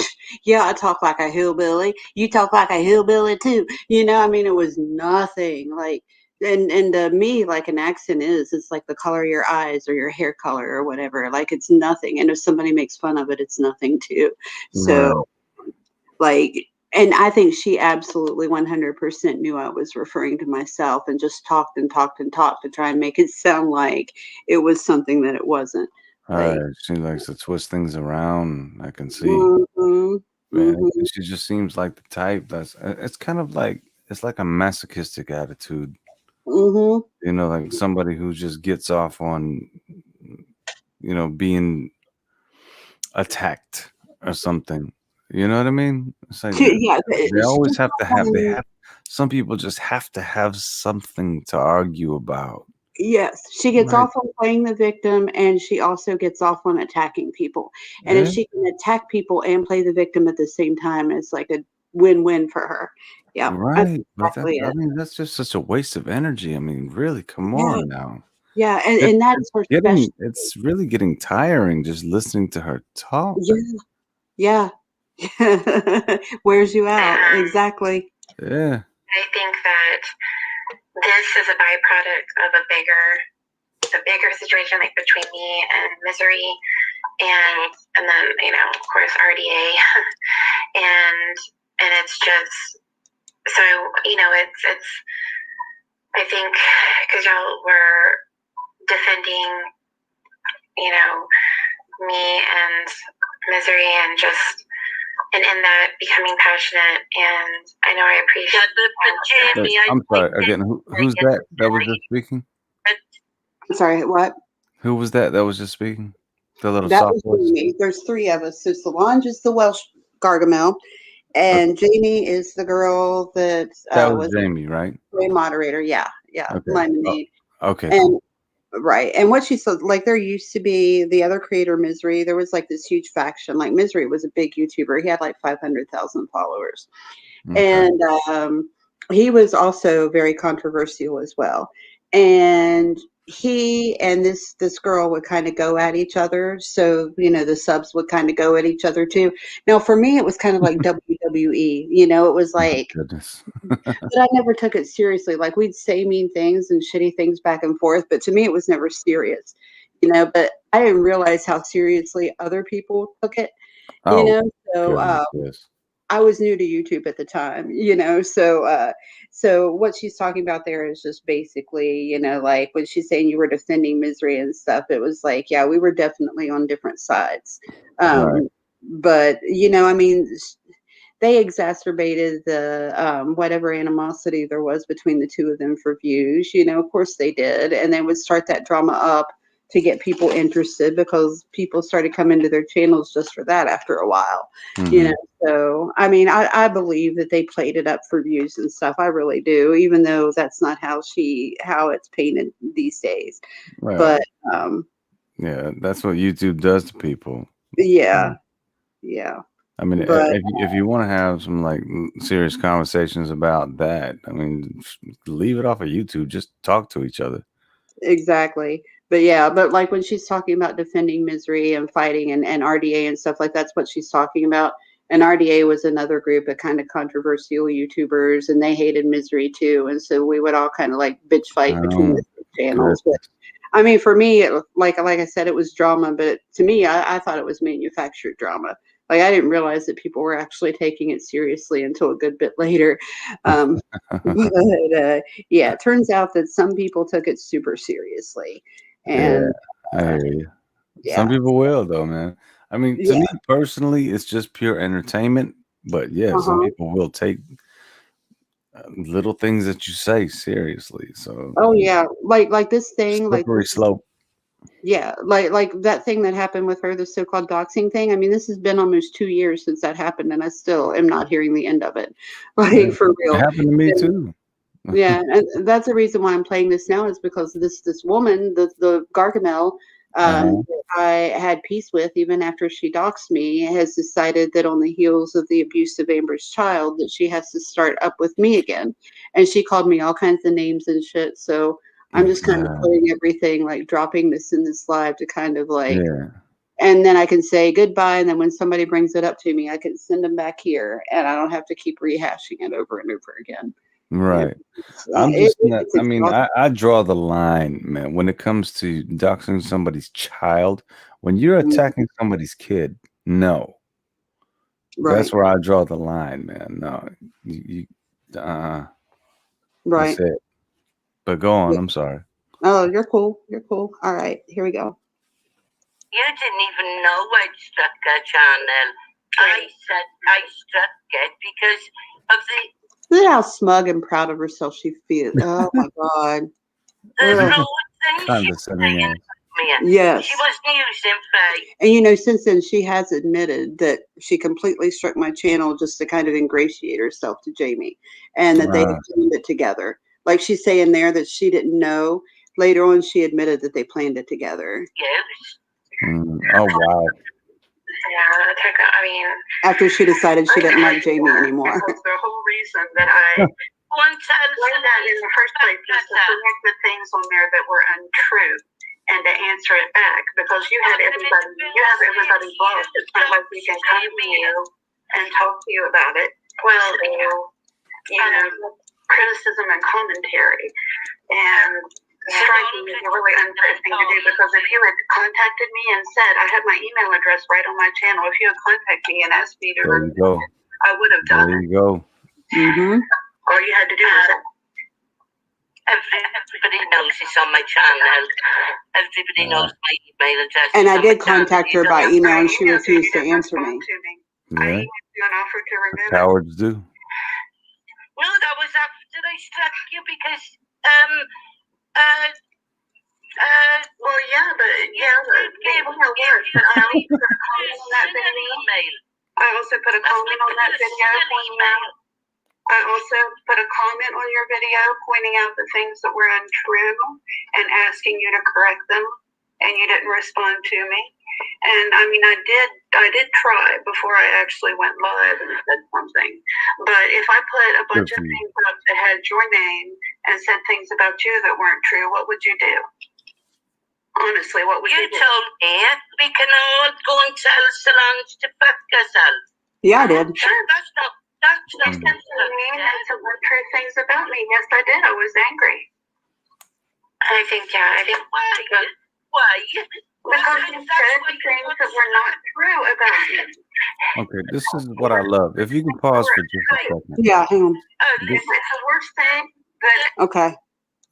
Yeah, I talk like a hillbilly. You talk like a hillbilly too. I mean, it was nothing like. And to me, like an accent it's like the color of your eyes or your hair color or whatever. Like it's nothing. And if somebody makes fun of it, it's nothing too. So and I think she absolutely 100% knew I was referring to myself and just talked and talked and talked to try and make it sound like it was something that it wasn't. She likes to twist things around. I can see. She just seems like the type it's kind of like, it's like a masochistic attitude. Like somebody who just gets off on, being attacked or something. You know what I mean? It's like they always have to have. Some people just have to have something to argue about. Yes, she gets Right. off on playing the victim, and she also gets off on attacking people. And if Yeah. she can attack people and play the victim at the same time, it's like a win-win for her. Yeah, that's Right. But that, exactly I it. mean, that's just such a waste of energy. I mean, really, come Yeah, on now. yeah, It, and that it's is her special. it's really getting tiring just listening to her talk. Yeah, yeah. Wears you out. Um, Exactly. Yeah. I think that this is a byproduct of a bigger situation, like between me and Misery, and then of course RDA, and it's just so it's I think because y'all were defending me and Misery, and just and in that becoming passionate, and I know I appreciate But I'm sorry again. Who's that was just speaking? I'm sorry, what? Who was that was just speaking? The little That soft was voice. Jamie. There's three of us. So Solange is the Welsh Gargamel, and Jamie is the girl that That was was Jamie, right? a moderator. Yeah, Okay. Lemonade. Okay. And Cool. right. And what she said, like there used to be the other creator, Misery. There was like this huge faction. Like Misery was a big YouTuber. He had like 500,000 followers. Okay. And he was also very controversial as well. And he and this girl would kind of go at each other. So, the subs would kind of go at each other too. Now, for me, it was kind of like WWE. It was like, Goodness. but I never took it seriously. Like we'd say mean things and shitty things back and forth, but to me it was never serious. But I didn't realize how seriously other people took it, Oh, So goodness, yes. I was new to YouTube at the time, so what she's talking about there is just basically, like when she's saying you were defending Misery and stuff, it was like, yeah, we were definitely on different sides. Right. But I mean, they exacerbated the whatever animosity there was between the two of them for views. Of course they did, and they would start that drama up to get people interested because people started coming to their channels just for that after a while. Mhm. So I mean, I believe that they played it up for views and stuff. I really do, even though that's not how it's painted these days. Well, But yeah, that's what YouTube does to people. yeah. I mean, But if you want to have some like serious conversations about that, I mean, leave it off of YouTube. Just talk to each other. exactly. But yeah, but like when she's talking about defending Misery and fighting and RDA and stuff, like that's what she's talking about. And RDA was another group of kind of controversial YouTubers, and they hated Misery too. And so we would all kind of like bitch fight between the channels. But I mean, for me, like I said, it was drama. But to me, I thought it was manufactured drama. Like I didn't realize that people were actually taking it seriously until a good bit later. But yeah, it turns out that some people took it super seriously. And I hear you. yeah. Some people will, though, man. I mean, to me personally, it's just pure entertainment. But yeah, some people will take little things that you say seriously. So oh yeah, like this thing, slippery slope. Yeah, like that thing that happened with her, the so-called doxing thing. I mean, this has been almost 2 years since that happened, and I still am not hearing the end of it. Like for real. It happened to me too. Yeah, and that's the reason why I'm playing this now is because this woman, the Gargamel, that I had peace with even after she doxed me, has decided that on the heels of the abuse of Amber's child, that she has to start up with me again, and she called me all kinds of names and shit. So I'm just kind of putting everything, like dropping this in this live to kind of like, and then I can say goodbye, and then when somebody brings it up to me, I can send them back here, and I don't have to keep rehashing it over and over again. Right. I'm just not, I mean, I draw the line, man, when it comes to doxing somebody's child. When you're attacking somebody's kid, no. That's where I draw the line, man. No. Right. That's it. But go on, I'm sorry. Oh, you're cool. You're cool. All right, here we go. You didn't even know I'd struck a channel. I said I struck it because of the... Look at how smug and proud of herself she feels. Oh my God. Condescending. Yes. She was using fake. And since then she has admitted that she completely struck my channel just to kind of ingratiate herself to Jamie, and that they had planned it together. Like she's saying there that she didn't know Later on, she admitted that they planned it together. Yes. Oh, wow. Yeah, I mean, After she decided she didn't like Jamie anymore. Because the whole reason that I wanted that in the first place was to correct the things on there that were untrue and to answer it back, because you have everybody blocked. It's not like we can come to you and talk to you about it. Well, you know, criticism and commentary. And striking is a really unfair thing to do, because if you had contacted me and said, I had my email address right on my channel, if you had contacted me and asked me to remove it, I would have done it. There you go. Mm-hmm. All you had to do was that. Everybody knows it's on my channel. Everybody knows my email address. And I did contact her by email, and she refused to answer me. Yeah. I emailed you and offered to remove it. Cowards do. No, that was after I struck you, because well, yeah, but I also put a comment on that video. I also put a comment on that video pointing out. I also put a comment on your video pointing out the things that were untrue and asking you to correct them, and you didn't respond to me. And I mean, I did try before I actually went live and said something. But if I put a bunch of things up that had your name and said things about you that weren't true, what would you do? Honestly, what would you do? You told me we can all go and tell Solange to fuck herself. Yeah, I did. Sure, that's mean and some untrue things about me. Yes, I did. I was angry. I think Why? Because you said things that were not true about me. Okay, this is what I love. If you can pause for just a second. Yeah, hang on. It's the worst thing that. Okay.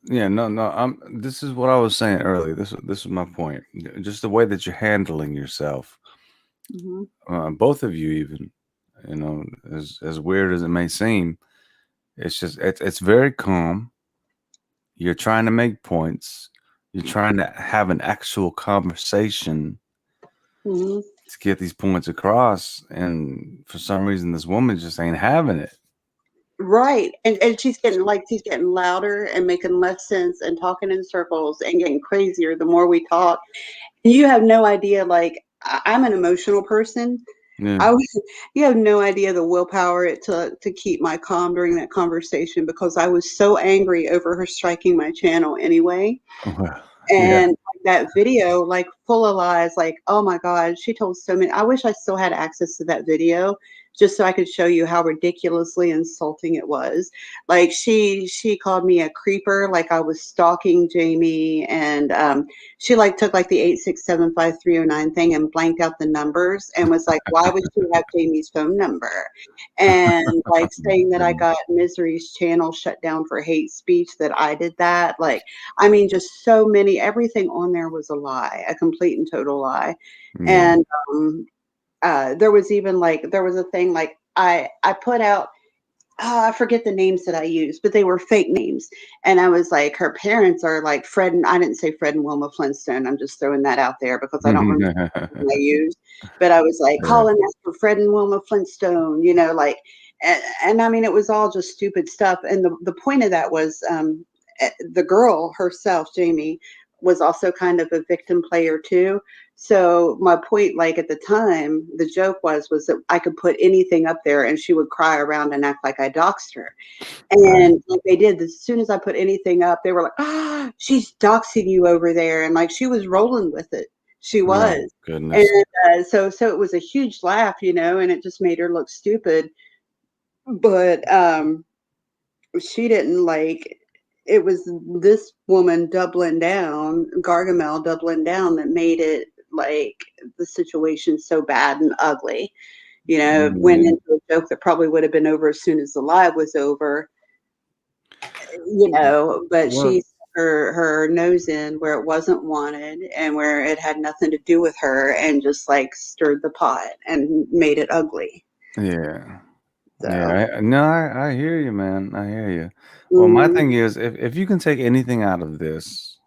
Yeah, no. This is what I was saying earlier. This is my point. Just the way that you're handling yourself. Mm-hmm. Both of you, even, you know, as weird as it may seem, it's just it's very calm. You're trying to make points. You're trying to have an actual conversation to get these points across, and for some reason, this woman just ain't having it. Right. And she's getting louder and making less sense and talking in circles and getting crazier the more we talk. You have no idea, like, I'm an emotional person. Yeah. You have no idea the willpower it took to keep my calm during that conversation, because I was so angry over her striking my channel anyway. And that video, like, full of lies, like, oh my God, she told so many. I wish I still had access to that video just so I could show you how ridiculously insulting it was. Like, she called me a creeper, like I was stalking Jamie, and she like took like the 8675309 thing and blanked out the numbers and was like, why would you have Jamie's phone number? And like saying that I got Misery's channel shut down for hate speech, that I did that. Like, I mean, just so many, everything on there was a lie, a complete and total lie. Yeah. And there was even like, there was a thing like I put out, I forget the names that I used, but they were fake names. And I was like, her parents are like Fred, and I didn't say Fred and Wilma Flintstone. I'm just throwing that out there because I don't remember what I used. But I was like, calling that for Fred and Wilma Flintstone, you know, like, and I mean, it was all just stupid stuff. And the point of that was the girl herself, Jamie, was also kind of a victim player too. So my point, like at the time, the joke was that I could put anything up there and she would cry around and act like I doxed her. And like they did, as soon as I put anything up, they were like, oh, she's doxing you over there. And like, she was rolling with it. She was. Oh, goodness. And so it was a huge laugh, you know, and it just made her look stupid. But she didn't like, it was this woman doubling down, Gargamel doubling down, that made it like the situation so bad and ugly. You know, went into a joke that probably would have been over as soon as the live was over. You know, but she stuck her nose in where it wasn't wanted and where it had nothing to do with her, and just like stirred the pot and made it ugly. Yeah. So. Yeah, I hear you, man. I hear you. Well, my thing is, if you can take anything out of this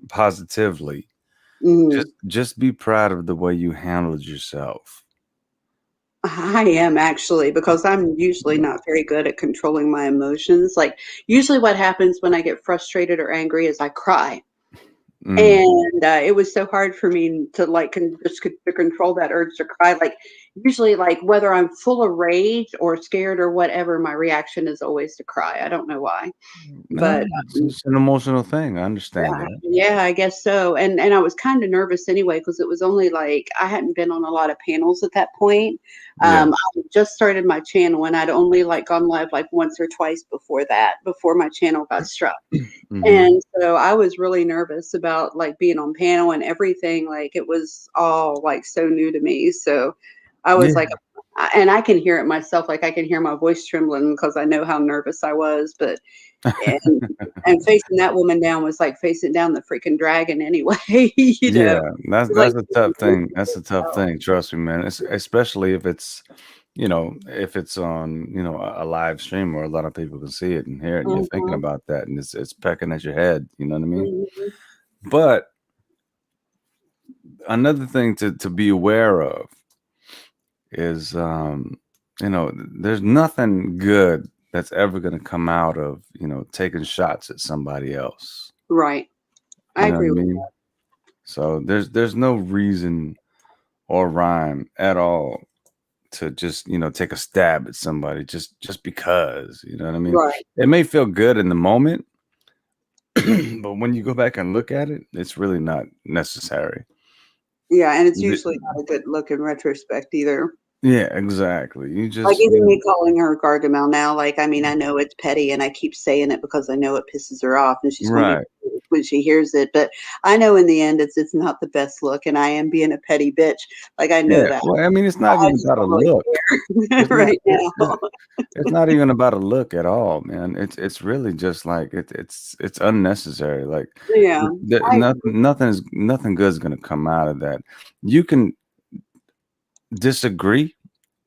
positively, just be proud of the way you handled yourself. I am actually, because I'm usually not very good at controlling my emotions. Like, usually what happens when I get frustrated or angry is I cry. And it was so hard for me to like to control that urge to cry. Like, usually, like whether I'm full of rage or scared or whatever, my reaction is always to cry. I don't know why, No, but it's an emotional thing. I understand yeah, that. yeah, I guess so. And I was kind of nervous anyway because it was only like I hadn't been on a lot of panels at that point. Yeah. I had just started my channel and I'd only like gone live like once or twice before that, before my channel got struck. And so I was really nervous about like being on panel and everything. Like it was all like so new to me. So I was Yeah. like, and I can hear it myself. Like I can hear my voice trembling because I know how nervous I was. But and and facing that woman down was like facing down the freaking dragon anyway. You know, Yeah, that's It was like a tough thing. That's a tough thing. Trust me, man. Especially if it's, if it's on, a live stream where a lot of people can see it and hear it, and you're thinking about that, and it's pecking at your head. You know what I mean? But another thing to be aware of is, there's nothing good that's ever going to come out of, taking shots at somebody else. Right. I You know what I agree with mean? So there's no reason or rhyme at all to just, take a stab at somebody just because, you know what I mean? Right. It may feel good in the moment, but when you go back and look at it, it's really not necessary. Yeah, and it's usually not a good look in retrospect either. Yeah, exactly. You Like just, even me calling her Gargamel now, like I mean, I know it's petty, and I keep saying it because I know it pisses her off, and she's going to right. be when she hears it. But I know in the end, it's not the best look, and I am being a petty bitch. Like I know Yeah. that. Well, I mean, it's not I even just about a don't really look. care It's not. right now. It's not even about a look at all, man. It's really just like it's unnecessary. Like Yeah, I nothing good is gonna come out of that. You can disagree,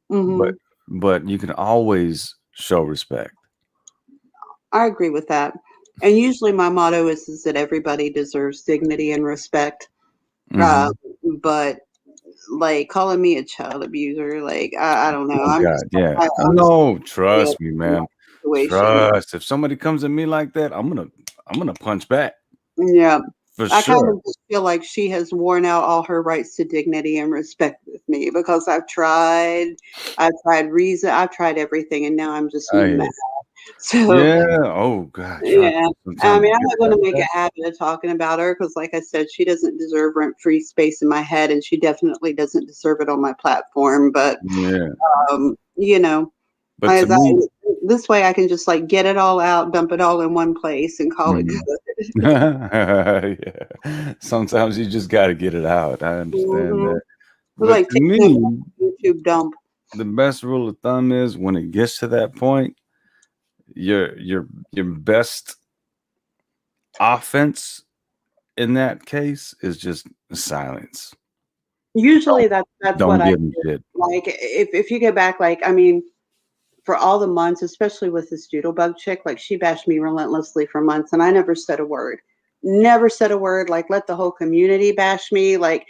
but hmm you can always show respect. I agree with that. And usually my motto is that everybody deserves dignity and respect. Uh, Hmm. but like calling me a child abuser, like I don't know. Oh God, yeah. I'm just No, yeah, trust me, in that man. situation. Trust. If somebody comes at me like that, I'm gonna punch back Yeah. for I kind sure. of just feel like she has worn out all her rights to dignity and respect with me because I've tried reason, I've tried everything, and now I'm just I hear mad. you. So Yeah. Oh God, trust yeah, me. I Sometimes mean, it I'm gets not going like to make that. a habit of talking about her because, like I said, she doesn't deserve rent-free space in my head, and she definitely doesn't deserve it on my platform. But Yeah. you know, But to me, this way, I can just like get it all out, dump it all in one place, and call it mhm. good. Yeah. Sometimes you just got to get it out. I understand hmm that. But Like to taking a me, YouTube dump. the best rule of thumb is when it gets to that point, your best offense in that case is just silence. Usually, Don't that's what don't I give them do. shit. Like if you go back, like I mean, for all the months, especially with this doodlebug chick, like she bashed me relentlessly for months, and I never said a word. Never said a word. Like let the whole community bash me. Like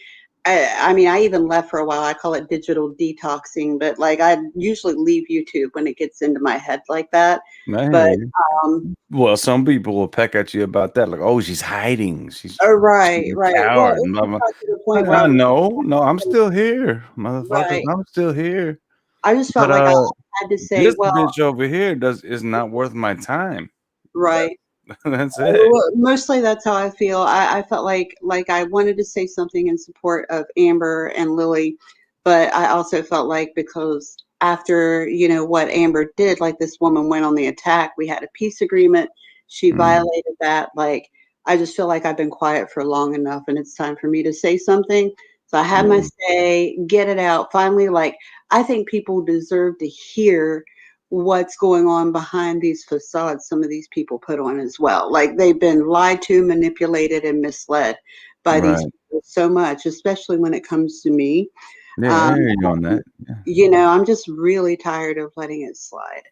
I mean, I even left for a while. I call it digital detoxing, but like I usually leave YouTube when it gets into my head like that. I hear But you. um, Well, some people will peck at you about that, like, "Oh, she's hiding. She's right, a right. Well, coward." it And blah, just blah. got to the point where I I was know, no, I'm still here, motherfuckers. right. I'm still here. I just felt But like I had to say, this well, bitch over here is not worth my time. That, right. that's it. Well, mostly that's how I feel. I felt like I wanted to say something in support of Amber and Lily, but I also felt like because after, what Amber did, like this woman went on the attack, we had a peace agreement. She Mm, violated that. Like, I just feel like I've been quiet for long enough and it's time for me to say something. So I had my yeah, say, get it out. Finally, like, I think people deserve to hear what's going on behind these facades some of these people put on as well. Like they've been lied to, manipulated, and misled by these right. people so much, especially when it comes to me. Yeah, I Um, hear you on that. Yeah, I'm just really tired of letting it slide.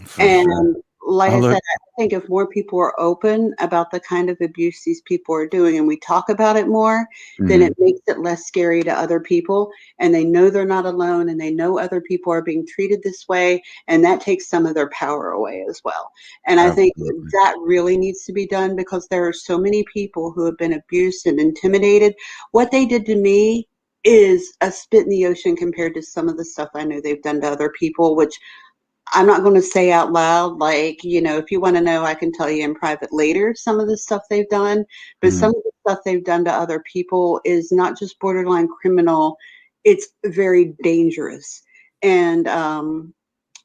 for And sure. like I I said, look. I think if more people are open about the kind of abuse these people are doing and we talk about it more, then Mhm. it makes it less scary to other people. And they know they're not alone and they know other people are being treated this way. And that takes some of their power away as well. And I think Absolutely. that really needs to be done because there are so many people who have been abused and intimidated. What they did to me is a spit in the ocean compared to some of the stuff I know they've done to other people, which I'm not going to say out loud, like, if you want to know, I can tell you in private later some of the stuff they've done. But Mhm. some of the stuff they've done to other people is not just borderline criminal, it's very dangerous. And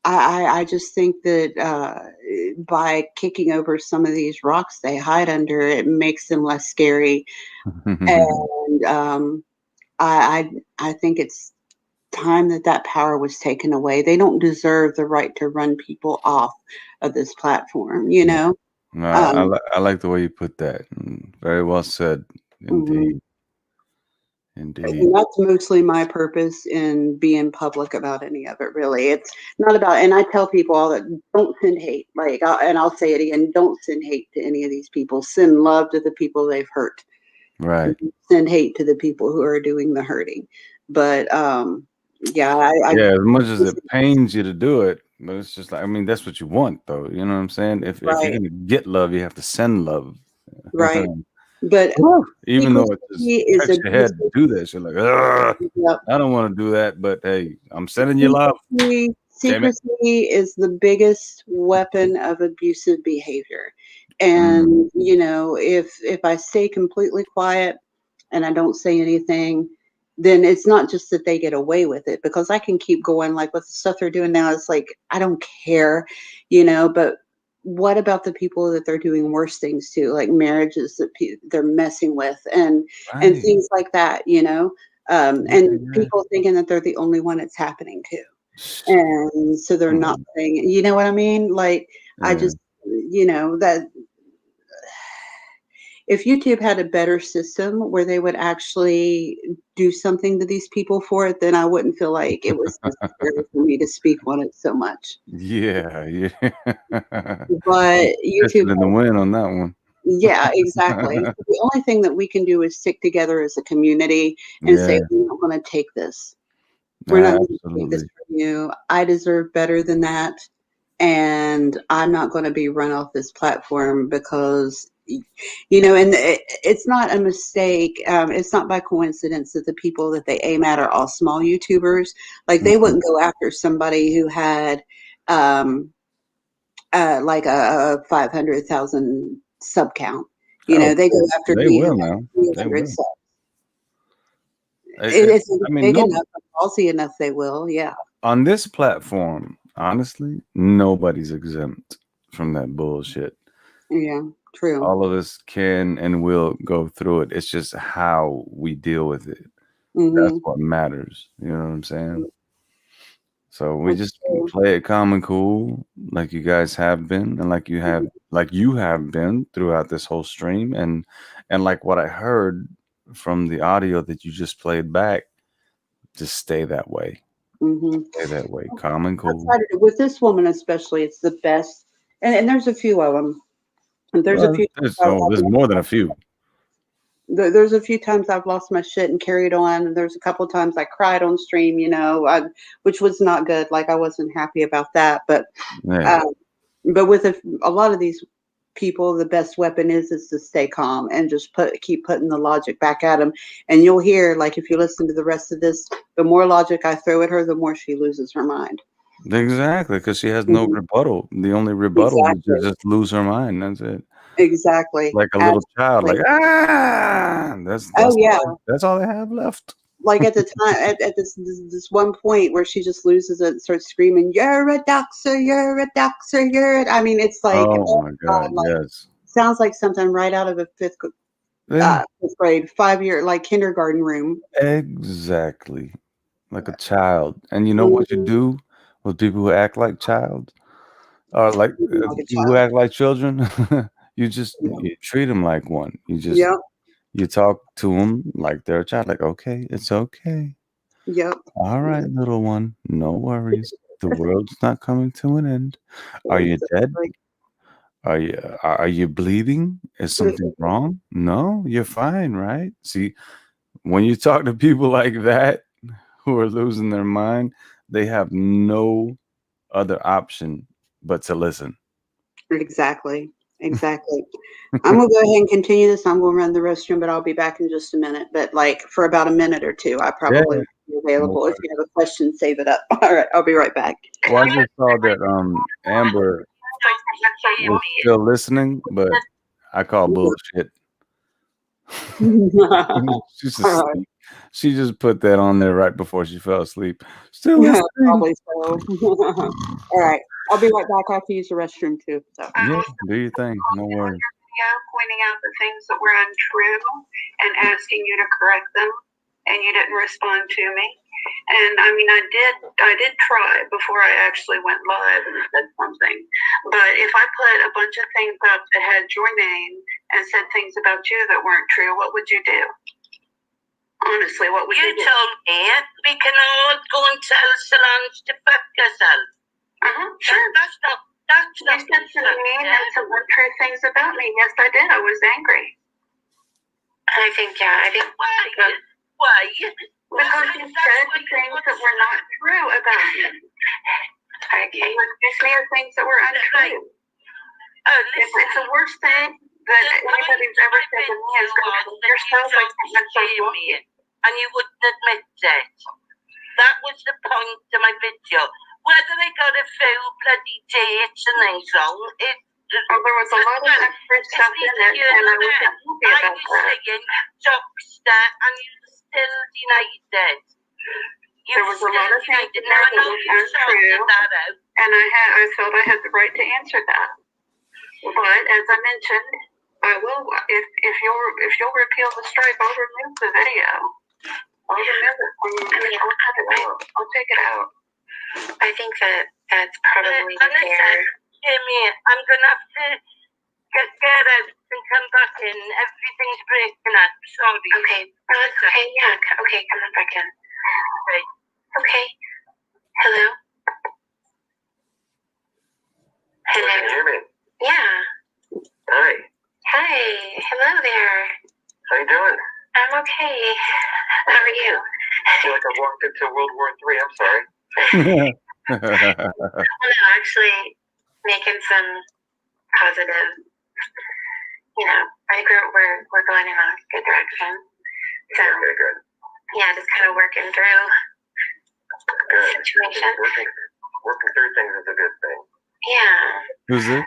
I just think that by kicking over some of these rocks they hide under, it makes them less scary. And I think it's time that power was taken away. They don't deserve the right to run people off of this platform, No, Um, I like the way you put that. Very well said. mhm. Indeed. Indeed. And that's mostly my purpose in being public about any of it, really. It's not about, and I tell people all that, don't send hate. And I'll say it again, don't send hate to any of these people. Send love to the people they've hurt. Right. Send hate to the people who are doing the hurting. But yeah, Yeah, as much as it pains you to do it, but it's just like, I mean, that's what you want, though. You know what I'm saying? If you're right, gonna get love, you have to send love. right. But Even though it just secrecy is hurts your head abusive. to do this, you're like, ugh, Yep. I don't want to do that, but hey, I'm sending you love. Damn it. Secrecy is the biggest weapon of abusive behavior. Mm, And, if I stay completely quiet and I don't say anything, then it's not just that they get away with it because I can keep going like with the stuff they're doing now. It's like, I don't care, but what about the people that they're doing worse things to, like marriages that they're messing with and right. things like that, Yeah, and yeah. people thinking that they're the only one it's happening to. And so they're Come not on. saying, you know what I mean? Like, I Yeah. just, that if YouTube had a better system where they would actually do something to these people for it, then I wouldn't feel like it was necessary for me to speak on it so much. Yeah, yeah. But YouTube, Pissing in the wind on that one. yeah, exactly. So the only thing that we can do is stick together as a community and say, Yeah, we're not going to take this. We're not going to take this absolutely. from you. I deserve better than that. And I'm not going to be run off this platform because, and it's not a mistake. It's not by coincidence that the people that they aim at are all small YouTubers. Like they Mhm. wouldn't go after somebody who had um, like a 500,000 sub count. Oh, They go after they me who will has now. They 300 will. subs. I If it's I mean, big no, enough and ballsy enough, they will. Yeah. on this platform, honestly, nobody's exempt from that bullshit. Yeah. True. All of us can and will go through it. It's just how we deal with it. That's Mm-hmm. what matters. You know what I'm saying? So we That's just true. play it calm and cool, like you guys have been, and like you have been throughout this whole stream, and like what I heard from the audio that you just played back, just stay that way. Mm-hmm. Stay that way, calm and cool. Outside of, with this woman especially, it's the best. And there's a few of them. There's a Well, few. there's more than a few. There's a few times I've lost my shit and carried on. There's a couple times I cried on stream, which was not good. Like I wasn't happy about that. Yeah, Um, but with a lot of these people, the best weapon is to stay calm and just keep putting the logic back at them. And you'll hear, like, if you listen to the rest of this, the more logic I throw at her, the more she loses her mind. exactly, because she has no Mhm. rebuttal. The only rebuttal is to Exactly. just lose her mind. That's it. Exactly. Like a little child, like Absolutely. that's Oh yeah. that's all they have left. Like at the time, at this one point where she just loses it and starts screaming, "You're a doxer! You're a doxer! I mean, it's like, Oh oh my God, God, like yes. sounds like something right out of a Yeah, fifth grade, 5 year like kindergarten room. exactly. Like a child. And you know what you Mhm. do with people who act like child or like Like a people who child. act like children? You just Yeah. you treat them like one. Yep. You talk to them like they're a child. Like, okay, it's okay. Yep. All right, little one, no worries. The world's not coming to an end. Are you dead? Exactly. Are you bleeding? Is something wrong? No, you're fine, right? See, when you talk to people like that who are losing their mind, they have no other option but to listen. Exactly. Exactly. I'm gonna go ahead and continue this. I'm gonna run the restroom, but I'll be back in just a minute. But like for about a minute or two, I probably Yeah. won't be available. If you have a question, save it up. All right, I'll be right back. Well, I just saw that Amber was still listening, but I call bullshit. She's All right. asleep. She just put that on there right before she fell asleep. Still listening. Probably so. All right. I'll be right back. I have to use the restroom too. So. Yeah, do your thing. No worries. Pointing out the things that were untrue and asking you to correct them, and you didn't respond to me. And I mean, I did try before I actually went live and said something. But if I put a bunch of things up that had your name and said things about you that weren't true, what would you do? Honestly, what would you do? You told me we can all go and tell salons to fuck yourself. Sure. That's not. You said some mean and some untrue things about me. Yes, I did. I was angry. I think why? Because you said things that were not true about me. Okay. You accused me of things that were untrue. It's the worst thing that anybody's ever said to me is go kill yourself like that's so bullshit. And you wouldn't admit it. That was the point of my video. Whether they got a few bloody dates and things wrong, there was a lot of extra stuff in it, and I was happy about that. I was saying Dockster, and you still denied it. There was a lot of things in there that was untrue, and I felt I had the right to answer that. But as I mentioned, I will if you'll repeal the strike, I'll remove the video. I'll remove it. I'll take it out. I think that's probably fair. Jimmy, I'm gonna have to get out and come back in. Everything's breaking up. Sorry. Okay. Okay. Yeah. Okay. Come on back in. Okay. Hello. Hello. Can you hear me? Yeah. Hi. Hi. Hello there. How you doing? I'm okay. How are you? I feel like I walked into World War III. I'm sorry. Well, no, actually making some positive, I think we're going in a good direction. So, okay, good. Yeah, just kind of working through the situation. Working through things is a good thing. Yeah. Who's this?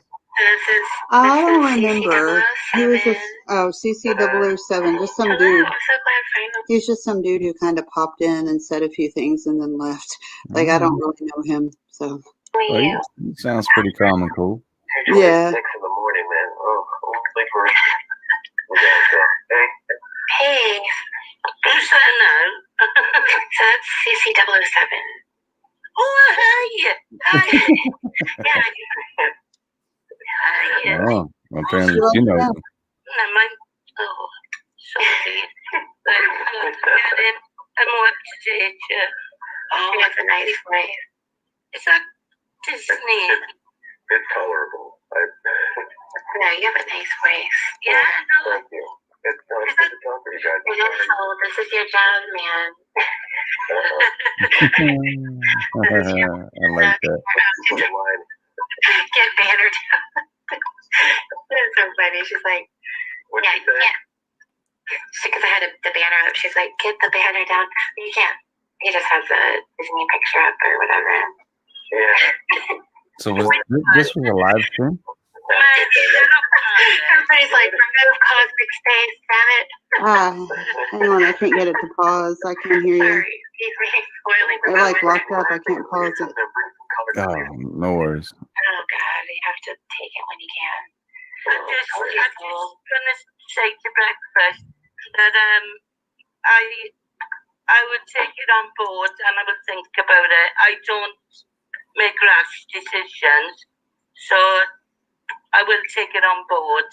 I don't remember. He was just CC007, just some dude. I'm so glad finally. He's just some dude who kind of popped in and said a few things and then left. Like I don't really know him, so. Oh, he sounds pretty calm and cool. Yeah. 6 in the morning, man. Oh, only for Hey, who's that now? So that's CC007. Oh, hi. Yeah. Oh, apparently she knows him. Oh, sorry. I'm up to date. Oh, that's a nice voice. Is that Disney? It's tolerable. No, you have a nice voice. Yeah, no. Thank you. It's nice to talk to you guys. This is your job, man. I like that. Get banner down. That's so funny. She's like, yeah. Because I had the banner up. She's like, get the banner down. You can't. He just has a Disney picture up or whatever. Yeah. So this was a live stream? Everybody's like, remove cosmic space, damn it. Hang on, I can't get it to pause. I can't hear you. Sorry, spoiling. It like locked up. I can't pause it. Oh, no worries. Oh God, you have to take it when you can. I'm just gonna say to breakfast that I would take it on board and I would think about it. I don't make rash decisions, so I will take it on board.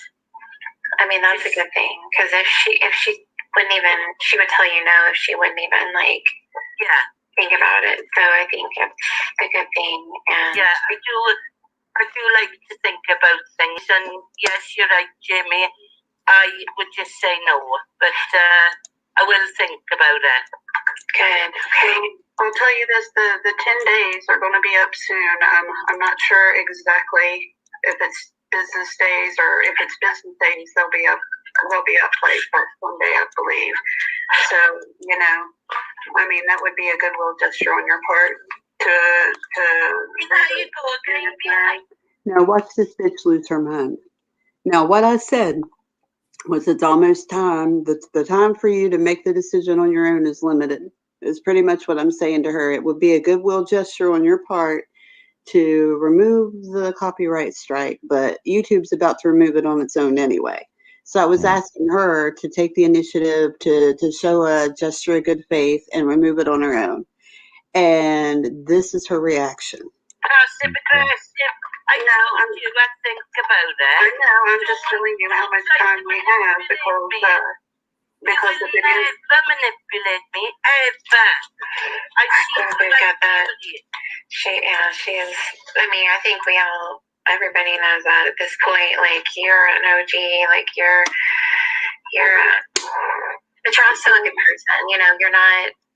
I mean, that's a good thing, because if she wouldn't even, she would tell you no if she wouldn't even think about it. So I think it's a good thing. And yeah, I do I do like to think about things, and yes, you're right, Jamie. I would just say no, but I will think about it. Good. Okay. I'll tell you this: the 10 days are going to be up soon. I'm not sure exactly if it's business days or if it's business days. They'll be up like Sunday, I believe. So I mean, that would be a goodwill gesture on your part to. There you go again. Now watch this bitch lose her mind. Now what I said was it's almost time. The time for you to make the decision on your own is limited. Is pretty much what I'm saying to her. It would be a goodwill gesture on your part to remove the copyright strike, but YouTube's about to remove it on its own anyway. So I was asking her to take the initiative to show a gesture of good faith and remove it on her own. And this is her reaction. I know, you got to think about it. I know, I'm just telling you how much time we have because if it is. Never manipulate me, ever. I got that. She is. I mean, I think everybody knows that at this point. Like, you're an OG. Like, but you're also a good person.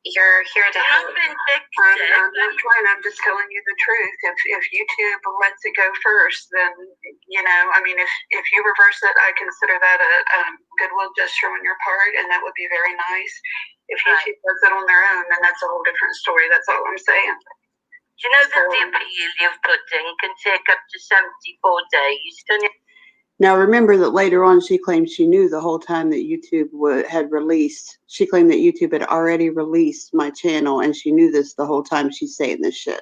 You're here to help. I'm not trying. I'm just telling you the truth. If YouTube lets it go first, then I mean, if you reverse it, I consider that a goodwill gesture on your part, and that would be very nice. If YouTube does it on their own, then that's a whole different story. That's all I'm saying. Do you know that the appeal you've put in can take up to 74 days? Now, remember that later on, she claimed she knew the whole time that YouTube had released. She claimed that YouTube had already released my channel, and she knew this the whole time she's saying this shit.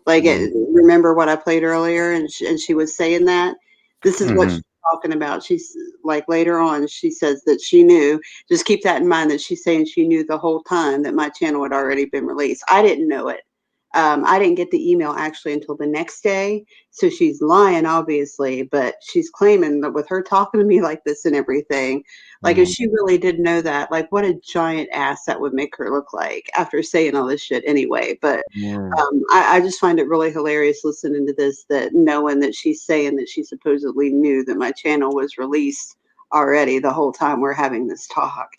Like, remember what I played earlier, and she was saying that? This is what she's talking about. She's like, later on, she says that she knew. Just keep that in mind, that she's saying she knew the whole time that my channel had already been released. I didn't know it. I didn't get the email actually until the next day. So she's lying, obviously, but she's claiming that with her talking to me like this and everything, like if she really did know that, like what a giant ass that would make her look like after saying all this shit anyway. But I just find it really hilarious listening to this, that knowing that she's saying that she supposedly knew that my channel was released already the whole time we're having this talk.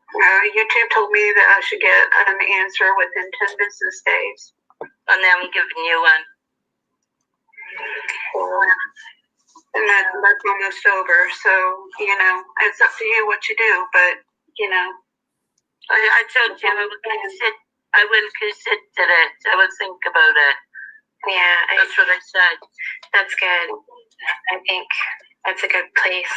YouTube told me that I should get an answer within 10 business days. And I'm giving you one. And that's almost over. So, it's up to you what you do. But, I told you I will consider it. I will think about it. Yeah. That's what I said. That's good. I think that's a good place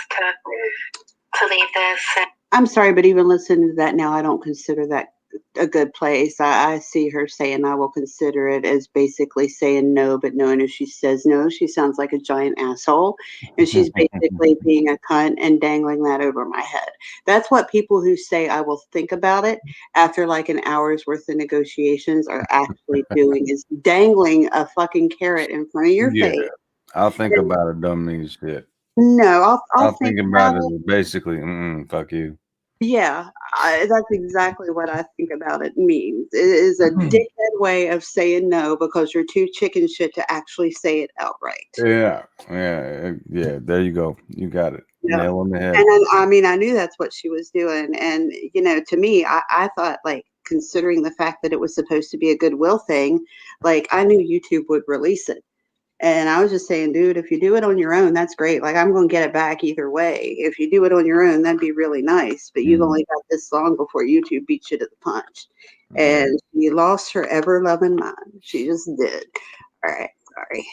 to leave this. I'm sorry, but even listening to that now, I don't consider that a good place. I see her saying I will consider it as basically saying no, but knowing if she says no, she sounds like a giant asshole. And she's basically being a cunt and dangling that over my head. That's what people who say I will think about it after like an hour's worth of negotiations are actually doing, is dangling a fucking carrot in front of your face. I'll think about it, don't mean shit. No, I'll think about it. Basically, fuck you. Yeah, that's exactly what I think about it means. It is a dickhead way of saying no because you're too chicken shit to actually say it outright. Yeah. There you go. You got it. Yeah. Nail on the head. And then, I mean, I knew that's what she was doing. And, to me, I thought, like, considering the fact that it was supposed to be a goodwill thing, like, I knew YouTube would release it. And I was just saying, dude, if you do it on your own, that's great. Like, I'm going to get it back either way. If you do it on your own, that'd be really nice. But you've only got this long before YouTube beats you to the punch. And she lost her ever-loving mind. She just did. All right. Sorry.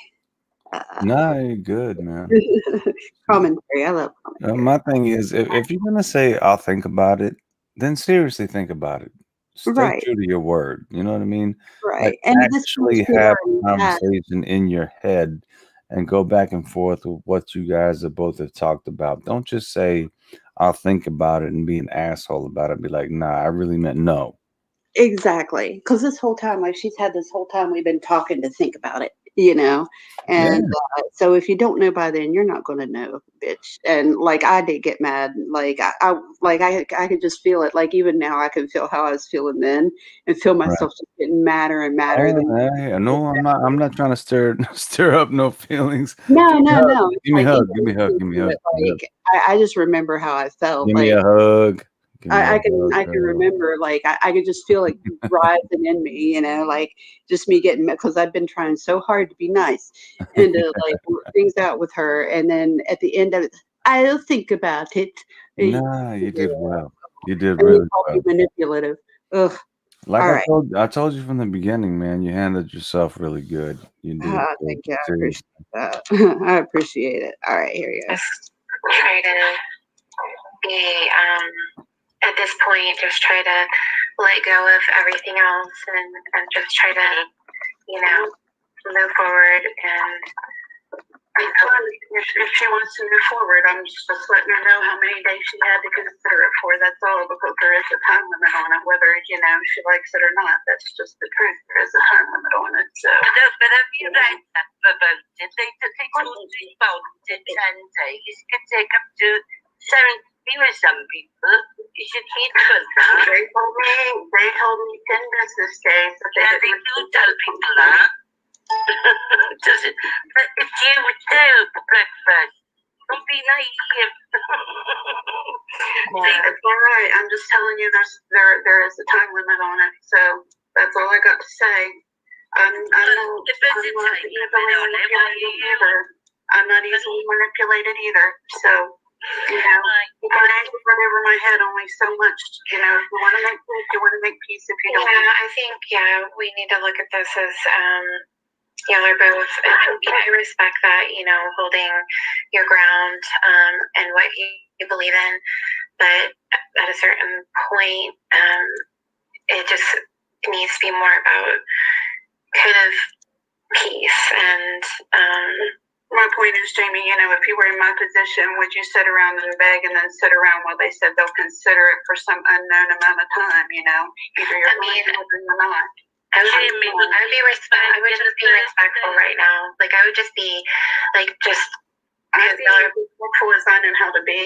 Nah, you're good, man. Commentary. I love commentary. My thing is, if you're going to say, I'll think about it, then seriously think about it. Stay true to your word. You know what I mean? Right. Like, And actually have a conversation in your head and go back and forth with what you guys have talked about. Don't just say, I'll think about it and be an asshole about it. Be like, nah, I really meant no. Exactly. Because this whole time, like she's had this whole time we've been talking to think about it. you know. Yeah. And so if you don't know by then, you're not going to know, bitch. And like I did get mad, like I could just feel it. Like even now, I can feel how I was feeling then, and feel Right. myself just getting madder and madder. No, I'm not trying to stir up no feelings. No. Give me a Like hug. even Give me a hug. listening Give me to a hug. it, like I just remember how I felt. Give me Like a hug. Give me a I can hug, girl. remember, like I could just feel it rising in me, you know, like just me getting, because I've been trying so hard to be nice and to like work things out with her, and then at the end of it, I'll think about it. Nah, you did well. You did And you really call me well. manipulative. Ugh. Like All right. I told you from the beginning, man. You handled yourself really good. You did. Thank you. I Seriously. appreciate that. I appreciate it. All right, here you go. Just try to be at this point, just try to let go of everything else and just try to, move forward. And if she wants to move forward, I'm just letting her know how many days she had to consider it for. That's all, because there is a time limit on it, whether she likes it or not. That's just the truth. There is a time limit on it. So. But have you read that about it? They told you about it 10 days. It could take up to 7 with some people. You should heed to that. They told me 10 business days. Yeah, they do tell people that. But it's you with too for breakfast. Don't be naive. It's all right. I'm just telling you, there is a time limit on it. So that's all I got to say. I'm not easily manipulated either. So, you can anger run over my head only so much. If you want to make peace, you want to make peace. If you don't, I think we need to look at this as they're both. I respect that, holding your ground and what you believe in, but at a certain point, it just needs to be more about kind of peace. And my point is, Jamie, if you were in my position, would you sit around and beg and then sit around while they said they'll consider it for some unknown amount of time? Either you're going to or you're not. I would just be respectful right now. Like I would just be I think respectful as I know how to be,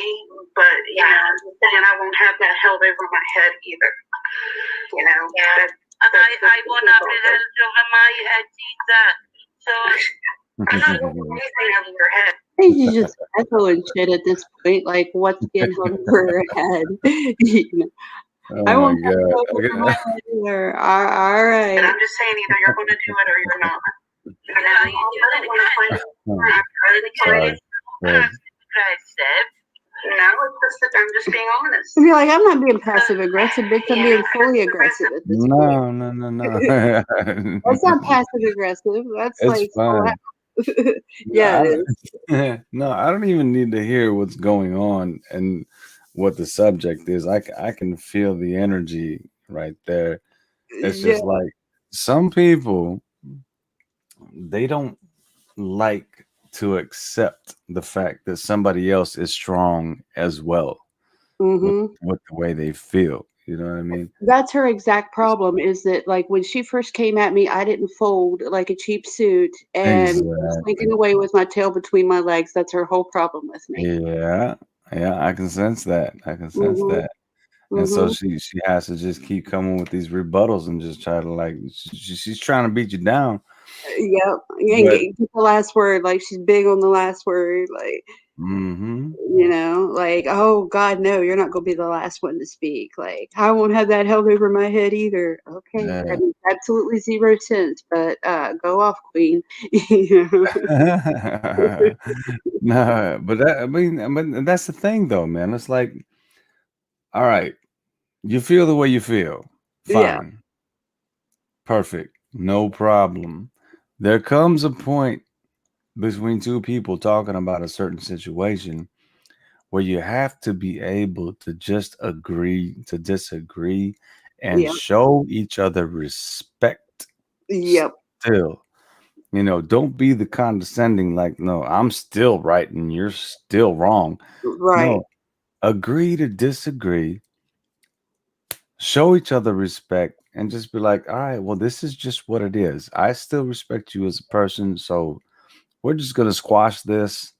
but I'm just saying I won't have that held over my head either. Yeah. I won't have it held over my head either. So I'm not holding anything over your head. I think she's just echoing shit at this point. Like, what's getting over her head? Oh I won't my have it God. over my head either. All right. And I'm just saying, either you're going to do it or you're not. I'm just being honest. I'd be like, I'm not being passive aggressive, bitch. I'm being fully aggressive at this point. No. That's not passive aggressive. That's It's like fine. yeah, it is. No, I don't even need to hear what's going on and what the subject is. I can feel the energy right there. It's just like some people, they don't like to accept the fact that somebody else is strong as well with the way they feel. You know what I mean? That's her exact problem, is that like when she first came at me, I didn't fold like a cheap suit and was slinking away with my tail between my legs. That's her whole problem with me. Yeah, I can sense that. And so she has to just keep coming with these rebuttals and just try to she's trying to beat you down. Yep. Get the last word. Like she's big on the last word. Like, like, oh God, no, you're not going to be the last one to speak. Like, I won't have that held over my head either. Okay. Yeah. That makes absolutely 0 sense, but go off, queen. No, but that's the thing though, man. It's like, all right, you feel the way you feel. Fine. Yeah. Perfect. No problem. There comes a point between two people talking about a certain situation where you have to be able to just agree to disagree and show each other respect. Yep. Still, don't be the condescending, like, no, I'm still right and you're still wrong. Right. No, agree to disagree. Show each other respect and just be like, all right, well, this is just what it is. I still respect you as a person, so we're just gonna squash this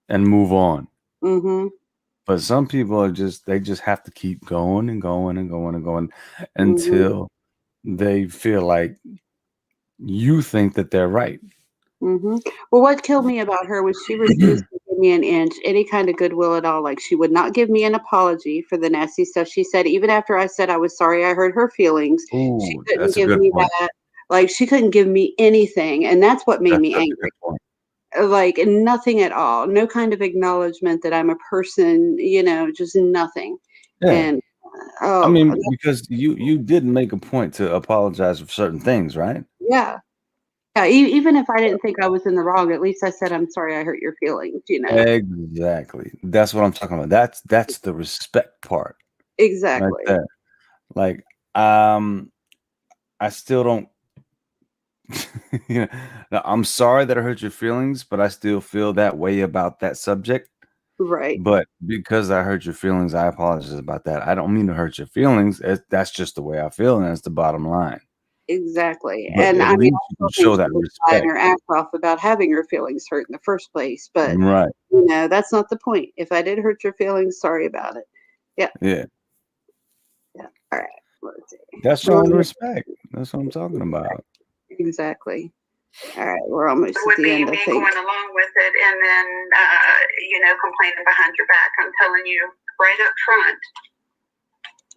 and move on. Mm-hmm. But some people are they just have to keep going and going and going and going Mm-hmm. until they feel like you think that they're right. Mm-hmm. Well, what killed me about her was she refused to give me an inch, any kind of goodwill at all. Like, she would not give me an apology for the nasty stuff she said. Even after I said I was sorry I hurt her feelings, she Ooh, couldn't that's a give good me point. that. Like, she couldn't give me anything, and that's what made That's me such a angry. good point. Like, nothing at all. No kind of acknowledgement that I'm a person, just nothing. Yeah. And I mean, because you did make a point to apologize for certain things, right? yeah. Yeah, even if I didn't think I was in the wrong, at least I said, I'm sorry I hurt your feelings, Exactly. That's what I'm talking about. That's the respect part. Exactly. Right there. Like, I still don't now, I'm sorry that I hurt your feelings, but I still feel that way about that subject. Right. But because I hurt your feelings, I apologize about that. I don't mean to hurt your feelings. That's just the way I feel, and that's the bottom line. Exactly. But And at I mean, least I you can still show think that she was lying respect. her ass off about having her feelings hurt in the first place. But, Right. that's not the point. If I did hurt your feelings, sorry about it. Yeah. Yeah. Yeah. All right. Let's see. That's showing respect. That's what I'm talking about. Exactly. All right. We're almost Would at the be end, I me think. going along with it and then, complaining behind your back. I'm telling you right up front,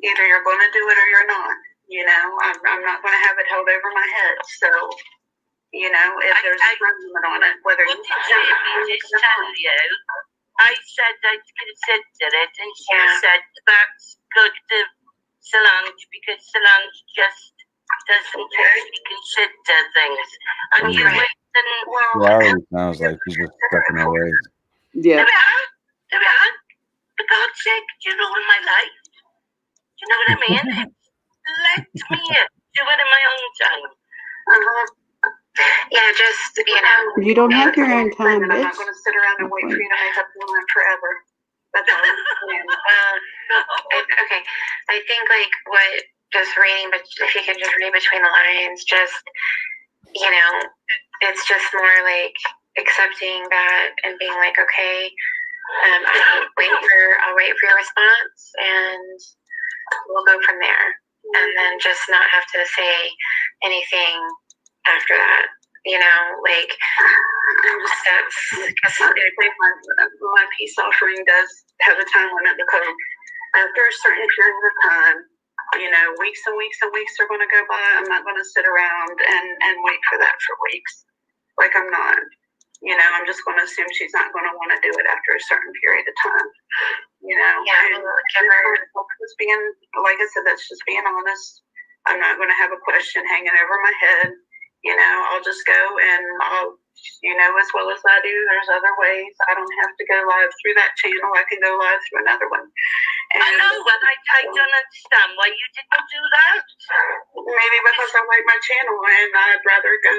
either you're going to do it or you're not. I'm not going to have it held over my head. So, if there's a time limit on it, whether you just tell you, I said I'd consider it, and she said that's good to Solange because Solange just doesn't actually consider things. And you wait and She already sounds like she's just stuck in her ways. Yeah. There we are. For God's sake, you ruin my life. Do you know what I mean? Let me do it in my own time. Yeah, just, You don't have your own time, I'm not bitch. going to sit around and wait for you to make up your mind forever. That's all I'm saying. Okay. I think what just reading, but if you can just read between the lines, just it's just more like accepting that and being like, okay, I'll wait for your response, and we'll go from there, and then just not have to say anything after that. That's because my peace offering does have a time limit because after a certain period of time, weeks and weeks and weeks are going to go by. I'm not going to sit around and wait for that for weeks. Like, I'm not. I'm just going to assume she's not going to want to do it after a certain period of time. Just being, like I said, that's just being honest. I'm not going to have a question hanging over my head. I'll just go and I'll, as well as I do, there's other ways. I don't have to go live through that channel. I can go live through another one. And I know, but I don't understand why you didn't do that. Maybe because I like my channel and I'd rather go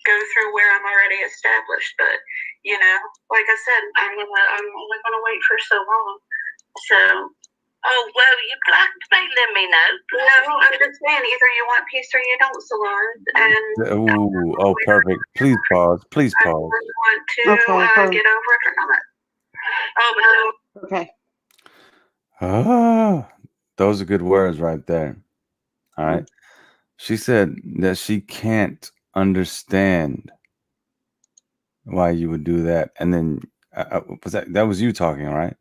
through where I'm already established. But, like I said, I'm only gonna wait for so long. So, oh well, you blackmailing me now. No, I'm just saying, either you want peace or you don't, Solange. And Perfect. Please pause. Please I pause. want to get over it or not. Oh, but Okay. Those are good words right there. All right. She said that she can't understand why you would do that, and then was that was you talking, right?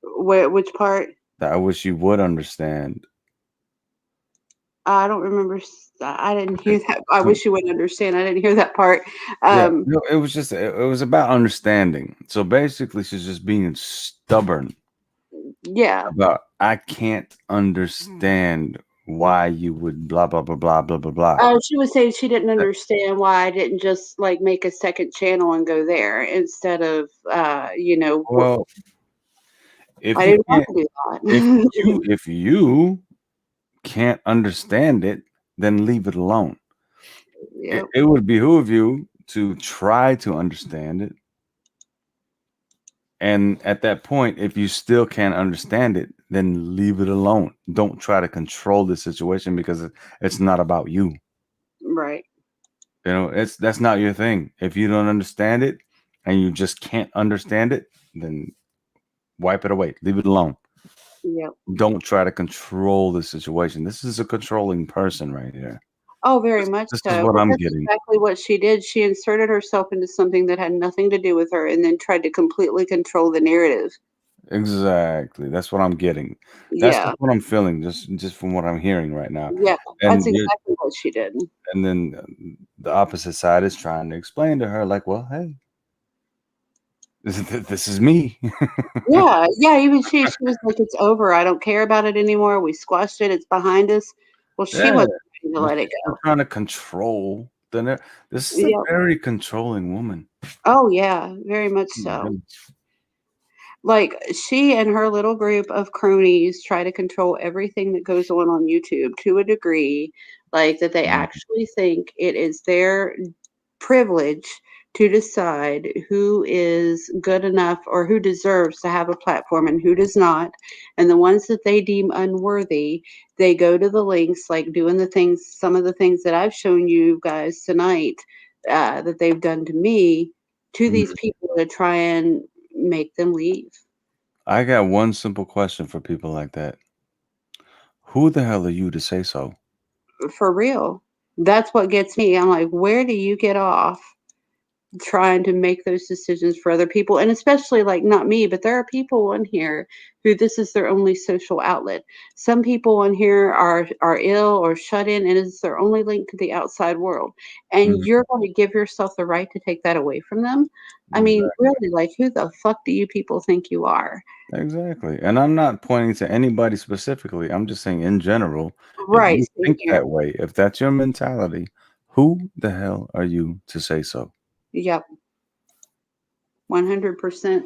Which part? That I wish you would understand. I don't remember. I didn't hear that. I wish you would understand. I didn't hear that part. No, it was just it was about understanding. So basically, she's just being stubborn. Yeah. About I can't understand why you would blah blah blah blah blah blah blah. Oh, she was saying she didn't understand why I didn't just make a second channel and go there instead of Well, if I you didn't want can't, to do that. if you can't understand it, then leave it alone. Yep. It would behoove you to try to understand it. And at that point, if you still can't understand it, then leave it alone. Don't try to control the situation because it's not about you. Right. You know, that's not your thing. If you don't understand it and you just can't understand it, then wipe it away. Leave it alone. Yep. Don't try to control the situation. This is a controlling person right here. Oh, very much This so. is what Well, I'm that's getting. exactly what she did. She inserted herself into something that had nothing to do with her and then tried to completely control the narrative. Exactly. That's what I'm getting. That's Yeah. what I'm feeling just from what I'm hearing right now. Yeah. And That's exactly what she did. and then the opposite side is trying to explain to her, like, well, hey, this is me. Yeah. Yeah. Even she was like, it's over. I don't care about it anymore. We squashed it. It's behind us. Well, she Yeah. wasn't ready to But let it she's go. still trying to control this is a Yeah. very controlling woman. Oh, yeah. Very much Oh my so. goodness. Like, she and her little group of cronies try to control everything that goes on YouTube to a degree, like that they actually think it is their privilege to decide who is good enough or who deserves to have a platform and who does not. And the ones that they deem unworthy, they go to the links, like doing some of the things that I've shown you guys tonight, that they've done to me, to these people to try and make them leave. I got one simple question for people like that. Who the hell are you to say so? For real. That's what gets me. I'm like, where do you get off trying to make those decisions for other people? And especially, like, not me, but there are people on here who this is their only social outlet. Some people on here are ill or shut in, and it's their only link to the outside world. And Mhm. you're going to give yourself the right to take that away from them? I mean, really, like, who the fuck do you people think you are? Exactly. And I'm not pointing to anybody specifically. I'm just saying in general, if Right. you Same think here. that way, if that's your mentality, who the hell are you to say so? Yep. 100%.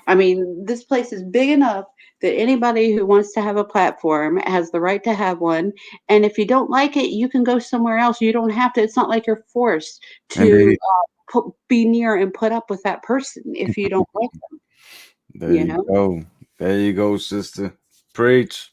I mean, this place is big enough that anybody who wants to have a platform has the right to have one. And if you don't like it, you can go somewhere else. You don't have to. It's not like you're forced to Indeed. be near and put up with that person if you don't like them. There You you know? go. There you go, sister. Preach.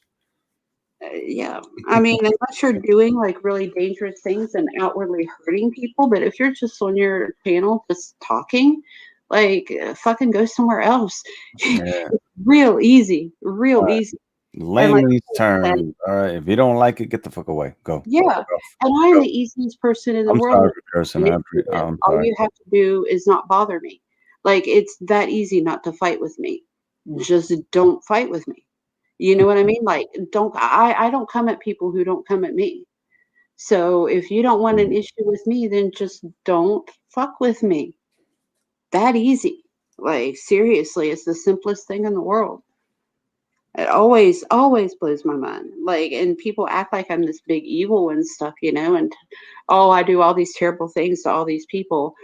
Yeah. I mean, unless you're doing like really dangerous things and outwardly hurting people, but if you're just on your channel just talking, like, fucking go somewhere else. Yeah. Real easy. Real All right. easy. And like Layman's I said, terms. All right. If you don't like it, get the fuck away. Go. yeah, Go. and I am Go. the easiest person in the I'm world sorry to for cursing. manipulate. I'm All sorry. you have to do is not bother me. Like, it's that easy not to fight with me. Just don't fight with me. You know what I mean? Like, I don't come at people who don't come at me. So if you don't want an issue with me, then just don't fuck with me. That easy. Like, seriously, it's the simplest thing in the world. It always blows my mind. Like, and people act like I'm this big evil and stuff, and oh, I do all these terrible things to all these people.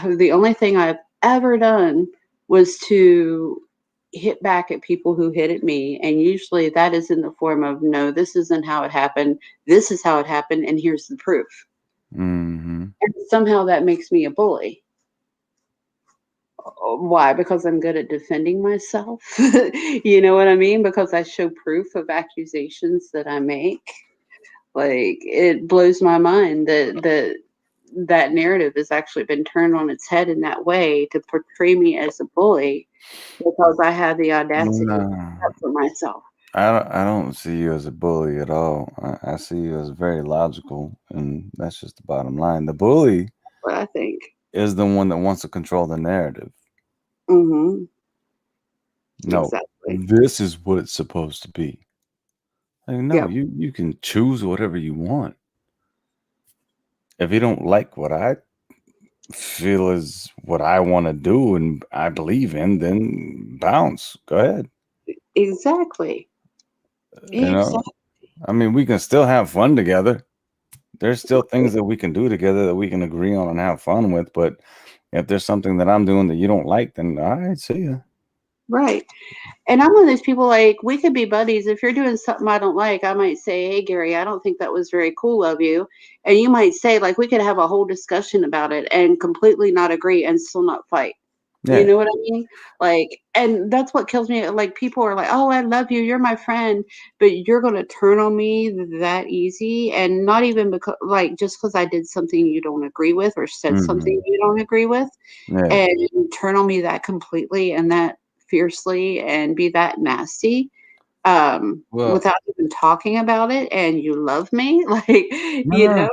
The only thing I've ever done was to hit back at people who hit at me. And usually that is in the form of, no, this isn't how it happened. This is how it happened. And here's the proof. Mm-hmm. And somehow that makes me a bully. Why? Because I'm good at defending myself. You know what I mean? Because I show proof of accusations that I make. Like, it blows my mind that narrative has actually been turned on its head in that way to portray me as a bully because I have the audacity to stand up for myself. I don't see you as a bully at all. I see you as very logical, and that's just the bottom line. The bully What I think. is the one that wants to control the narrative. Mm-hmm. No, Exactly. this is what it's supposed to be. Like, no, Yep. you can choose whatever you want. If you don't like what I feel is what I want to do and I believe in, then bounce. Go ahead. Exactly. You know, Exactly. I mean, we can still have fun together. There's still things that we can do together that we can agree on and have fun with. But if there's something that I'm doing that you don't like, then all right, see ya. Right. And I'm one of those people, like, we could be buddies. If you're doing something I don't like, I might say, hey, Gary, I don't think that was very cool of you. And you might say, like, we could have a whole discussion about it and completely not agree and still not fight. You know what I mean? Like, and that's what kills me. Like, people are like, "Oh, I love you. You're my friend," but you're gonna turn on me that easy, and not even because, like, just because I did something you don't agree with or said something you don't agree with, Yeah. and you turn on me that completely and that fiercely and be that nasty, Well, without even talking about it, and you love me, like, no,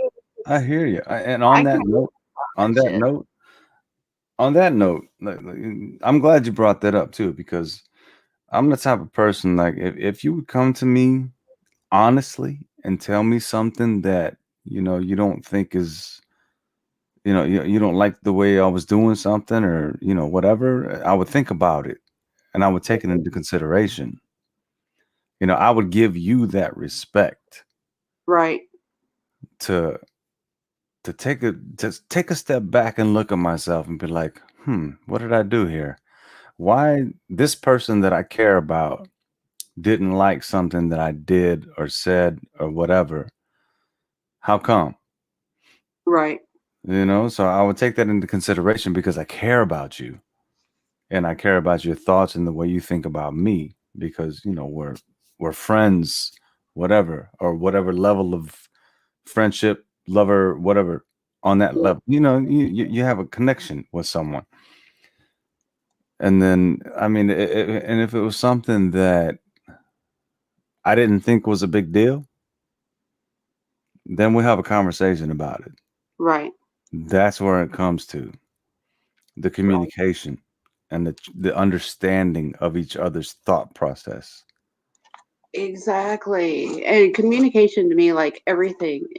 I hear you. And on I that can't note, on that shit. note, on that note, I'm glad you brought that up too, because I'm the type of person, like, if you would come to me honestly and tell me something that you don't think is, you don't like the way I was doing something, or whatever, I would think about it and I would take it into consideration. I would give you that respect Right, to take a step back and look at myself and be like, what did I do here? Why this person that I care about didn't like something that I did or said or whatever? How come? right, So I would take that into consideration because I care about you and I care about your thoughts and the way you think about me, because we're friends, whatever, or whatever level of friendship, lover, whatever, on that yeah, level, you have a connection with someone. And then, I mean, and if it was something that I didn't think was a big deal, then we have a conversation about it. right, That's where it comes to the right. communication and the understanding of each other's thought process. Exactly. And communication to me, like, communication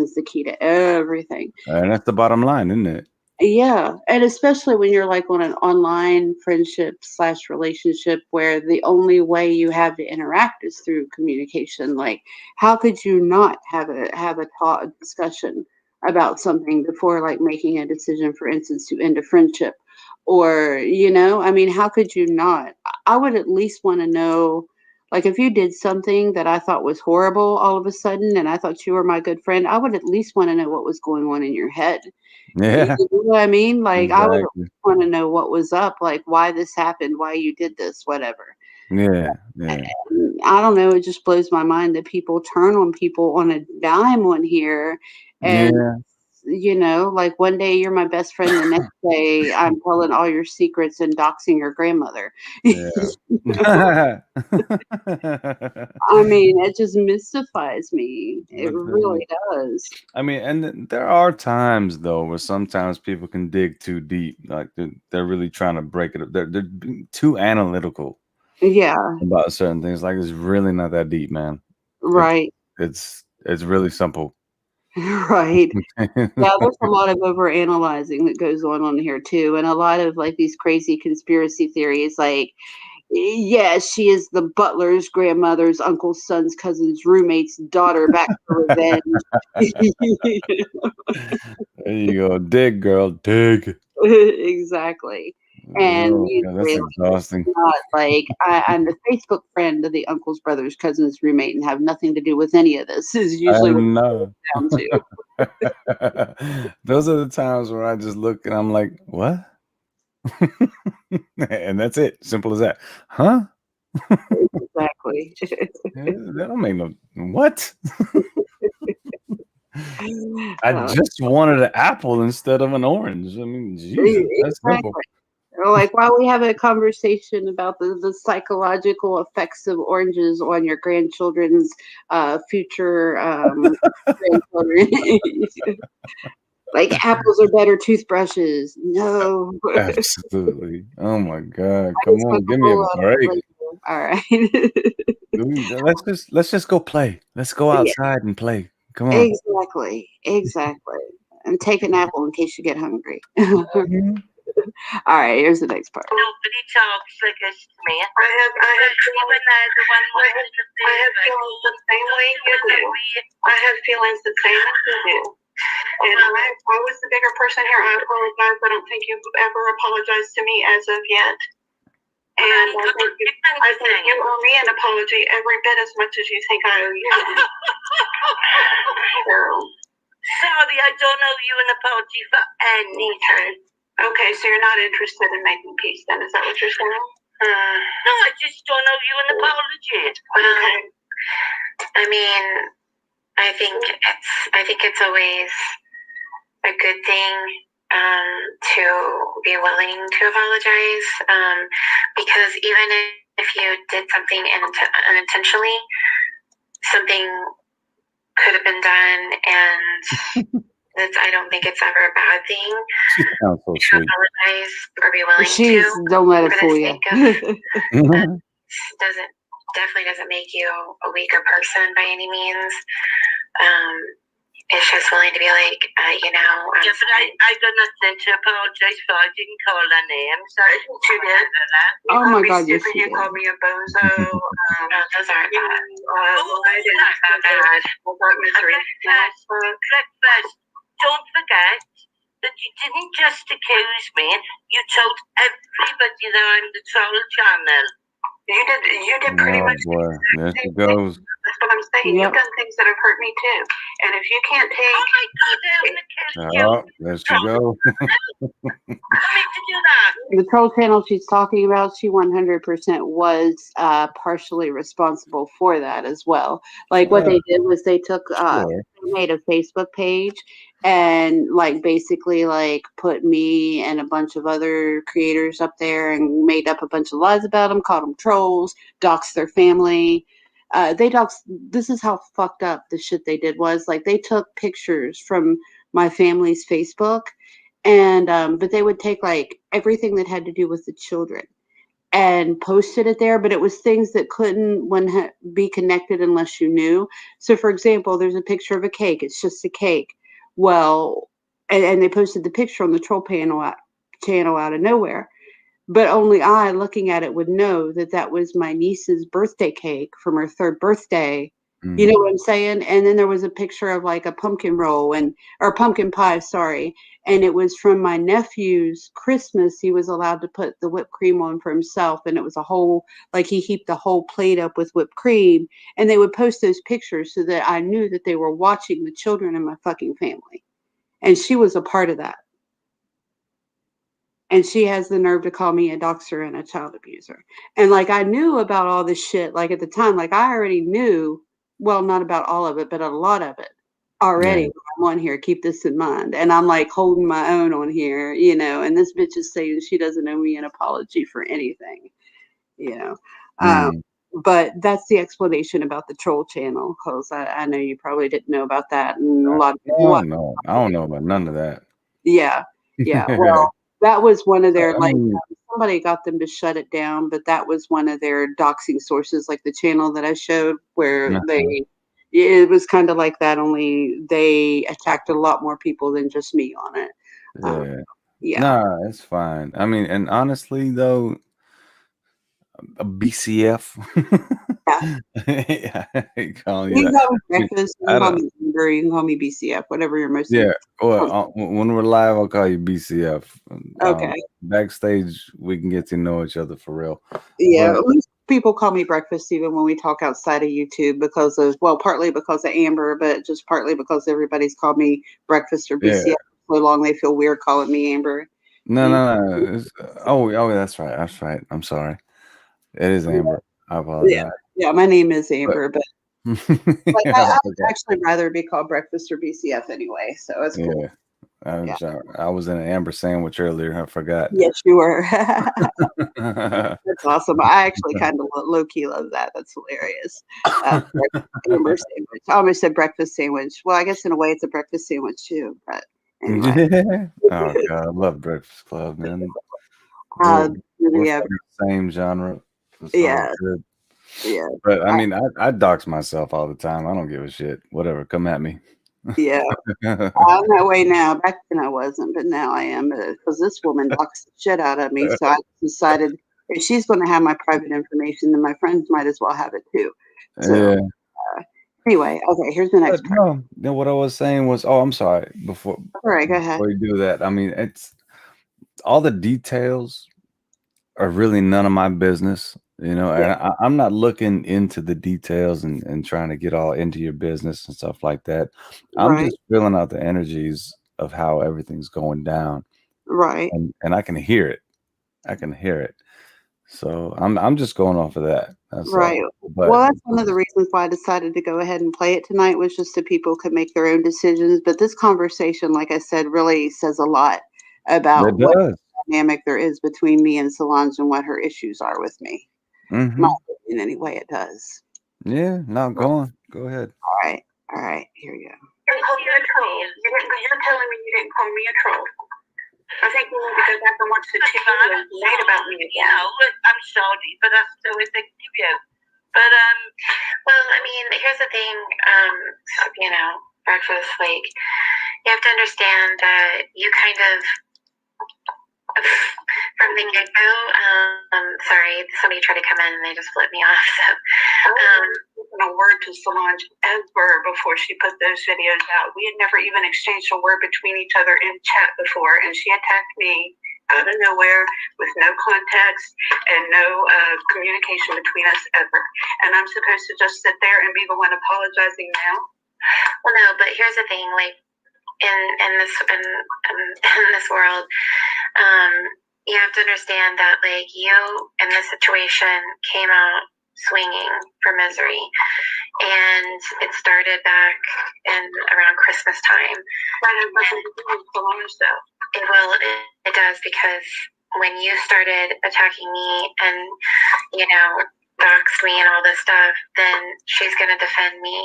is the key to everything. And that's the bottom line, isn't it? Yeah, and especially when you're, like, on an online friendship/relationship where the only way you have to interact is through communication. Like, how could you not have a talk, a discussion about something before, like, making a decision, for instance, to end a friendship? Or, I mean, how could you not? I would at least wanna know, like, if you did something that I thought was horrible all of a sudden and I thought you were my good friend, I would at least wanna know what was going on in your head. You Yeah, know what I mean? Like, I would exactly. wanna know what was up, like, why this happened, why you did this, whatever. Yeah, yeah, I don't know, it just blows my mind that people turn on people on a dime on here, and, yeah, like, one day you're my best friend, the next day I'm telling all your secrets and doxing your grandmother. yeah. I mean, it just mystifies me. It Literally. really does. I mean, and there are times though where sometimes people can dig too deep, like they're really trying to break it up. They're being too analytical Yeah, about certain things. Like, it's really not that deep, man. It's right, it's really simple. right. Yeah, there's a lot of overanalyzing that goes on here too, and a lot of, like, these crazy conspiracy theories, like, yeah, she is the butler's grandmother's uncle's son's cousin's roommate's daughter back for revenge. There you go. Dig, girl, dig. Exactly. And Oh, God, that's usually, like, it's exhausting. not like I'm the Facebook friend of the uncle's brother's cousin's roommate and have nothing to do with any of this, is I usually what it know. comes down to. Those are the times where I just look and I'm like, what? And that's it. Simple as that. Huh? Exactly. That don't make no what? I Uh, just wanted an apple instead of an orange. I mean, Jesus, that's simple. exactly. Or, like, while we have a conversation about the psychological effects of oranges on your grandchildren's future grandchildren. Like, apples are better toothbrushes. No. Absolutely. Oh my God. I Come can smoke on, a give me a whole lot of it break. later. All right. Let's just go play. Let's go Yeah, outside and play. Come on. exactly. Exactly. And take an apple in case you get hungry. Mhm. All right, here's the next part. Nobody talks like this to me. I have Even they're the one I have feelings the same way you do. I have feelings the same as you do. And I was the bigger person here. I apologize. I don't think you've ever apologized to me as of yet. And I think you owe me an apology every bit as much as you think I owe you. Sorry, I don't owe you an apology for anything. Okay, so you're not interested in making peace then, is that what you're saying? No, I just don't owe you an apology. Okay. I mean, I think it's always a good thing to be willing to apologize, because even if you did something unintentionally, something could have been done, and I don't think it's ever a bad thing She sounds so to sweet. apologize or be willing to. Don't let it For the fool you. sake of definitely doesn't make you a weaker person by any means. It's just willing to be like, I'm Yeah, but I got nothing to apologize for. I didn't call her name, so I didn't You did. Oh my God, yes, stupid, you you did. called me a bozo. Those aren't bad. I didn't have bad. Breakfast. Don't forget that you didn't just accuse me. You told everybody that I'm the troll channel. You did pretty Oh much. boy, there she goes. That's what I'm saying. Yep. You've done things that have hurt me too. And if you can't take, Oh my God, I'm gonna kill you. Oh, there she goes. I mean to do that. The troll channel she's talking about, she 100% was partially responsible for that as well. Like what they did was they took, Sure. they made a Facebook page and like basically like put me and a bunch of other creators up there and made up a bunch of lies about them, called them trolls, doxed their family. This is how fucked up the shit they did was. Like they took pictures from my family's Facebook and but they would take like everything that had to do with the children and posted it there, but it was things that couldn't be connected unless you knew. So for example, there's a picture of a cake, it's just a cake. Well, and they posted the picture on the troll channel out of nowhere, but only I looking at it would know that that was my niece's birthday cake from her 3rd birthday. You know what I'm saying? And then there was a picture of like a pumpkin roll or pumpkin pie, sorry. And it was from my nephew's Christmas. He was allowed to put the whipped cream on for himself. And it was he heaped the whole plate up with whipped cream. And they would post those pictures so that I knew that they were watching the children in my fucking family. And she was a part of that. And she has the nerve to call me a doxer and a child abuser. And like I knew about all this shit, like at the time, like I already knew. Well, not about all of it, but a lot of it already. Yeah. I'm on here. Keep this in mind. And I'm like holding my own on here, and this bitch is saying she doesn't owe me an apology for anything, But that's the explanation about the troll channel, because I know you probably didn't know about that. And a lot of people. No, I don't know about none of that. Yeah. Well, that was one of their, I mean, somebody got them to shut it down, but that was one of their doxing sources, like the channel that I showed where it was kind of like that, only they attacked a lot more people than just me on it. Yeah. Nah, it's fine. I mean, and honestly though, a BCF. Yeah, I call you You can that. call me Breakfast, you can call me Amber, you can call me BCF, whatever you're most. Yeah, well, when we're live, I'll call you BCF. Okay. Backstage, we can get to know each other for real. Yeah, most people call me Breakfast even when we talk outside of YouTube partly because of Amber, but just partly because everybody's called me Breakfast or BCF for so long they feel weird calling me Amber. No. Oh, that's right. I'm sorry. It is Amber. I apologize. Yeah, my name is Amber, but I I'd actually rather be called Breakfast or BCF anyway, so it's cool. I was in an Amber sandwich earlier. I forgot. Yes, you were. That's awesome. I actually kind of low-key love that. That's hilarious. Amber sandwich. I almost said breakfast sandwich. Well, I guess in a way it's a breakfast sandwich too, but anyway. Oh God, I love Breakfast Club, man. Yeah. Same genre. Yeah. Good. Yeah. But I mean, I dox myself all the time. I don't give a shit. Whatever, come at me. Yeah. I'm that way now. Back then I wasn't, but now I am, because this woman doxed the shit out of me. So I decided if she's going to have my private information, then my friends might as well have it too. So anyway, okay, here's the next part. No, what I was saying was, I'm sorry. Before go ahead. Before you do that, I mean, it's all the details are really none of my business. And I'm not looking into the details and trying to get all into your business and stuff like that. I'm just feeling out the energies of how everything's going down. Right. and I can hear it. I can hear it. So I'm just going off of that. That's Right. all. Well, But that's one of the reasons why I decided to go ahead and play it tonight, was just so people could make their own decisions. But this conversation, like I said, really says a lot about it what does. dynamic there is between me and Solange and what her issues are with me. Mm-hmm. My opinion, anyway, it does. Yeah. No, go on. Go ahead. All right. All right. Here you go. You're telling me you didn't call me a troll. I think we need to go back and watch the TV and made about me again. Yeah, I'm sorry, but that's the way they do you. But well, I mean, here's the thing. You know, breakfast, like, you have to understand that you kind of, from the get-go, sorry, somebody tried to come in and they just flipped me off. So, a word to Solange ever before she put those videos out. We had never even exchanged a word between each other in chat before, and she attacked me out of nowhere with no context and no communication between us ever. And I'm supposed to just sit there and be the one apologizing now? Well, no, but here's the thing, like, in this world, you have to understand that, like, you in this situation came out swinging for misery, and it started back in around Christmas time. That has nothing to do with Solange, though. It does, because when you started attacking me and, you know, doxed me and all this stuff, then she's going to defend me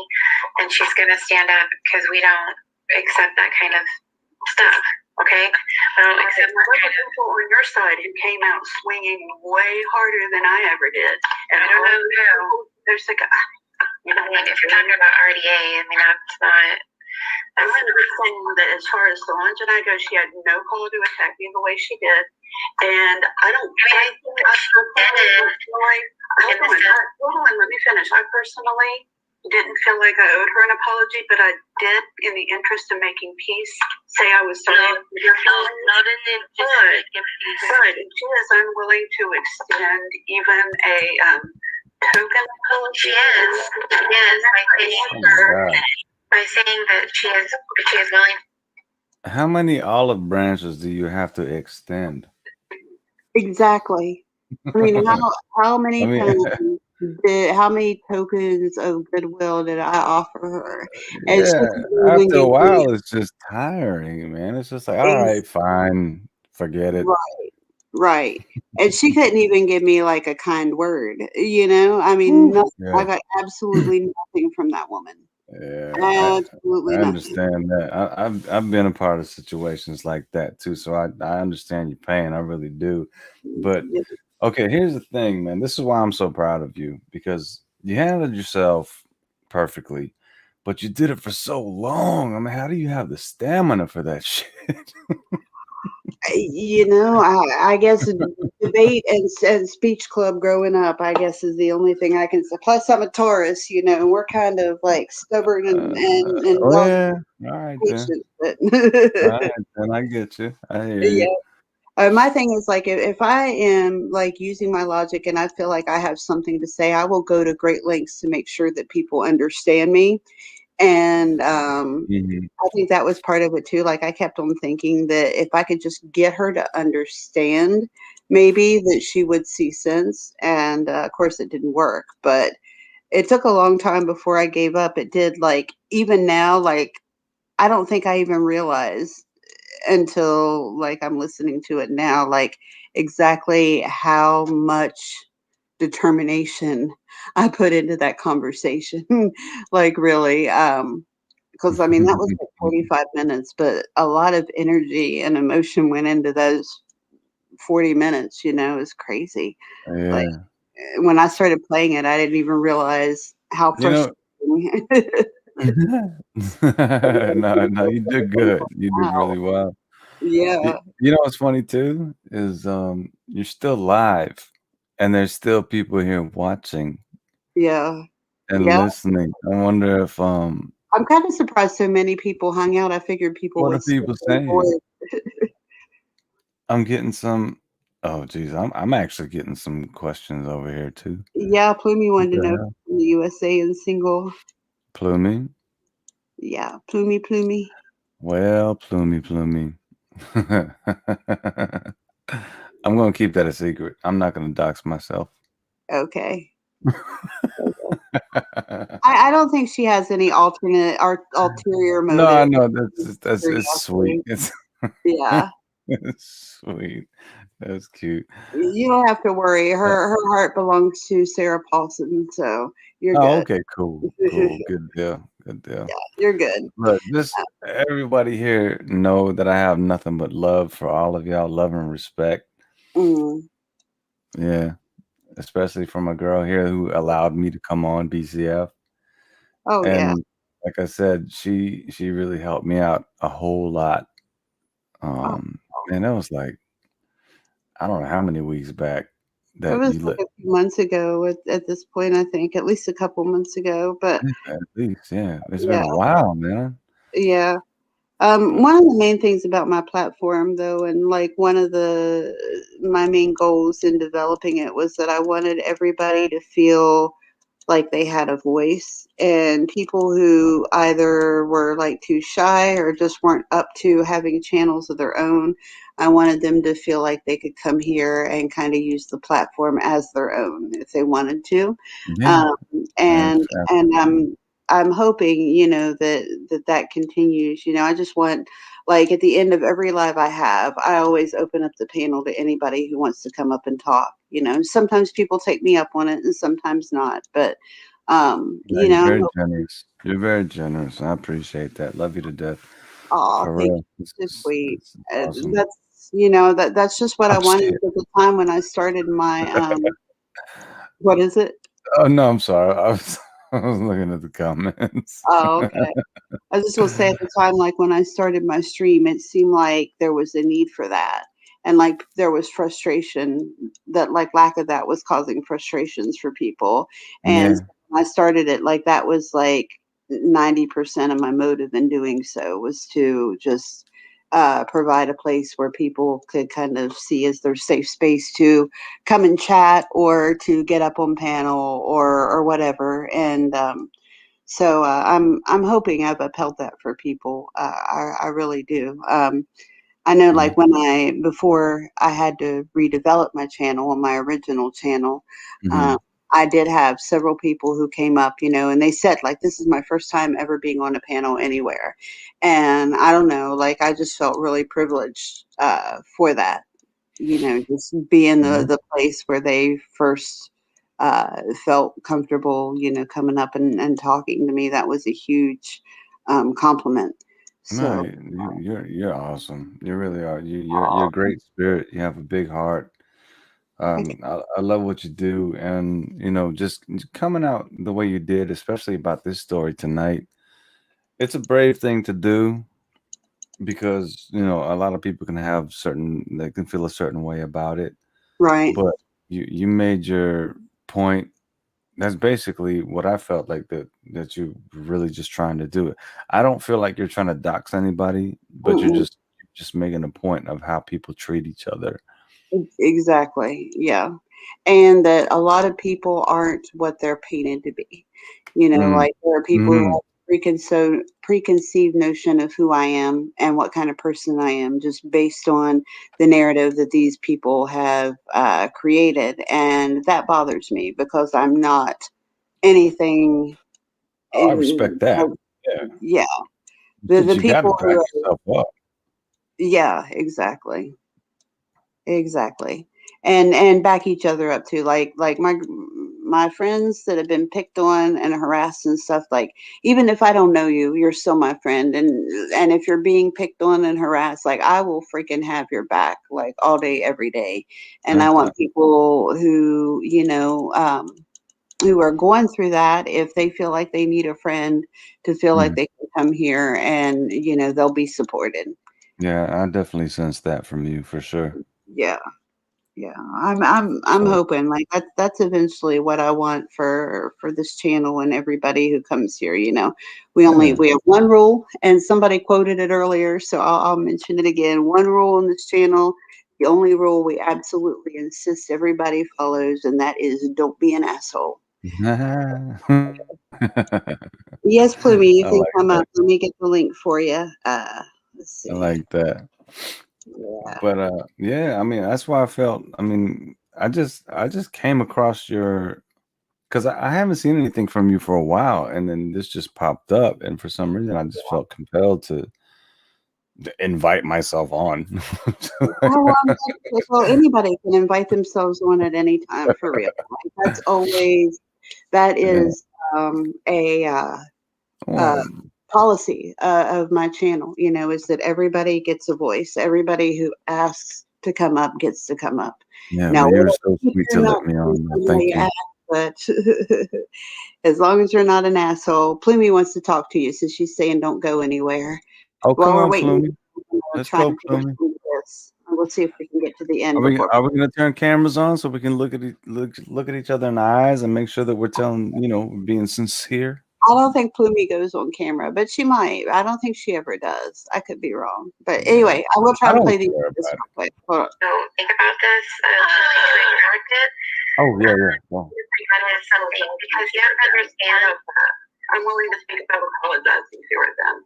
and she's going to stand up, because we don't accept that kind of stuff. Okay? I don't accept that kind of people on your side who came out swinging way harder than I ever did. And I don't know who. There's like, you know, if you're talking about RDA, I mean, that's not. I'm saying that as far as Solange and I go, she had no call to attack me the way she did. And I don't. Hold on, let me finish. I personally didn't feel like I owed her an apology, but I did, in the interest of making peace, say I was sorry for your feelings. not in the interest of making peace. But if she is unwilling to extend even a token apology, She is. By saying that she is willing. How many olive branches do you have to extend? Exactly. I mean, how many times how many tokens of goodwill did I offer her? And Yeah, after a while, it's just tiring, man. It's just like, all right, fine, forget it. Right. And she couldn't even give me like a kind word, you know? I mean, nothing. Yeah. I got absolutely nothing from that woman. Yeah, Absolutely I nothing. understand that. I've been a part of situations like that too, so I understand your pain. I really do. But okay, here's the thing, man. This is why I'm so proud of you, because you handled yourself perfectly, but you did it for so long. I mean, how do you have the stamina for that shit? You know, I guess debate and speech club growing up, I guess, is the only thing I can say. Plus, I'm a Taurus, you know, and we're kind of like stubborn and yeah. All right, patient. All right, then I get you. I hear you. My thing is, like, if I am like using my logic and I feel like I have something to say, I will go to great lengths to make sure that people understand me. And I think that was part of it too. Like, I kept on thinking that if I could just get her to understand, maybe that she would see sense. And of course, it didn't work. But it took a long time before I gave up. It did. Like, even now, like, I don't think I even realized until like I'm listening to it now, like exactly how much determination I put into that conversation. Like, really, because I mean, that was like 45 minutes, but a lot of energy and emotion went into those 40 minutes, you know. It's crazy. Yeah. Like, when I started playing it, I didn't even realize how frustrating. No, you did good. You did really well. Yeah. You know what's funny too is you're still live, and there's still people here watching. Yeah. And listening. I wonder if I'm kind of surprised so many people hung out. I figured people what would. are people saying? I'm getting some. Oh, geez, I'm actually getting some questions over here too. Yeah, Plumie wanted to know from the USA and single. Plumie? Yeah, Plumie. Well, Plumie. I'm going to keep that a secret. I'm not going to dox myself. Okay. I don't think she has any alternate ulterior motive. No, I know that's it's sweet. It's Yeah. it's sweet. That's cute. You don't have to worry. Her heart belongs to Sarah Paulson, so you're Oh, good. okay, cool. Good deal. Good deal. Yeah, you're good. Look, just everybody here know that I have nothing but love for all of y'all, love and respect. Mm. Yeah. Especially from a girl here who allowed me to come on BCF. Oh yeah. And like I said, she really helped me out a whole lot. And it was like, I don't know how many weeks back It that was you like let a few months ago at this point, I think, at least a couple months ago. But at least, yeah. It's yeah, been a while, man. yeah. One of the main things about my platform, though, and like one of my main goals in developing it was that I wanted everybody to feel like they had a voice, and people who either were like too shy or just weren't up to having channels of their own, I wanted them to feel like they could come here and kind of use the platform as their own if they wanted to. Yeah. And Absolutely. I'm hoping, that continues. I just want, like, at the end of every live I have, I always open up the panel to anybody who wants to come up and talk. Sometimes people take me up on it and sometimes not, but You're very generous. You're very generous. I appreciate that. Love you to death. oh, For thank real. you. It's sweet. It's awesome. That's just what I Oh, wanted shit. at the time when I started my what is it? Oh no, I'm sorry. I was looking at the comments. Oh, okay. I was just gonna say at the time, like when I started my stream, it seemed like there was a need for that. And like there was frustration that like lack of that was causing frustrations for people. And Yeah. when I started it, like that was like 90% of my motive in doing so was to just provide a place where people could kind of see as their safe space to come and chat or to get up on panel or whatever. And so I'm hoping I've upheld that for people. I really do. I know, Yeah. like before I had to redevelop my channel on my original channel, Mhm. I did have several people who came up, and they said like, "This is my first time ever being on a panel anywhere," and I don't know, like I just felt really privileged for that. Just be in Yeah. the place where they first felt comfortable, coming up and talking to me. That was a huge compliment. No, So, you're awesome. You really are. You're a great spirit. You have a big heart. okay. I love what you do, and just coming out the way you did, especially about this story tonight. It's a brave thing to do because a lot of people can have they can feel a certain way about it, Right. but you made your point. That's basically what I felt like that you really just trying to do it. I don't feel like you're trying to dox anybody, but you're Mm-mm. just making a point of how people treat each other. Exactly. Yeah. And that a lot of people aren't what they're painted to be. Mm. Like there are people who Hmm. have preconceived notion of who I am and what kind of person I am just based on the narrative that these people have created. And that bothers me because I'm not anything. Oh, I respect that. Yeah, Yeah. but The you got to people back who are, yourself up. yeah, exactly. Exactly. And back each other up too. Like my friends that have been picked on and harassed and stuff, like even if I don't know you, you're still my friend. And if you're being picked on and harassed, like I will freaking have your back like all day, every day. And I want people who are going through that, if they feel like they need a friend, to feel like Mm. they can come here and they'll be supported. Yeah, I definitely sense that from you for sure. Yeah. Yeah, I'm So, hoping like that's eventually what I want for this channel and everybody who comes here. yeah. We have one rule, and somebody quoted it earlier, so I'll mention it again. One rule on this channel, the only rule we absolutely insist everybody follows, and that is don't be an asshole. Yes, Plumie, you I can like come that. up. Let me get the link for you. Let's I see. like that. But yeah, I mean, that's why I felt. I mean, I just came across your, because I haven't seen anything from you for a while, and then this just popped up, and for some reason, I just felt compelled to invite myself on. Well, anybody can invite themselves on at any time, for real. That's always, that is a policy of my channel, you know, is that everybody gets a voice. Everybody who asks to come up gets to come up. Yeah, Now, but you're so sweet to let me on. Thank you. But as long as you're not an asshole, Plumie wants to talk to you, so she's saying don't go anywhere. Oh, While come we're on, waiting, Plumie. Let's go, Plumie. We'll see if we can get to the end. Are we going to turn cameras on so we can look at each other in the eyes and make sure that we're telling, you know, being sincere? I don't think Plumie goes on camera, but she might. I don't think she ever does. I could be wrong. But anyway, I will try to play the this real quick. Hold on. So think about this to Oh, yeah. Wow. something because you have to understand. I'm willing to speak about apologizing to her then.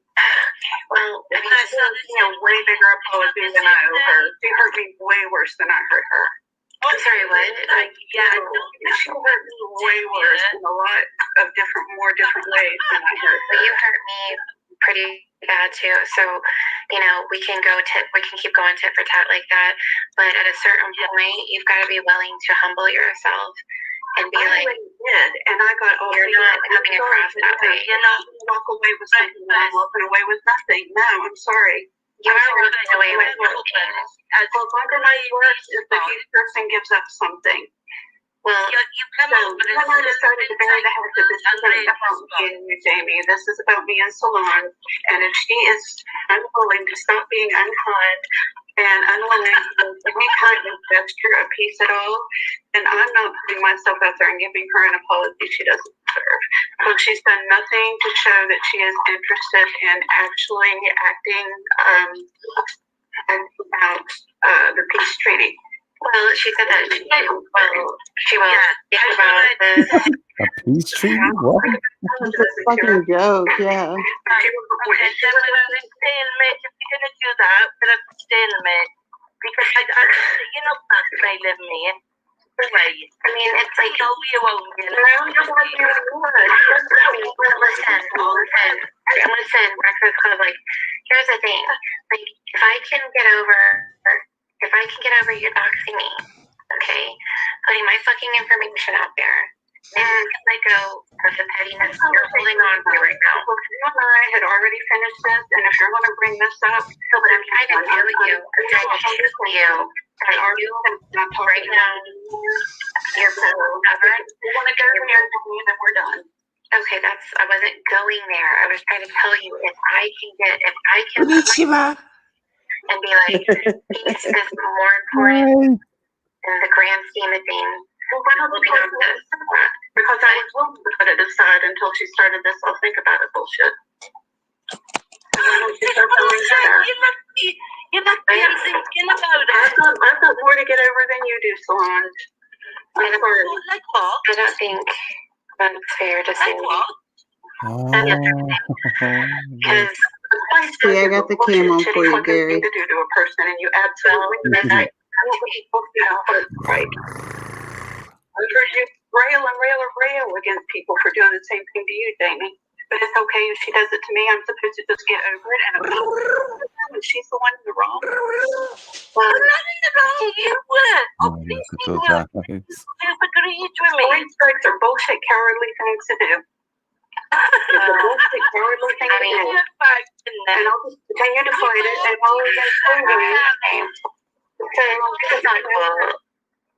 Well, I mean, way bigger apology than I owe her. She hurt me way worse than I hurt her. I'm sorry, what? She hurt me way worse in a lot of more different ways than I hurt her. But you hurt me pretty bad too. So, you know, we can keep going tit for tat like that. But at a certain point, you've got to be willing to humble yourself and be like, did, and I got all you're not coming across that way. You're not walk away with something. I'm walking away with nothing. No, I'm sorry. You are walking away with nothing. Well, compromise works if the person gives up something. Well, you come out, but I decided to bury the hatchet. This isn't about me and you, Jamie. This is about me and Salon. And if she is unwilling to stop being unkind and unwilling to do any kind of gesture, a piece at all, then I'm not putting myself out there and giving her an apology she doesn't deserve. So she's done nothing to show that she is interested in actually acting about the peace treaty. Well, she said that she will think about this. A peace treaty? What? It's a fucking joke, yeah. Okay, so we're going to stalemate. If you're going to do that, we're going to stalemate. Because you're not going to bail me. I mean, it's like, oh, you won't get it. Listen, Breakfast Club, like, here's the thing. Like, if I can get over you doxing me, okay, putting my fucking information out there, and let go of the pettiness you're holding on to right now. Well, you and I had already finished this, and if you're going to bring this up, no, but I'm trying to tell you, that you right now, you're stubborn. You want to go there, then we're done. Okay, I wasn't going there. I was trying to tell you if I can and be like, peace is more important in the grand scheme of things. Well, why don't we talk about this? Because I was willing to put it aside until she started this I'll think about it bullshit. You must be thinking about it. I've got more to get over than you do, Solange. I'm sorry. Like what? I don't think that's fair to say. Like what? Because See, I got the cam on for you, Gary. To do to a person, and you absolutely right. I've heard you rail against people for doing the same thing to you, Jamie. But it's okay if she does it to me. I'm supposed to just get over it, and she's the one in the wrong. Well, I'm not in the wrong. You were. Oh, please, you were. You've agreed with me. Police strikes are bullshit, cowardly things to do. It's a bullshit, cowardly thing to do. And I'll just continue to fight it, and I'll this is not cool.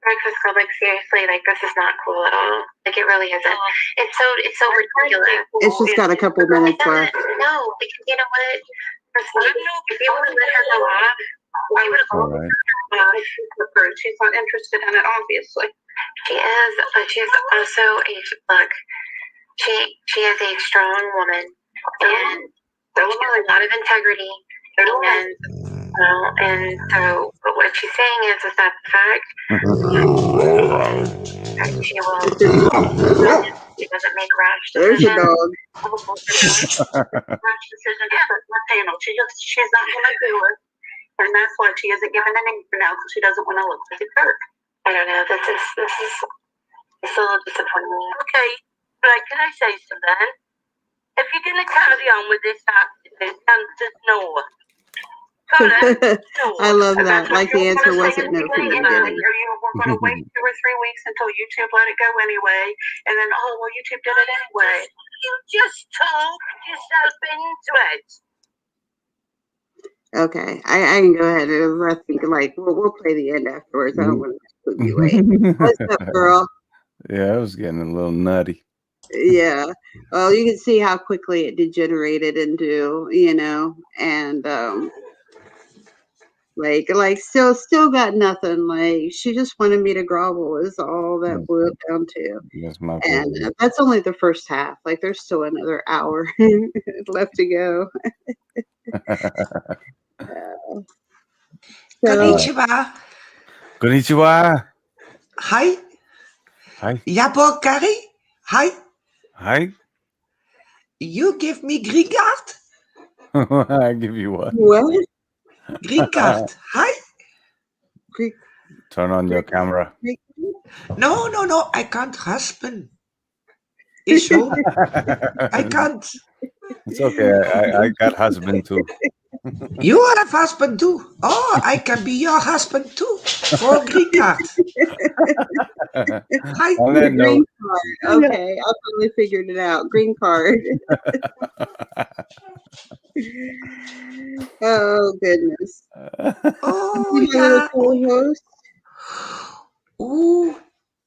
Breakfast Club, like seriously, like this is not cool at all. Like it really isn't. It's so ridiculous. It's just got a couple minutes left. No, because you know what? If you would have let her go off, I would have. She's not interested in it, obviously. She is, but she's also she is a strong woman and she has a lot of integrity and so but what she's saying is that the fact she doesn't make rash decisions. There's your dog. Rash decisions. She's not going to do it. And that's why she isn't given a name for now, because she doesn't want to look like a jerk. I don't know. This is it's a little disappointing. Okay, right, can I say something? If you're going to carry on with this activist, the answer's no. I love that. Like the answer wasn't no from the beginning. We're going to wait 2 or 3 weeks until YouTube let it go anyway, and then YouTube did it anyway. You just talked yourself into it. Okay, I can go ahead. I think we'll play the end afterwards. I don't want to put you away. What's up, girl? Yeah, I was getting a little nutty. Yeah. Well, you can see how quickly it degenerated into, and still got nothing. Like, she just wanted me to grovel is all that boiled down to. That's my and that's only the first half. Like, there's still another hour left to go. Konnichiwa. Konnichiwa. Hi. Hi. Yabo Gary. Hi. Hi. You give me green card? I give you what? What? Green card. Hi. Turn on your camera. No. I can't husband. Issue. I can't. It's okay. I got husband too. You have husband too. Oh, I can be your husband too. For green card. Hi. Green card. Okay, I finally figured it out. Green card. Oh goodness. Oh yeah. Oh,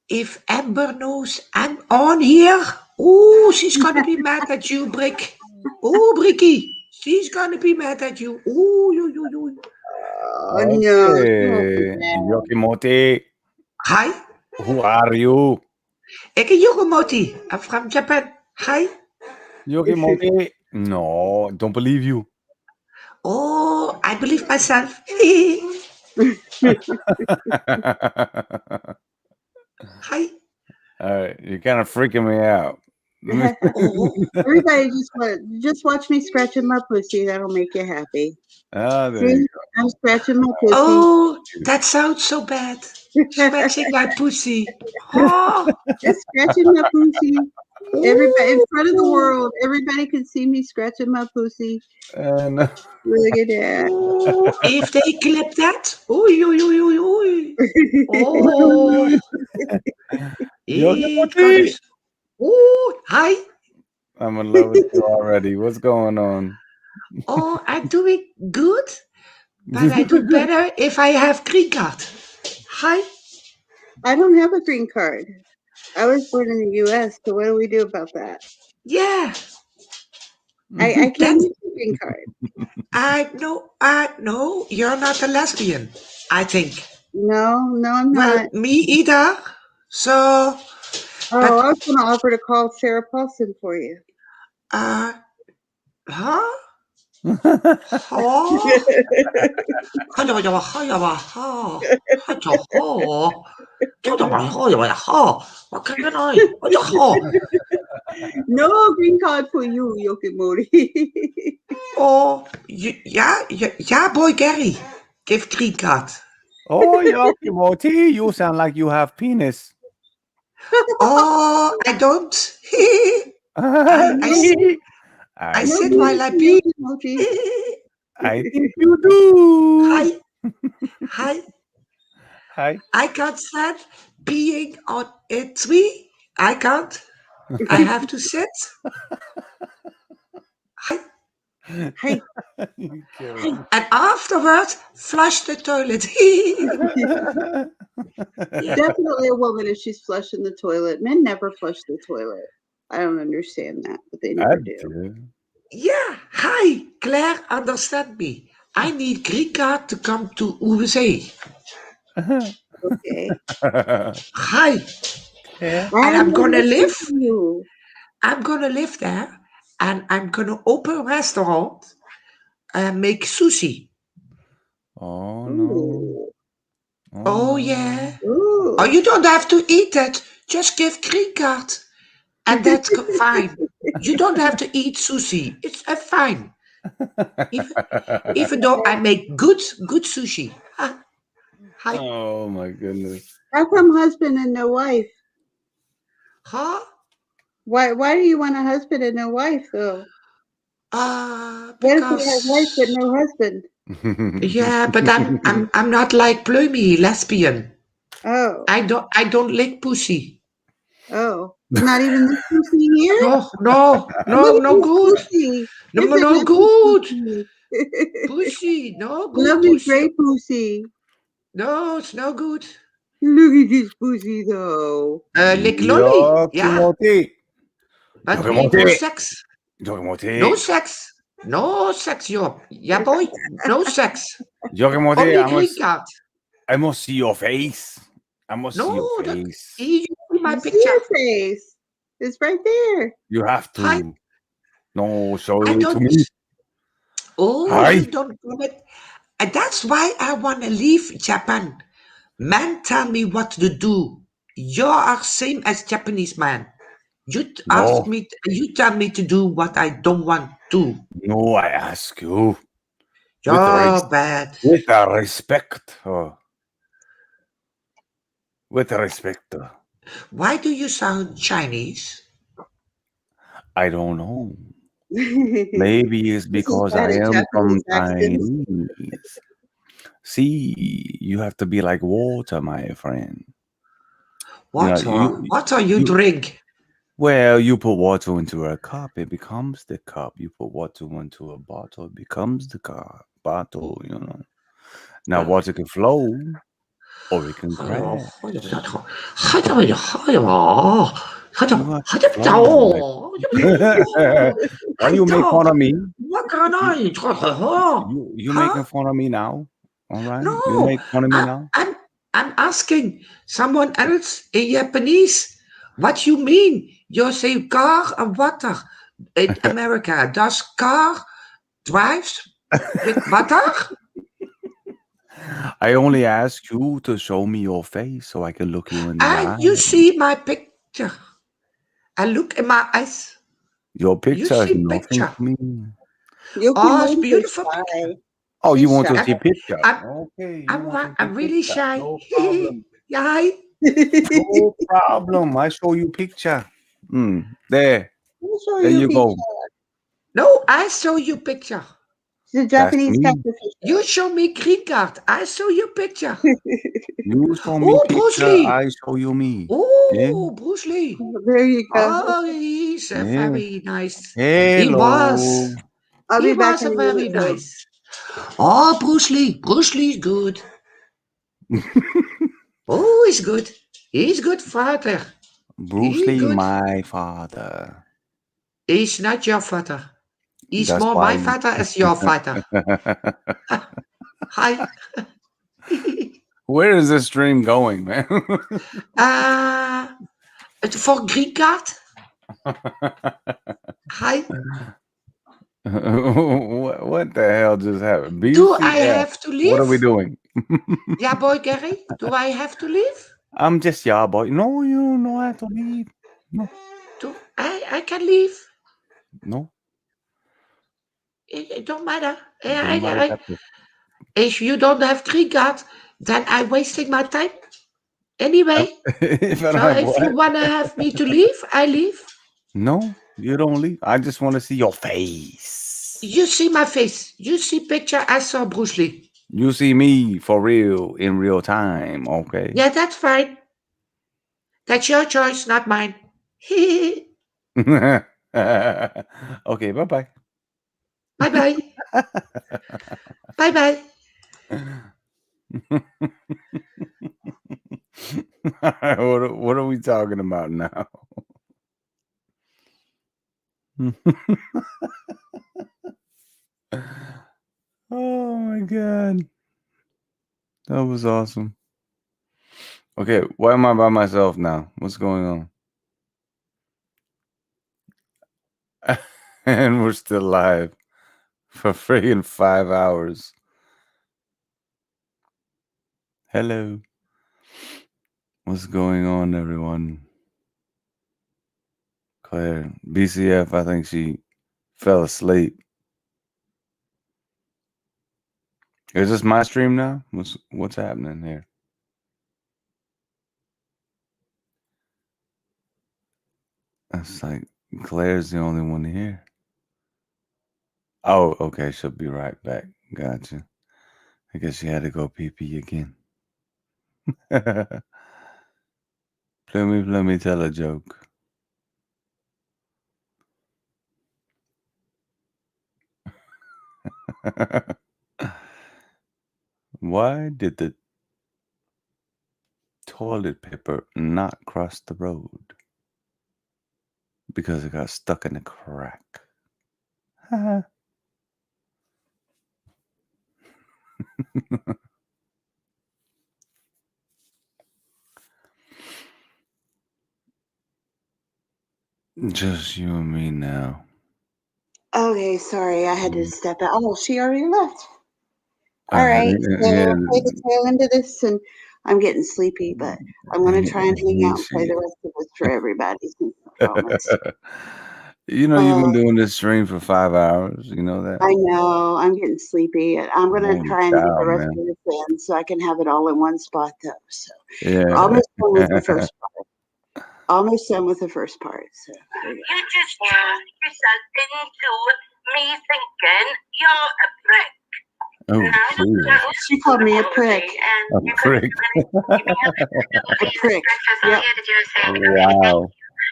if Amber knows I'm on here, oh, she's gonna be mad at you, Brick. Oh, Bricky, she's gonna be mad at you. Oh, you. Okay. Yokimoti. Hi. Who are you? Ik ben Yokimoti. I'm from Japan. Hi. Yokimoti. No, don't believe you. Oh, I believe myself. Hi. All right, you're kind of freaking me out. Everybody just watch me scratching my pussy. That'll make you happy. Oh, there See, you go. I'm scratching my pussy. Oh, that sounds so bad. Scratching my pussy. Oh. Just scratching my pussy. Everybody in front of the world. Everybody can see me scratching my pussy. No. Look at that. Oh, if they clip that. Oh. Oh, hi. I'm in love with you already. What's going on? Oh, I'm doing good, but I do better if I have green card. Hi. I don't have a green card. I was born in the U.S., so what do we do about that? Yeah. I can't get a green card. I know you're not a lesbian, I think. No, I'm well, not. Me either. So. I was going to offer to call Sarah Paulson for you. Huh? Oh. No green card for you, Yokimori. Oh, yeah, boy Gary, give green card. Oh, Yokimori, you sound like you have penis. Oh, I don't. I said while I pee. I think you do. Hi. Hi. I can't stand peeing on a tree. I can't. I have to sit. Hi. And afterwards, flush the toilet. Definitely a woman if she's flushing the toilet. Men never flush the toilet. I don't understand that, but they never do. Yeah. Hi, Claire, understand me. I need green card to come to USA. Okay. Hi. And I'm gonna live. I'm gonna live there, and I'm gonna open a restaurant and make sushi. Oh no. Oh yeah. Ooh. Oh, you don't have to eat it. Just give green card, and that's fine. You don't have to eat sushi. It's fine. Even though I make good sushi. Hi. Oh my goodness. How come husband and no wife? Huh? Why do you want a husband and no wife though? What if he has wife but Because no husband? yeah, but I'm not like Plumey, lesbian. Oh, I don't lick pussy. not even this pussy here? No, Look at no this good. pussy. No, It's a no lovely good. pussy. Pussy, no good Lovely pussy. gray pussy. No, it's no good. Look at this pussy though. Lick lolly, yeah. Yoki But Yoki we no Moti. sex. Yoki Moti. No sex. No sex, yo. Yeah, boy. No sex. Yoki Moti, Only green card. I must see your face. I must see your No, face. you see my You see picture. your face. It's right there. You have to. Hi. No, show I it to don't. me. Oh, Hi. you don't comment. And that's why I want to leave Japan. Man tell me what to do. You are same as Japanese man. You ask me. You tell me to do what I don't want to. No, I ask you. You're bad. With respect. With respect. Why do you sound Chinese? I don't know. Maybe it's because I am from Chinese. See, you have to be like water, my friend. Water? Water you drink? Well, you put water into a cup, it becomes the cup. You put water into a bottle, it becomes the bottle, you know. Now, water can flow or it can crash. Why you make fun of me? You making fun of me now? All right. No, you make fun of me now. I'm asking someone else in Japanese. What you mean? You say car and water. In America, does car drives with water? I only ask you to show me your face so I can look you in the eye. You see my picture. I look in my eyes. Your picture is nothing picture. to me. Oh, it's beautiful picture. Oh, you want to see picture? Okay. I'm really shy. No problem. Yeah. No problem. I show you picture. There. There you go. No, I show you picture. The Japanese picture. You show me green card. I show you picture. You show me picture. I show you me. Oh, Bruce Lee. There you go. Oh, he's very nice. Hello. He was. I'll be back. He was very nice. Oh, Bruce Lee. Bruce Lee's good. Oh, he's good. He's good father. Bruce Lee, good. My father. He's not your father. He's more my father as your father. Hi. Where is this stream going, man? For green card. Hi. What the hell just happened? BCF. Do I have to leave? What are we doing? Yeah, boy, Gary. Do I have to leave? I'm just boy. No, you don't have to leave. No. I can leave. No. It don't matter. If you don't have green card, then I'm wasting my time. Anyway, if you want to have me to leave, I leave. No, you don't leave. I just want to see your face. You see my face. You see picture. I saw Bruce Lee. You see me for real in real time. Okay. Yeah, that's fine. That's your choice, not mine. Okay, bye-bye. Bye-bye. Bye-bye. What are we talking about now? Oh my god. That was awesome. Okay, why am I by myself now? What's going on? And we're still live for freaking 5 hours. Hello. What's going on, everyone? Claire, BCF, I think she fell asleep. Is this my stream now? What's happening here? It's like Claire's the only one here. Oh, okay. She'll be right back. Gotcha. I guess she had to go pee again. Let me tell a joke. Why did the toilet paper not cross the road? Because it got stuck in a crack. Just you and me now. Okay, sorry, I had to step out. Oh, she already left. All right, so Yeah. we'll play the tail end of this, and I'm getting sleepy, but I'm going to try and hang out and play the rest of this for everybody. Since I promised. You know, you've been doing this stream for 5 hours. You know that? I know. I'm getting sleepy. I'm going to Holy try and get cow, the rest man. of this in so I can have it all in one spot, though. So Yeah. we're almost done with the first part. Almost done with the first part. So there you You just turned yourself into me thinking you're a prick. Oh, go. She called me a prick. a prick. A prick. Yep. Wow.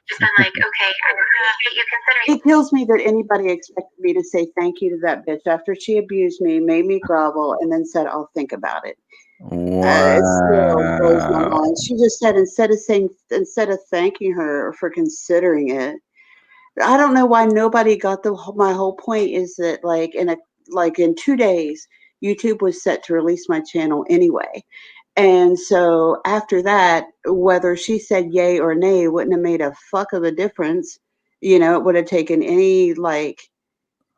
Just been like, okay, I appreciate you considering. It kills me that anybody expected me to say thank you to that bitch after she abused me, made me grovel, and then said, "I'll think about it." It still blows my Wow. mind. She just said instead of thanking her for considering it. I don't know why nobody got my whole point is that in 2 days, YouTube was set to release my channel anyway. And so after that, whether she said yay or nay wouldn't have made a fuck of a difference. You know, it would have taken any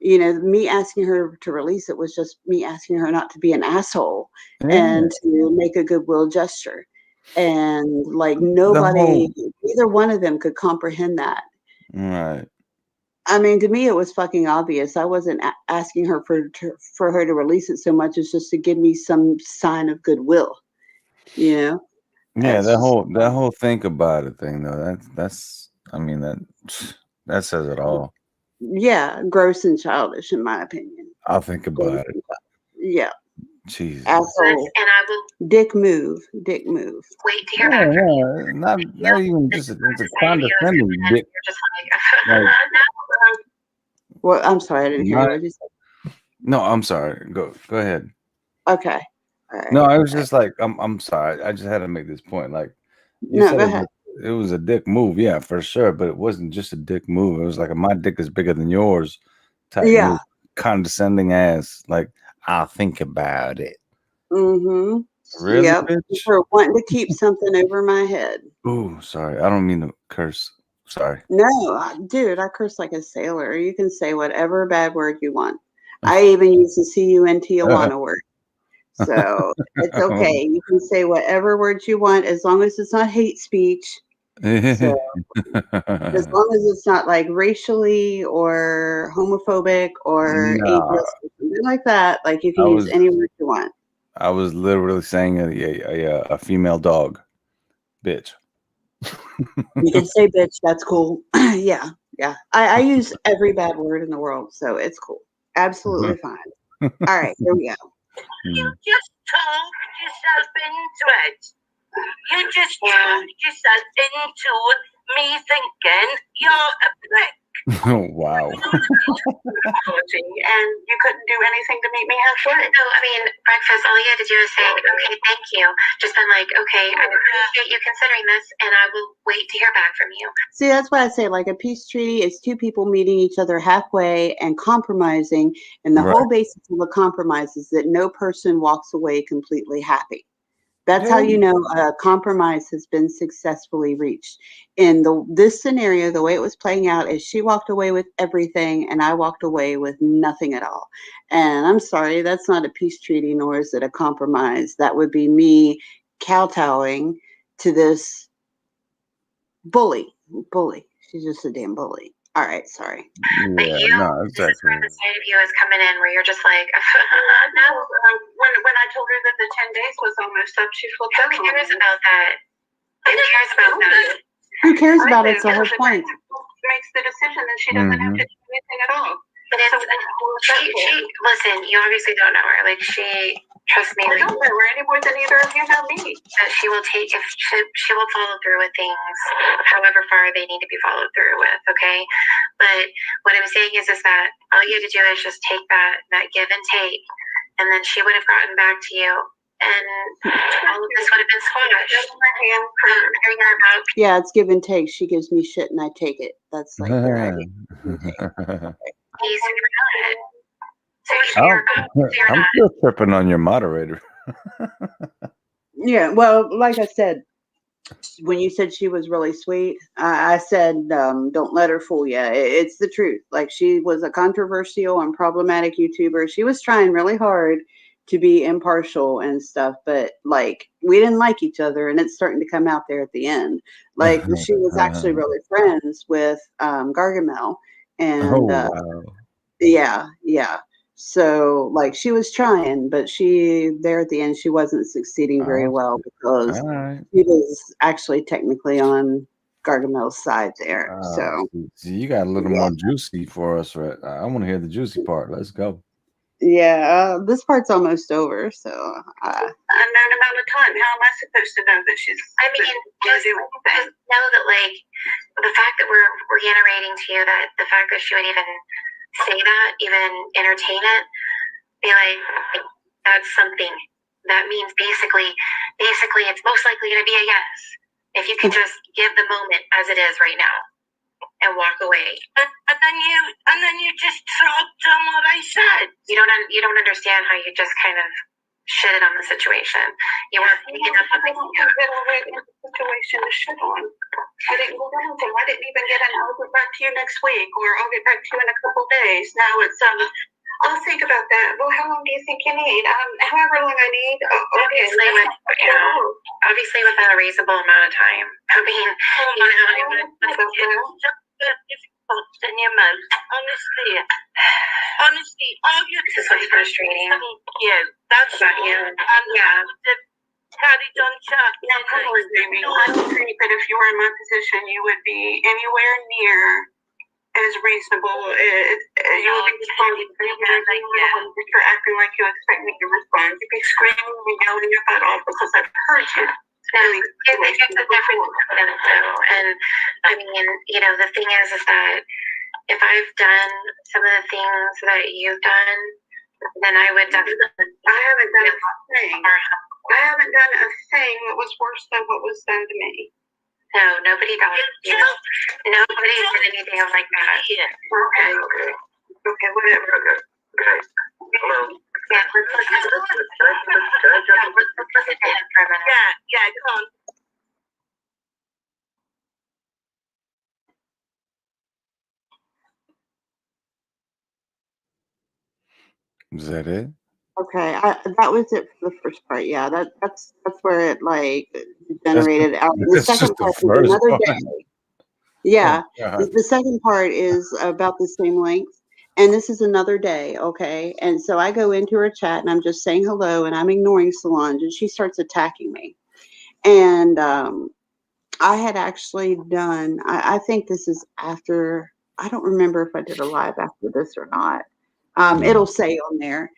me asking her to release it was just me asking her not to be an asshole and to make a goodwill gesture. And nobody, neither one of them could comprehend that. Right. I mean, to me, it was fucking obvious. I wasn't asking her for her to release it so much as just to give me some sign of goodwill. You know? Yeah, that whole think about it thing though. That's I mean that says it all. Yeah, gross and childish in my opinion. I'll think about it. Yeah. Jesus. Asshole. And I will Dick move. Dick move. wait to hear back from you. Not even just it's a condescending dick. You're just like, Well, I'm sorry, I didn't hear you. What you say? No, I'm sorry. Go ahead. Okay. All right. No, I was just like, I'm sorry. I just had to make this point. Like, you No, said go ahead. it was a dick move, yeah, for sure. But it wasn't just a dick move. It was like my dick is bigger than yours type move. Condescending ass. Like, I'll think about it. Mm-hmm. Really, yep. bitch? For wanting to keep something over my head. Oh, sorry. I don't mean to curse. Sorry. No, dude, I curse like a sailor. You can say whatever bad word you want. I even use the C-U-N-Tijuana word. So it's okay. You can say whatever words you want as long as it's not hate speech. So as long as it's not like racially or homophobic or ageist or something like that, like you can use any word you want. I was literally saying a female dog, bitch. You can say bitch. That's cool. Yeah. I use every bad word in the world, so it's cool. Absolutely fine. All right, here we go. You just talked yourself into it. You just talked yourself into me thinking you're a prick. Wow. And you couldn't do anything to meet me halfway. No, I mean, breakfast, all you had to do is say, okay, thank you. Just been like, okay, I appreciate you considering this, and I will wait to hear back from you. See, that's why I say like a peace treaty is two people meeting each other halfway and compromising. And the whole basis of a compromise is that no person walks away completely happy. That's how you know a compromise has been successfully reached. In this scenario, the way it was playing out is she walked away with everything and I walked away with nothing at all. And I'm sorry, that's not a peace treaty, nor is it a compromise. That would be me kowtowing to this bully. She's just a damn bully. All right, sorry. But you, this is where the side of you is coming in, where you're just like, no. When days was almost up. She flipped out. Who cares about that? Who cares about that? Who cares about it? It's the whole point. Makes the decision and she doesn't have to do anything at all. But she listen, you obviously don't know her. Like she, trust me. I don't know her any more than either of you know me. That she will take, if she will follow through with things however far they need to be followed through with, okay? But what I'm saying is that all you have to do is just take that give and take, and then she would have gotten back to you, and all of this would have been squashed. Yeah, it's give and take. She gives me shit and I take it. That's like I'm still tripping on your moderator. Yeah, well, like I said, when you said she was really sweet, I said, don't let her fool you. It's the truth. Like, she was a controversial and problematic YouTuber. She was trying really hard to be impartial and stuff, but like, we didn't like each other, and it's starting to come out there at the end. Like, she was actually really friends with Gargamel, and yeah. So, like, she was trying, but there at the end, she wasn't succeeding very well because she was actually technically on Gargamel's side there. So you got a little more juicy for us, right? I want to hear the juicy part. Let's go. Yeah, this part's almost over. So unknown amount of time. How am I supposed to know that she's? I mean, just know that, like, the fact that we're reiterating to you that the fact that she would even say that, even entertain it, be like, that's something. That means basically it's most likely going to be a yes. If you can just give the moment as it is right now and walk away. And then you just dropped on what I said. You don't understand how you just kind of shitted on the situation. You weren't picking up on the situation to shit on. I didn't go down to. I didn't even get an I'll get back to you next week, or I'll get back to you in a couple days. Now it's I'll think about that. Well, how long do you think you need? However long I need. Obviously within a reasonable amount of time. I mean, difficult in your mouth. Honestly, all you this is frustrating. You. That's about you. Carried on chatting. I don't think that if you were in my position, you would be anywhere near as reasonable. You would be responding. You're acting like you expect me to respond. You'd be screaming and yelling your butt off because I've heard you. It's a different and I mean, the thing is that if I've done some of the things that you've done, then I would definitely. I haven't done a thing. I haven't done a thing that was worse than what was done to me. No, nobody does. Nobody did anything like that. Okay, whatever. Okay. Hello. Yeah, come on. Is that it? okay, that was it for the first part. Yeah, that's where it like generated out. The second part is another day. Yeah, the second part is about the same length, and this is another day. Okay, and so I go into her chat and I'm just saying hello, and I'm ignoring Solange, and she starts attacking me, and I had actually done. I think this is after. I don't remember if I did a live after this or not. It'll say on there.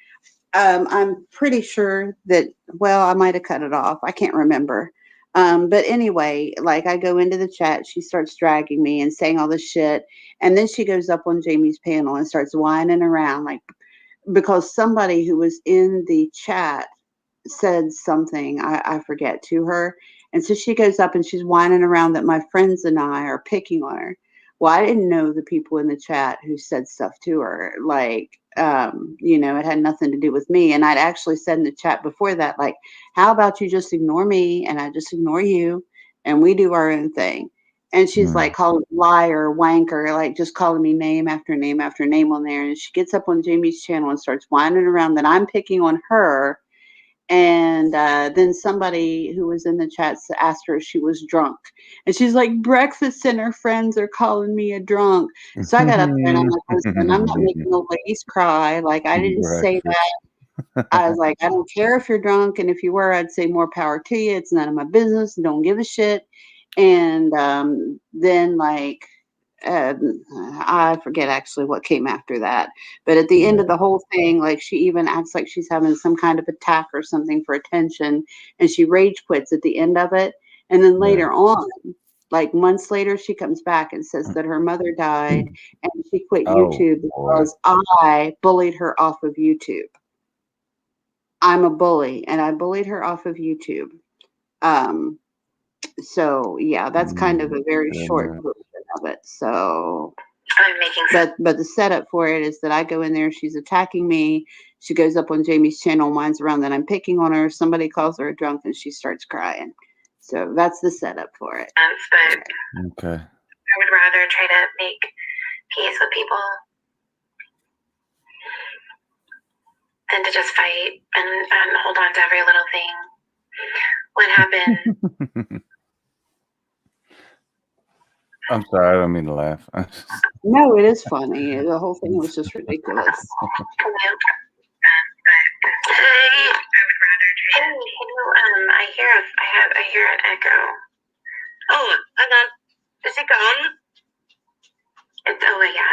I'm pretty sure that, well, I might have cut it off. I can't remember. But anyway, like I go into the chat, she starts dragging me and saying all this shit. And then she goes up on Jamie's panel and starts whining around, like, because somebody who was in the chat said something, I forget, to her. And so she goes up and she's whining around that my friends and I are picking on her. Well, I didn't know the people in the chat who said stuff to her. Like, it had nothing to do with me. And I'd actually said in the chat before that, like, how about you just ignore me and I just ignore you and we do our own thing. And she's like calling liar, wanker, like just calling me name after name after name on there. And she gets up on Jamie's channel and starts whining around that I'm picking on her. And then somebody who was in the chat asked her if she was drunk. And she's like, Breakfast and her friends are calling me a drunk. So I got up there and I'm like, listen, I'm not making the ladies cry. Like, I didn't say that. I was like, I don't care if you're drunk, and if you were, I'd say more power to you. It's none of my business. Don't give a shit. And then like I forget actually what came after that. But at the end of the whole thing, like she even acts like she's having some kind of attack or something for attention, and she rage quits at the end of it. And then later on, like months later, she comes back and says that her mother died and she quit YouTube because I bullied her off of YouTube. I'm a bully and I bullied her off of YouTube. So yeah, that's kind of a very short version of it. So but the setup for it is that I go in there, she's attacking me, she goes up on Jamie's channel, whines around that I'm picking on her, somebody calls her a drunk and she starts crying. So that's the setup for it. But Okay. I would rather try to make peace with people than to just fight and hold on to every little thing. What happened? I'm sorry, I don't mean to laugh. No, it is funny. The whole thing was just ridiculous. Hey, I hear an echo. Oh, hang on. Is it gone? Yeah,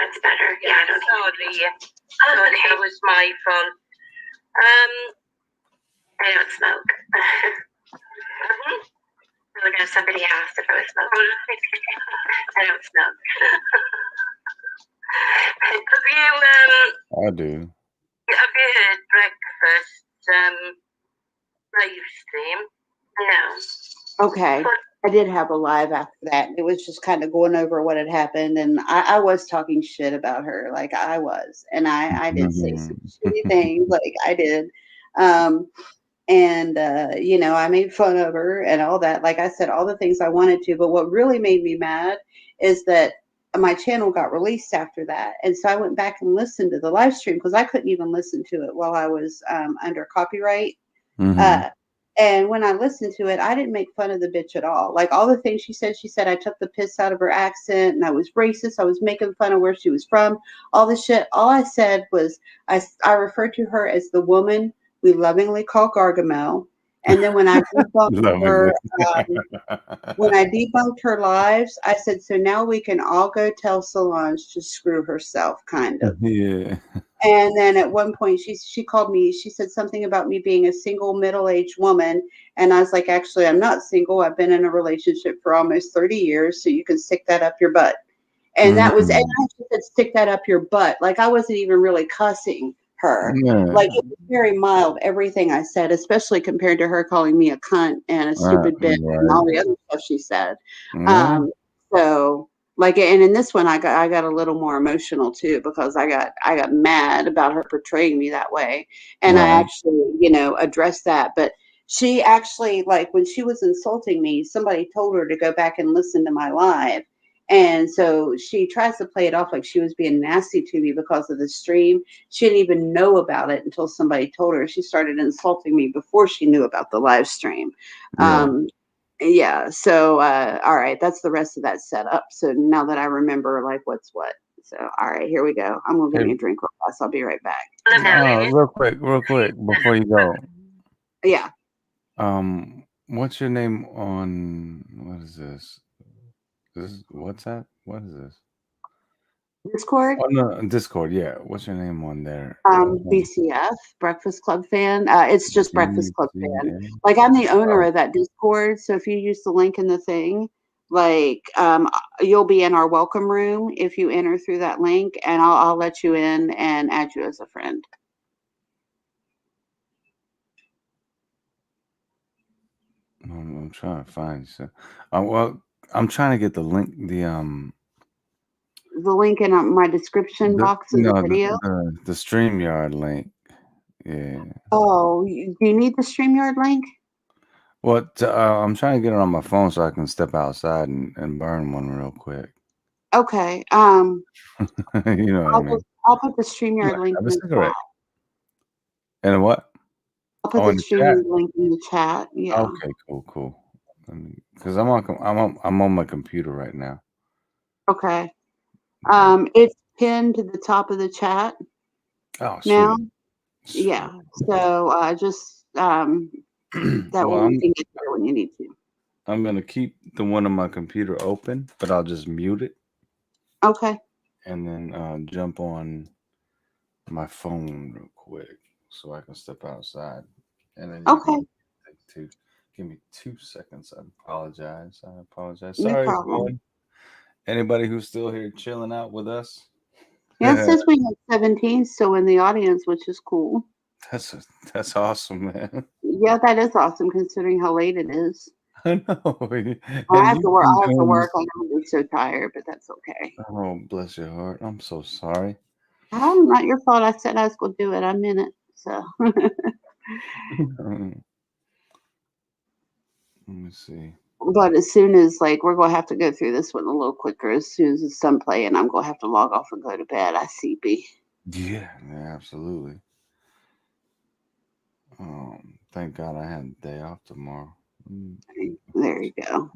it's better. Yeah, I don't Sorry. Sorry, that was my fault. I don't smoke. Oh no, somebody asked if I was smoking. I don't smoke. Have I do. you heard Breakfast live stream? No. Okay. I did have a live after that. It was just kind of going over what had happened, and I was talking shit about her, like I was, and I did say some shitty things, like I did, and you know, I made fun of her and all that. Like I said, all the things I wanted to, but what really made me mad is that my channel got released after that, and so I went back and listened to the live stream because I couldn't even listen to it while I was under copyright. And when I listened to it, I didn't make fun of the bitch at all. Like all the things she said I took the piss out of her accent and I was racist. I was making fun of where she was from, all this shit. All I said was I referred to her as the woman we lovingly call Gargamel. And then when I debunked her, lives, I said, so now we can all go tell Solange to screw herself, kind of. Yeah. And then at one point she called me, she said something about me being a single middle-aged woman. And I was like, actually, I'm not single. I've been in a relationship for almost 30 years. So you can stick that up your butt. And that was, and I said, stick that up your butt. Like I wasn't even really cussing her. Like it was very mild, everything I said, especially compared to her calling me a cunt and a stupid bitch and all the other stuff she said. So like, and in this one, I got a little more emotional too, because I got mad about her portraying me that way. And I actually, you know, addressed that. But she actually, like when she was insulting me, somebody told her to go back and listen to my live. And so she tries to play it off like she was being nasty to me because of the stream. She didn't even know about it until somebody told her. She started insulting me before she knew about the live stream. Yeah. So, all right, that's the rest of that setup. So now that I remember like what's what. So, all right, here we go. I'm going to get me a drink real fast. I'll be right back. Real quick, before you go. Yeah. What's your name on, what is this? This is WhatsApp? What is this? Discord? Oh, no, Discord, yeah. What's your name on there? BCF, Breakfast Club Fan. It's just Breakfast Club Fan. Like I'm the owner of that Discord. So if you use the link in the thing, like you'll be in our welcome room if you enter through that link, and I'll let you in and add you as a friend. I'm trying to find you. Well, I'm trying to get the link, the link in my description box of the video. The StreamYard link. Yeah. Oh, do you need the StreamYard link? Well, I'm trying to get it on my phone so I can step outside and burn one real quick. Okay. You know what I mean? I'll put the StreamYard link in the chat. And what? I'll put the StreamYard link in the chat. Yeah. Okay, cool. Because I'm on my computer right now. Okay. It's pinned to the top of the chat. Oh, now. sweet. Yeah. So just that Well, way you can get there when you need to. I'm gonna keep the one on my computer open, but I'll just mute it Okay. and then jump on my phone real quick so I can step outside. And then you Okay. can take give me 2 seconds. I apologize. No Sorry, problem. everyone. Anybody who's still here chilling out with us? Yeah, it says we have 17 still in the audience, which is cool. That's awesome, man. Yeah, that is awesome considering how late it is. I know. I have you've to work. been I have to doing work. this- I'm so tired, but that's okay. Oh, bless your heart. I'm so sorry. Not your fault. I said I was going to do it. I'm in it. So. Let me see. But as soon as we're gonna have to go through this one a little quicker. As soon as it's done playing, I'm gonna have to log off and go to bed. I see, B. Yeah, absolutely. Thank God I had a day off tomorrow. There you go.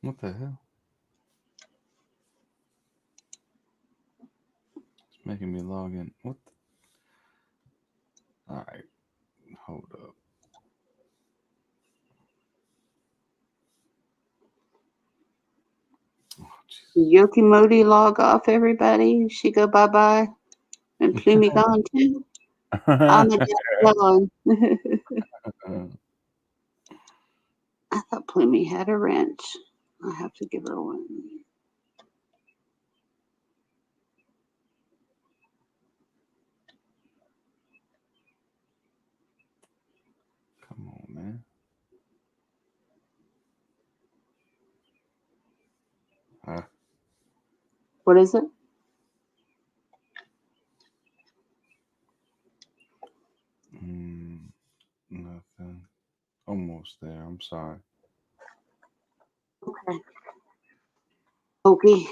What the hell? It's making me log in. What? All right, hold up. Yoki Modi log off, everybody. She go bye bye. And Plumie gone too. I'm a gone. I thought Plumie had a wrench. I have to give her one. Come on, man. What is it? Nothing. Almost there. I'm sorry. Okay. Okay.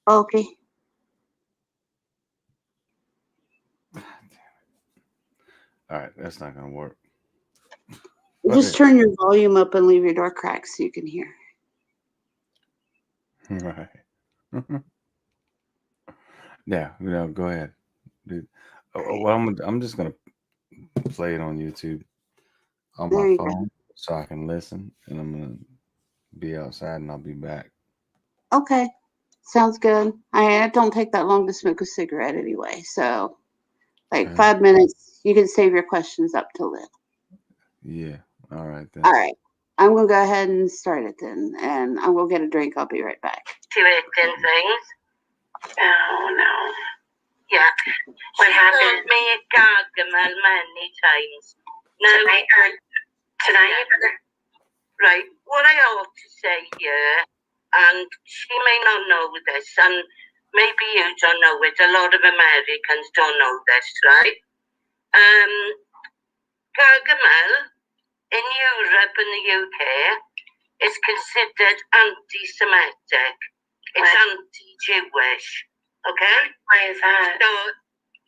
Okay. All right, that's not gonna work. Just turn your volume up and leave your door cracked so you can hear. Right. Yeah, go ahead, dude. Well, I'm just gonna play it on YouTube on There my you phone so I can listen, and I'm gonna be outside and I'll be back. go. Okay. Sounds good. I don't take that long to smoke a cigarette anyway. So, 5 minutes. You can save your questions up till then. Yeah. All right then. All right. I'm going to go ahead and start it then. And I'm going to get a drink. I'll be right back. To it and things. Oh, no. Yeah. What She happened? told me a gargamel many times. No, Tonight or tonight? right. What I ought to say here, and she may not know this, and maybe you don't know it. A lot of Americans don't know this, right? Gargamel in Europe and the UK is considered anti-Semitic. It's anti-Jewish. Okay? Why is that? So,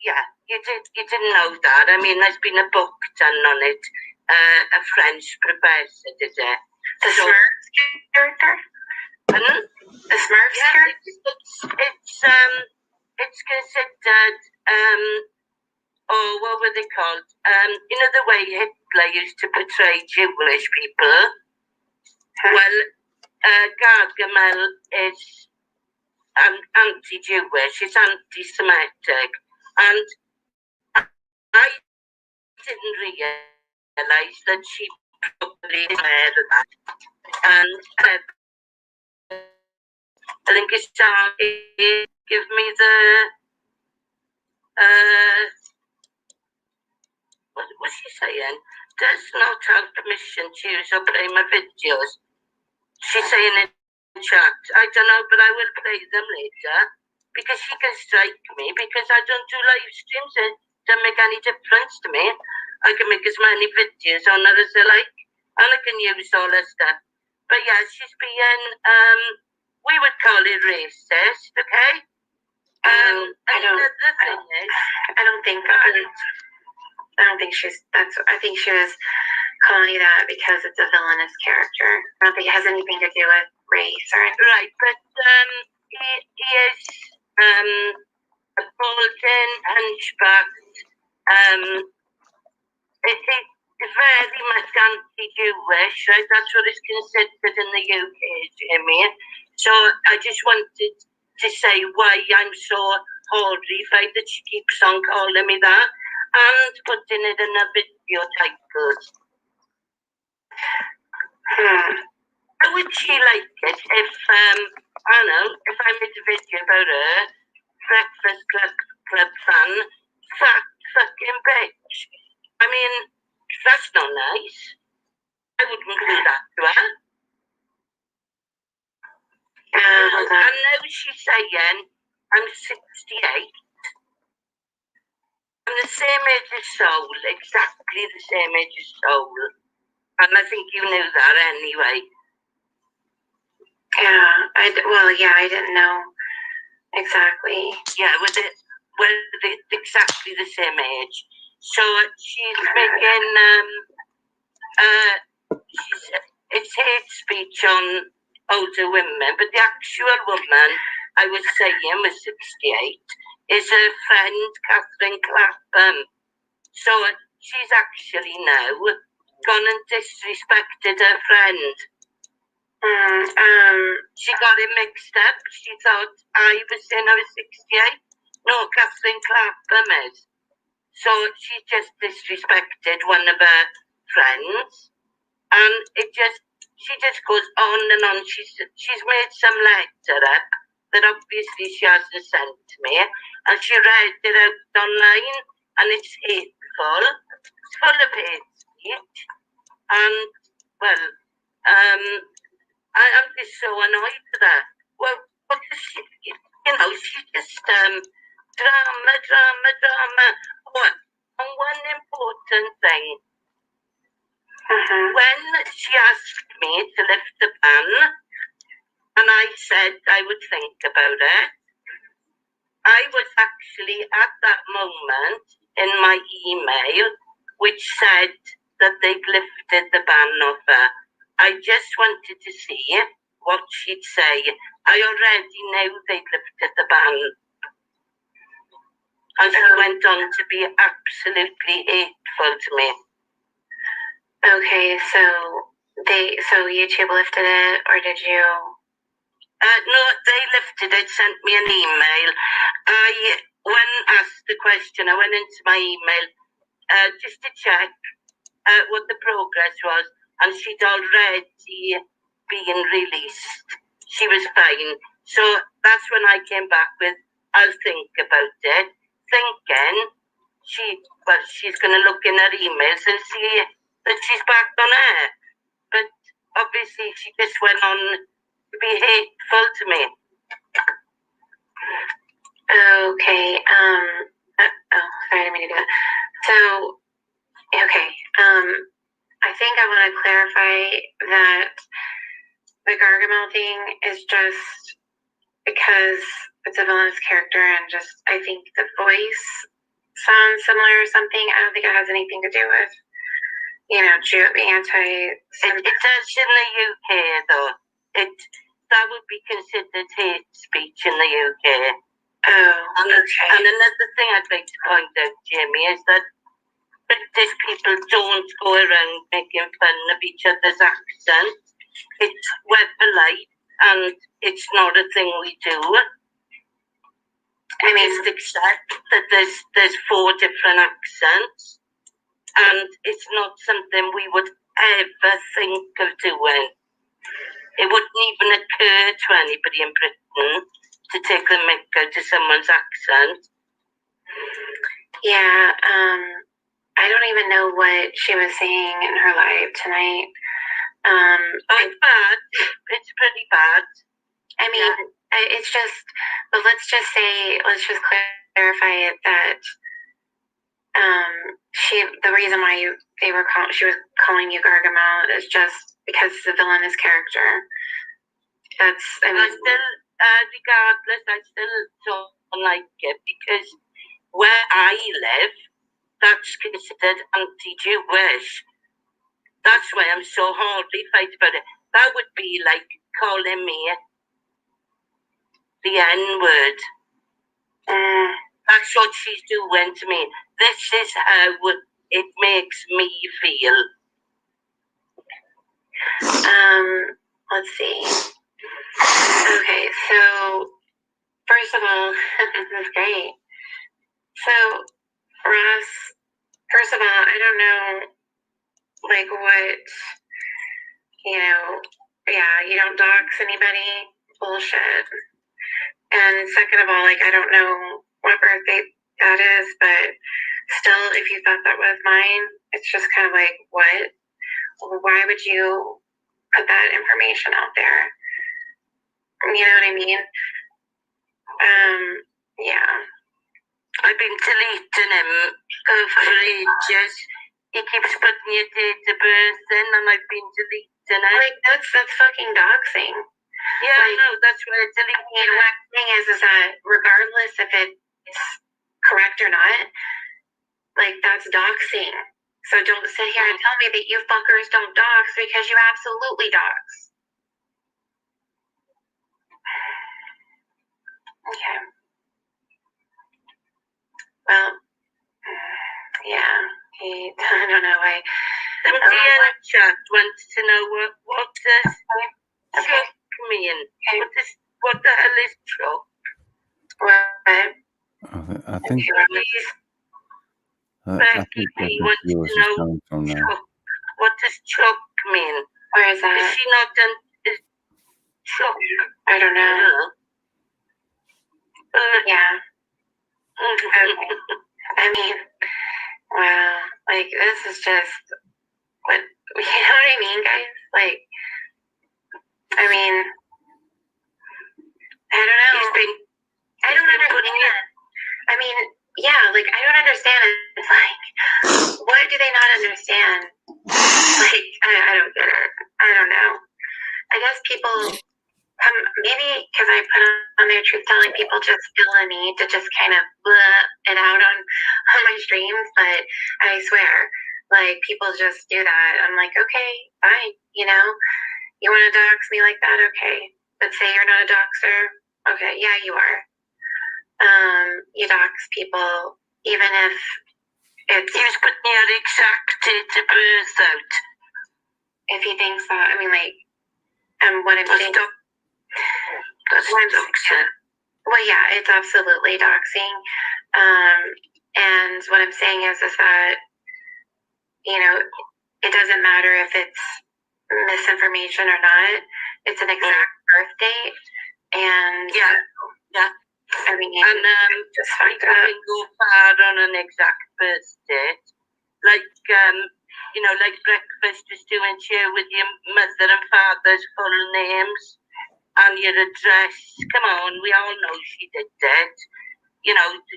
yeah, you didn't know that. I mean, there's been a book done on it. A French professor did it. The Smurfs character? Pardon? The Smurfs character? It's considered what were they called? The way Hitler used to portray Jewish people. Well, Gargamel is anti-Jewish. It's anti-Semitic, and I didn't realise that she probably aware of that. And I think it's give me the what was she saying? Does not have permission to use or play my videos. She's saying in chat. I don't know, but I will play them later because she can strike me because I don't do live streams. It doesn't make any difference to me. I can make as many videos on her as I like, and I can use all her stuff. But yeah, she's being we would call it racist, okay? I think she was calling you that because it's a villainous character. I don't think it has anything to do with race or anything. Right, but he is a golden hunchback. It's very much anti-Jewish, right? That's what is considered in the UK, Jamie. So I just wanted to say why I'm so horrified that she keeps on calling me that and putting it in a video title. How would she like it if, I don't know, if I made a video about her, Breakfast Club fan, fat fucking bitch? I mean, that's not nice. I wouldn't do that to her. And now she's saying I'm 68. I'm the same age as Soul, exactly the same age as Soul. And I think you knew that anyway. Yeah, I didn't know exactly. Yeah, we're exactly the same age. So she's making, it's hate speech on older women, but the actual woman I was saying was 68 is her friend Catherine Clapham. So she's actually now gone and disrespected her friend. She got it mixed up. She thought I was saying I was 68. No, Catherine Clapham is. So she just disrespected one of her friends, and she just goes on and on. She's made some letter up that obviously she hasn't sent to me, and she read it out online, and it's hateful. It's full of hate speech, and well, I'm just so annoyed with her. Well, what does she? She just drama. And one important thing. When she asked me to lift the ban, and I said I would think about it, I was actually at that moment in my email, which said that they'd lifted the ban off her. I just wanted to see what she'd say. I already knew they'd lifted the ban. And she went on to be absolutely hateful to me. Okay, so YouTube lifted it, or did you? No, they lifted it, sent me an email. When asked the question, I went into my email just to check what the progress was, and she'd already been released. She was fine. So that's when I came back with, I'll think about it, thinking she's going to look in her emails and see that she's back on air. But obviously she just went on to be hateful to me. Okay. Sorry, I didn't mean to do that. So, okay. I think I want to clarify that the Gargamel thing is just because it's a villainous character, and just I think the voice sounds similar or something. I don't think it has anything to do with, anti. It does in the UK though. That would be considered hate speech in the UK. Oh, okay. And another thing I'd like to point out, Jamie, is that British people don't go around making fun of each other's accents. We're polite, and it's not a thing we do. I mean, just accept that there's 4 different accents, and it's not something we would ever think of doing. It wouldn't even occur to anybody in Britain to take the mick out of someone's accent. Yeah, I don't even know what she was saying in her live tonight. It's bad. It's pretty bad. I mean, it's just, but let's just clarify it that the reason why she was calling you Gargamel is just because it's a villainous character. Regardless, I still don't like it, because where I live, that's considered anti-Jewish. That's why I'm so horrified about it. That would be like calling me the N-word. That's what she's doing to me. This is how it makes me feel. Let's see. Okay, so first of all, that's great. So, Ross, first of all, I don't know, like, what, you don't dox anybody, bullshit. And second of all, like, I don't know what birthday that is, but still, if you thought that was mine, it's just kind of like, what? Why would you put that information out there? You know what I mean? Yeah. I've been deleting him for ages. He keeps putting your date of birth in, and I've been deleting it. Like, that's fucking doxing. Yeah, like, no, that's what it's deleting. What the thing is that regardless if it's correct or not, like, that's doxing. So don't sit here and tell me that you fuckers don't dox, because you absolutely dox. Okay. Well, yeah, I don't know. Somebody in the chat wants to know what does choke mean? What the hell is choke? What? I think Becky that's P where wants she to was know coming from now. choke. What does choke mean? Where is that? Is she not done? Is choke? I don't know. Yeah. Okay. I mean, wow. Like, this is just what, you know what I mean, guys? Like, I mean, I don't know. I don't understand. I mean, yeah, like, I don't understand. It's like, what do they not understand? Like, I don't get it. I don't know. I guess people, maybe because I put on their truth-telling, people just feel a need to just kind of bleh it out on my streams, but I swear, like, people just do that. I'm like, okay, fine, you want to dox me like that? Okay. But say you're not a doxer. Okay, yeah, you are. You dox people, even if it's... He was putting your exact date of birth out. If he thinks that, I mean, like, what I'm saying... That's doxing. Well, yeah, it's absolutely doxing. And what I'm saying is that, it doesn't matter if it's misinformation or not. It's an exact birth date. And yeah. I mean, just people can go far on an exact birth date. Like, like Breakfast is doing share with your mother and father's full names. And your address, come on, we all know she did that.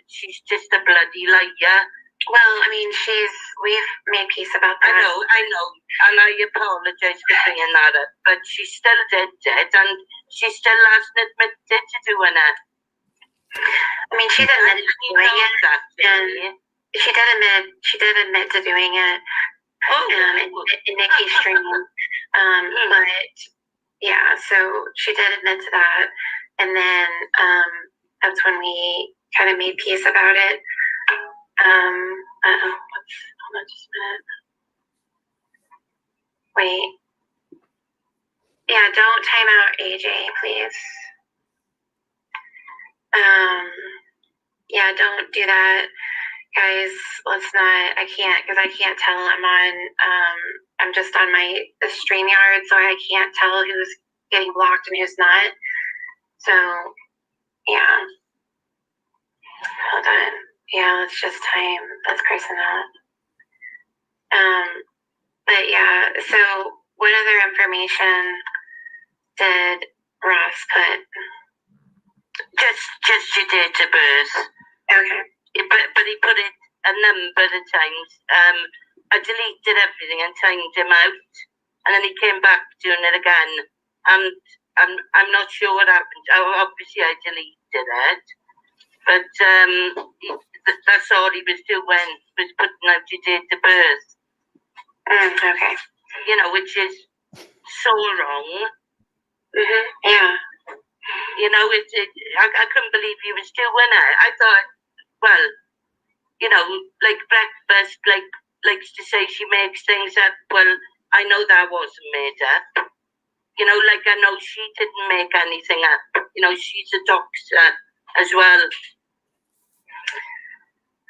She's just a bloody liar. Well, I mean, we've made peace about that. I know, and I apologise for bringing that up, but she still did it, and she still hasn't admitted to doing it. I mean, she did admit to doing it, and she did admit to doing it in Nikki's stream, but... Yeah, so she did admit to that, and then that's when we kind of made peace about it. Hold on just a minute. Wait. Yeah, don't time out AJ, please. Yeah, don't do that. Guys, let's not, I can't tell. I'm just on my StreamYard, so I can't tell who's getting blocked and who's not. So, yeah. Hold on. Yeah, let's person out. But yeah, so what other information did Ross put? Just your date of birth. Okay. But he put it a number of times. I deleted everything and timed him out, and then he came back doing it again. And I'm not sure what happened. Obviously, I deleted it, but that's all he was doing, was putting out your date of birth. Okay. Which is so wrong. Yeah. You know, I couldn't believe he was doing it. I thought, well, you know, like Breakfast, likes to say she makes things up. Well, I know that wasn't made up. You know, like I know she didn't make anything up. You know, she's a doctor as well.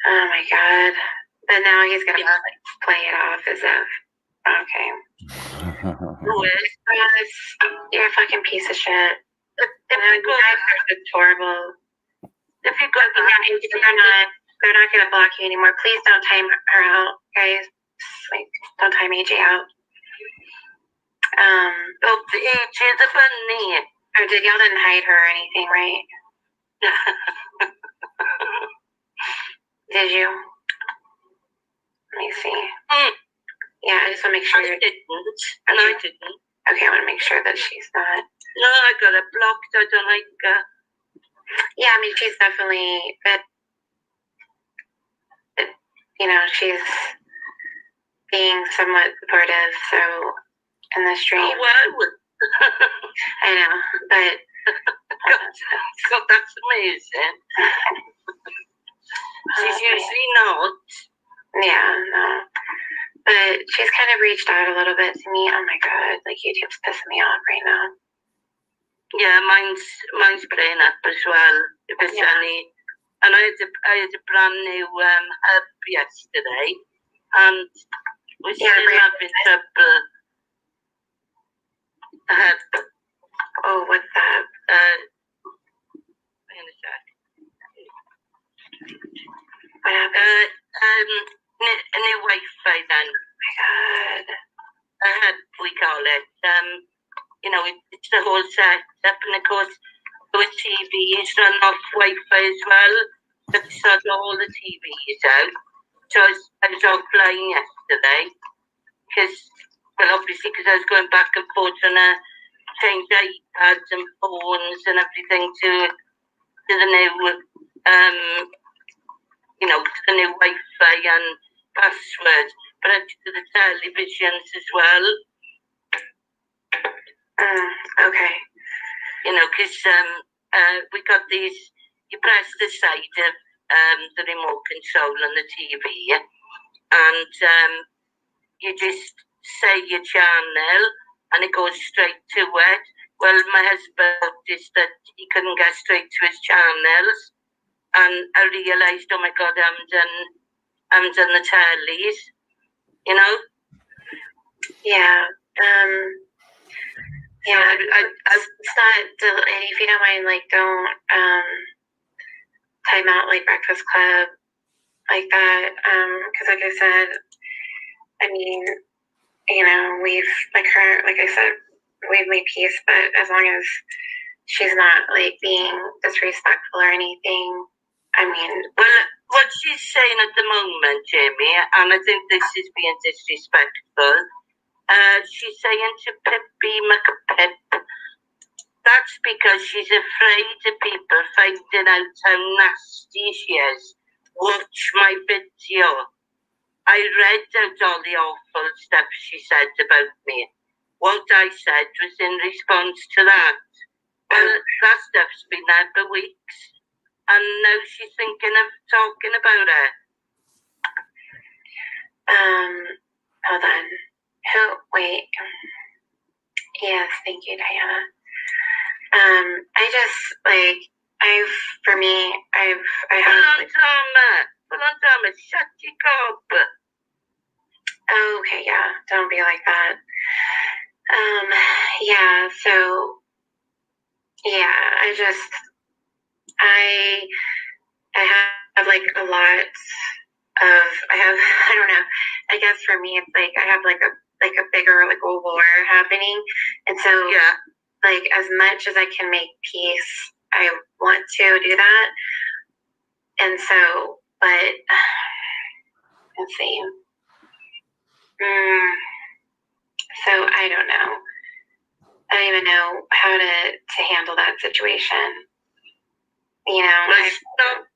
Oh my God. But now he's going to play it off as if, okay. Who is? You're a fucking piece of shit. It's horrible. If you got they're not going to block you anymore. Please don't time her out, guys. Like, don't time AJ out. The AJ the bunny. Y'all didn't hide her or anything, right? Did you? Let me see. Yeah, I just want to make sure. I didn't. Okay, I want to make sure that she's not. No, I got it blocked. I don't like her. Yeah, I mean, she's definitely, but you know, she's being somewhat supportive, so in the stream. Oh, well. I know, but God, that's amazing. She's usually not. Yeah, no. But she's kind of reached out a little bit to me. Oh my God, like YouTube's pissing me off right now. Yeah, mine's playing up as well. If it's any, and I had a brand new hub yesterday, and we're still having trouble. Oh, what's that? Wait a sec. What happened? A new Wi-Fi then. Oh my God. We call it. You know, it's the whole setup, and of course, our TVs run off Wi-Fi as well. But it's not all the TVs out. So I was offline yesterday because, well, obviously, because I was going back and forth and change iPads and phones and everything to the new, you know, to the new Wi-Fi and passwords, but to the televisions as well. Okay. You know, because we got these, you press the side of the remote control on the TV, and you just say your channel, and it goes straight to it. Well, my husband noticed that he couldn't get straight to his channels, and I realised, oh my God, I'm done the tellies, you know? Yeah. Yeah, it's not, if you don't mind, like, don't time out, like, Breakfast Club like that, because like I said, I mean, you know, we've, like I said, we've made peace, but as long as she's not, like, being disrespectful or anything, I mean. Well, what she's saying at the moment, Jamie, and I think this is being disrespectful, she's saying to Pippi McPip, that's because she's afraid of people finding out how nasty she is. Watch my video. I read out all the awful stuff she said about me. What I said was in response to that. Well, that stuff's been there for weeks, and now she's thinking of talking about it. Hold on. Wait. Yes, thank you, Diana. I just, like, I have. Hold on, shut your up. Oh, okay, yeah, don't be like that. Yeah, so, yeah, I have, like, a lot of, I don't know, I guess for me, it's like, I have, like a bigger, like, a war happening, and so, yeah, like, as much as I can make peace, I want to do that, and so, but, let's see, so I don't know. I don't even know how to handle that situation. You know,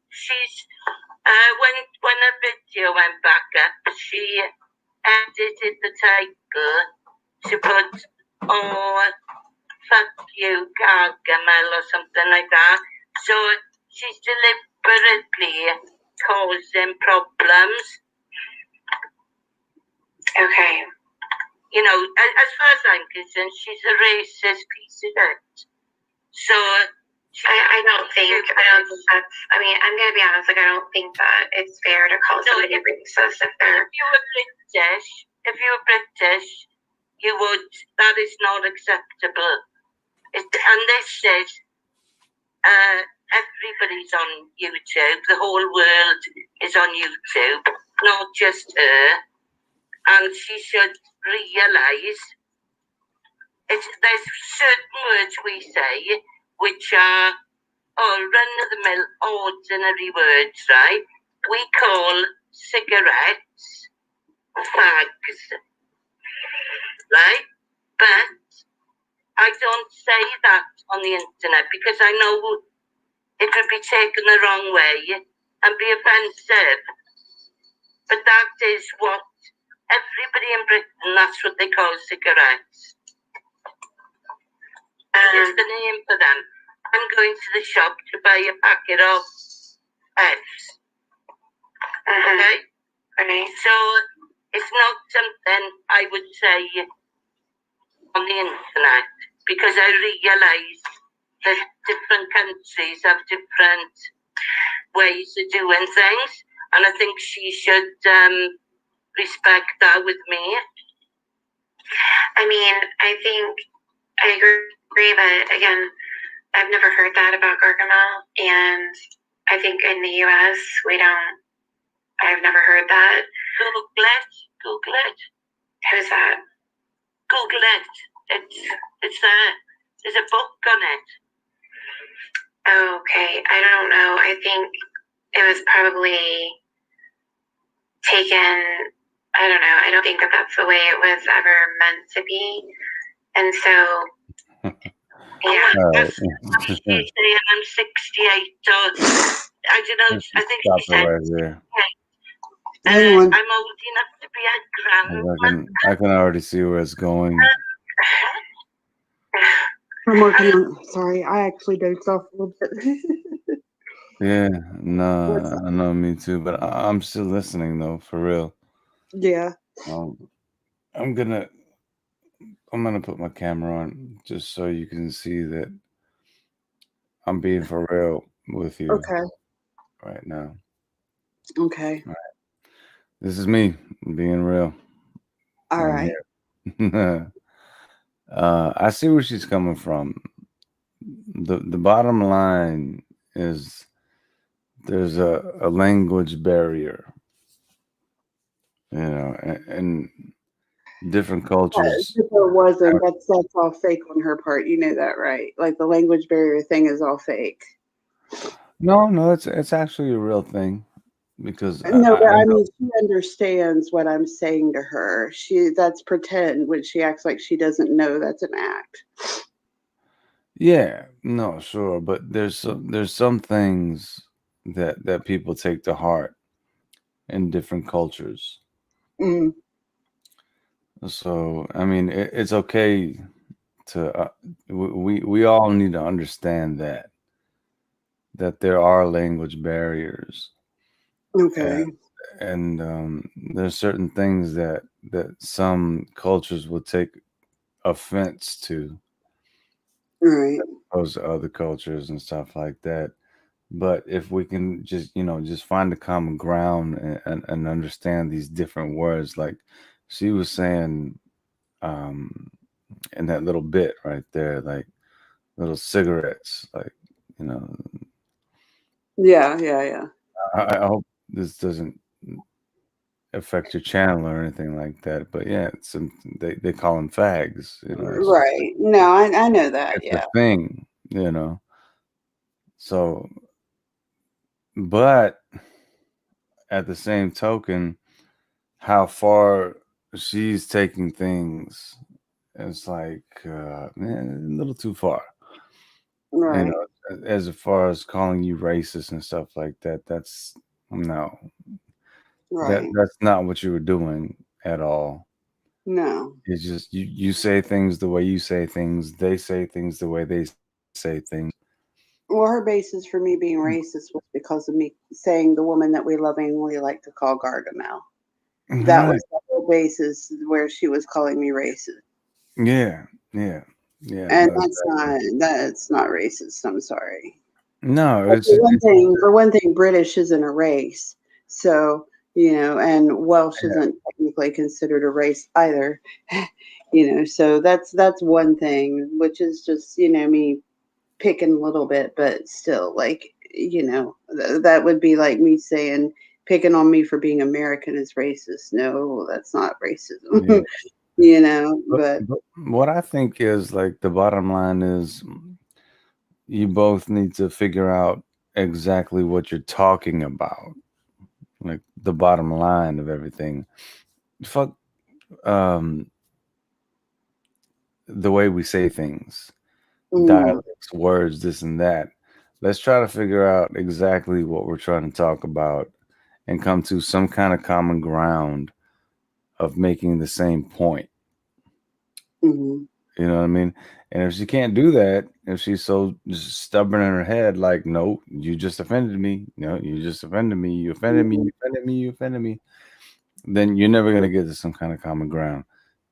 she's when the video went back up, she edited the title. She put, "Oh, fuck you, Gargamel," or problems. Okay. You know, as far as I'm concerned, she's a racist piece of it. So I don't think that's, I mean, I'm going to be honest, like, I don't think that it's fair to call somebody racist if they're... If you were British, you would, that is not acceptable. And this is, everybody's on YouTube, the whole world is on YouTube, not just her. And she should realise there's certain words we say which are run-of-the-mill ordinary words, right? We call cigarettes fags, right? But I don't say that on the internet because I know it would be taken the wrong way and be offensive. But that is what everybody in Britain, that's what they call cigarettes. It's the name for them. I'm going to the shop to buy a packet of Fs. Okay? Okay. So it's not something I would say on the internet because I realise that different countries have different ways of doing things, and I think she should respect that with me. I mean, I think I agree, but again, I've never heard that about Gargamel, and I think in the US I've never heard that. Google it. Who's that? Google it. It's there. There's a book on it. Okay, I don't know. I think it was probably taken, I don't know. I don't think that that's the way it was ever meant to be. And so, yeah. I'm 68, so I don't know. I think she said, right there. I'm old enough to be a grandma. I can already see where it's going. I'm working on. Sorry, I actually dozed off a little bit. Yeah, no, I know, me too. But I'm still listening though, for real. Yeah. I'm gonna put my camera on just so you can see that I'm being for real with you. Okay. Right now. Okay. All right. This is me being real. All right. I see where she's coming from. The bottom line is there's a language barrier, you know, and different cultures. If there wasn't, that's all fake on her part. You know that, right? Like the language barrier thing is all fake. No, it's actually a real thing because no, but I mean she understands what I'm saying to her. That's pretend when she acts like she doesn't know that's an act. Yeah, no, sure, but there's some things that people take to heart in different cultures. Mm. So I mean, it's okay to we all need to understand that there are language barriers. Okay. And there's certain things that some cultures will take offense to, right, as opposed to other cultures and stuff like that. But if we can just find a common ground and understand these different words, like she was saying in that little bit right there, like little cigarettes, like, you know. Yeah. I hope this doesn't affect your channel or anything like that, but yeah, they call them fags, you know. Right. No, I know that. It's Yeah. a thing, you know. So, but at the same token, how far she's taking things, it's like, man, a little too far. Right. You know, as far as calling you racist and stuff like that, that's no. Right. That's not what you were doing at all. No. It's just you say things the way you say things. They say things the way they say things. Well, Well, her basis for me being racist was because of me saying the woman that we lovingly like to call Gargamel. That Right. was the whole basis where she was calling me racist. Yeah. And No, exactly. that's not racist. I'm sorry. No, But it's for one thing, British isn't a race. So, and Welsh isn't technically considered a race either. So that's one thing, which is just, me picking a little bit, but still, like, that would be like me saying picking on me for being American is racist. No, that's not racism. yeah. But But what I think is like the bottom line is you both need to figure out exactly what you're talking about. Like the bottom line of everything. Fuck the way we say things, dialects, words, this and that. Let's try to figure out exactly what we're trying to talk about and come to some kind of common ground of making the same point. mhm. You know what I mean? And if she can't do that, if she's so just stubborn in her head, like, no, you just offended me. No, you just offended me. You offended me. You offended me. You offended me. Then you're never going to get to some kind of common ground.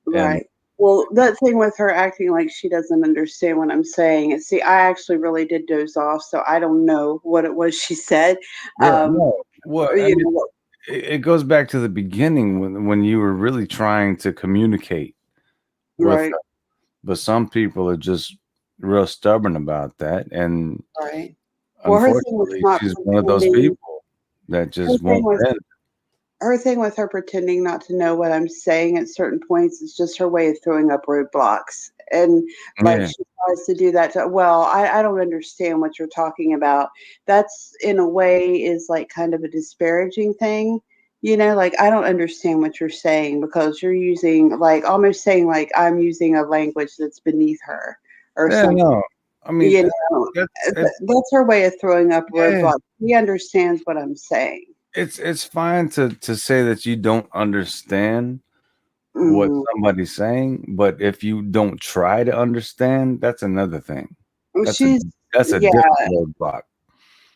And Right. Well, that thing with her acting like she doesn't understand what I'm saying. See, I actually really did doze off, so I don't know what it was she said. yeah, no. Well, I You mean, know, it goes back to the beginning when you were really trying to communicate with right, her. But some people are just real stubborn about that. And right. Well, her thing was unfortunately, not she's one of those pretending. people that Her just thing won't was bend. her thing with her pretending not to know what I'm saying at certain points is just her way of throwing up roadblocks. And like Yeah. she tries to do that well, I don't understand what you're talking about. That's in a way is like kind of a disparaging thing. Like I don't understand what you're saying because you're using like almost saying like I'm using a language that's beneath her or Yeah, something. no. I mean, You know, it's that's her way of throwing up yeah. roadblocks. He understands what I'm saying. It's fine to say that you don't understand what Mhm. somebody's saying, but if you don't try to understand, that's another thing. That's a She's that's a yeah, different roadblock.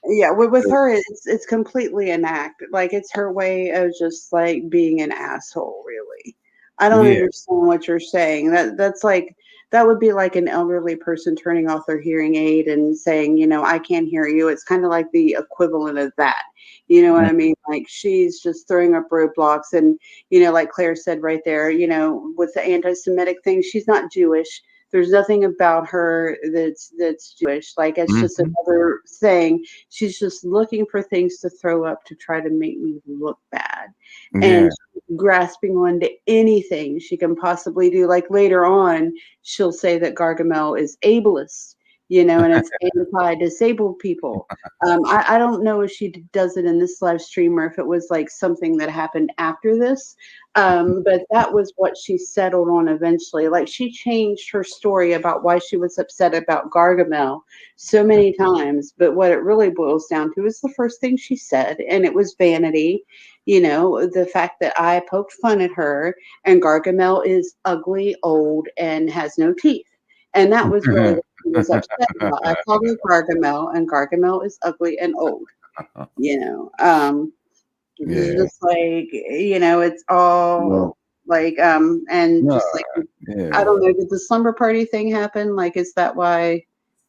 yeah. With her, it's completely an act. Like it's her way of just like being an asshole. Really, I don't Yeah. understand what you're saying. That's like that would be like an elderly person turning off their hearing aid and saying, I can't hear you. It's kind of like the equivalent of that. You know what I mean? Like she's just throwing up roadblocks, and like Claire said right there, with the anti-Semitic thing, she's not Jewish. There's nothing about her that's Jewish. Like it's just Mhm. another thing. She's just looking for things to throw up to try to make me look bad. Yeah. And she's grasping onto anything she can possibly do. Like later on, she'll say that Gargamel is ableist, and it's anti-disabled people. I don't know if she does it in this live stream or if it was like something that happened after this. But that was what she settled on eventually. Like she changed her story about why she was upset about Gargamel so many times. But what it really boils down to is the first thing she said, and it was vanity. The fact that I poked fun at her and Gargamel is ugly, old, and has no teeth. And that was really what she was upset about. I called her Gargamel, and Gargamel is ugly and old. You know, it's Yeah. just like it's No. all like and No. just like I Yeah. don't know, did the slumber party thing happen? Like, is that why?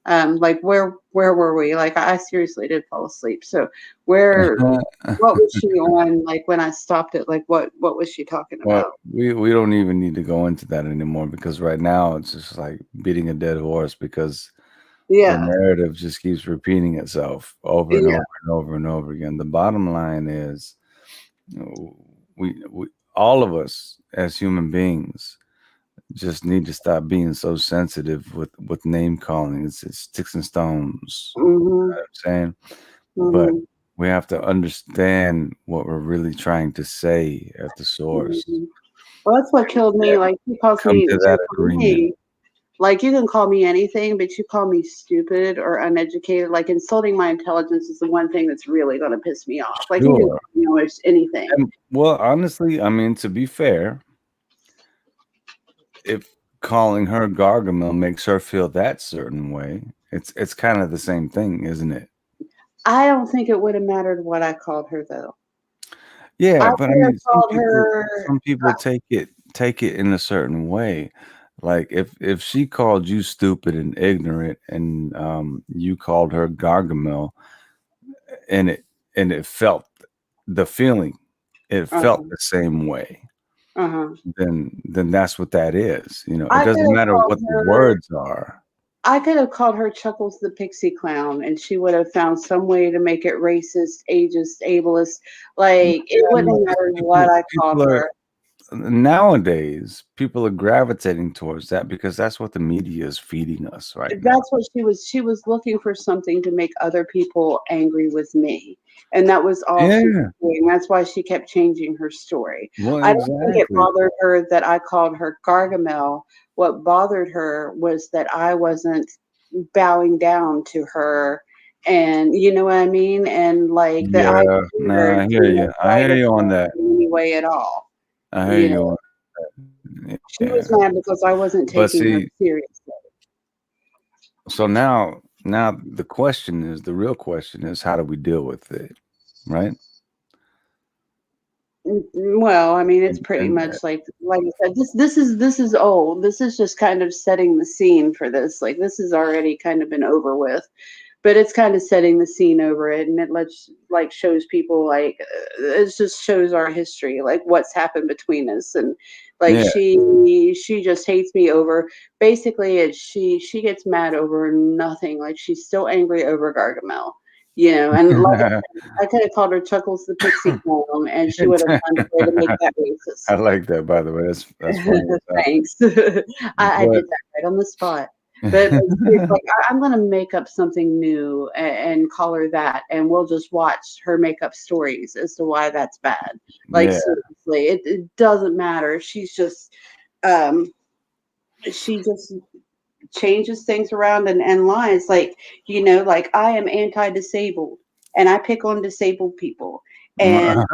Like where were we? Like I seriously did fall asleep. So what was she on? Like when I stopped it, like what was she talking Well, about? we don't even need to go into that anymore because right now it's just like beating a dead horse because the Yeah, narrative just keeps repeating itself over and yeah, over and over and over again. The bottom line is we all of us as human beings just need to stop being so sensitive with name calling. It's sticks and stones. You mm-hmm, know what I'm saying? But mm-hmm, we have to understand what we're really trying to say at the source. mm-hmm. Well, that's what killed me. And Like he calls come me to so that for agreement. me, like you can call me anything, but you call me stupid or uneducated. Like insulting my intelligence is the one thing that's really going to piss me off. Like you can Sure. call me almost anything. And well, honestly, I mean, to be fair, if calling her Gargamel makes her feel that certain way, It's kind of the same thing, isn't it? I don't think it would have mattered what I called her, though. Yeah, I but I could have mean, called her. some people take it in a certain way. Like if she called you stupid and ignorant, and you called her Gargamel, and it felt the feeling, it felt Uh-huh, the same way. uh-huh. Then that's what that is. You know, it I could doesn't have matter called what the her. words are. I could have called her Chuckles the Pixie Clown, and she would have found some way to make it racist, ageist, ableist. Like, it Yeah, wouldn't have because mattered what I called people are her. nowadays people are gravitating towards that because that's what the media is feeding us right now. That's what she was looking for, something to make other people angry with me. And that was all she was Yeah, doing. That's why she kept changing her story. well, I don't think it exactly. bothered her that I called her Gargamel. What bothered her was that I wasn't bowing down to her, and you know what I mean? And like that I Yeah, nah, cared to no I side hear of you on her that. in any way at all. I hear You you know, on that. she Yeah, was mad because I wasn't but taking her see, seriously. so now the real question is, how do we deal with it, right? Well, I mean, it's And, pretty and much like I said, this is old. This is just kind of setting the scene for this. Like, this has already kind of been over with, but it's kind of setting the scene over it, and it lets like shows people like it just shows our history, like what's happened between us, and like yeah, she just hates me over. Basically, it's she gets mad over nothing. Like, she's still angry over Gargamel, you know, and like I could have called her Chuckles the Pixie Clown, and she would have found a way to make that I racist. like that, by the way. That's funny as hell. Thanks. I But did that right on the spot. But like, seriously, like, I'm gonna make up something new and call her that, and we'll just watch her make up stories as to why that's bad. Like, yeah, seriously, it doesn't matter. Um, she just changes things around and lies. Like, you know, like I am anti-disabled, and I pick on disabled people, and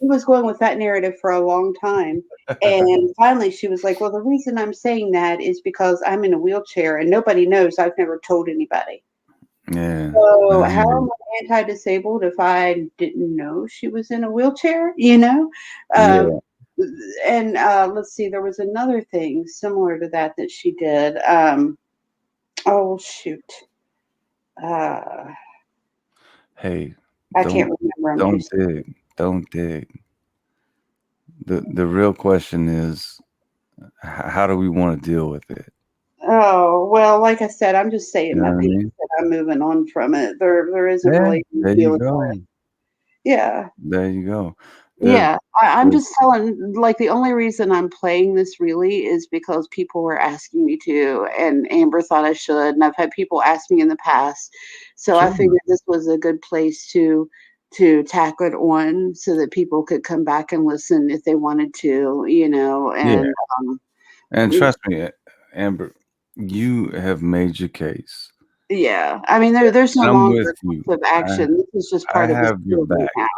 he was going with that narrative for a long time. And finally, she was like, well, the reason I'm saying that is because I'm in a wheelchair and nobody knows. I've never told anybody. yeah, So, how am I anti disabled if I didn't know she was in a wheelchair? You know? Um, yeah. and let's see, there was another thing similar to that that she did. Oh, shoot. Uh, Hey, I don't can't remember. I'm too don't dig, don't dig. The real question is, how do we want to deal with it? Oh, well, like I said, I'm just You saying know my what I piece mean? and I'm moving on from it. There isn't Yeah, really any there you dealing with go. it. Yeah. There you go. There, Yeah. I'm there- just telling, like, the only reason I'm playing this really is because people were asking me to, and Amber thought I should, and I've had people ask me in the past. So I sure. figured this was a good place to tack it on so that people could come back and listen if they wanted to, you know, Yeah, and and trust me, Amber, you have made your case, yeah. I mean, there's no and I'm with longer you. course of action. This is just I part of the have your story back. now.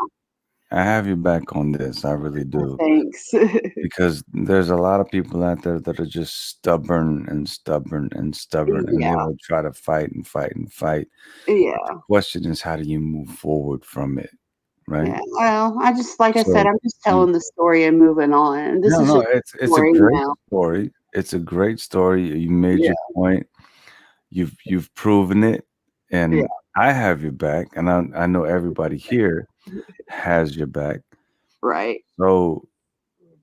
I have your back on this. I really do. Thanks. Because there's a lot of people out there that are just stubborn and stubborn and stubborn, and they Yeah, will try to fight and fight and fight. But the yeah, question is, how do you move forward from it, right? yeah. Well, I just, like I said, So, I'm just you, telling the story and moving on. And this no, is no, just it's a a story great now. story. It's a great story. You made Yeah, your point. You've proven it, yeah, and I have your back, and I know everybody here has your back. right. So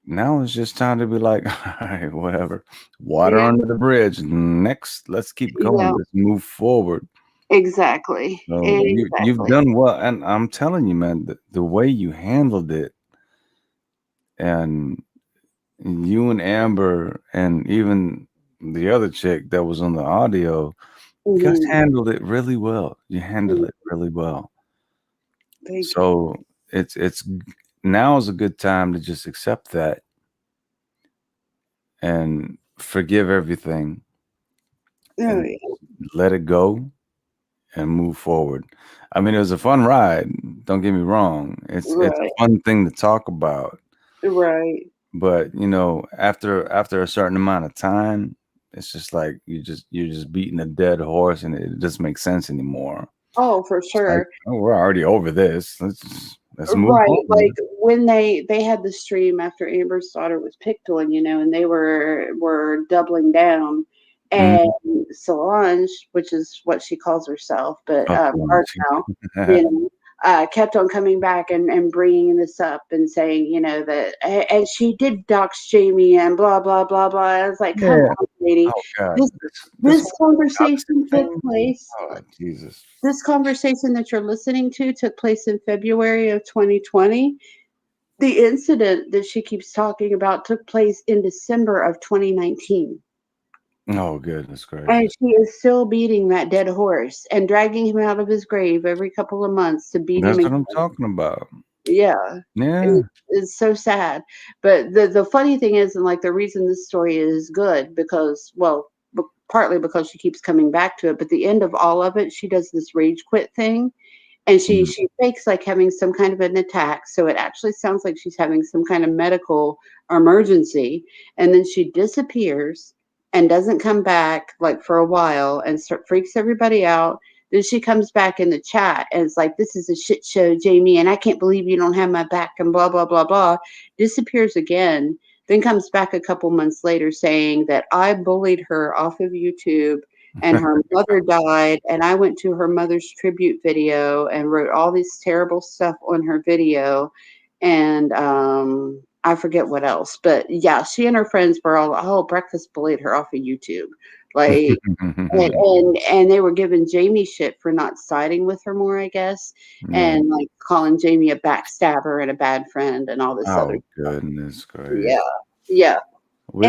now it's just time to be like, all right, whatever. Water Yeah, under the bridge. Next, let's keep yeah, going. Let's move forward. exactly. So you've Exactly. done well, and I'm telling you, man, the way you handled it, and you and Amber, and even the other chick that was on the audio, you guys Hmm. handled it really well. You handled it really well. Thank you. So it's now is a good time to just accept that and forgive everything Oh, and yeah. let it go and move forward. I mean, it was a fun ride. Don't get me wrong. It's Right, a fun thing to talk about. right. But you know, after a certain amount of time, it's just like you're just beating a dead horse, and it doesn't make sense anymore. Oh, for It's like, sure. oh, we're already over this. Let's move Right. on. Like when they had the stream after Amber's daughter was picked on, and they were doubling down. And Solange, which is what she calls herself, but Of Bart course. now, kept on coming back and bringing this up and saying, that, and she did dox Jamie and blah, blah, blah, blah. I was like, come Yeah. on, lady. Oh God. This conversation took place. Oh Jesus. This conversation that you're listening to took place in February of 2020. The incident that she keeps talking about took place in December of 2019. Oh goodness And gracious. she is still beating that dead horse and dragging him out of his grave every couple of months to beat him That's what again. I'm talking about. Yeah. Yeah. It's so sad. But the funny thing is, and like the reason this story is good, because, well, partly because she keeps coming back to it, but the end of all of it, she does this rage quit thing. And she fakes like having some kind of an attack. So it actually sounds like she's having some kind of medical emergency. And then she disappears and doesn't come back like for a while and freaks everybody out. Then she comes back in the chat and it's like, this is a shit show, Jamie, and I can't believe you don't have my back and blah, blah, blah, blah. Disappears again. Then comes back a couple months later saying that I bullied her off of YouTube and her mother died, and I went to her mother's tribute video and wrote all this terrible stuff on her video, and I forget what else, but yeah, she and her friends were all, oh, Breakfast bullied her off of YouTube, like, and they were giving Jamie shit for not siding with her more, I guess, and like calling Jamie a backstabber and a bad friend and all this other stuff. Goodness gracious. Yeah. We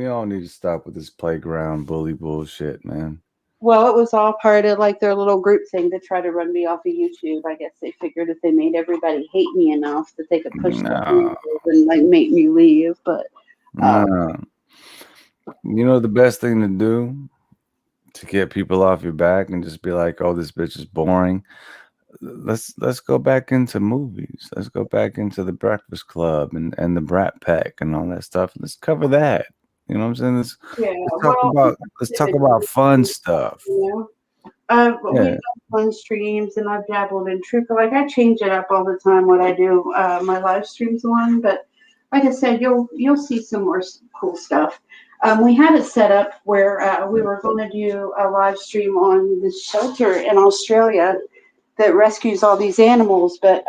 all need to stop with this playground bully bullshit, man. Well, it was all part of like their little group thing to try to run me off of YouTube. I guess they figured if they made everybody hate me enough that they could push the and like make me leave. But the best thing to do to get people off your back and just be like, oh, this bitch is boring. Let's go back into movies. Let's go back into the Breakfast Club and the Brat Pack and all that stuff. Let's cover that. You know what I'm saying? Let's talk about fun stuff. We've done fun streams and I've dabbled in truth. Like I change it up all the time what I do my live streams on, but like I said, you'll see some more cool stuff. We had it set up where we were going to do a live stream on this shelter in Australia that rescues all these animals, but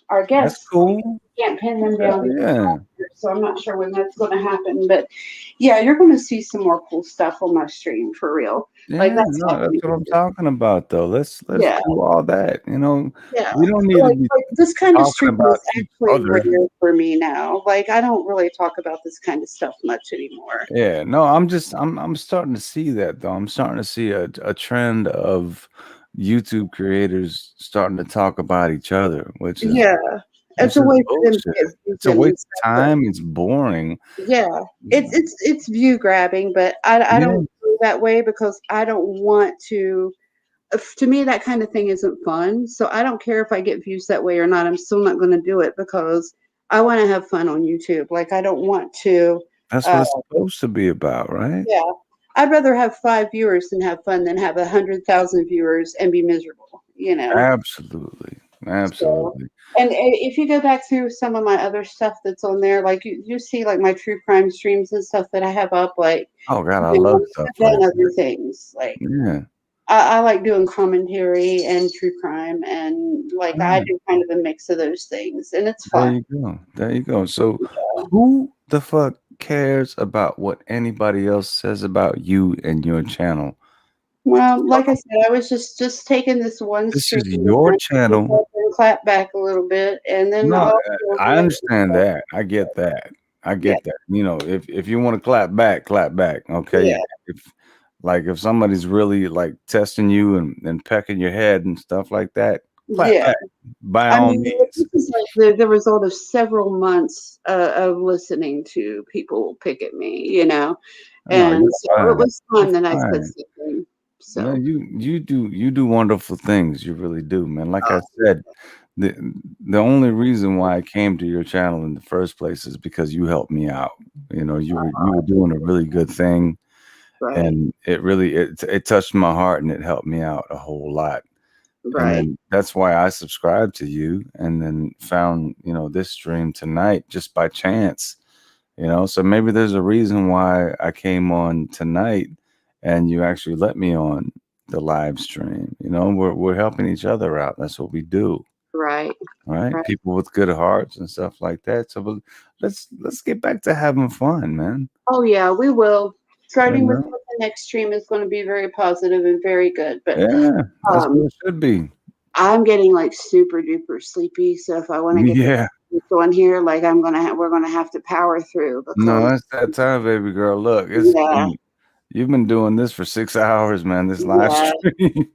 our guests can't pin them down. So I'm not sure when that's going to happen, but yeah, you're going to see some more cool stuff on my stream for real. Like that's what I'm talking about, though. Let's do all that. We don't need to be this kind of stream is actually rare for me now. Like I don't really talk about this kind of stuff much anymore. Yeah, no, I'm starting to see that though. I'm starting to see a trend of YouTube creators starting to talk about each other, which is it's a way for them to get it's a waste of time. It's boring. Yeah, it's view grabbing, but I don't do that way because I don't want to. To me, that kind of thing isn't fun. So I don't care if I get views that way or not. I'm still not going to do it because I want to have fun on YouTube. Like I don't want to. That's what it's supposed to be about, right? Yeah, I'd rather have 5 viewers and have fun than have 100,000 viewers and be miserable. Absolutely. So, and if you go back through some of my other stuff that's on there, like you see like my true crime streams and stuff that I have up, like oh god, I love stuff like other things. Like I like doing commentary and true crime, and like I do kind of a mix of those things, and it's fun. There you go. So who the fuck cares about what anybody else says about you and your channel? Well, like I said, I was just taking this one. This is your channel. And clap back a little bit, and then I understand that. I get that. that. If you want to clap back, okay. If somebody's really like testing you and pecking your head and stuff like that, clap back. By all means. This is like the result of several months of listening to people pick at me, and so it was fun that I said something. So no, you do wonderful things. You really do, man. Like I said, the only reason why I came to your channel in the first place is because you helped me out. You were doing a really good thing, Right. And it touched my heart, and it helped me out a whole lot. And Right. then that's why I subscribed to you, and then found, this stream tonight just by chance. So maybe there's a reason why I came on tonight and you actually let me on the live stream. We're helping each other out. That's what we do. Right. Right. Right. People with good hearts and stuff like that. So let's get back to having fun, man. Oh yeah, we will. Starting with know? the next stream is going to be very positive and very good. But Yeah, that's what it should be. I'm getting like super duper sleepy. So if I want to get Yeah. on here, like we're gonna have to power through No, because it's that time, baby girl. Look, you've been doing this for 6 hours, man. This live stream.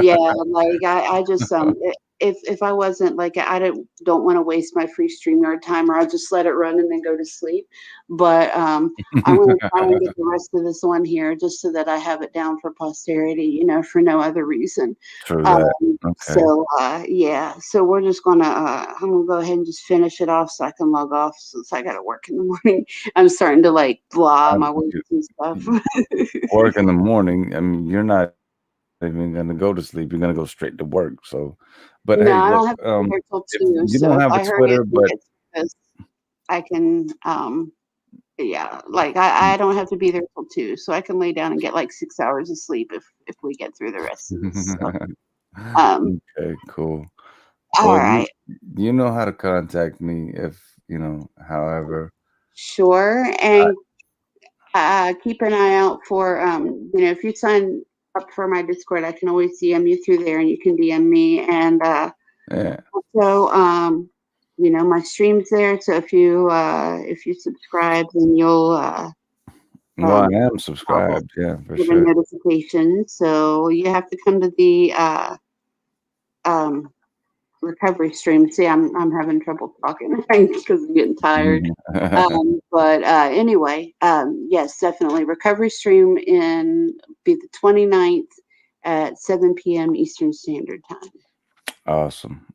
yeah, like I just if I wasn't like I don't want to waste my free StreamYard time, or I'll just let it run and then go to sleep. But I want to try and get the rest of this on here just so that I have it down for posterity, for no other reason. True that. Okay. So so we're just gonna I'm gonna go ahead and just finish it off so I can log off since I gotta work in the morning. I'm starting to like blah my words and stuff. Work in the morning. I mean, you're not even gonna go to sleep. You're gonna go straight to work. So, but No, hey, I look, don't have to be there till 2. you So don't if have I a hurry Twitter, up, but it's because I can like I don't have to be there till 2, so I can lay down and get like 6 hours of sleep if we get through the rest of this. So, okay, cool. All Well, right. you know how to contact me if however. Sure, and keep an eye out for if you sign up for my Discord, I can always DM you through there, and you can DM me, and yeah. Also, my stream's there, so if you subscribe, then you'll Well, I am subscribed, yeah, for get a sure. notification. So you have to come to the recovery stream. See, I'm having trouble talking because I'm getting tired. But anyway, yes, definitely recovery stream be the 29th at 7 p.m. Eastern Standard Time. Awesome,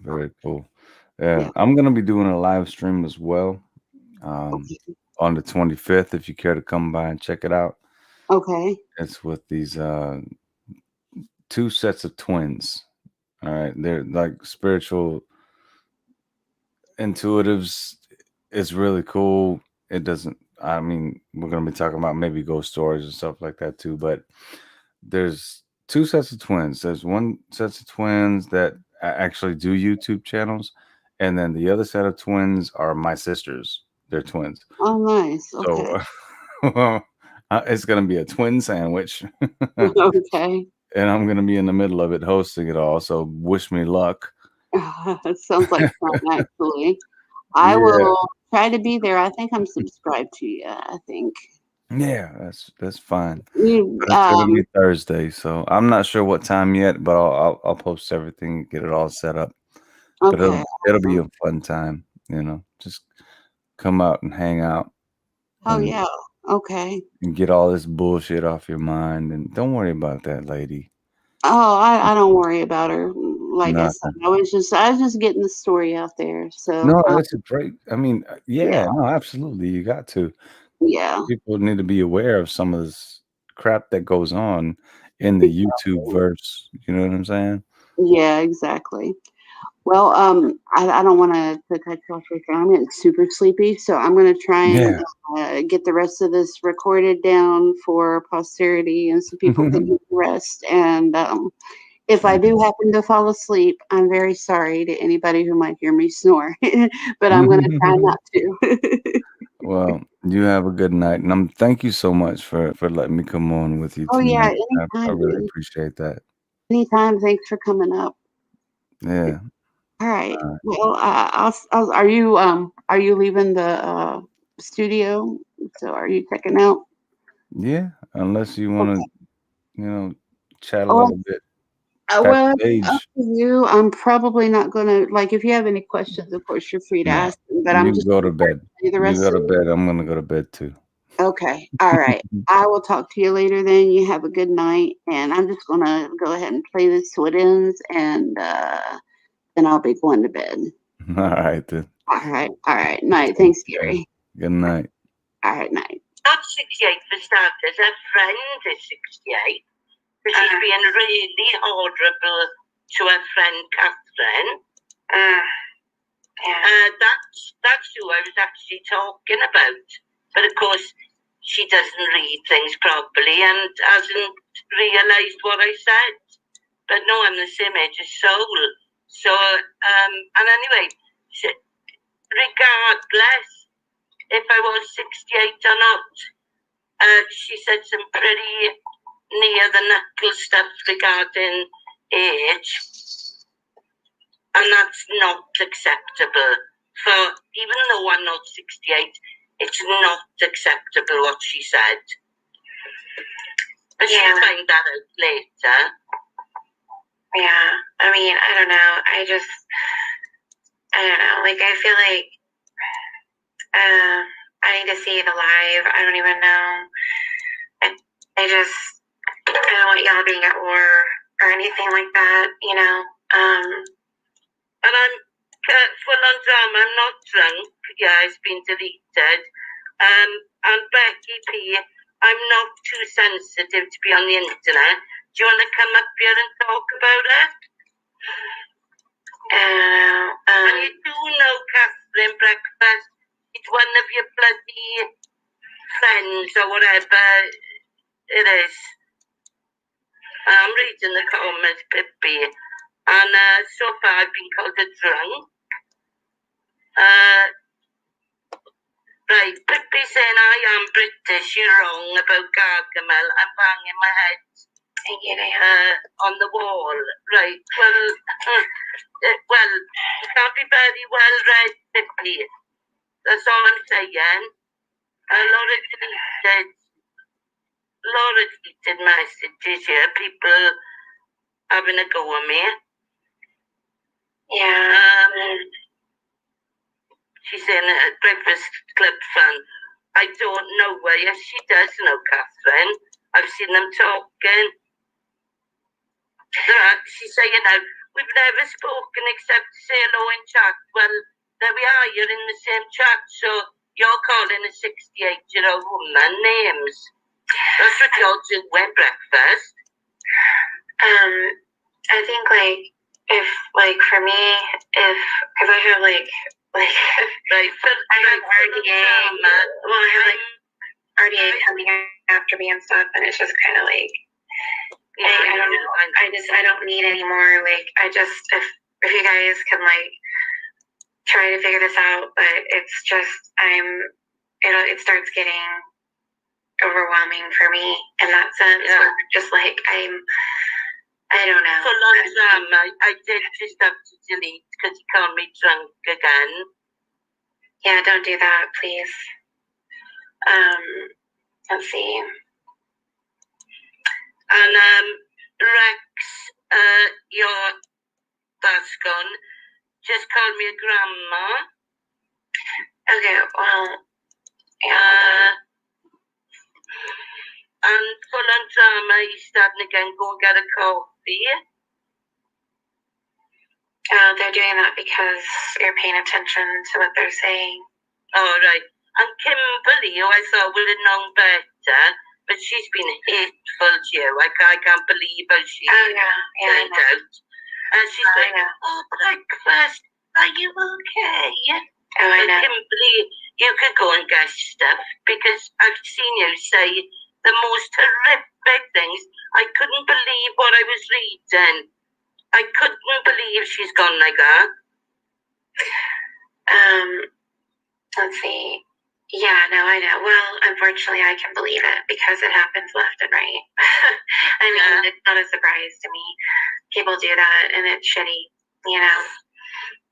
very cool. Yeah, I'm gonna be doing a live stream as well on the 25th. If you care to come by and check it out. Okay. It's with these 2 sets of twins. All right, they're like spiritual intuitives. It's really cool. It doesn't. I mean, we're gonna be talking about maybe ghost stories and stuff like that too. But there's 2 sets of twins. There's one set of twins that actually do YouTube channels, and then the other set of twins are my sisters. They're twins. Oh, nice. Okay. So it's gonna be a twin sandwich. Okay. And I'm gonna be in the middle of it, hosting it all. So wish me luck. It sounds like fun, actually. I will try to be there. I think I'm subscribed to you. I think. Yeah, that's fine. You, It'll be Thursday, so I'm not sure what time yet, but I'll post everything, get it all set up. But okay. it'll be a fun time, just come out and hang out. Oh yeah. Okay. And get all this bullshit off your mind, and don't worry about that lady. Oh, I don't worry about her. Like I said, Nothing. I was just getting the story out there. So No, that's a great. I mean, no, absolutely, you got to. Yeah. People need to be aware of some of this crap that goes on in the YouTube verse. You know what I'm saying? Yeah, exactly. Well, I don't want to cut you off right there. I'm getting super sleepy, so I'm going to try and get the rest of this recorded down for posterity, and so people can get the rest. And if I do happen to fall asleep, I'm very sorry to anybody who might hear me snore, but I'm going to try not to. Well, you have a good night, and thank you so much for letting me come on with you Oh yeah, tonight. I anytime. really appreciate that. Anytime. Thanks for coming up. Yeah. All right. Well, are you leaving the studio? So are you checking out? Yeah, unless you want to, chat a Oh, little bit. well, Backstage. up to you. I'm probably not gonna if you have any questions, of course you're free to ask them, but I'm You just go to bed. the You rest go of to bed. I'm gonna go to bed too. Okay. All right. I will talk to you later then. You have a good night, and I'm just gonna go ahead and play this so it ends, and then I'll be going to bed. All right then. All right. Night. Thanks, Gary. Good night. All right, night. not 68 for starters. Her friend is 68. But she's being really horrible to her friend Catherine. That's who I was actually talking about. But of course, she doesn't read things properly and hasn't realised what I said. But no, I'm the same age as Soul. So, and anyway, regardless if I was 68 or not, she said some pretty near the knuckle stuff regarding age. And that's not acceptable. For even though I'm not 68, it's not acceptable what she said. But she'll find that out later. Yeah, I mean, I don't know. I don't know. Like, I feel like I need to see the live. I don't even know. I don't want y'all being at war or anything like that, you know. And I'm full on drama. I'm not drunk. Yeah, it's been deleted. And Becky P, I'm not too sensitive to be on the internet. Do you want to come up here and talk about it? And you do know Catherine Breakfast. It's one of your bloody friends or whatever it is. I'm reading the comments, Pippi. And so far I've been called a drunk. Right, Pippi saying I am British, you're wrong about Gargamel. I'm banging my head on the wall. Right, well, you can't be very well read, Pippi. That's all I'm saying. Laura deleted messages here, people having a go at me. Yeah. She's in a Breakfast Club fan. I don't know where. Yes, she does know Catherine. I've seen them talking. She's saying now, we've never spoken except to say hello in chat. Well, there we are. You're in the same chat. So you're calling a 68-year-old woman names. That's what y'all do with breakfast. I think, like, if, like, for me, because I have, like, right, I have RDA, I have, like, RDA coming after me and stuff, and it's just kind of, like, I don't know, I don't need any more, like, if you guys can, like, try to figure this out, but it's just, it starts getting overwhelming for me in that sense, where just, like, I don't know. For long time, I did just have to delete because he called me drunk again. Yeah, don't do that, please. Let's see. And Rex, that's gone. Just called me a grandma. Okay, well, yeah. And full on drama, he's starting again, go and get a coffee. They're doing that because you're paying attention to what they're saying. Oh, right. And Kimberly, who I thought would have known better, but she's been hateful to you. I can't believe how she turned out. And she's like, oh, breakfast, are you okay? Oh, I know. Kimberly, you could go and guess stuff, because I've seen you say the most horrific things. I couldn't believe what I was reading. I couldn't believe she's gone like that. Let's see. Yeah, no, I know. Well, unfortunately, I can believe it because it happens left and right. I mean, it's not a surprise to me. People do that, and it's shitty, you know.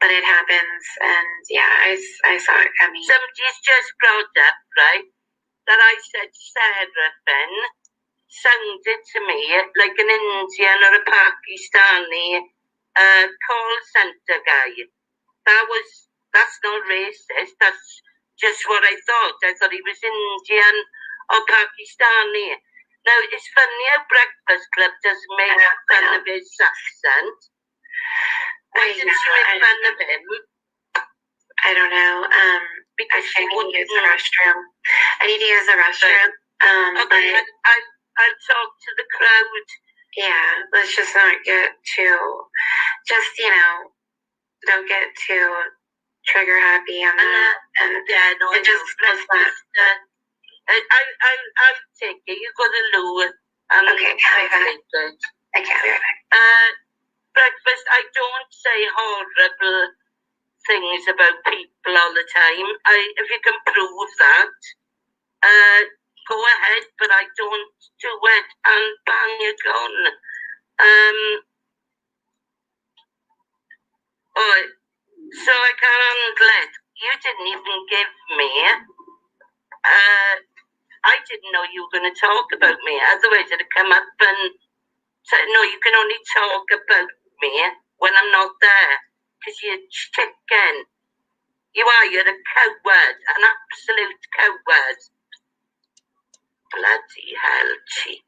But it happens, and yeah, I saw it coming. Somebody's just brought up, right, that I said Seraphim sounded to me like an Indian or a Pakistani call centre guy. That's not racist. That's just what I thought. I thought he was Indian or Pakistani. Now, it's funny how Breakfast Club doesn't make fun of his accent. Why didn't she make fun of him? I don't know. because she wouldn't use the restroom. I need to use the restroom. Okay, I'll talk to the crowd. Yeah, let's just not get too, just, don't get too trigger happy on that. And just press that. I'll take it. You go to Lou. Okay, I can't be right back. Breakfast, I don't say horrible things about people all the time. If you can prove that, go ahead, but I don't do it and bang your gun. So I can't handle it. You didn't even give me. I didn't know you were going to talk about me. Otherwise, I'd have come up and said, no, you can only talk about me when I'm not there. Because you're chicken. You're a coward, an absolute coward. Bloody hell, cheek.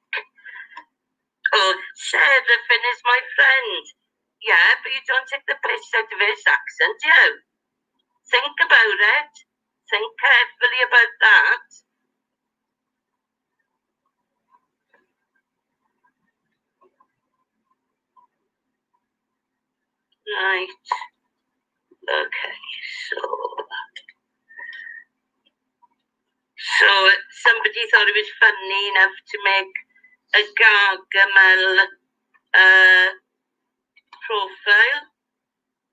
Oh, Seraphine is my friend. Yeah, but you don't take the piss out of his accent, you. Think about it. Think carefully about that. Right. Okay, so somebody thought it was funny enough to make a Gargamel profile.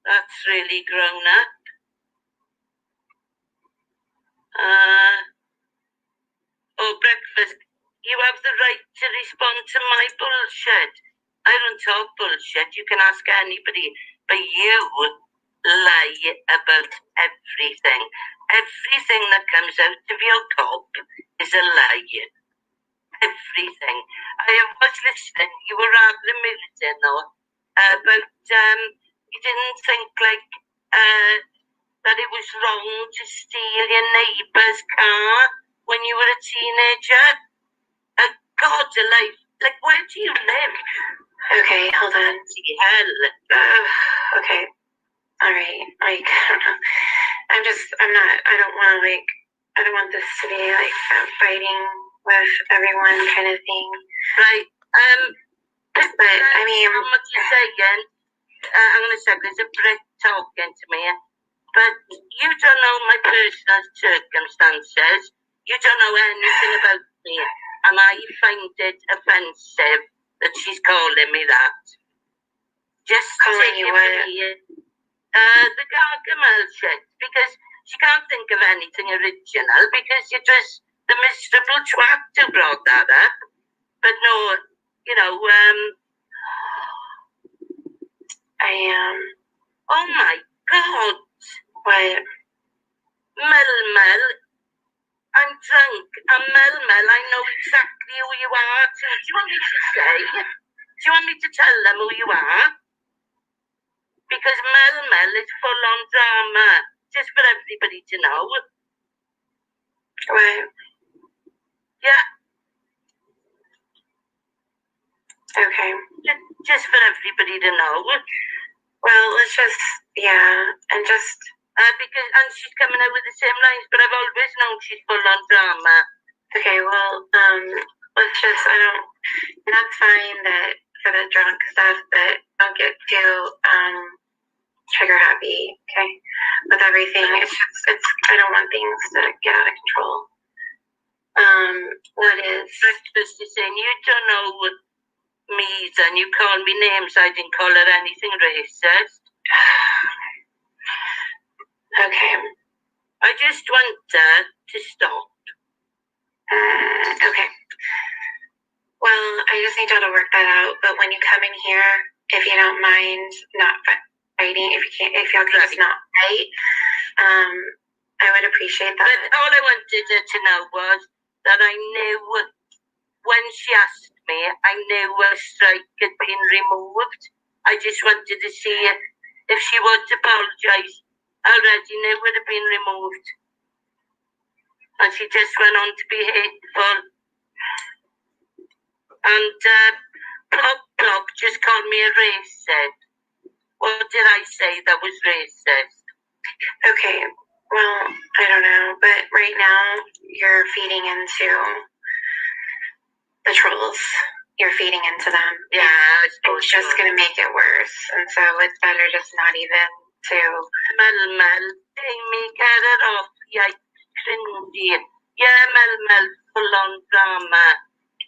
That's really grown up. Breakfast, you have the right to respond to my bullshit. I don't talk bullshit. You can ask anybody, but you lie about everything. Everything that comes out of your gob is a lie. Everything. I was listening. You were rather militant, though. But you didn't think that it was wrong to steal your neighbour's car when you were a teenager. God alive. Like, where do you live? Okay, hold on. Hell. Okay. All right. I don't know. I don't want this to be like fighting with everyone kind of thing. Right. But I mean, how much you saying? I'm going to say there's a Brit talking to me, but you don't know my personal circumstances. You don't know anything about me, and I find it offensive that she's calling me that. Just calling you what? The Gargamel shit, because she can't think of anything original, because you're just the miserable twat who brought that up. But no, I am. Oh my God. What? Mel, I'm drunk. I'm Mel. I know exactly who you are. Do you want me to say? Do you want me to tell them who you are? Because Mel is full on drama. Just for everybody to know. Right. Yeah. Okay. Just for everybody to know. Well, let's just, and just... and she's coming out with the same lines, but I've always known she's full on drama. Okay, well, let's just, that's fine that for the drunk stuff, but don't get too, trigger happy, okay, with everything. It's I don't want things to get out of control. What is... Breakfast is saying, you don't know me, and you call me names. I didn't call her anything racist. Okay. I just want her to stop. Okay. Well, I just need y'all to work that out. But when you come in here, if you don't mind not fighting, if y'all can just not fight, I would appreciate that. But all I wanted her to know was that I knew when she asked me, I knew her strike had been removed. I just wanted to see if she would apologise. Already knew it had been removed. And she just went on to be hateful. And Plop just called me a racist. What did I say that was racist? Okay, Well, I don't know, but right now you're feeding into the trolls. You're feeding into them. Yeah, it's just going to make it worse. And so it's better just not even to... Mel, Amy, get it off. Yeah, cringy. Yeah, Mel, full on drama.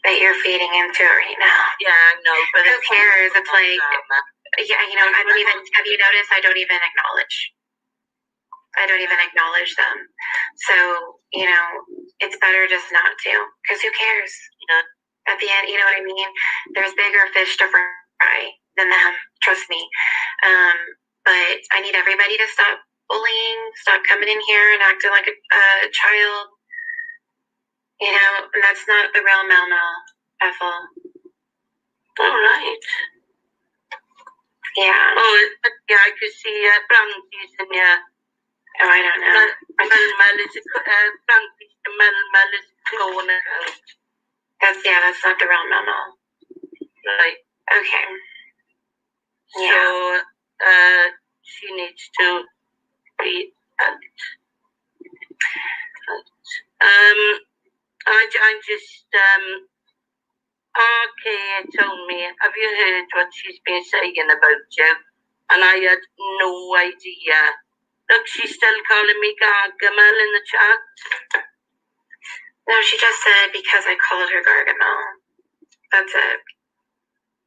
That you're feeding into it right now. Yeah, I know, but who cares? It's like, drama. Yeah, you know, I don't even, have you noticed I don't even acknowledge them. So, you know, it's better just not to, because who cares? Yeah. At the end, you know what I mean? There's bigger fish to fry than them, trust me. But I need everybody to stop bullying, stop coming in here and acting like a child. You know, and that's not the real Mel, Ethel. All right. Yeah. Oh, yeah, I could see Brandy's in here. Oh, I don't know. Mel is Brandy's Mel is clone. That's not the real Mel. Right. Okay. So, she needs to be helped. I just, RK told me, have you heard what she's been saying about you? And I had no idea. Look, she's still calling me Gargamel in the chat. No, she just said because I called her Gargamel. That's it.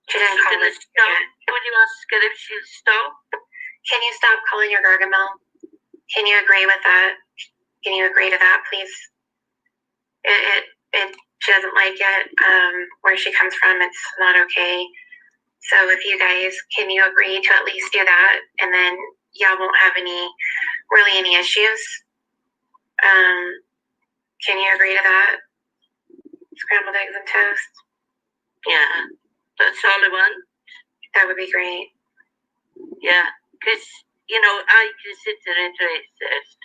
She didn't call it. Would you ask her if she'll stop? Can you stop calling her Gargamel? Can you agree with that? Can you agree to that, please? She doesn't like it. Where she comes from, it's not okay. So if you guys, can you agree to at least do that, and then y'all won't have any issues? Can you agree to that? Scrambled eggs and toast. Yeah, that's all I want. That would be great. Yeah, because, you know, I consider it racist.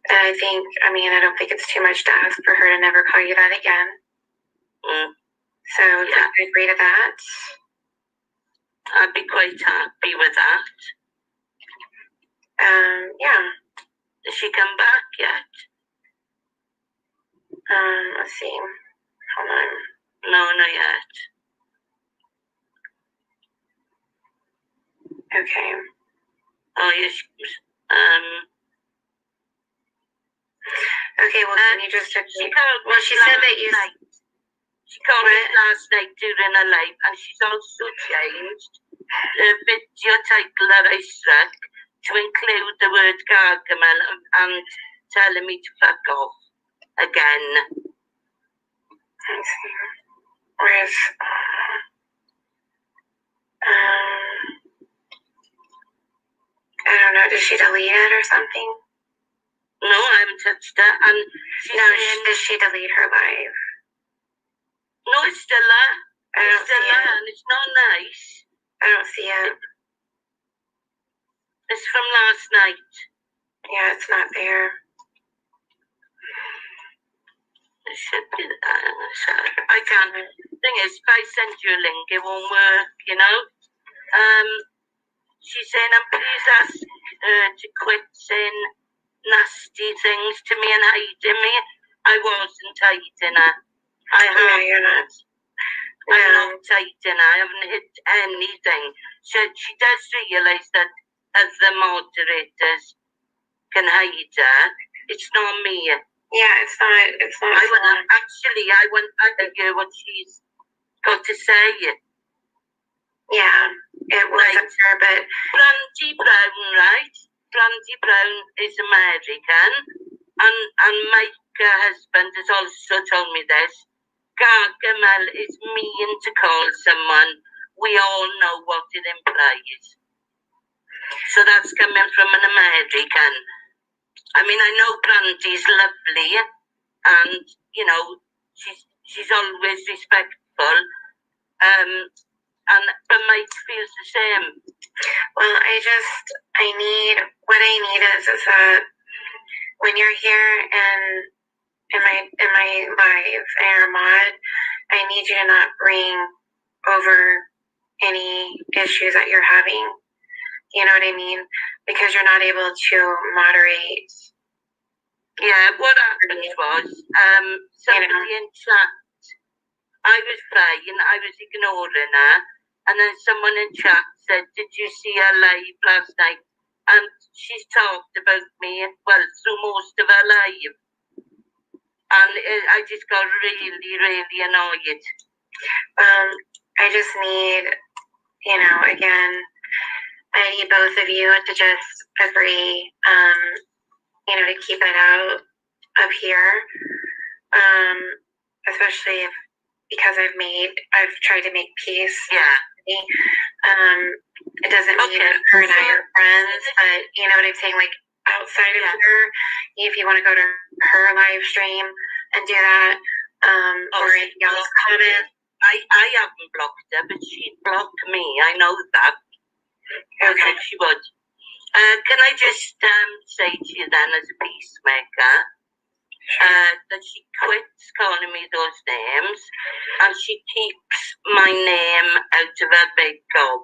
And I don't think it's too much to ask for her to never call you that again. So yeah. I agree to that. I'd be quite happy with that. Yeah. Does she come back yet? Let's see. Hold on. No, not yet. Okay. Oh, yes. Okay, well, can you just... She said that you... She called me last night during her live, and she's also changed the video title that I struck to include the word Gargamel and telling me to fuck off again. Let's see. Where's... I don't know, did she delete it or something? No, I haven't touched it. And did she delete her live? No, it's still there. It's still there, and it's not nice. I don't see it. It's from last night. Yeah, it's not there. It should be there. I can't. The thing is, if I send you a link, it won't work, you know? She's saying, please ask her to quit saying nasty things to me and hiding me. I wasn't hiding her. No, you're not. I'm not hiding her. I haven't hid anything. She does realise that other moderators can hide her. It's not me. Yeah, it's not. I want to hear what she's got to say. Yeah, it wasn't her, but... Brandy Brown, right? Brandy Brown is American, and my husband has also told me this. Gargamel is mean to call someone. We all know what it implies. So that's coming from an American. I mean, I know Brandy's lovely, and, you know, she's always respectful. But Mike feels the same. Well, what I need is that when you're here in my live and you're a mod, I need you to not bring over any issues that you're having. You know what I mean? Because you're not able to moderate. Yeah, what happened was, somebody in chat, I was fine, I was ignoring her, and then someone in chat said, did you see her live last night? And she's talked about me, well, through most of her live. And I just got really, really annoyed. I just need, again, I need both of you to just agree, to keep it out of here, especially because I've tried to make peace. Yeah. It doesn't mean her and I are friends, but you know what I'm saying? Like, outside of here, if you want to go to her live stream and do that, or anything else, comment. I haven't blocked her, but she blocked me. I know that. Okay. She would. Can I just say to you then, as a peacemaker, that she quits calling me those names, and she keeps my name out of her big gob.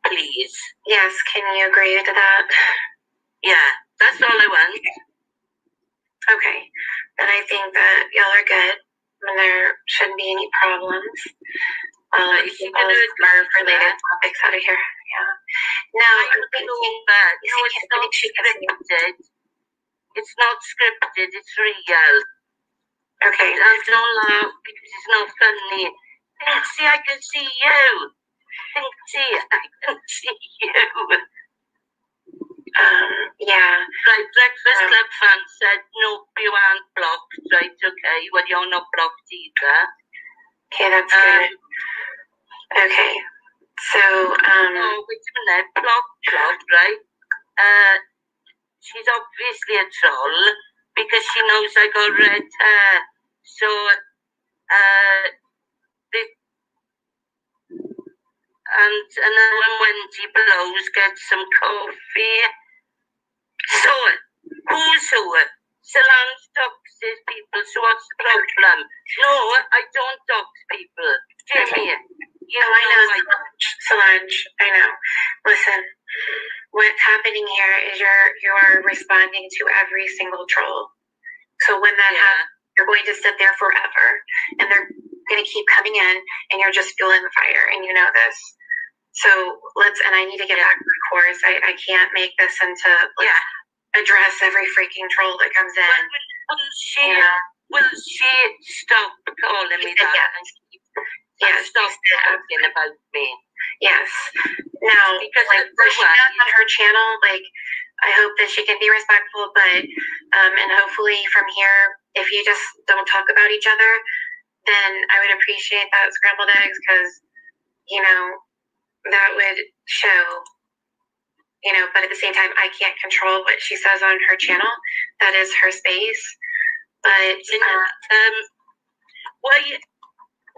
Please. Yes, can you agree to that? Yeah, that's all I want. Okay, then I think that y'all are good, and there shouldn't be any problems. I'll keep all our related topics out of here. Yeah. Now, I'm thinking that it's not scripted. It's not scripted, it's real. Okay. I don't laugh because it's not funny. See, I can see you. See, I can see you. Yeah. Right, Breakfast Club fan said, no, you aren't blocked. Right, okay. Well, you're not blocked either. Okay, that's good. Okay. So, oh, wait a minute. Block, right? She's obviously a troll because she knows I got red hair. So, and then when Wendy blows, get some coffee. So, who's who? Solange doxes people, so what's the problem? No, I don't dox people. Jimmy, I know, Solange, I know. Listen, what's happening here is you're responding to every single troll. So when that happens, you're going to sit there forever, and they're going to keep coming in, and you're just fueling the fire, and you know this. So and I need to get back to the course. I can't make this into address every freaking troll that comes in. Will she stop calling me that? Yes. Stop talking about me. Yes. Now, because she's on her channel, I hope that she can be respectful, but and hopefully from here, if you just don't talk about each other, then I would appreciate that, scrambled eggs, because that would show, but at the same time, I can't control what she says on her channel. That is her space. But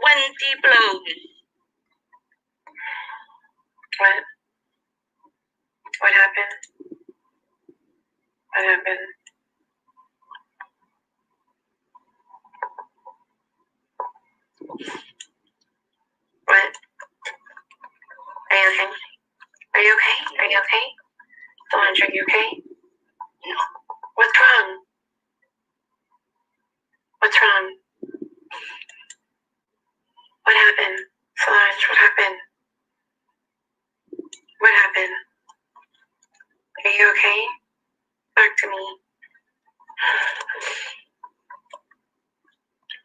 Wendy blows. What happened? What happened? What? Are you okay? Are you okay? Are you okay? Solange, are you okay? No. What's wrong? What's wrong? What happened? Solange, what happened? What happened? Are you okay? Back to me.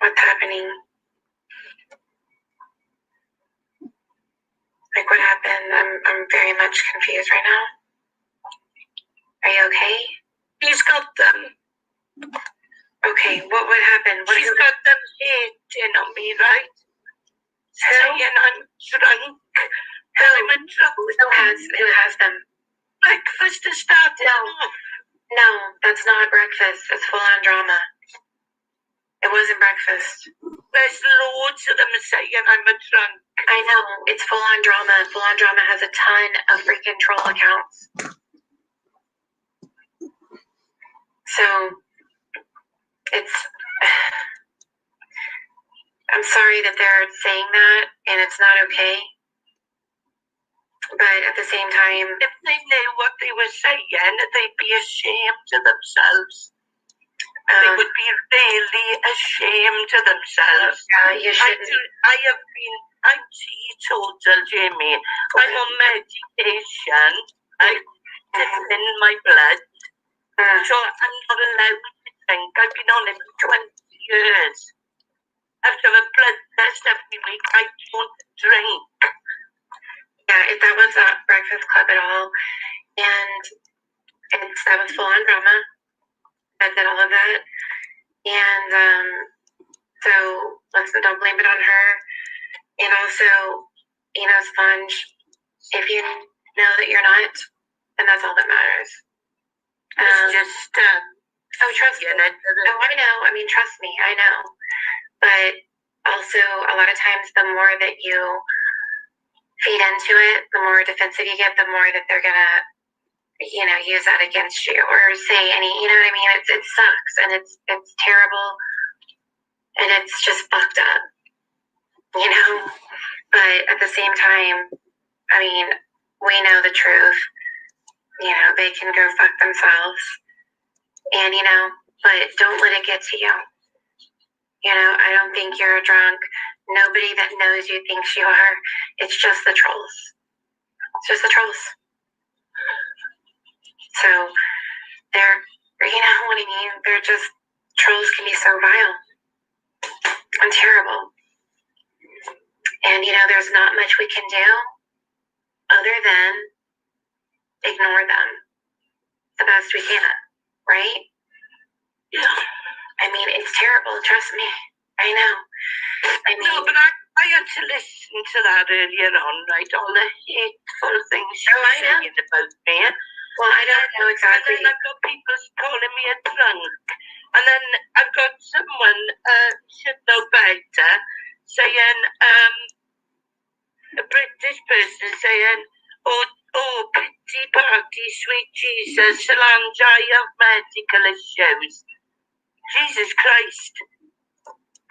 What's happening? What happened? I'm very much confused right now. Are you okay? He's got them. Okay, what happened? She's got them hating on me, right? Saying I'm drunk. Who has them? Breakfast has started off. No, that's not Breakfast. It's full-on drama. It wasn't Breakfast. There's loads of them saying I'm a drunk. I know. It's full-on drama. Full-on drama has a ton of freaking troll accounts. So, I'm sorry that they're saying that, and it's not okay. But at the same time, if they knew what they were saying, they'd be ashamed of themselves. They would be really ashamed of themselves. You shouldn't. I'm teetotal, Jamie. I'm on medication. It's in my blood. So I'm not allowed to drink. I've been on it for 20 years. I have to have a blood test every week. I don't drink. Yeah, that was not Breakfast Club at all. And that was full on drama. I did all of that. And so don't blame it on her. And also, Sponge, if you know that you're not, then that's all that matters. It's just trust me. I know. I mean, trust me, I know. But also, a lot of times, the more that you feed into it, the more defensive you get, the more that they're gonna, use that against you or say you know what I mean? It sucks and it's terrible and it's just fucked up, But at the same time, I mean, we know the truth. They can go fuck themselves, and but don't let it get to you. I don't think you're a drunk. Nobody that knows you thinks you are. It's just the trolls. It's just the trolls. So they're, what I mean? They're just, trolls can be so vile and terrible. And, there's not much we can do other than ignore them the best we can, right? Yeah. I mean, it's terrible, trust me. I know. No, but I had to listen to that earlier on, right? All the hateful things she was saying about me. Well, I don't know exactly. And then I've got people calling me a drunk. And then I've got someone, should know better, saying, a British person saying, oh, pity party, sweet Jesus, Solange, I have medical issues. Jesus Christ.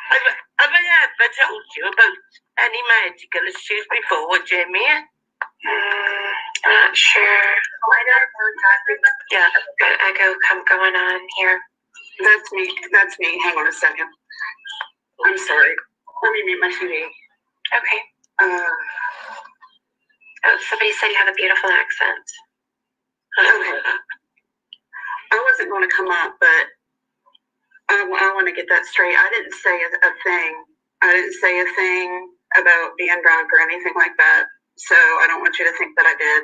Have I ever told you about any medical issues before, Jamie? I'm not sure. I don't know exactly. Yeah, got an echo going on here. That's me. Hang on a second. I'm sorry. Let me mute my TV. Okay. Somebody said you have a beautiful accent. Okay. I wasn't going to come up, but I want to get that straight. I didn't say a thing. I didn't say a thing about being drunk or anything like that. So I don't want you to think that I did.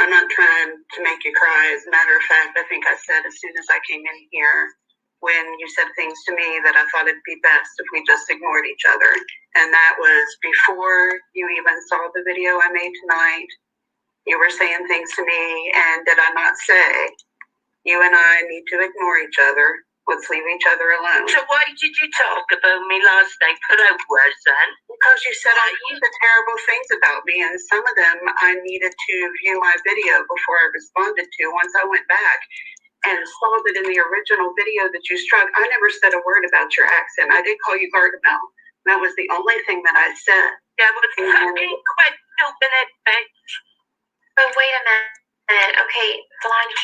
I'm not trying to make you cry. As a matter of fact, I think I said as soon as I came in here, when you said things to me, that I thought it'd be best if we just ignored each other. And that was before you even saw the video I made tonight. You were saying things to me, and did I not say, you and I need to ignore each other? Let's leave each other alone. So why did you talk about me last night for hours then? Because you said all the terrible things about me, and some of them I needed to view my video before I responded to. Once I went back and saw that in the original video that you struck, I never said a word about your accent. I did call you Gargamel. That was the only thing that I said. Yeah, but fucking quit doing it, bitch. But wait a minute. Okay, Solange,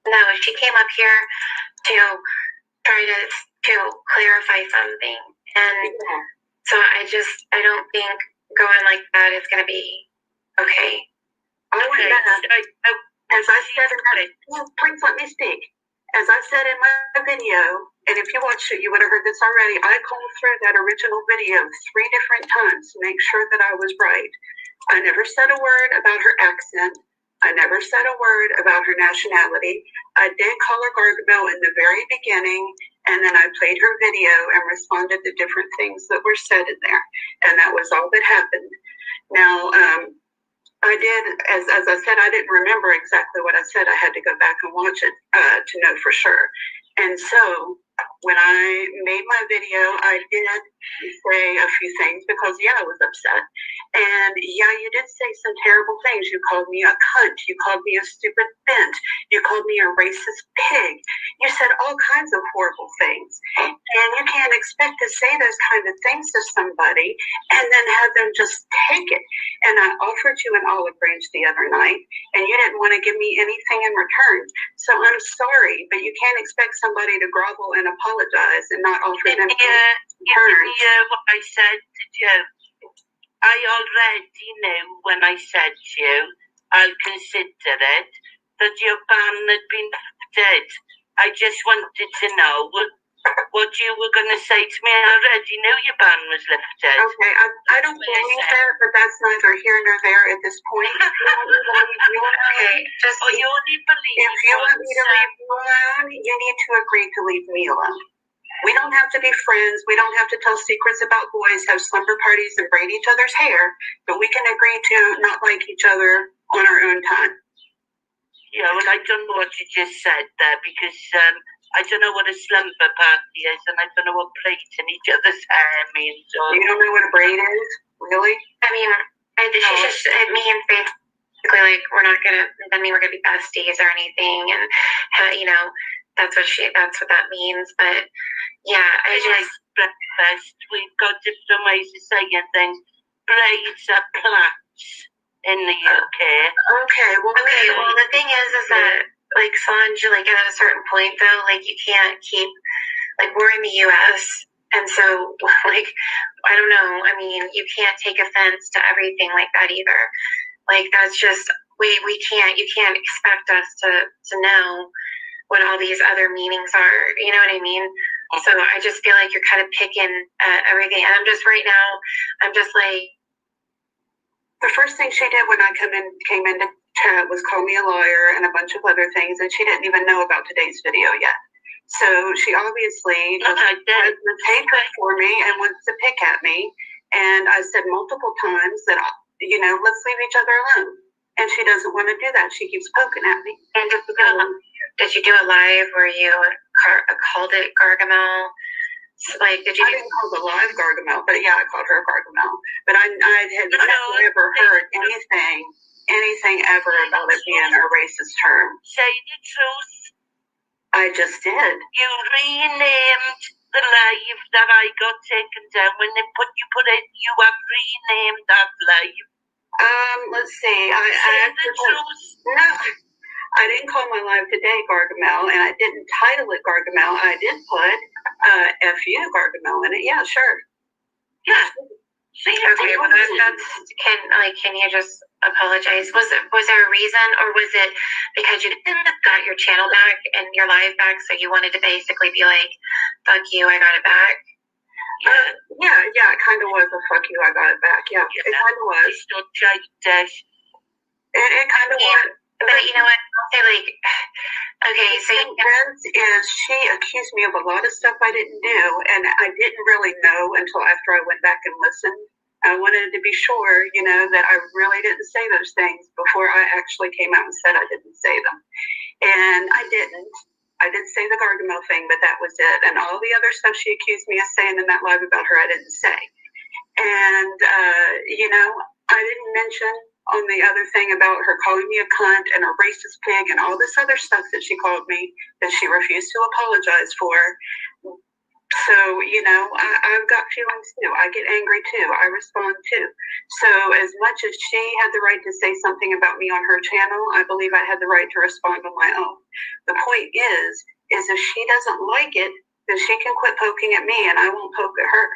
no, she came up here to try to clarify something. And so I don't think going like that is going to be okay. I went back. As I said please let me speak. As I said in my video, and if you watched it, you would have heard this already, I combed through that original video 3 different times to make sure that I was right. I never said a word about her accent. I never said a word about her nationality. I did call her Gargamel in the very beginning, and then I played her video and responded to different things that were said in there. And that was all that happened. Now, I did, as I said, I didn't remember exactly what I said. I had to go back and watch it to know for sure. And so When I made my video, I did say a few things because, yeah, I was upset. And, yeah, you did say some terrible things. You called me a cunt. You called me a stupid bent. You called me a racist pig. You said all kinds of horrible things. And you can't expect to say those kind of things to somebody and then have them just take it. And I offered you an olive branch the other night, and you didn't want to give me anything in return. So I'm sorry, but you can't expect somebody to grovel and apologize and not offer them You didn't hear what I said to you. I already knew when I said to you, I'll consider it, that your ban had been lifted. I just wanted to know what you were going to say to me. I already knew your ban was lifted. Okay, I don't believe that, but that's neither here nor there at this point. If you want me to leave you alone, You only believe if you want me to leave you alone, you need to agree to leave me alone. We don't have to be friends. We don't have to tell secrets about boys, have slumber parties, and braid each other's hair, but we can agree to not like each other on our own time. Yeah, well, I don't know what you just said there because I don't know what a slumber party is, and I don't know what braiding each other's hair means. You don't know what a braid is? Really? I mean, she's just me and Faith. Like we're not gonna. I mean, we're gonna be besties or anything, and you know, that's what that means. But yeah, I just breakfast. We've got different ways of saying things. Braids are plaits in the UK. Okay. Well, the thing is that like Solange, like at a certain point though, like you can't keep like we're in the U.S. and so like I don't know. I mean, you can't take offense to everything like that either. Like that's just we can't. You can't expect us to know what all these other meanings are. You know what I mean? So I just feel like you're kind of picking everything. And I'm just right now. I'm just like. The first thing she did when I came into chat was call me a liar and a bunch of other things, and she didn't even know about today's video yet. So she obviously just has the tape for me and wants to pick at me. And I said multiple times that, you know, let's leave each other alone. And she doesn't want to do that. She keeps poking at me. And did you do a live where you called it Gargamel? Like, did you? I didn't call the live Gargamel, but yeah, I called her Gargamel. But I had never heard anything ever about it being a racist term. Say the truth. I just did. You renamed the live that I got taken down when you put it. You have renamed that live. Let's see. No, I didn't call my live today Gargamel, and I didn't title it Gargamel. I did put F-U Gargamel in it. Yeah, sure. Yeah. Okay, well can you just apologize? Was there a reason, or was it because you didn't got your channel back and your live back, so you wanted to basically be like, fuck you, I got it back? Yeah, it kind of was a fuck you, I got it back. Yeah, it kind of was. It kind of was. But you know what? I'll say like, okay, so the difference is she accused me of a lot of stuff I didn't do, and I didn't really know until after I went back and listened. I wanted to be sure, you know, that I really didn't say those things before I actually came out and said I didn't say them. And I didn't. I did say the Gargamel thing, but that was it. And all the other stuff she accused me of saying in that live about her, I didn't say. And, you know, I didn't mention on the other thing about her calling me a cunt and a racist pig and all this other stuff that she called me that she refused to apologize for. So, you know, I've got feelings too. I get angry too. I respond too. So as much as she had the right to say something about me on her channel, I believe I had the right to respond on my own. The point is if she doesn't like it, then she can quit poking at me and I won't poke at her.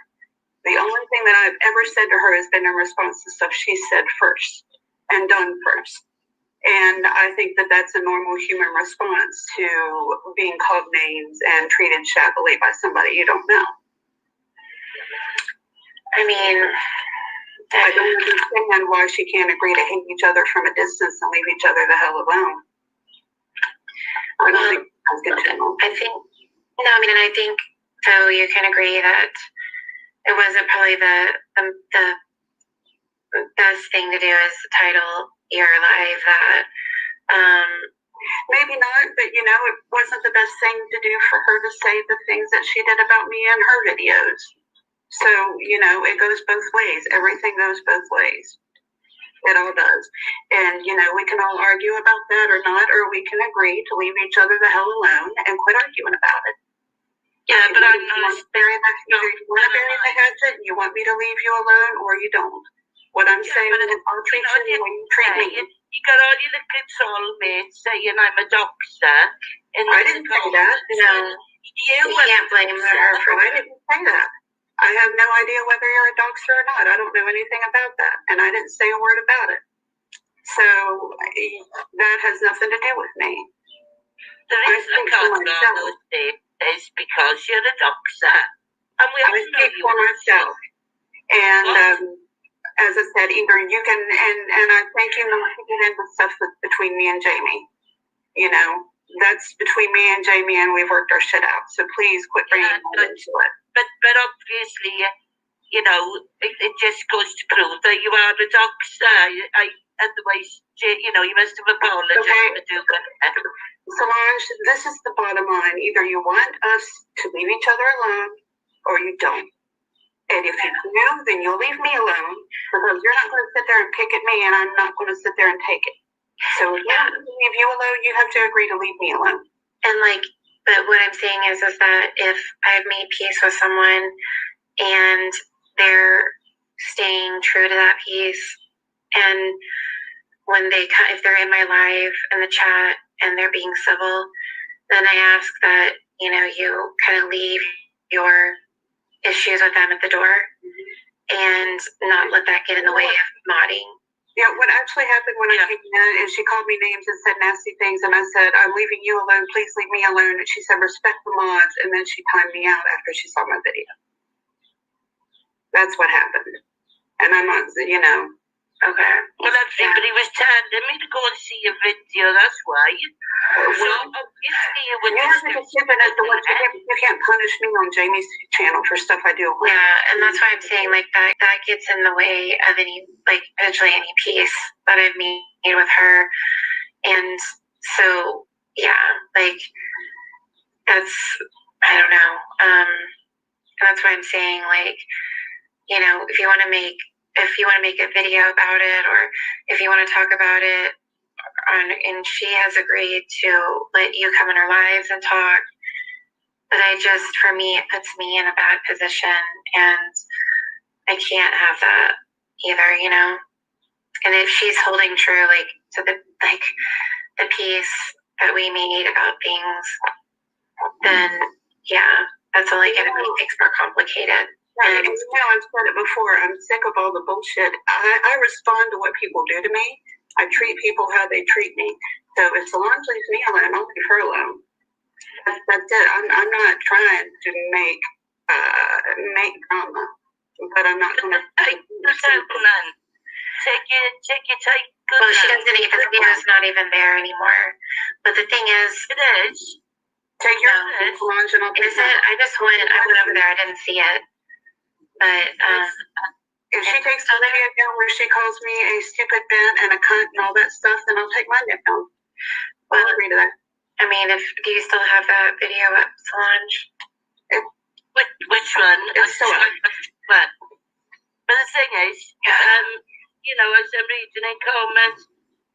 The only thing that I've ever said to her has been in response to stuff she said first and done first. And I think that that's a normal human response to being called names and treated shabbily by somebody you don't know. I mean, I don't understand why she can't agree to hate each other from a distance and leave each other the hell alone. I don't think that's good to know. I think so you can agree that it wasn't probably the best thing to do is title your live that Maybe not, but it wasn't the best thing to do for her to say the things that she did about me in her videos. So, it goes both ways. Everything goes both ways. It all does. And, we can all argue about that or not, or we can agree to leave each other the hell alone and quit arguing about it. Yeah, but I'm not. Either you want to bury the hatchet and you want me to leave you alone, or you don't. What I'm saying is I'll treat you the way you treat me. You got all your little soulmates saying I'm a doctor. I didn't say that. No, you can't blame her for I didn't say that. I have no idea whether you're a doctor or not. I don't know anything about that. And I didn't say a word about it. So that has nothing to do with me. The reason I can't go on those dates is because you're a doctor. And we all know you for myself. And as I said, either you can, and I think you know to get into stuff that's between me and Jamie. That's between me and Jamie, and we've worked our shit out. So please quit bringing that into it. But obviously, it just goes to prove that you are a doctor. Otherwise, you must have apologized for doing that. Solange, this is the bottom line. Either you want us to leave each other alone, or you don't. And if you do, then you'll leave me alone, because you're not going to sit there and pick at me, and I'm not going to sit there and take it. So if I leave you alone, you have to agree to leave me alone. And but what I'm saying is that if I've made peace with someone and they're staying true to that peace, and when if they're in my live in the chat and they're being civil, then I ask that you kind of leave your issues with them at the door and not let that get in the way of modding. Yeah, what actually happened when I came in is she called me names and said nasty things, and I said, I'm leaving you alone, please leave me alone. And she said, respect the mods, and then she timed me out after she saw my video. That's what happened. And I'm not, Okay. Well, everybody was telling me to go and see your video, that's why. So, obviously, you would you can't punish me on Jamie's channel for stuff I do. Yeah, and that's why I'm saying, that gets in the way of potentially any peace that I've made with her. And so, that's, I don't know. That's why I'm saying, if you want to make a video about it, or if you want to talk about it, and she has agreed to let you come in her lives and talk, but for me, it puts me in a bad position, and I can't have that either, And if she's holding true, to the peace that we made about things, then that's only going to make things more complicated. Right. And I've said it before. I'm sick of all the bullshit. I respond to what people do to me. I treat people how they treat me. So if Solange leaves me alone, I'll leave her alone. That's it. I'm not trying to make drama, but I'm not going to. Take your time. Well, she doesn't even. The video's not even there anymore. But the thing is, it is. Take your time, Solange, and I'll take it. I went over there. I didn't see it. But if she takes the video down where she calls me a stupid bent and a cunt and all that stuff, then I'll take mine down. I'll agree to that. I mean, do you still have that video up, Solange? Which one? It's still up. But the thing is, as I'm reading in comments,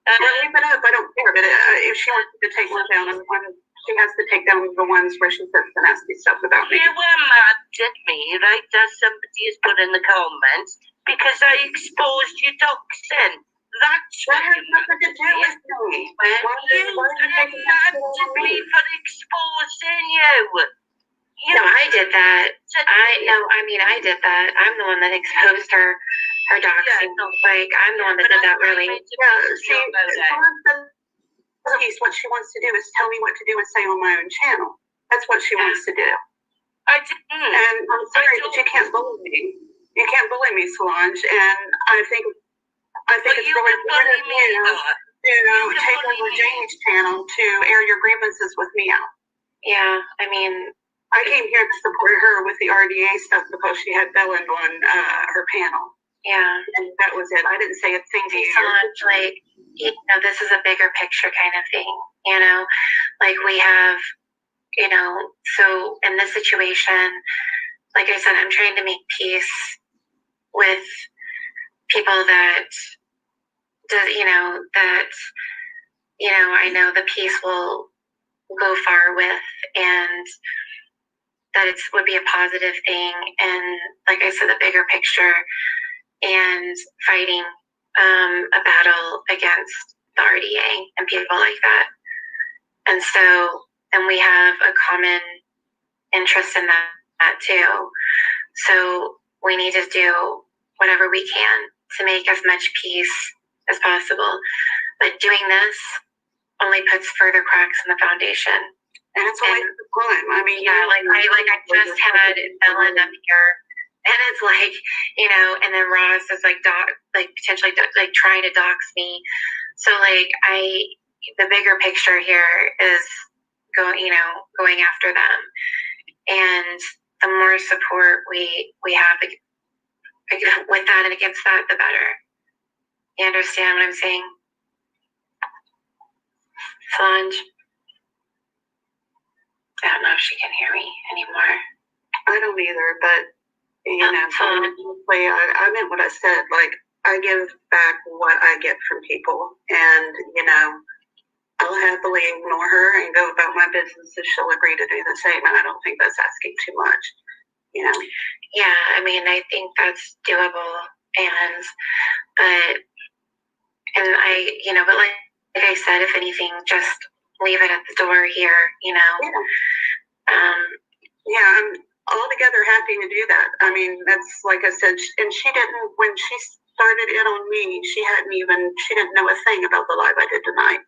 leave it up. I don't care. But if she wants to take one down, she has to take down the ones where she says the nasty stuff about me. You were mad at me, right, as somebody has put in the comments, because I exposed your toxin. That has nothing to do with me. You are mad at me for exposing you. No, I did that. I did that. I'm the one that exposed her doxing. I'm the one that did that, really. What she wants to do is tell me what to do and say on my own channel. That's what she wants to do. I didn't. And I'm sorry, but you can't bully me. You can't bully me, Solange. And I think it's really good of you to take over Jamie's channel to air your grievances with me out. Yeah, I mean, I came here to support her with the RDA stuff because she had Bellen on her panel. Yeah. And that was it. I didn't say a thing to you. Solange, this is a bigger picture kind of thing. you know, like we have, you know, so in this situation, like I said, I'm trying to make peace with people that you know, I know the peace will go far with, and that it would be a positive thing. And like I said, the bigger picture and fighting a battle against the RDA and people like that. And so, and we have a common interest in that too. So we need to do whatever we can to make as much peace as possible. But doing this only puts further cracks in the foundation. And it's a waste of time. I mean, yeah, like I just had Ellen up here, and it's like, you know, and then Ross is like potentially trying to dox me. So like the bigger picture here is going after them, and the more support we have with that and against that, the better. You understand what I'm saying? Solange? I don't know if she can hear me anymore. I don't either, but you know, honestly, I meant what I said. Like, I give back what I get from people, and you know, I'll happily ignore her and go about my business if she'll agree to do the same. And I don't think that's asking too much, you know. Yeah, I mean, I think that's doable, but like I said, if anything, just leave it at the door here, you know. Yeah, I'm altogether happy to do that. I mean, that's like I said, and she didn't, when she started in on me, she didn't know a thing about the live I did tonight.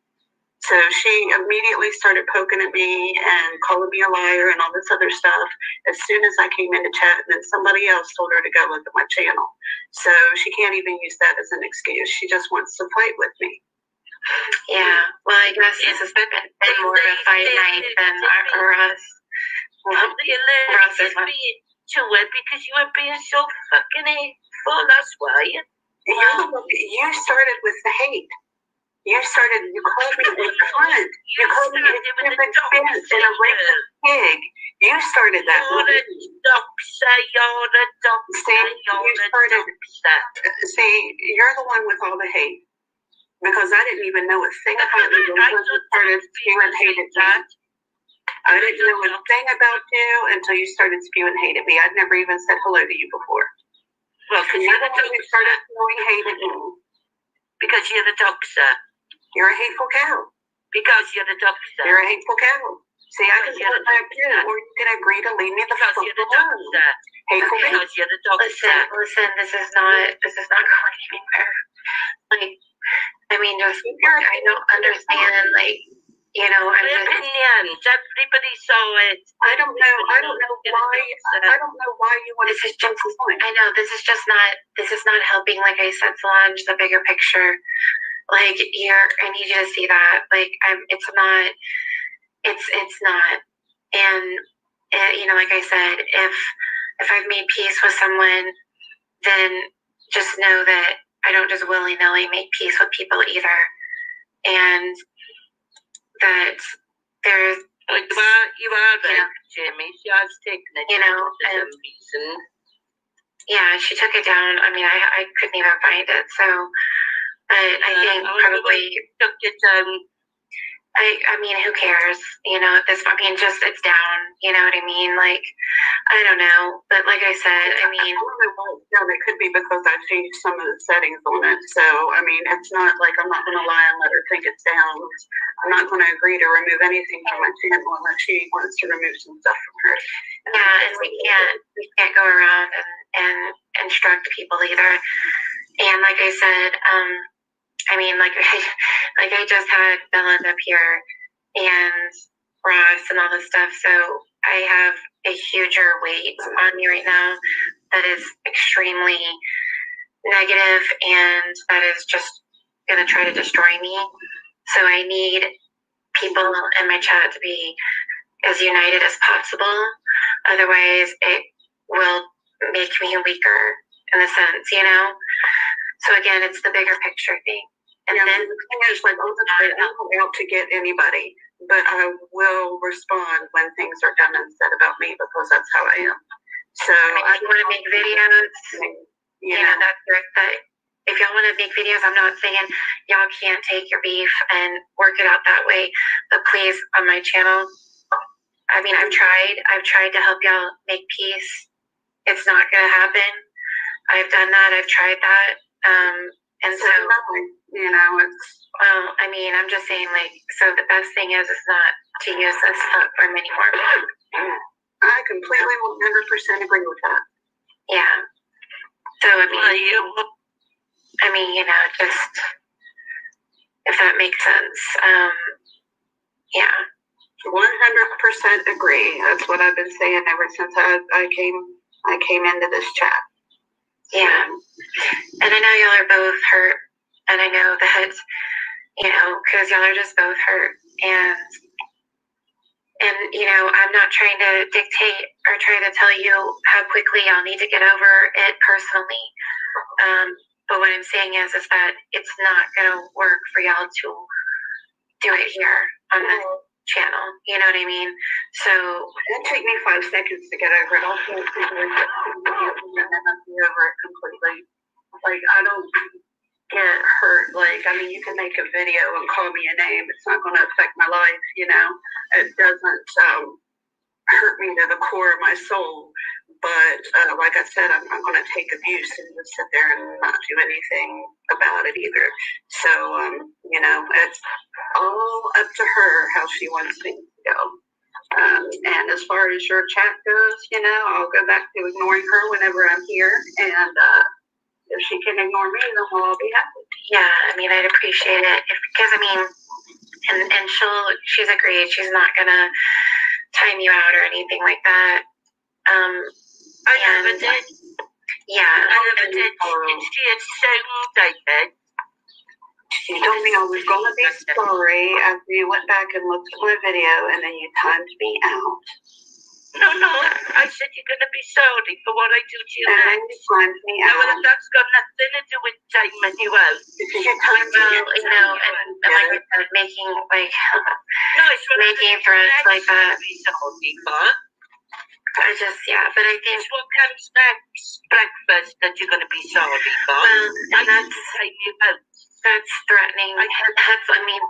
So she immediately started poking at me and calling me a liar and all this other stuff as soon as I came into chat, and then somebody else told her to go look at my channel. So she can't even use that as an excuse. She just wants to fight with me. Yeah, well, I guess this has been more of a fight night than us. Well, you learned to be to it because you were being so fucking hateful. That's why. You started with the hate. You called me a cunt. You called me a stupid bitch and a racist pig. You started that. You're a doxer. See, you're the one with all the hate. Because I didn't even know a thing about you until you started spewing hate at me. I didn't know a thing about you until you started spewing hate at me. I'd never even said hello to you before. Well, because you're the one who started spewing hate at me. Because you're the doxer. You're a hateful cow. Because you're the doxer. You're a hateful cow. See, I can put back too, or you can agree to leave me the fuck alone. Hateful cow. Because you're the doxer. Listen, this is not going anywhere. Like, I mean, just I don't understand. Like, you know, I'm just opinions. Everybody saw it. I don't know why you want to. This is just. I know this is not helping. Like I said, Solange, the bigger picture. Like, I need you to see that. Like, it's not. And you know, like I said, if I've made peace with someone, then just know that I don't just willy-nilly make peace with people either. And that there's... You are right, Jamie. She has taken it down for some reason. Yeah, she took it down. I mean, I couldn't even find it. So, but I think probably... took it down. I mean, who cares? You know, at this point, I mean, just it's down. You know what I mean? Like, I don't know. But like I said, I mean, it could be because I've changed some of the settings on it. So, I mean, it's not like I'm not going to lie and let her think it's down. I'm not going to agree to remove anything from my channel unless she wants to remove some stuff from her. Yeah, and we can't go around and instruct people either. And like I said, I mean, like I just had Bella up here and Ross and all this stuff, so I have a huger weight on me right now that is extremely negative and that is just going to try to destroy me. So I need people in my chat to be as united as possible. Otherwise, it will make me weaker in a sense, you know? So again, it's the bigger picture thing. And yeah, then the thing is, like, I'm not out to get anybody, but I will respond when things are done and said about me because that's how I am. So if you want to make videos, you know, if y'all want to make videos, I'm not saying y'all can't take your beef and work it out that way, but please, on my channel, I mean, I've tried to help y'all make peace. It's not going to happen. I've done that. I've tried that. And so, you know, it's, well, I mean, I'm just saying, like, so the best thing is not to use this platform anymore. I completely 100% agree with that. Yeah. So, I mean, you know, just, if that makes sense. Yeah. 100% agree. That's what I've been saying ever since I came into this chat. Yeah. And I know y'all are both hurt, and I know that, you know, because y'all are just both hurt, and you know, I'm not trying to dictate or try to tell you how quickly y'all need to get over it personally. But what I'm saying is that it's not going to work for y'all to do it here on the channel. You know what I mean? So it took me 5 seconds to get over it. I'll be over it completely. Like, I don't get hurt. Like, I mean, you can make a video and call me a name. It's not going to affect my life, you know. It doesn't hurt me to the core of my soul. But like I said, I'm not going to take abuse and just sit there and not do anything about it either. So, you know, it's all up to her how she wants things to go. And as far as your chat goes, you know, I'll go back to ignoring her whenever I'm here. And if she can ignore me, then we'll all be happy. yeah, I mean, I'd appreciate it because I mean, and she's agreed. She's not gonna time you out or anything like that. I never did. Yeah. I never did. She had shown David. You told me I was going to be sorry after you went back and looked at my video, and then you timed me out. No, I said you're going to be sorry for what I do to you And next. you timed me No, out. that's got nothing to do with timing you out. Because you timed me out. You know, and like I said, making like No, it's what making threats like that. be sorry for. I just, yeah, but I think, It's what comes next breakfast that you're going to be sorry for. well, and that's threatening. I mean,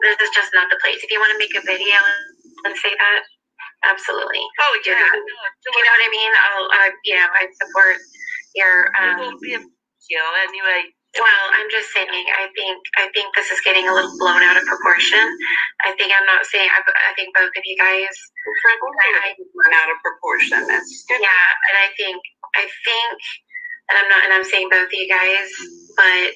this is just not the place. If you want to make a video and say that, absolutely. Oh, yeah. You know what I mean? I support your, It won't be a deal anyway. well, I'm just saying, I think this is getting a little blown out of proportion. I think I'm not saying, I think both of you guys, Run out of proportion. That's yeah, and I think, and I'm saying both of you guys, but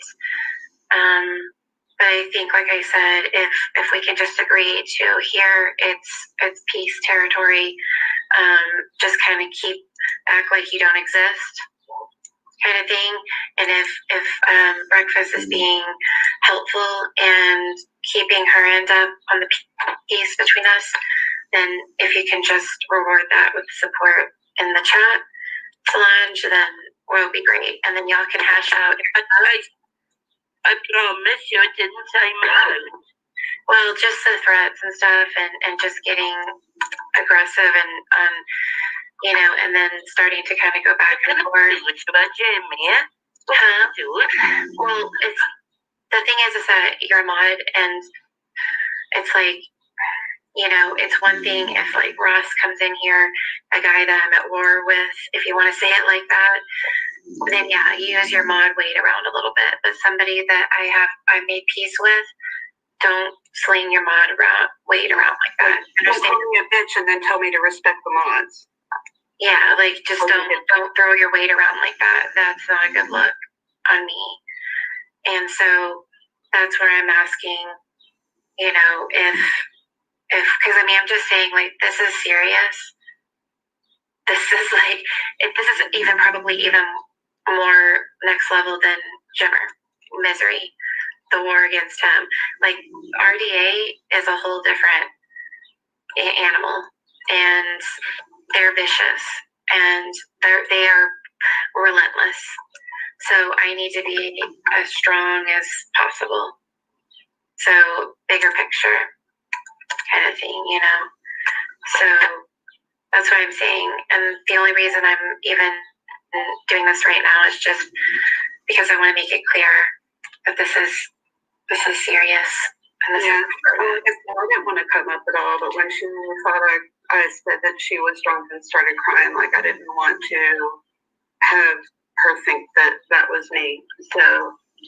I think, like I said, if we can just agree to here, it's peace territory, just kind of act like you don't exist, kind of thing. And if Breakfast is being helpful and keeping her end up on the peace between us, then if you can just reward that with support in the chat, Solange, then we'll be great. And then y'all can hash out. I promise you it didn't time out. Well, just the threats and stuff, and just getting aggressive and you know, and then starting to kind of go back and forth. Well, the thing is that you're a mod, and it's like, you know, it's one thing if like Ross comes in here, a guy that I'm at war with, if you want to say it like that, then yeah, you use your mod weight around a little bit. But somebody that I made peace with, don't sling your mod weight around like that. Don't call me a bitch and then tell me to respect the mods. Yeah, like just don't throw your weight around like that. That's not a good look on me. And so that's where I'm asking, you know, if because I mean, I'm just saying, like, this is serious. This is like, this is even probably even more next level than Jimmer Misery, the war against him. Like, RDA is a whole different animal, and they're vicious, and they are relentless. So I need to be as strong as possible. So bigger picture kind of thing, you know. So that's what I'm saying. And the only reason I'm even doing this right now is just because I want to make it clear that this is serious. And this is I didn't want to come up at all, but when she thought I said that she was drunk and started crying, like I didn't want to have her think that that was me. So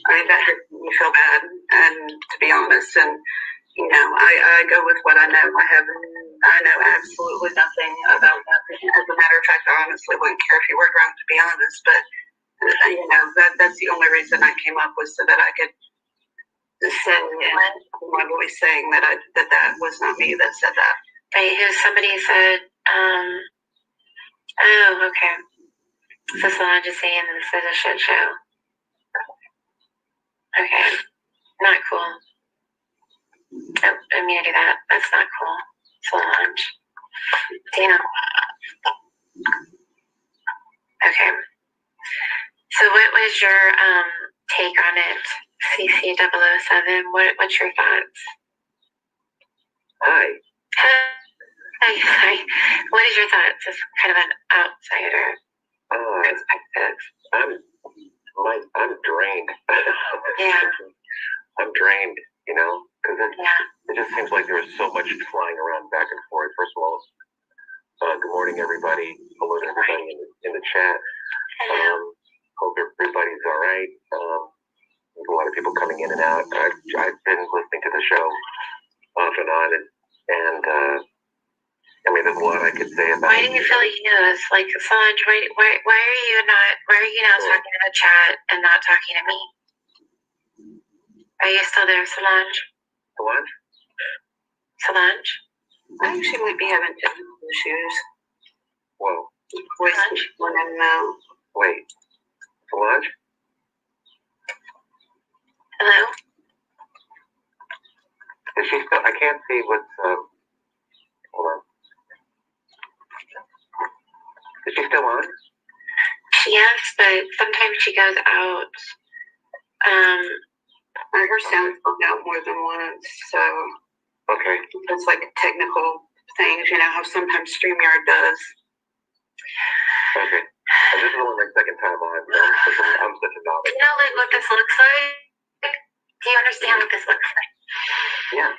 I mean, that made me feel bad, and to be honest, and you know, I go with what I know. I know absolutely nothing about that. As a matter of fact, I honestly wouldn't care if you were drunk, to be honest. But you know, that's the only reason I came up was so that I could send my voice saying that that was not me that said that. Right, somebody said, oh, okay. So Solange is saying this is a shit show. Okay, not cool. Oh, I didn't mean to do that. That's not cool. Solange. Damn. Okay. So what was your take on it, CC007? What's your thoughts? Hi. Hi. What is your thoughts as kind of an outsider perspective? I'm drained. Yeah. I'm drained, you know, because it just seems like there was so much flying around back and forth. First of all, good morning, everybody. Hello to everybody in the chat. Hope everybody's all right. There's a lot of people coming in and out. I've been listening to the show off and on, and I mean, there's a lot I could say about it. Why do you feel used? Like, Solange, why are you now talking to the chat and not talking to me? Are you still there, Solange? Solange? Solange? I think she might be having technical issues. Whoa. Voice going in and out. Wait. Solange? Hello? Is she still? I can't see what's. Hold on. Is she still on? Yes, but sometimes she goes out. Her sound's gone out more than once, so Okay. it's like technical things, you know how sometimes StreamYard does. Okay. And this is only my second time on. I'm such a novice. You know, like, what this looks like? Do you understand what this looks like? Yeah.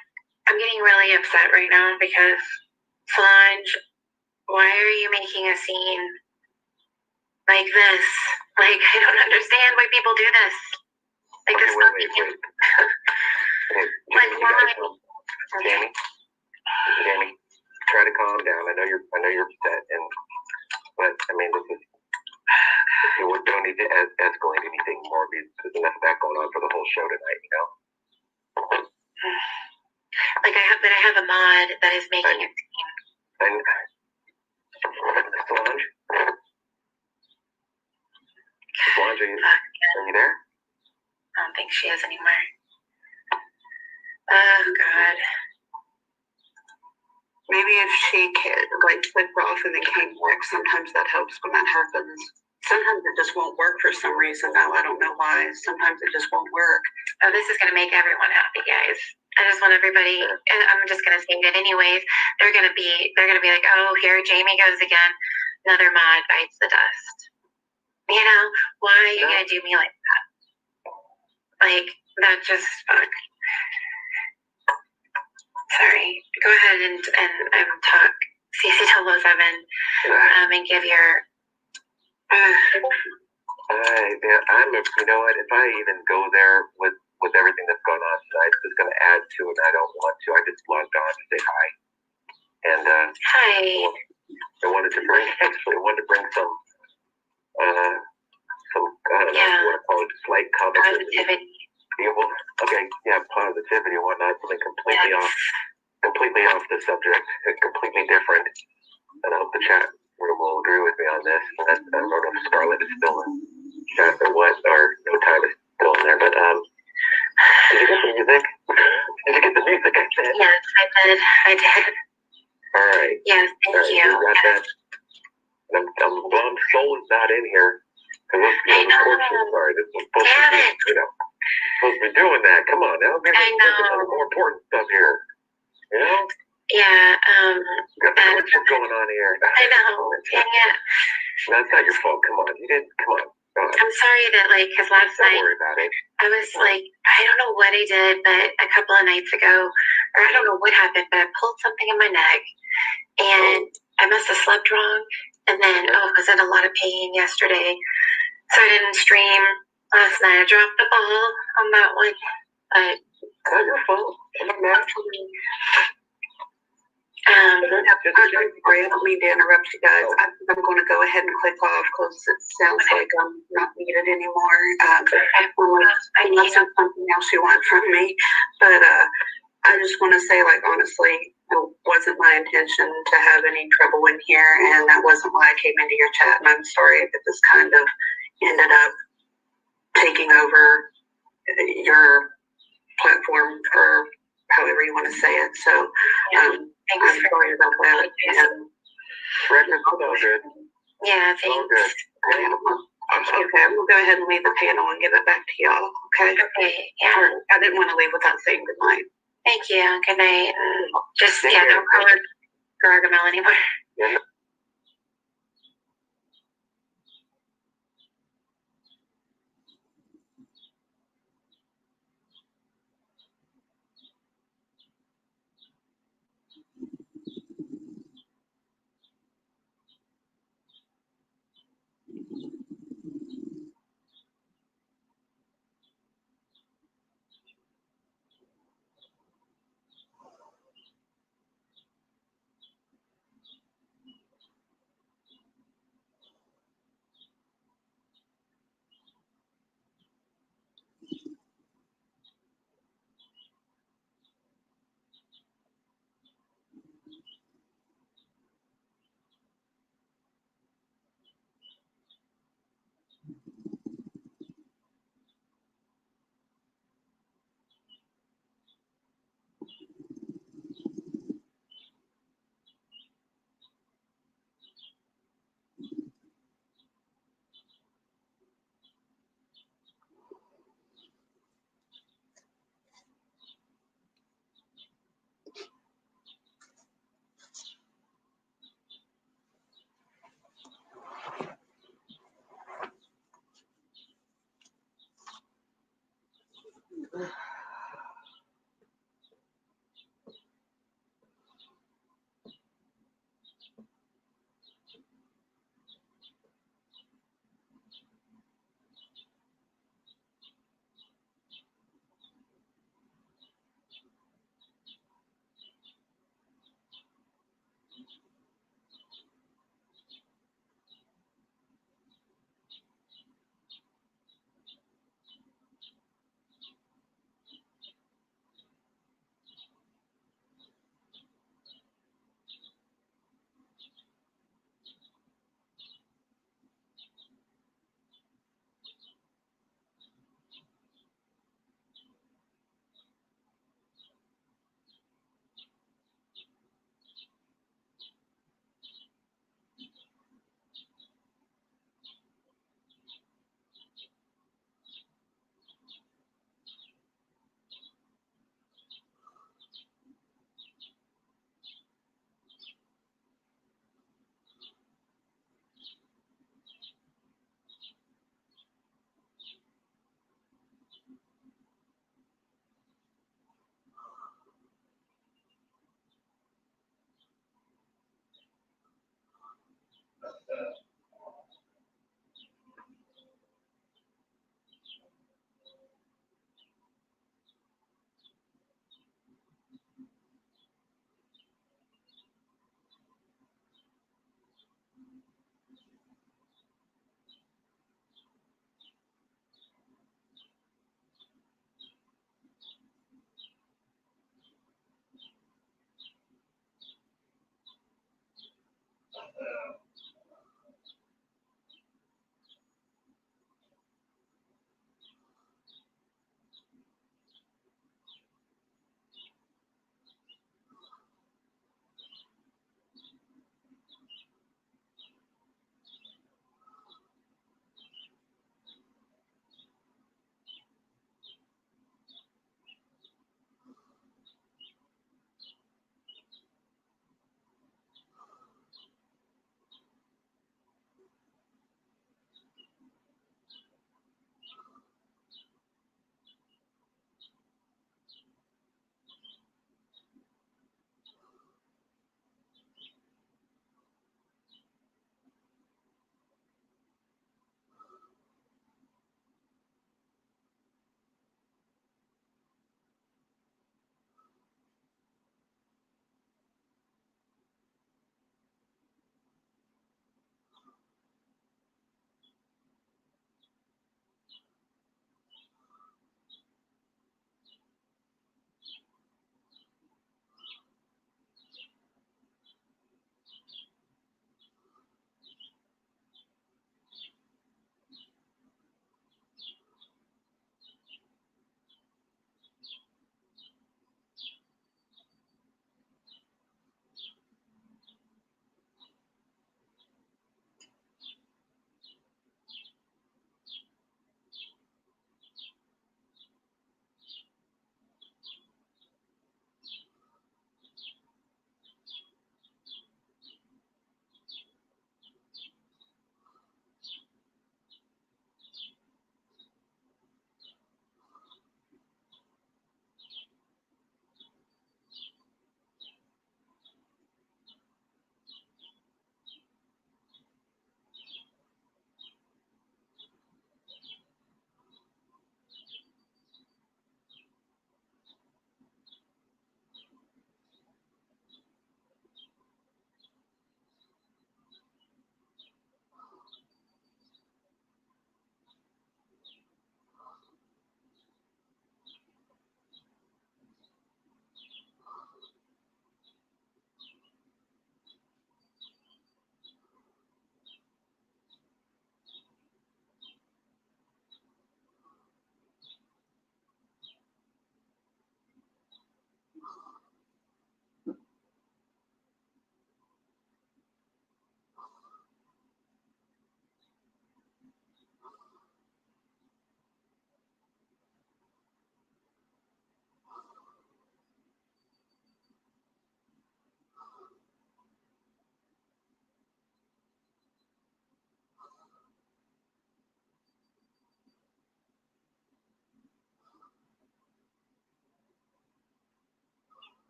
I'm getting really upset right now because, Solange, why are you making a scene like this? Like, I don't understand why people do this. Like, Okay, this wait. Like, why? Jamie, try to calm down. I know you're upset, but I mean, we don't need to escalate anything more because there's enough of that going on for the whole show tonight, you know. Like, I have a mod that is making a scene. And Solange, are you there? I don't think she is anymore. Oh, God. Maybe if she could, like, click off and then came back, sometimes that helps when that happens. Sometimes it just won't work for some reason, though. I don't know why. Sometimes it just won't work. Oh, this is going to make everyone happy, guys. I just want everybody, and I'm just going to say it anyways, they're going to be like, oh, here Jamie goes again. Another mod bites the dust. You know, why are you going to do me like that? Like, that just, fuck. Sorry. Go ahead and talk CC007 and give your... you know what, if I even go there with everything that's going on tonight, it's going to add to it, and I don't want to. I just logged on to say hi. And hi. I wanted to bring some I don't know if you want to call it slight positivity. Okay, yeah, positivity and whatnot, something completely off the subject, completely different. And I hope the chat room will agree with me on this. I don't know if Scarlett is still in chat or what, or no time is still in there, but did you get the music? Did you get the music I said? Yes, I did. All right. Yes, thank you. Got that. Blonde Soul is not in here. Because I know. sorry, this was supposed to be, supposed to be doing that. Come on now. I know. More important stuff here. You know? Yeah. Got the question going on here. I know. Dang it. That's not your fault. Come on. You didn't. Come on. I'm sorry that, like, because last night, don't worry about it. I was like, I don't know what I did, but a couple of nights ago, or I don't know what happened, but I pulled something in my neck, and I must have slept wrong. And then, I was in a lot of pain yesterday, so I didn't stream last night. I dropped the ball on that one, but it's not your fault. I'm sorry, I don't mean to interrupt you guys. I'm going to go ahead and click off because it sounds like I'm not needed anymore. Unless there's something else you want from me. But I just want to say, like, honestly, it wasn't my intention to have any trouble in here, and that wasn't why I came into your chat. And I'm sorry that this kind of ended up taking over your platform, or however you want to say it. So I'm sorry about that. And Record's all good. yeah, thanks. All good. Okay, we'll go ahead and leave the panel and give it back to y'all. Okay. Okay. Yeah. I didn't want to leave without saying good night. Thank you. Good night. Just don't call her Gargamel anymore. Yeah.